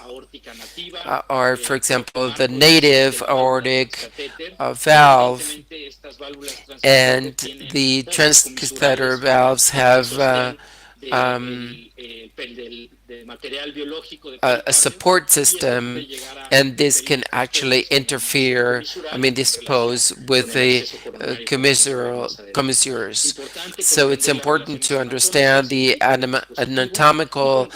[SPEAKER 1] are, for example, the native aortic valve, and the transcatheter valves have a support system, and this can actually interfere, dispose with the commissures. So it's important to understand the anatomical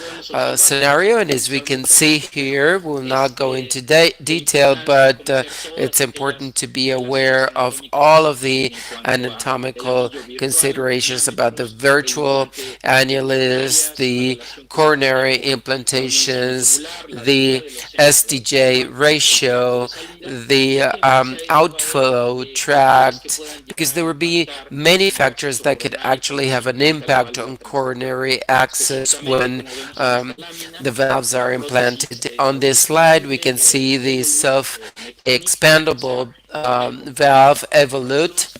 [SPEAKER 1] scenario, and as we can see here, we'll not go into detail, but it's important to be aware of all of the anatomical considerations about the virtual annulus, the coronary implantations, the SDJ ratio, the outflow tract, because there would be many factors that could actually have an impact on coronary access when the valves are implanted. On this slide, we can see the self-expandable valve Evolute.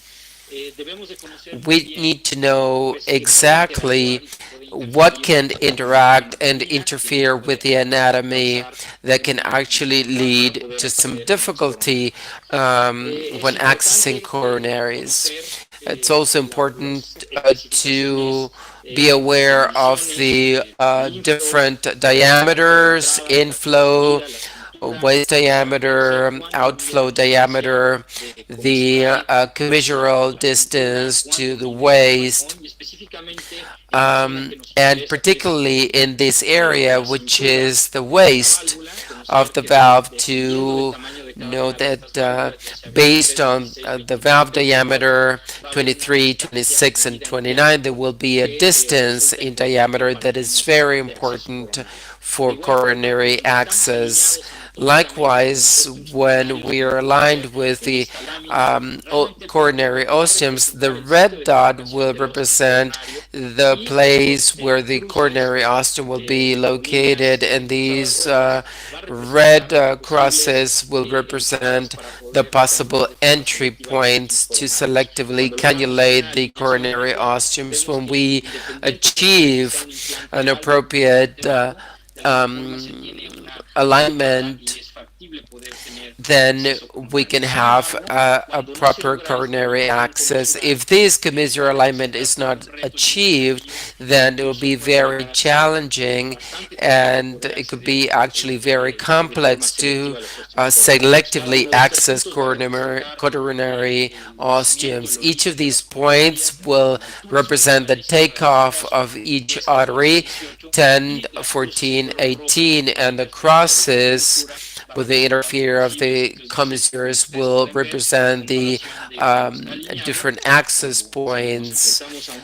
[SPEAKER 1] We need to know exactly what can interact and interfere with the anatomy that can actually lead to some difficulty when accessing coronaries. It's also important to be aware of the different diameters, inflow, waist diameter, outflow diameter, the commissural distance to the waist, and particularly in this area, which is the waist of the valve, to know that based on the valve diameter 23, 26, and 29, there will be a distance in diameter that is very important for coronary access. Likewise, when we are aligned with the coronary ostiums, the red dot will represent the place where the coronary ostium will be located, and these red crosses will represent the possible entry points to selectively cannulate the coronary ostiums. When we achieve an appropriate alignment, then we can have a proper coronary access. If this commissural alignment is not achieved, then it will be very challenging, and it could be actually very complex to selectively access coronary ostiums. Each of these points will represent the takeoff of each artery, 10, 14, 18, and the crosses with the interfere of the commissures will represent the different access points.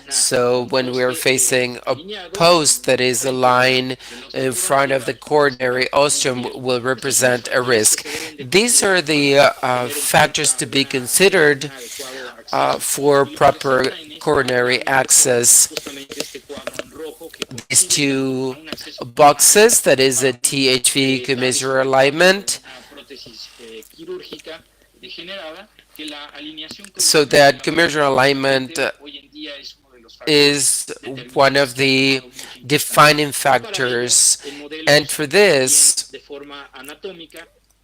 [SPEAKER 1] So when we're facing a post that is aligned in front of the coronary ostium, will represent a risk. These are the factors to be considered for proper coronary access. These two boxes, that is a THV commissural alignment, so that commissural alignment is one of the defining factors, and for this,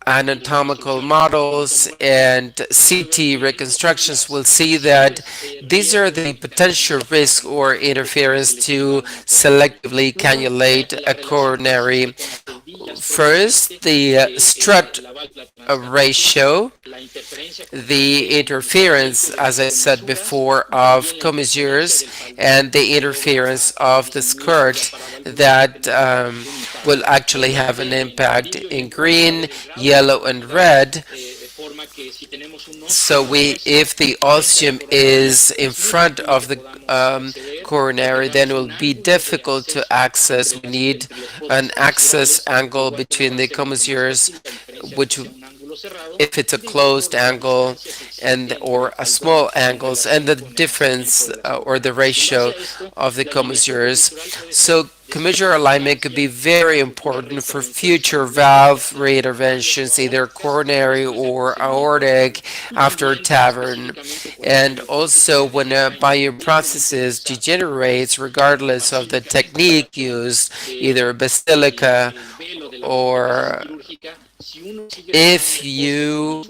[SPEAKER 1] anatomical models and CT reconstructions will see that these are the potential risk or interference to selectively cannulate a coronary. First, the strut ratio, the interference, as I said before, of commissures, and the interference of the skirt that will actually have an impact in green, yellow, and red. So if the ostium is in front of the coronary, then it will be difficult to access. We need an access angle between the commissures, which, if it's a closed angle or a small angles, and the difference or the ratio of the commissures. So commissural alignment could be very important for future valve reinterventions, either coronary or aortic after TAVR. And also when a bioprocesses degenerates, regardless of the technique used, either basilica or If you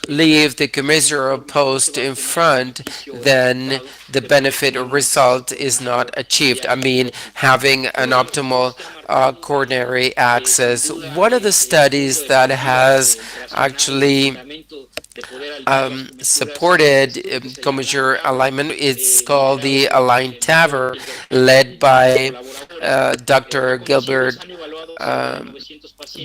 [SPEAKER 1] leave the commissural post in front, then the benefit or result is not achieved. I mean, having an optimal coronary access. One of the studies that has actually supported commissure alignment is called the Aligned TAVR, led by Dr. Gilbert.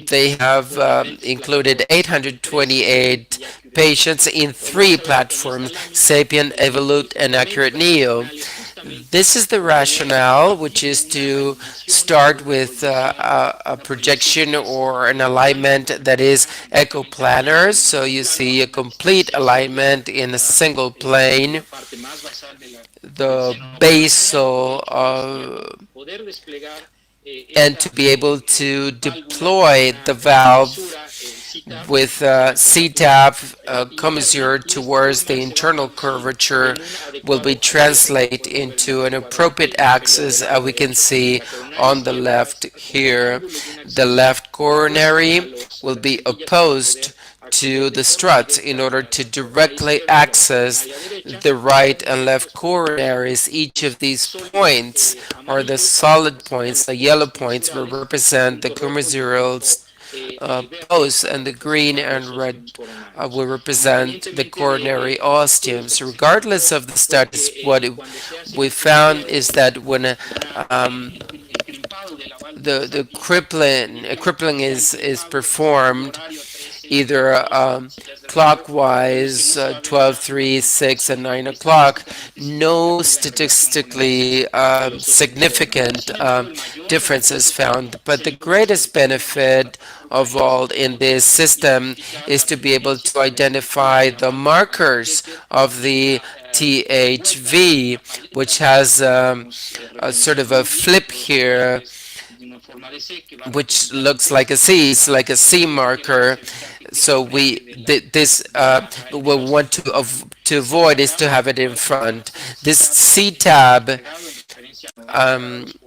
[SPEAKER 1] They have included 828 patients in 3 platforms: Sapien, Evolute, and Accurate Neo. This is the rationale, which is to start with a projection or an alignment that is echoplanar. So you see a complete alignment in a single plane. The basal and to be able to deploy the valve with CTAP commissure towards the internal curvature will be translated into an appropriate axis. We can see on the left here, the left coronary will be opposed to the struts in order to directly access the right and left coronaries. Each of these points are the solid points. The yellow points will represent the commissural posts, and the green and red will represent the coronary ostiums. Regardless of the studies, what we found is that when the crippling is performed, either clockwise, 12, 3, 6, and 9 o'clock, no statistically significant difference is found. But the greatest benefit of all in this system is to be able to identify the markers of the THV, which has a sort of a flip here, which looks like a C. It's like a C marker. So what we want to avoid is to have it in front. This C tab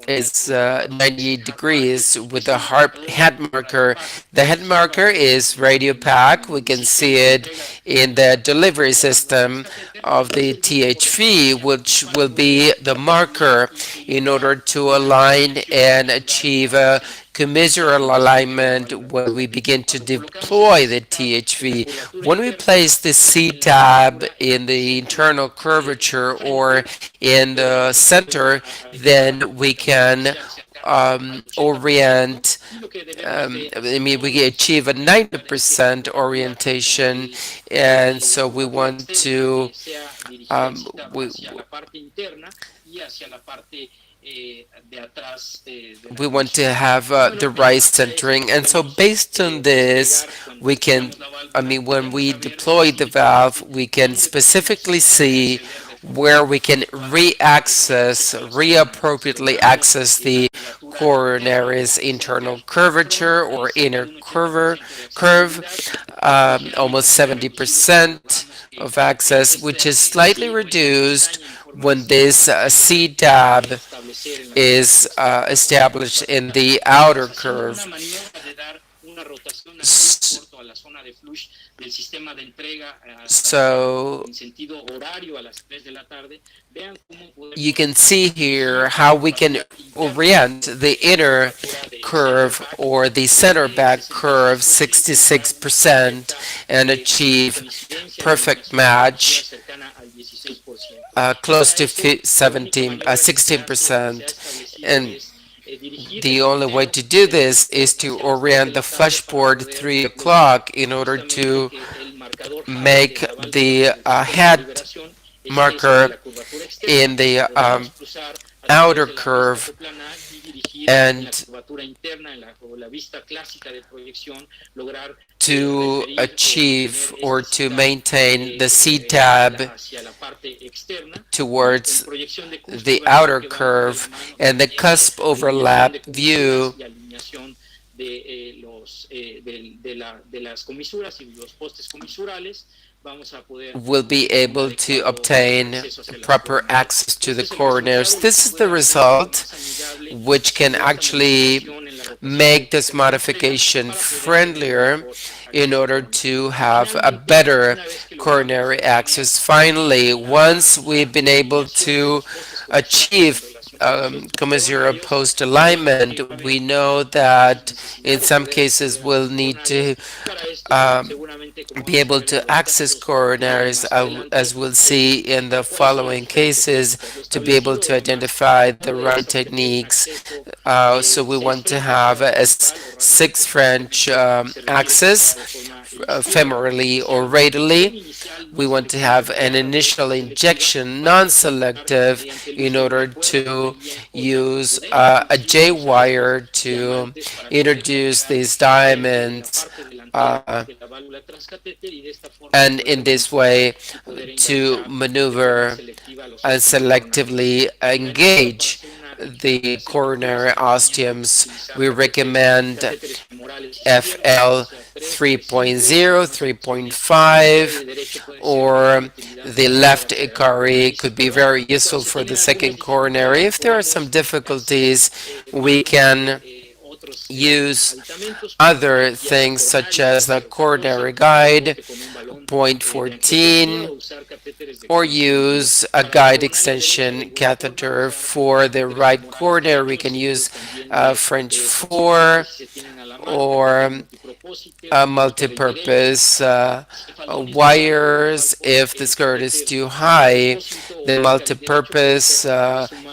[SPEAKER 1] is 98 degrees with a head marker. The head marker is radiopac. We can see it in the delivery system of the THV, which will be the marker in order to align and achieve a commissural alignment when we begin to deploy the THV. When we place the C-tab in the internal curvature or in the center, then we can orient, we achieve a 90% orientation, and so we want to we want to have the right centering. And so based on this, we can, when we deploy the valve, we can specifically see where we can reappropriately access the coronary's internal curvature or inner curve, almost 70% of access, which is slightly reduced when this C-tab is established in the outer curve. So you can see here how we can orient the inner curve or the center back curve 66% and achieve perfect match close to 16%. And the only way to do this is to orient the flashboard 3 o'clock in order to make the head marker in the outer curve and to achieve or to maintain the C-tab towards the outer curve and the cusp overlap view will be able to obtain proper access to the coronaries. This is the result, which can actually make this modification friendlier in order to have a better coronary access. Finally, once we've been able to achieve comma-zero post-alignment, we know that in some cases we'll need to be able to access coronaries, as we'll see in the following cases, to be able to identify the right techniques. So we want to have a six French access, femorally or radially. We want to have an initial injection, non-selective, in order to use a J wire to introduce these diamonds, and in this way to maneuver and selectively engage the coronary osteums. We recommend FL 3.0, 3.5, or the left Ikari could be very useful for the second coronary. If there are some difficulties, we can use other things such as the coronary guide, 0.14, or use a guide extension catheter for the right coronary. We can use French 4 or multi-purpose wires. If the skirt is too high, the multi-purpose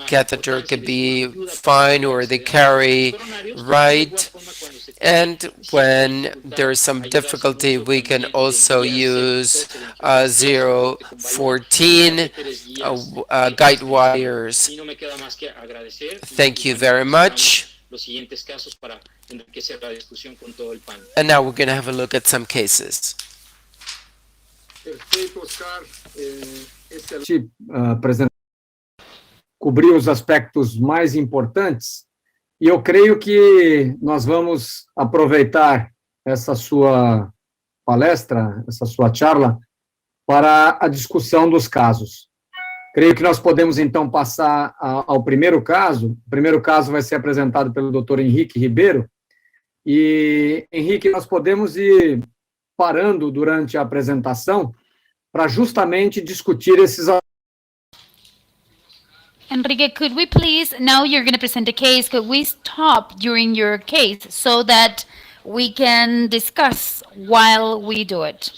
[SPEAKER 1] catheter could be fine, or the carry right. And when there's some difficulty, we can also use 0.14 guide wires. Thank you very much. And now we're going to have a look at some cases.
[SPEAKER 8] Cobrir os aspectos mais importantes, e eu creio que nós vamos aproveitar essa sua palestra, essa sua charla, para a discussão dos casos. Creio que nós podemos, então, passar ao primeiro caso. O primeiro caso vai ser apresentado pelo Dr. Henrique Ribeiro. E, Henrique, nós podemos ir parando durante a apresentação para justamente discutir esses aspectos.
[SPEAKER 3] Enrique, could we please, now you're going to present a case, could we stop during your case so that we can discuss while we do it?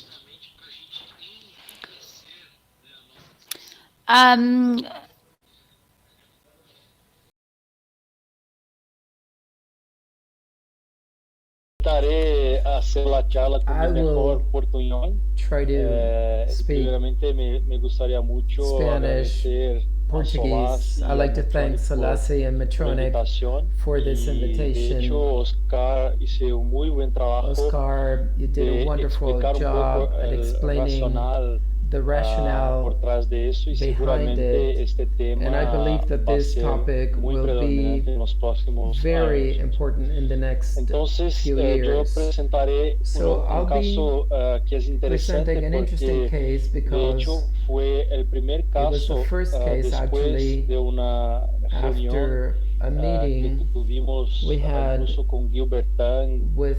[SPEAKER 18] Tentaré hacer la charla con mi mejor portuñol.
[SPEAKER 1] Try to speak
[SPEAKER 18] Primeramente me gustaría mucho
[SPEAKER 1] Spanish,
[SPEAKER 18] agradecer
[SPEAKER 1] Portuguese. I'd like to thank SOLACI and MEDTRONIC for this invitation.
[SPEAKER 18] De hecho, Oscar hizo un muy buen trabajo.
[SPEAKER 1] Oscar, you did a wonderful job at explaining the rationale behind it, and I believe that this topic will be very important in the next few years. So I'll be presenting an interesting case because it was the first case actually after a meeting we had with Gilbertan, where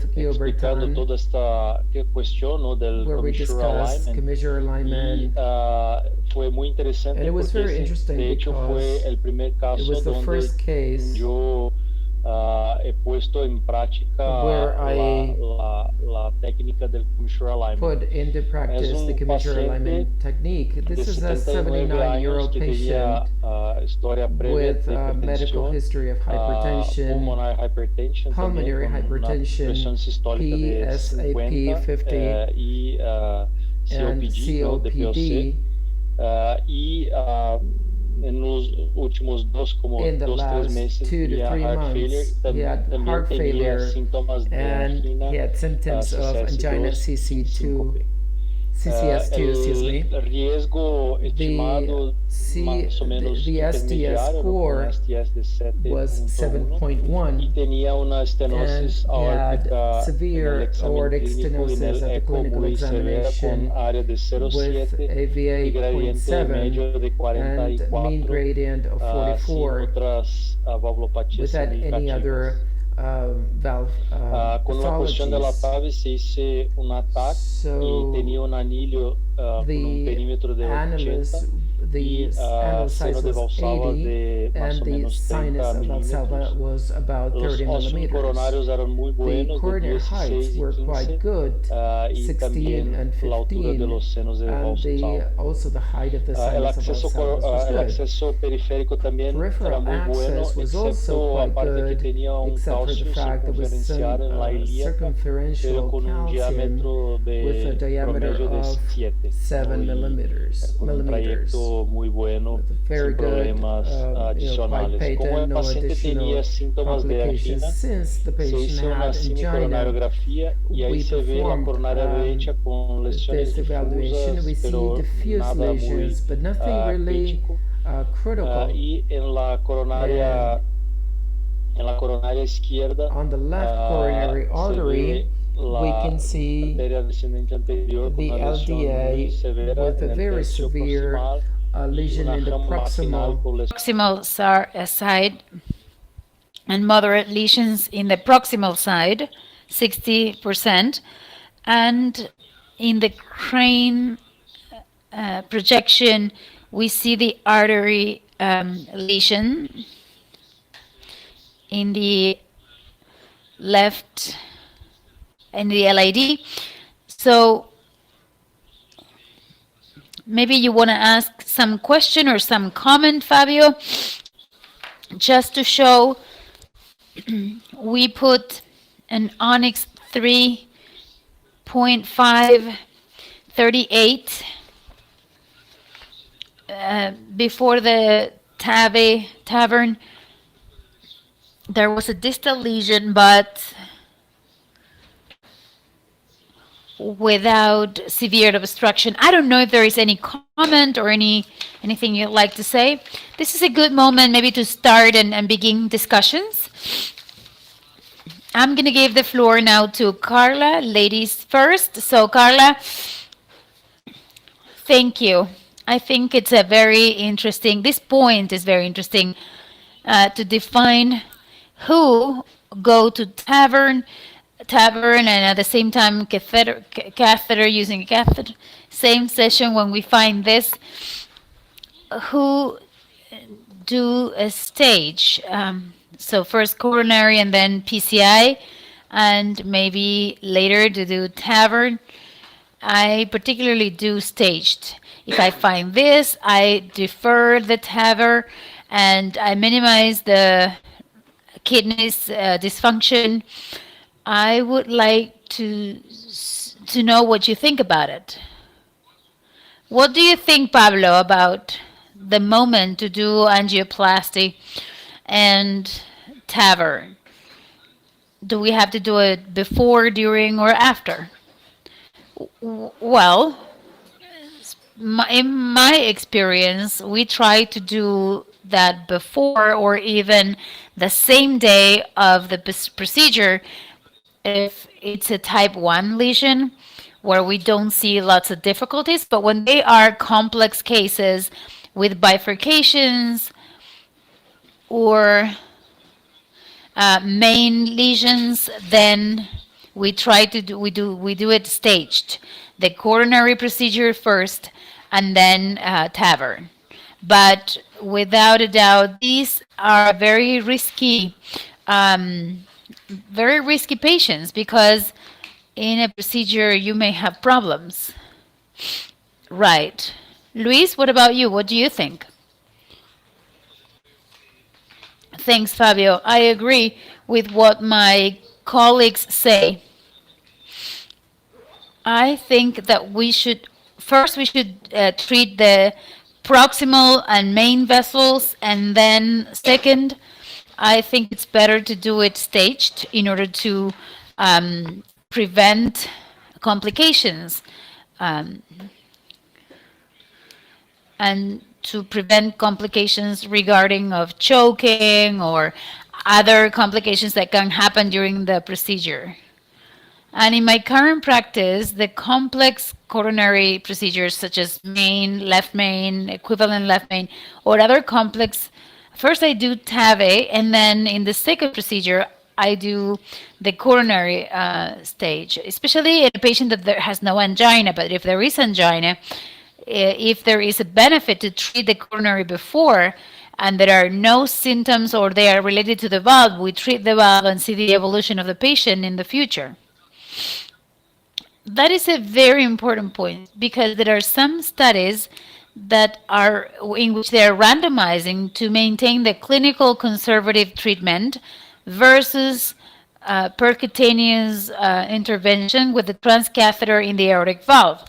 [SPEAKER 1] we discussed commissure alignment, and it was very interesting because it was the first case where I put into practice the commissure alignment technique. This is a 79-year-old patient with a medical history of hypertension, pulmonary hypertension, PSAP 50, and COPD.
[SPEAKER 18] In
[SPEAKER 1] the last 2 to 3 months, he had heart failure and he had symptoms of angina CC2.
[SPEAKER 20] excuse me.
[SPEAKER 18] riesgo estimado más o menos
[SPEAKER 20] The STS
[SPEAKER 18] intermediário
[SPEAKER 20] score
[SPEAKER 18] con STS de
[SPEAKER 20] was
[SPEAKER 18] 7.1 y
[SPEAKER 20] 7.1
[SPEAKER 18] tenía una
[SPEAKER 20] and
[SPEAKER 18] estenosis
[SPEAKER 20] had
[SPEAKER 18] aórtica en el
[SPEAKER 20] severe
[SPEAKER 18] examen
[SPEAKER 20] aortic
[SPEAKER 18] clínico y en
[SPEAKER 20] stenosis
[SPEAKER 18] el
[SPEAKER 20] at the
[SPEAKER 18] eco
[SPEAKER 20] clinical
[SPEAKER 18] muy severa
[SPEAKER 20] examination
[SPEAKER 18] con área de
[SPEAKER 20] with
[SPEAKER 18] 0.7
[SPEAKER 20] a
[SPEAKER 18] y
[SPEAKER 20] VA
[SPEAKER 18] gradiente medio de
[SPEAKER 20] 0.7 and mean
[SPEAKER 18] 44
[SPEAKER 20] gradient of
[SPEAKER 18] sin
[SPEAKER 20] 44
[SPEAKER 18] otras valvopatias
[SPEAKER 20] without any
[SPEAKER 18] significativas.
[SPEAKER 20] other valve
[SPEAKER 18] Con una posición de la
[SPEAKER 20] pathologies.
[SPEAKER 18] TAV se hice un ataque y tenía un anillo con un
[SPEAKER 20] The
[SPEAKER 18] perímetro de 80
[SPEAKER 20] annulus, the
[SPEAKER 18] y
[SPEAKER 20] annulus size
[SPEAKER 18] seno de
[SPEAKER 20] was
[SPEAKER 18] Valsalva
[SPEAKER 20] 80
[SPEAKER 18] de más
[SPEAKER 20] and
[SPEAKER 18] o
[SPEAKER 20] the
[SPEAKER 18] menos
[SPEAKER 20] sinus
[SPEAKER 18] 30
[SPEAKER 20] of Valsalva
[SPEAKER 18] milímetros.
[SPEAKER 20] was about
[SPEAKER 18] Los
[SPEAKER 20] 30
[SPEAKER 18] ossos
[SPEAKER 20] millimeters.
[SPEAKER 18] coronarios eran muy
[SPEAKER 20] The
[SPEAKER 18] buenos de
[SPEAKER 20] coronary heights
[SPEAKER 18] 16 y
[SPEAKER 20] were
[SPEAKER 18] 15
[SPEAKER 20] quite good,
[SPEAKER 18] y
[SPEAKER 20] 16
[SPEAKER 18] también
[SPEAKER 20] and
[SPEAKER 18] la altura de
[SPEAKER 20] 15,
[SPEAKER 18] los senos de
[SPEAKER 20] and also the height of the
[SPEAKER 18] El
[SPEAKER 20] sinus of Valsalva was
[SPEAKER 18] el
[SPEAKER 20] good.
[SPEAKER 18] acceso periférico también era
[SPEAKER 20] Peripheral
[SPEAKER 18] muy bueno,
[SPEAKER 20] access was also
[SPEAKER 18] excepto
[SPEAKER 20] quite
[SPEAKER 18] aparte que
[SPEAKER 20] good,
[SPEAKER 18] tenía un
[SPEAKER 20] except for the
[SPEAKER 18] calcio
[SPEAKER 20] fact there was some
[SPEAKER 18] circunferencial en la ilíaca, pero
[SPEAKER 20] circumferential
[SPEAKER 18] con un
[SPEAKER 20] calcium
[SPEAKER 18] diámetro
[SPEAKER 20] with a
[SPEAKER 18] de
[SPEAKER 20] diameter
[SPEAKER 18] promedio de
[SPEAKER 20] of
[SPEAKER 18] 7,
[SPEAKER 20] 7
[SPEAKER 18] ¿no?
[SPEAKER 20] millimeters.
[SPEAKER 18] Con un trayecto muy bueno,
[SPEAKER 20] Very
[SPEAKER 18] sin
[SPEAKER 20] good,
[SPEAKER 18] problemas
[SPEAKER 20] quite
[SPEAKER 18] adicionales. Como
[SPEAKER 20] patent,
[SPEAKER 18] el
[SPEAKER 20] no
[SPEAKER 18] paciente
[SPEAKER 20] additional
[SPEAKER 18] tenía síntomas de
[SPEAKER 20] complications.
[SPEAKER 18] angina,
[SPEAKER 20] Since the
[SPEAKER 18] se
[SPEAKER 20] patient
[SPEAKER 18] hizo una
[SPEAKER 20] had angina,
[SPEAKER 18] semicoronariografía y ahí
[SPEAKER 20] we
[SPEAKER 18] se ve la
[SPEAKER 20] performed
[SPEAKER 18] coronaria derecha con lesiones
[SPEAKER 20] this evaluation. We
[SPEAKER 18] difusas,
[SPEAKER 20] see
[SPEAKER 18] pero
[SPEAKER 20] diffuse
[SPEAKER 18] nada muy
[SPEAKER 20] lesions, but nothing really
[SPEAKER 18] crítico.
[SPEAKER 20] critical.
[SPEAKER 18] Y en la coronaria izquierda
[SPEAKER 20] On the left coronary
[SPEAKER 18] se
[SPEAKER 20] artery,
[SPEAKER 18] ve
[SPEAKER 20] we
[SPEAKER 18] la
[SPEAKER 20] can see
[SPEAKER 18] arteria descendente anterior con
[SPEAKER 20] the
[SPEAKER 18] una lesión muy
[SPEAKER 20] LDA
[SPEAKER 18] severa
[SPEAKER 20] with a
[SPEAKER 18] en el
[SPEAKER 20] very
[SPEAKER 18] tercio
[SPEAKER 20] severe
[SPEAKER 18] proximal y
[SPEAKER 20] lesion
[SPEAKER 18] una
[SPEAKER 20] in the
[SPEAKER 18] rama marginal con
[SPEAKER 3] Proximal side and moderate lesions in the proximal side, 60%, and in the crane projection, we see the artery lesion in the left in the LAD. So maybe you want to ask some question or some comment, Fabio, just to show. We put an Onyx 3.538 before the tavern. There was a distal lesion, but without severe obstruction. I don't know if there is any comment or anything you'd like to say. This is a good moment maybe to start and begin discussions. I'm going to give the floor now to Carla, ladies first. So Carla, thank you. I think it's a very interesting, this point is very interesting to define who go to tavern and at the same time catheter using a catheter. Same session when we find this, who do a stage. So first coronary and then PCI, and maybe later to do tavern. I particularly do staged. If I find this, I defer the TAVR and I minimize the kidneys dysfunction. I would like to know what you think about it. What do you think, Pablo, about the moment to do angioplasty and TAVR? Do we have to do it before, during, or after? Well, in my experience, we try to do that before or even the same day of the procedure if it's a type 1 lesion where we don't see lots of difficulties. But when they are complex cases with bifurcations or main lesions, then we try to do it staged. The coronary procedure first and then TAVR. But without a doubt, these are very risky patients because in a procedure you may have problems. Right. Luis, what about you? What do you think? Thanks, Fabio. I agree with what my colleagues say. I think that we should treat the proximal and main vessels, and then second, I think it's better to do it staged in order to prevent complications. um, and to prevent complications regarding of choking or other complications that can happen during the procedure. And in my current practice, the complex coronary procedures such as main, left main, equivalent left main, or other complex, first I do TAVE, and then in the second procedure, I do the coronary stage, especially in a patient that there has no angina. But if there is angina, if there is a benefit to treat the coronary before, and there are no symptoms or they are related to the valve, we treat the valve and see the evolution of the patient in the future. That is a very important point because there are some studies that are in which they are randomizing to maintain the clinical conservative treatment versus percutaneous intervention with the transcatheter in the aortic valve.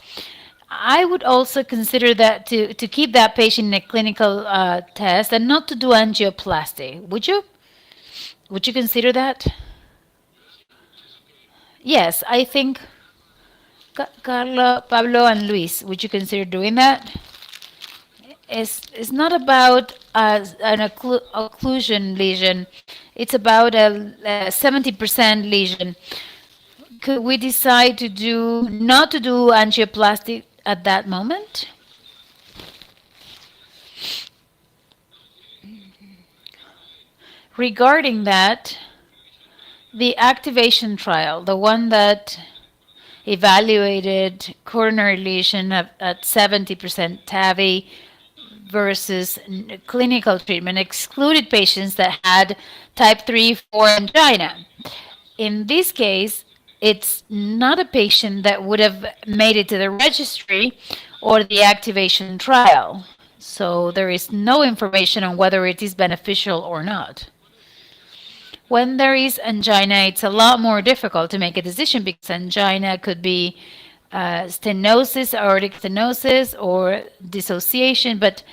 [SPEAKER 3] I would also consider that to keep that patient in a clinical test and not to do angioplasty. Would you? Would you consider that? Yes, I think Carlo, Pablo, and Luis, would you consider doing that? It's not about an occlusion lesion. It's about a 70% lesion. Could we decide to do not to do angioplasty at that moment? Regarding that, the activation trial, the one that evaluated coronary lesion at 70% TAVI versus clinical treatment, excluded patients that had type 3, 4 angina. In this case, it's not a patient that would have made it to the registry or the activation trial. So there is no information on whether it is beneficial or not. When there is angina, it's a lot more difficult to make a decision because angina could be stenosis, aortic stenosis, or dissociation. But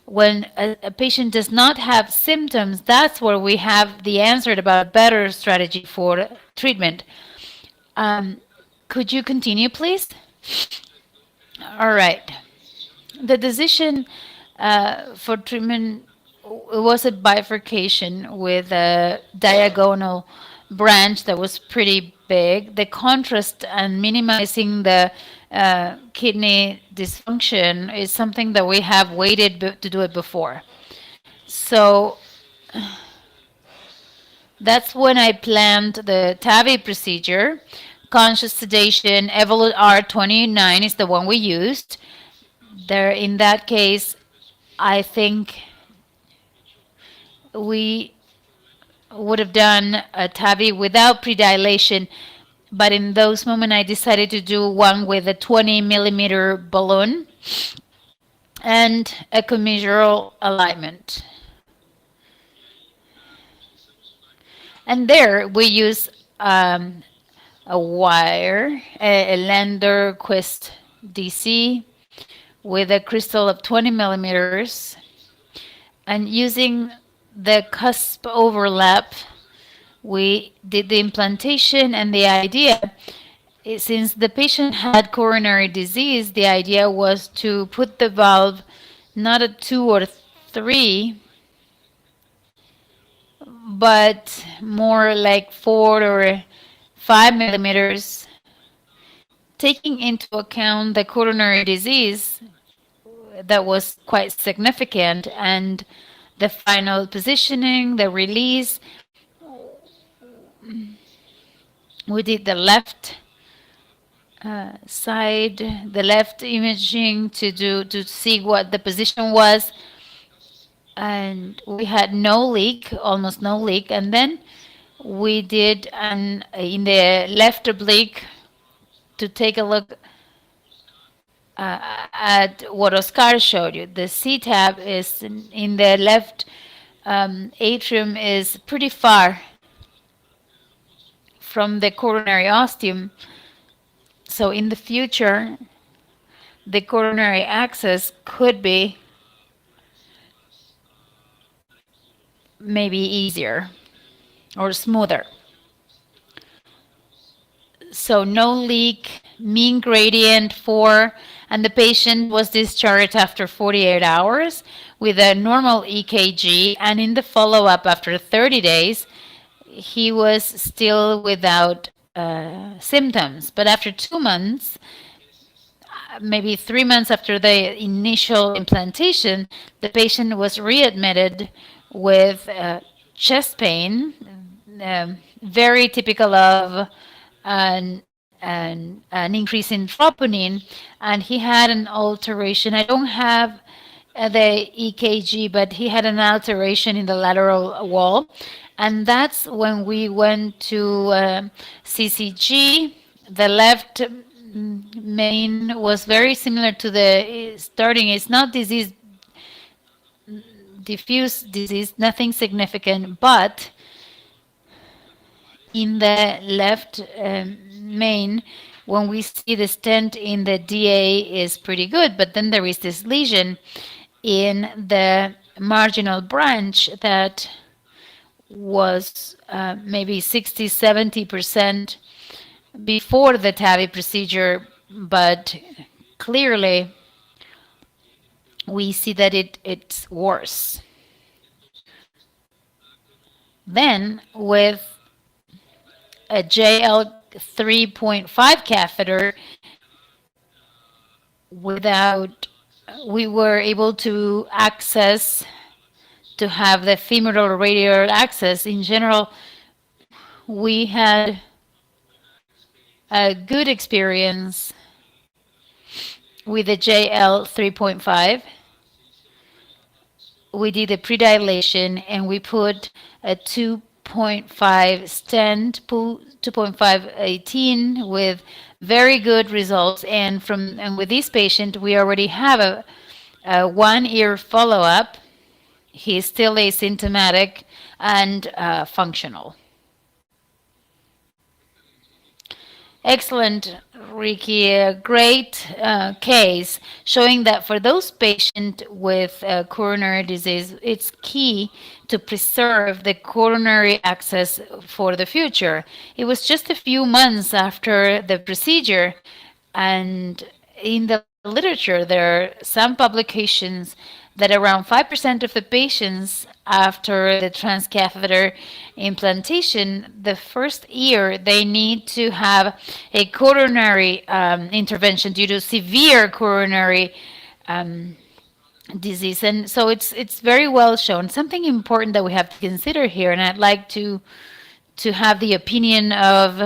[SPEAKER 3] when a patient does not have symptoms, that's where we have the answer about a better strategy for treatment. Could you continue, please? All right. The decision for treatment was a bifurcation with a diagonal branch that was pretty big. The contrast and minimizing the kidney dysfunction is something that we have waited to do it before. So that's when I planned the TAVI procedure. Conscious sedation, Evolut R29 is the one we used. There, in that case, I think we would have done a TAVI without predilation, but in those moments I decided to do one with a 20 millimeter balloon and a commissural alignment. And there we use a wire, a Lander Quest DC with a crystal of 20 millimeters, and using the cusp overlap, we did the implantation. And the idea is, since the patient had coronary disease, the idea was to put the valve not at 2 or 3, but more like 4 or 5 millimeters, taking into account the coronary disease that was quite significant, and the final positioning, the release. We did the left side, the left imaging to see what the position was, and we had no leak, almost no leak. And then we did in the left oblique to take a look at what Oscar showed you. The C-tab is in the left atrium, is pretty far from the coronary ostium. So in the future, the coronary access could be maybe easier or smoother. so no leak, mean gradient 4, and the patient was discharged after 48 hours with a normal EKG, and in the follow-up after 30 days, he was still without symptoms. But after 2 months, maybe 3 months after the initial implantation, the patient was readmitted with chest pain, very typical of an increase in troponin, and he had an alteration. I don't have the EKG, but he had an alteration in the lateral wall, and that's when we went to CCG. The left main was very similar to the starting. It's not disease, diffuse disease, nothing significant, but in the left main, when we see the stent in the DA is pretty good, but then there is this lesion in the marginal branch that was maybe 60-70% before the TAVI procedure, but clearly we see that it's worse. Then with a JL 3.5 catheter, we were able to have the femoral radial access. In general, we had a good experience with the JL 3.5. We did a predilation and we put a 2.5 stent, 2.518 with very good results. And with this patient, we already have a 1-year follow-up. He's still asymptomatic and functional. Excellent, Ricky. A great case showing that for those patients with coronary disease, it's key to preserve the coronary access for the future. It was just a few months after the procedure, and in the literature, there are some publications that around 5% of the patients after the transcatheter implantation, the first year, they need to have a coronary intervention due to severe coronary disease. And so it's very well shown. Something important that we have to consider here, and I'd like to have the opinion of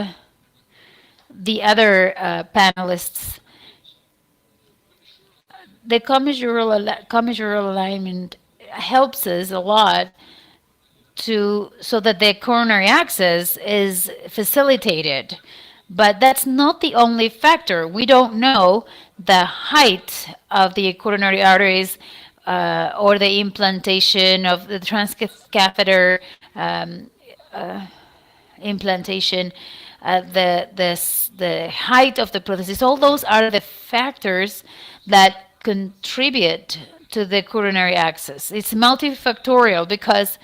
[SPEAKER 3] the other panelists. The commissural alignment helps us a lot so that the coronary access is facilitated. But that's not the only factor. We don't know the height of the coronary arteries or the implantation of the transcatheter implantation, the height of the prosthesis. All those are the factors that contribute to the coronary access. It's multifactorial because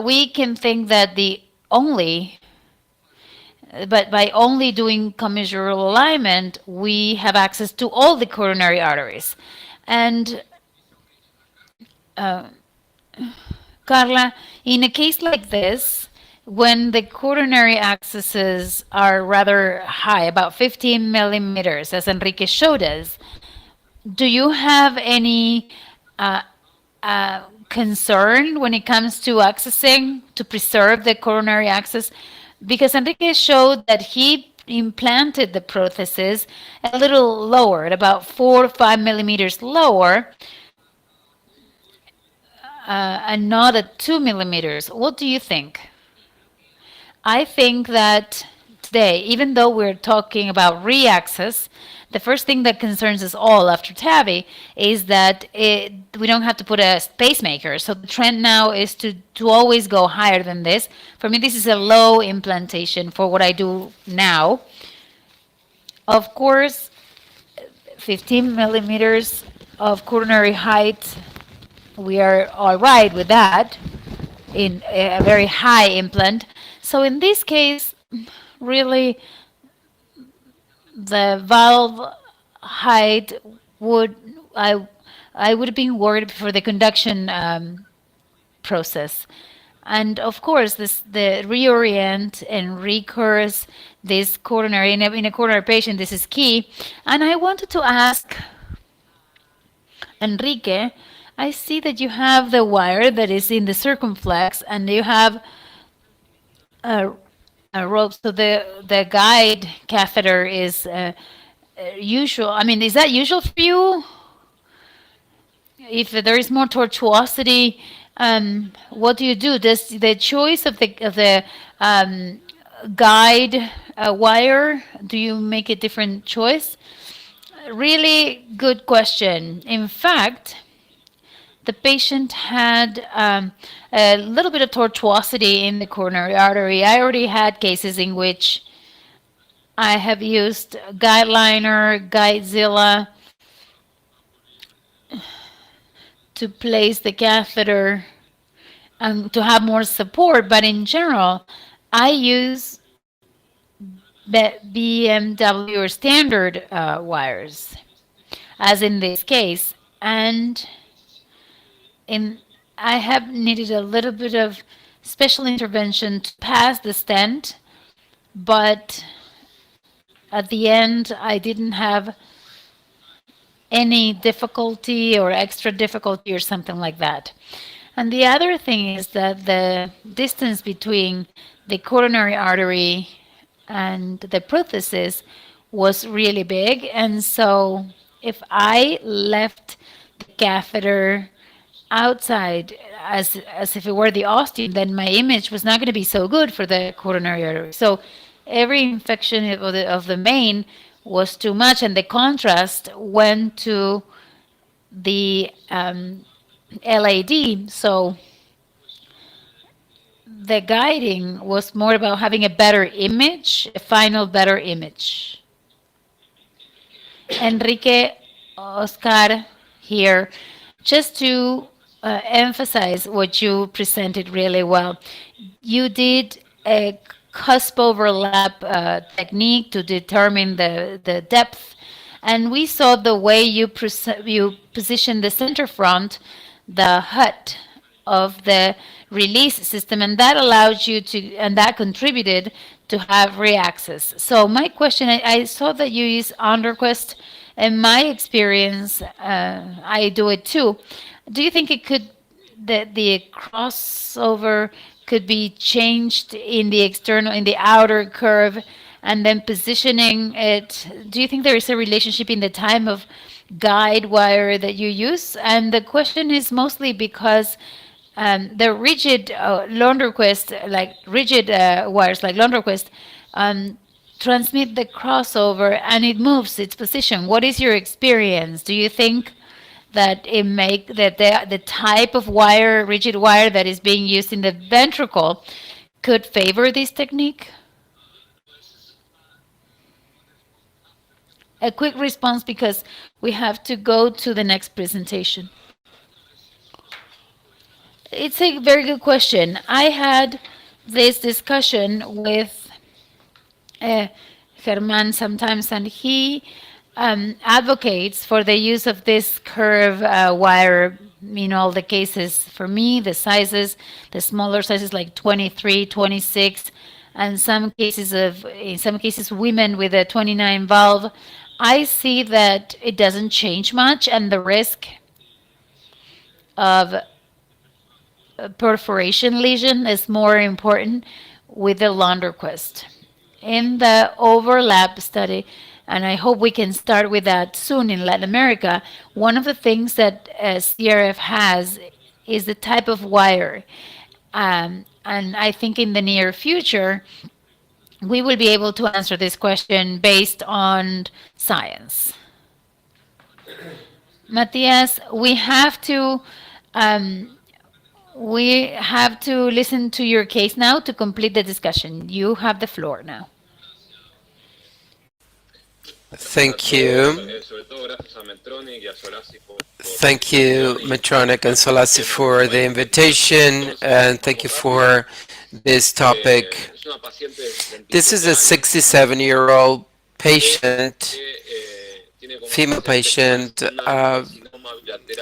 [SPEAKER 3] we can think that but by only doing commissural alignment, we have access to all the coronary arteries. And Carla, in a case like this, when the coronary accesses are rather high, about 15 millimeters, as Enrique showed us, do you have any concern when it comes to accessing to preserve the coronary access? Because Enrique showed that he implanted the prosthesis a little lower, at about 4 or 5 millimeters lower, and not at 2 millimeters. What do you think? I think that today, even though we're talking about re-access, the first thing that concerns us all after TAVI is that we don't have to put a pacemaker. So the trend now is to always go higher than this. For me, this is a low implantation for what I do now. Of course, 15 millimeters of coronary height, we are all right with that in a very high implant. So in this case, really, the valve height would, I would have been worried for the conduction process. And of course, the reorient and recurse this coronary, in a coronary patient, this is key. And I wanted to ask Enrique, I see that you have the wire that is in the circumflex, and you have a rope. So the guide catheter is usual. I mean, is that usual for you? If there is more tortuosity, what do you do? Does the choice of the guide wire, do you make a different choice? Really good question. In fact, the patient had a little bit of tortuosity in the coronary artery. I already had cases in which I have used GuideLiner, GuideZilla to place the catheter and to have more support, but in general, I use BMW or standard wires, as in this case, and I have needed a little bit of special intervention to pass the stent, but at the end, I didn't have any difficulty or extra difficulty or something like that. And the other thing is that the distance between the coronary artery and the prosthesis was really big. And so if I left the catheter outside as if it were the ostium, then my image was not going to be so good for the coronary artery. So every infection of the main was too much, and the contrast went to the LAD. So the guiding was more about having a better image, a final better image. Enrique, Oscar here, just to emphasize what you presented really well. You did a cusp overlap technique to determine the depth, and we saw the way you positioned the center front, the hut of the release system, and that allowed you to, and that contributed to have reaccess. So my question, I saw that you use Underquest. In my experience, I do it too. Do you think it could, the crossover could be changed in the external, in the outer curve, and then positioning it? Do you think there is a relationship in the time of guide wire that you use? And the question is mostly because the rigid Londerquist, like rigid wires like Londerquist, transmit the crossover and it moves its position. What is your experience? Do you think that the type of wire, rigid wire that is being used in the ventricle could favor this technique? A quick response because we have to go to the next presentation. It's a very good question. I had this discussion with Germán sometimes, and he advocates for the use of this curve wire in all the cases. For me, the sizes, the smaller sizes like 23, 26, and in some cases women with a 29 valve, I see that it doesn't change much, and the risk of perforation lesion is more important with the Londerquist. In the overlap study, and I hope we can start with that soon in Latin America, one of the things that CRF has is the type of wire. And I think in the near future, we will be able to answer this question based on science. Matthias, we have to listen to your case now to complete the discussion. You have the floor now.
[SPEAKER 1] Thank you. Thank you, MEDTRONIC and SOLACI, for the invitation, and thank you for this topic. This is a 67-year-old patient, female patient,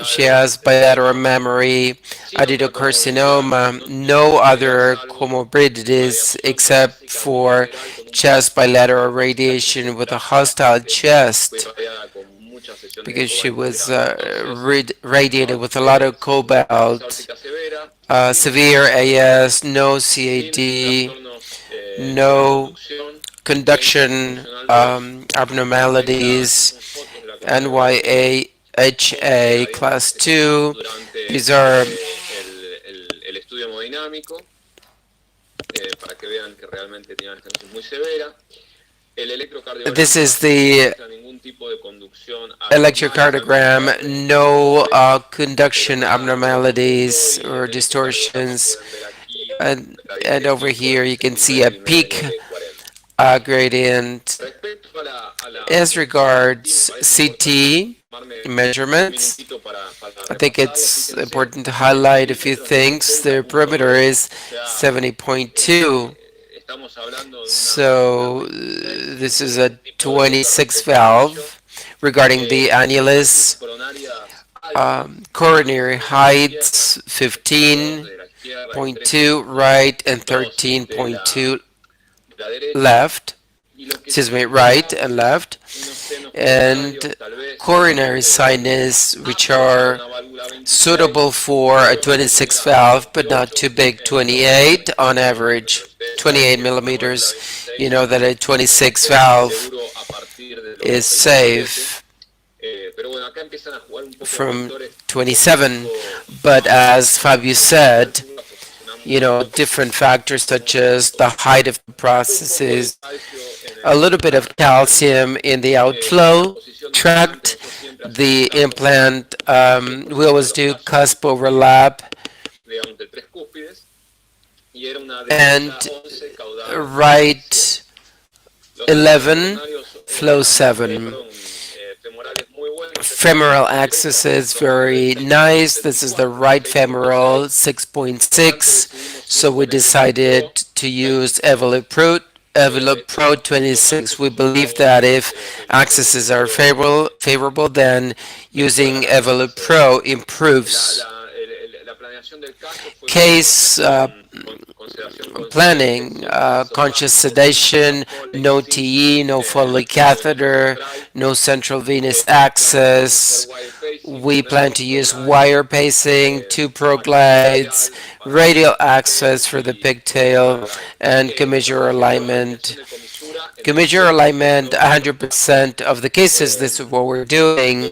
[SPEAKER 1] she has bilateral memory, adenocarcinoma, no other comorbidities except for chest bilateral radiation with a hostile chest because she was radiated with a lot of cobalt, severe AS, no CAD, no conduction abnormalities, NYA, HA class 2. These are this is the electrocardiogram, no conduction abnormalities or distortions. And over here you can see a peak gradient. As regards CT measurements, I think it's important to highlight a few things. The perimeter is 70.2. So this is a 26 valve. Regarding the annulus, coronary heights 15.2 right and 13.2 left. Excuse me, right and left. And coronary sinus, which are suitable for a 26 valve, but not too big, 28 on average, 28 millimeters. You know that a 26 valve is safe from 27, but as Fabio said, you know, different factors such as the height of the processes, a little bit of calcium in the outflow tract, the implant, we always do cusp overlap, and right 11, flow 7. Femoral axis is very nice. This is the right femoral, 6.6. So we decided to use Evolut Pro 26. We believe that if axes are favorable, then using Evolut Pro improves. Case planning, conscious sedation, no TE, no Foley catheter, no central venous access. We plan to use wire pacing, 2 proglides, radial access for the pigtail, and commissural alignment. Commissural alignment, 100% of the cases, this is what we're doing.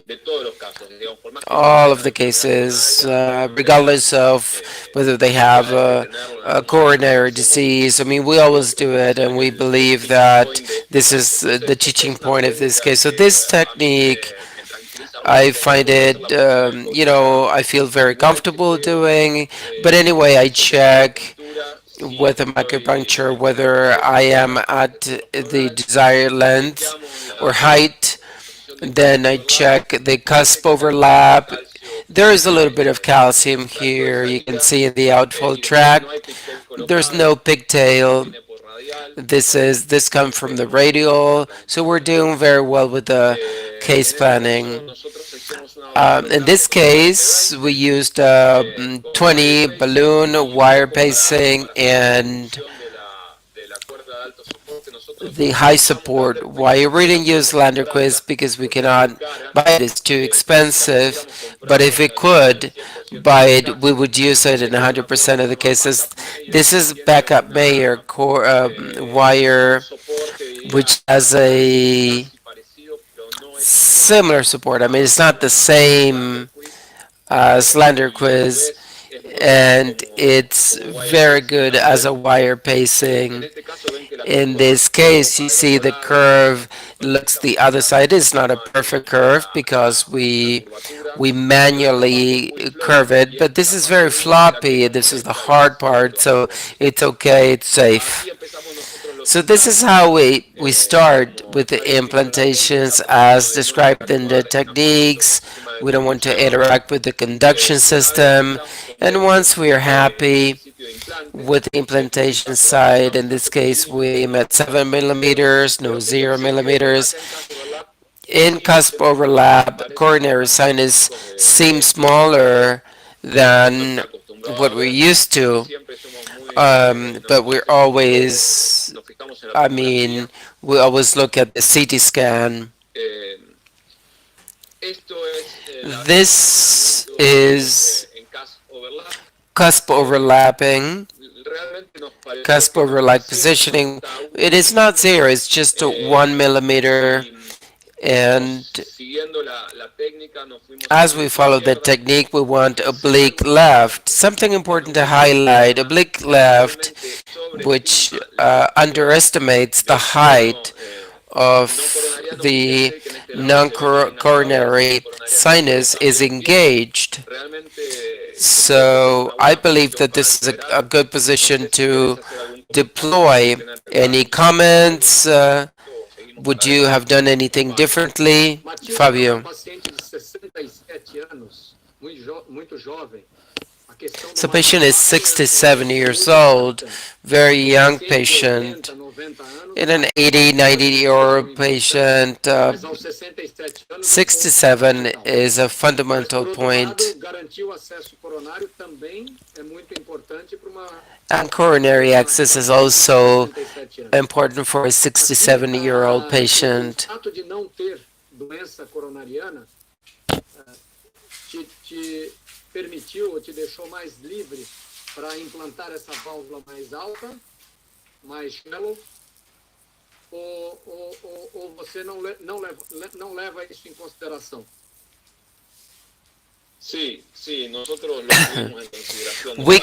[SPEAKER 1] All of the cases, regardless of whether they have a coronary disease. I mean, we always do it, and we believe that this is the teaching point of this case. So this technique, I find it, you know, I feel very comfortable doing. But anyway, I check with a micropuncture whether I am at the desired length or height. Then I check the cusp overlap. There is a little bit of calcium here. You can see in the outflow tract. There's no pigtail. This comes from the radial. So we're doing very well with the case planning. In this case, we used 20 balloon wire pacing and the high support. Why we didn't use Landerquist because we cannot buy it, it's too expensive. But if we could buy it, we would use it in 100% of the cases. This is backup Mayer core wire, which has a similar support. I mean, it's not the same as Landerquist, and it's very good as a wire pacing. In this case, you see the curve looks the other side. It's not a perfect curve because we manually curve it, but this is very floppy. This is the hard part, so it's okay, it's safe. So this is how we start with the implantations as described in the techniques. We don't want to interact with the conduction system. And once we are happy, with the implantation side. In this case, we aim at 7 millimeters, no 0 millimeters. In cusp overlap, coronary sinus seems smaller than what we're used to, but we're always, we always look at the CT scan. This is cusp overlapping, cusp overlap positioning. It is not 0, it's just a 1 millimeter. And as we follow the technique, we want oblique left. Something important to highlight, oblique left, which underestimates the height of the non-coronary sinus, is engaged. So I believe that this is a good position to deploy. Any comments? Would you have done anything differently, Fabio? So patient is 67 years old, very young patient. In an 80, 90-year-old patient, 67 is a fundamental point. And coronary access is also important for a 67-year-old patient.
[SPEAKER 8] Permitiu ou te deixou mais livre para implantar essa válvula mais alta, mais shallow, ou você não leva isso em consideração?
[SPEAKER 1] We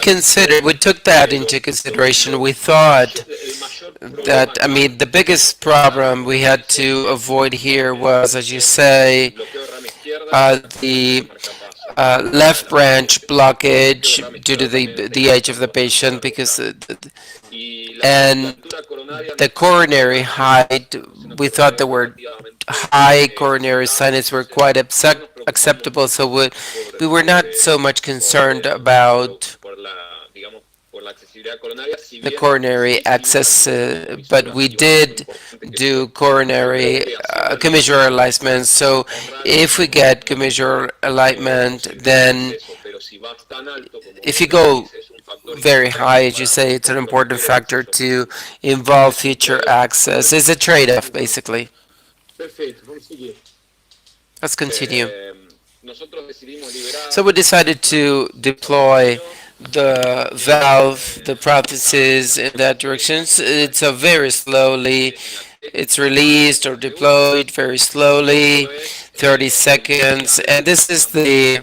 [SPEAKER 1] took that into consideration. We thought that, the biggest problem we had to avoid here was, as you say, the left branch blockage due to the age of the patient, because and the coronary height, we thought the word high coronary sinus were quite acceptable, so we were not so much concerned about the coronary access, but we did do coronary commissural alignment. So if we get commissural alignment, then if you go very high, as you say, it's an important factor to involve future access. It's a trade-off, basically. Let's continue. So we decided to deploy the valve, the prosthesis in that direction. It's a very slowly, it's released or deployed very slowly, 30 seconds. And this is the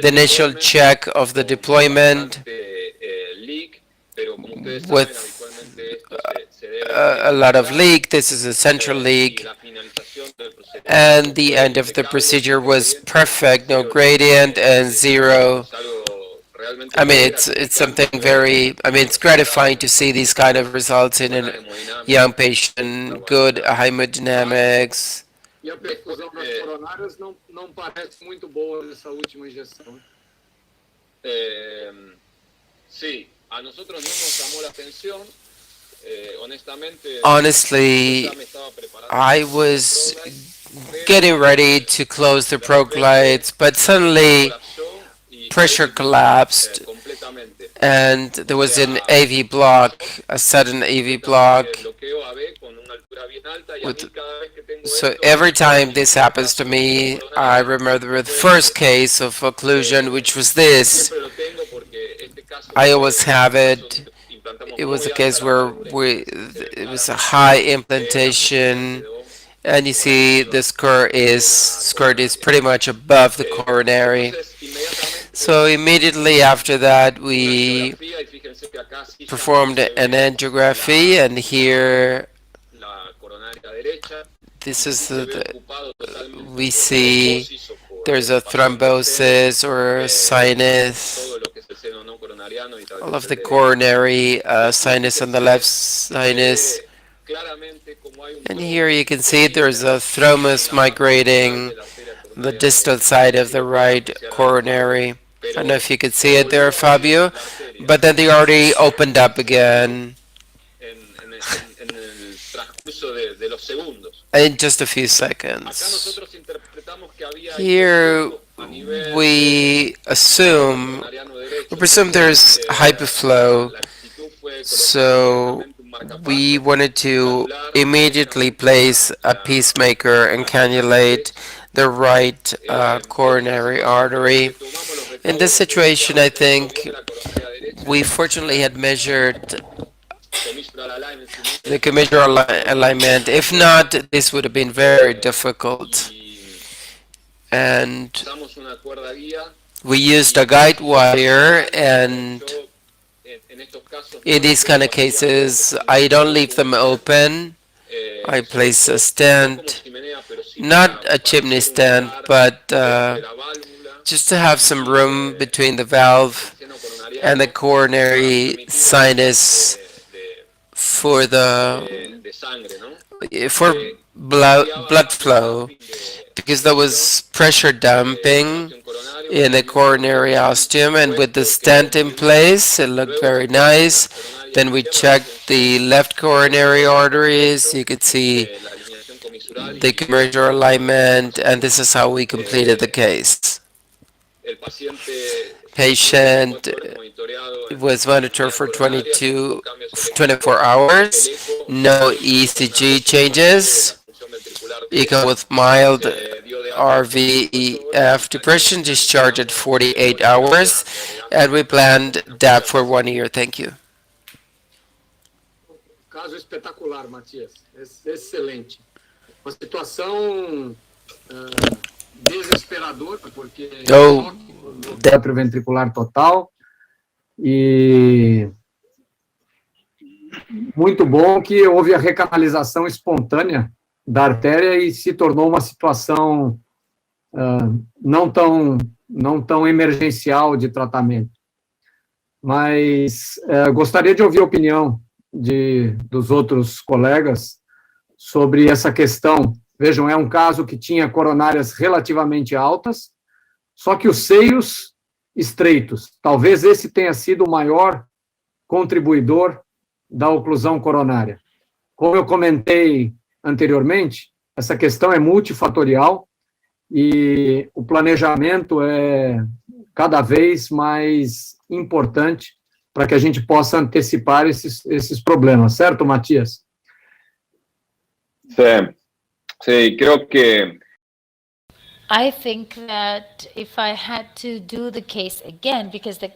[SPEAKER 1] initial check of the deployment with a lot of leak. This is a central leak. And the end of the procedure was perfect, no gradient and zero. It's something very, it's gratifying to see these kind of results in a young patient, good hemodynamics.
[SPEAKER 8] E a perfusão das coronárias não parece muito boa nessa última injeção.
[SPEAKER 6] Sí, a nosotros no nos llamó la atención.
[SPEAKER 1] Honestly, I was getting ready to close the probe lights, but suddenly pressure collapsed and there was an AV block, a sudden AV block. So every time this happens to me, I remember the first case of occlusion, which was this. I always have it. It was a case where it was a high implantation, and you see the skirt is pretty much above the coronary. So immediately after that, we performed an angiography, and here, this is we see there's a thrombosis or a sinus. All of the coronary sinus on the left sinus. And here you can see there's a thrombus migrating the distal side of the right coronary. I don't know if you could see it there, Fabio, but then the artery opened up again
[SPEAKER 6] en el transcurso de los segundos.
[SPEAKER 1] in just a few
[SPEAKER 6] Acá
[SPEAKER 1] seconds.
[SPEAKER 6] nosotros interpretamos que había
[SPEAKER 1] Here
[SPEAKER 6] a nivel
[SPEAKER 1] we assume,
[SPEAKER 6] coronariano
[SPEAKER 1] we
[SPEAKER 6] derecho,
[SPEAKER 1] presume there's hyperflow,
[SPEAKER 6] la actitud fue
[SPEAKER 1] so we wanted to immediately place a pacemaker and cannulate the right coronary artery. In this situation, I think we fortunately had measured the commissural alignment. If not, this would have been very difficult. And
[SPEAKER 6] usamos una cuerda guía.
[SPEAKER 1] we used a guide wire, and
[SPEAKER 6] En estos casos
[SPEAKER 1] in these kind of cases, I don't leave them open. I place a stent, not a chimney stent, but just to have some room between the valve and the coronary sinus for blood flow, because there was pressure dumping in the coronary ostium, and with the stent in place, it looked very nice. Then we checked the left coronary arteries. You could see the commissural alignment, and this is how we completed the case. Patient was monitored for 24 hours, no ECG changes, echo with mild RVEF depression, discharged at 48 hours, and we planned DAP for 1 year. Thank you.
[SPEAKER 8] Caso espetacular, Matias. Excelente. Uma situação desesperadora, porque atrioventricular total, e muito bom que houve a recanalização espontânea da artéria e se tornou uma situação não tão emergencial de tratamento. Mas gostaria de ouvir a opinião dos outros colegas sobre essa questão. Vejam, é um caso que tinha coronárias relativamente altas, só que os seios estreitos. Talvez esse tenha sido o maior contribuidor da oclusão coronária. Como eu comentei anteriormente, essa questão é multifatorial e o planejamento é cada vez mais importante para que a gente possa antecipar esses problemas, certo, Matias?
[SPEAKER 6] Sí, creo que
[SPEAKER 3] I think that if I had to do the case again, because the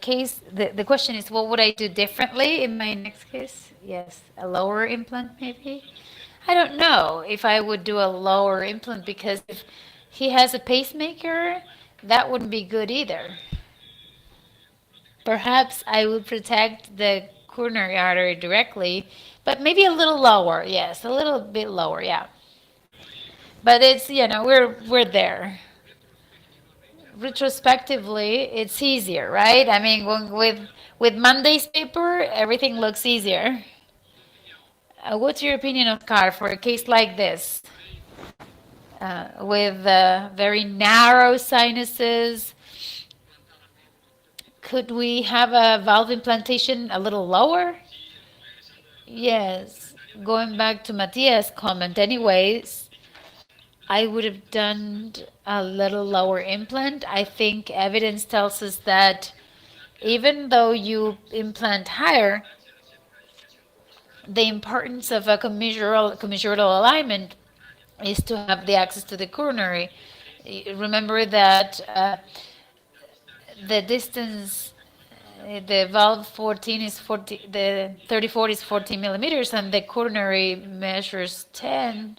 [SPEAKER 3] question is, what would I do differently in my next case? Yes, a lower implant maybe? I don't know if I would do a lower implant, because if he has a pacemaker, that wouldn't be good either. Perhaps I would protect the coronary artery directly, but maybe a little lower, yes, a little bit lower, yeah. But it's, we're there. Retrospectively, it's easier, right? I mean, with Monday's paper, everything looks easier. What's your opinion, Oscar, for a case like this? With very narrow sinuses, could we have a valve implantation a little lower? Yes, going back to Matias' comment anyways, I would have done a little lower implant. I think evidence tells us that even though you implant higher, the importance of a commissural alignment is to have the access to the coronary. Remember that the distance, the valve 14 is 40, the 34 is 14 millimeters, and the coronary measures 10.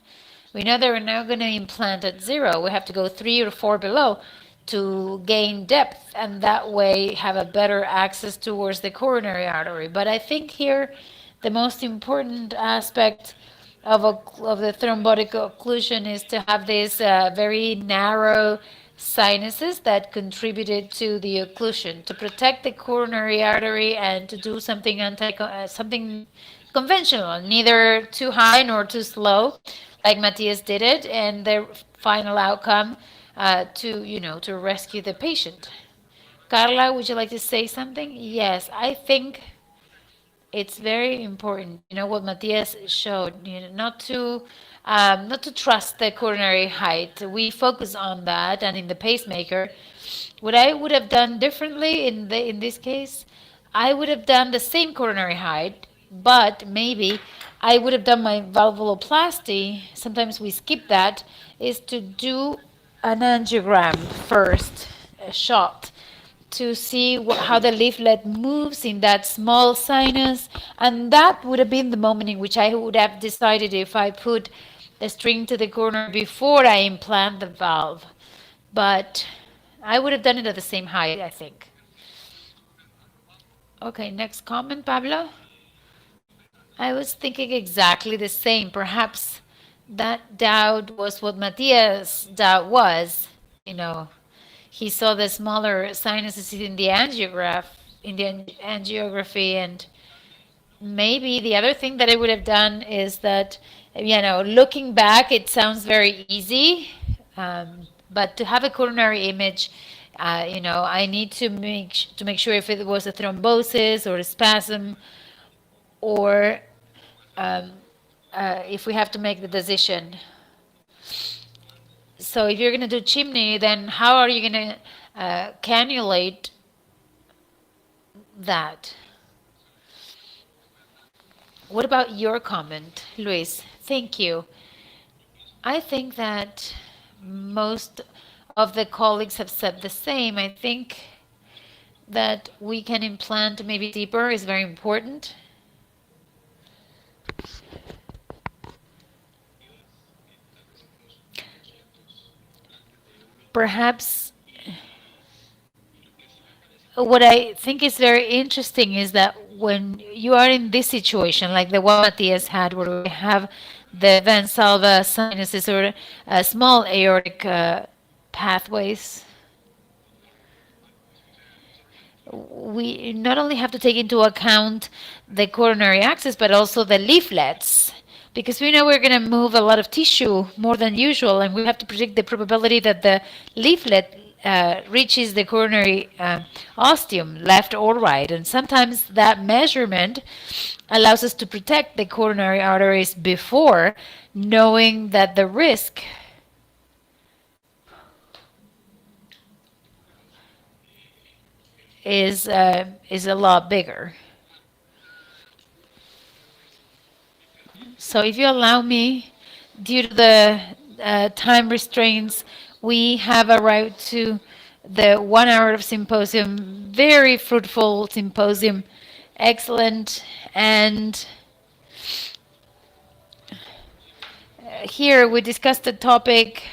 [SPEAKER 3] We know that we're not going to implant at 0. We have to go 3 or 4 below to gain depth, and that way have a better access towards the coronary artery. But I think here the most important aspect of the thrombotic occlusion is to have these very narrow sinuses that contributed to the occlusion, to protect the coronary artery and to do something something conventional, neither too high nor too slow, like Matias did it, and the final outcome to rescue the patient. Carla, would you like to say something? Yes, I think it's very important. You know what Matthias showed, not to trust the coronary height. We focus on that, and in the pacemaker, what I would have done differently in this case, I would have done the same coronary height, but maybe I would have done my valvuloplasty. Sometimes we skip that, is to do an angiogram first, a shot, to see how the leaflet moves in that small sinus, and that would have been the moment in which I would have decided if I put the string to the coronary before I implant the valve. But I would have done it at the same height, I think. Okay, next comment, Pablo. I was thinking exactly the same. Perhaps that doubt was what Matthias' doubt was. He saw the smaller sinuses in the angiography, and maybe the other thing that I would have done is that, looking back, it sounds very easy, but to have a coronary image, I need to make sure if it was a thrombosis or a spasm, or if we have to make the decision. So if you're going to do chimney, then how are you going to cannulate that? What about your comment, Luis? Thank you. I think that most of the colleagues have said the same. I think that we can implant maybe deeper is very important. Perhaps what I think is very interesting is that when you are in this situation, like the one Matthias had, where we have the Valsalva sinuses or small aortic pathways, we not only have to take into account the coronary access, but also the leaflets, because we know we're going to move a lot of tissue more than usual, and we have to predict the probability that the leaflet reaches the coronary ostium, left or right. And sometimes that measurement allows us to protect the coronary arteries before, knowing that the risk is a lot bigger. So if you allow me, due to the time restraints, we have arrived to the 1 hour of symposium, very fruitful symposium, excellent. And here we discussed the topic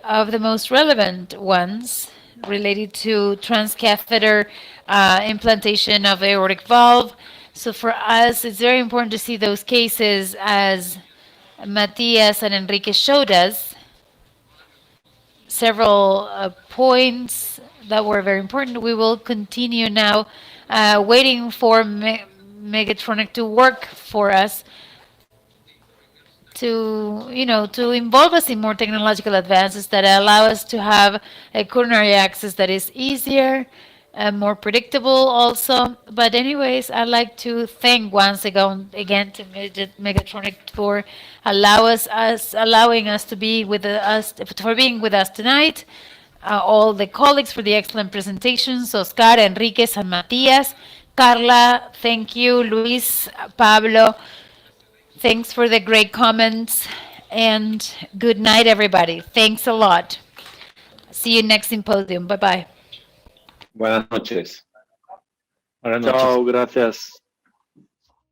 [SPEAKER 3] of the most relevant ones related to transcatheter implantation of aortic valve. So for us, it's very important to see those cases as Matthias and Enrique showed us. Several points that were very important. We will continue now waiting for MEDTRONIC to work for us, to involve us in more technological advances that allow us to have a coronary access that is easier and more predictable also. But anyways, I'd like to thank once again to MEDTRONIC for allowing us to be with us, for being with us tonight. All the colleagues for the excellent presentations, Oscar, Enriquez, and Matias. Carla, thank you. Luis, Pablo, thanks for the great comments. And good night, everybody. Thanks a lot. See you next symposium. Bye-bye.
[SPEAKER 17] Buenas noches.
[SPEAKER 22] Chao, gracias.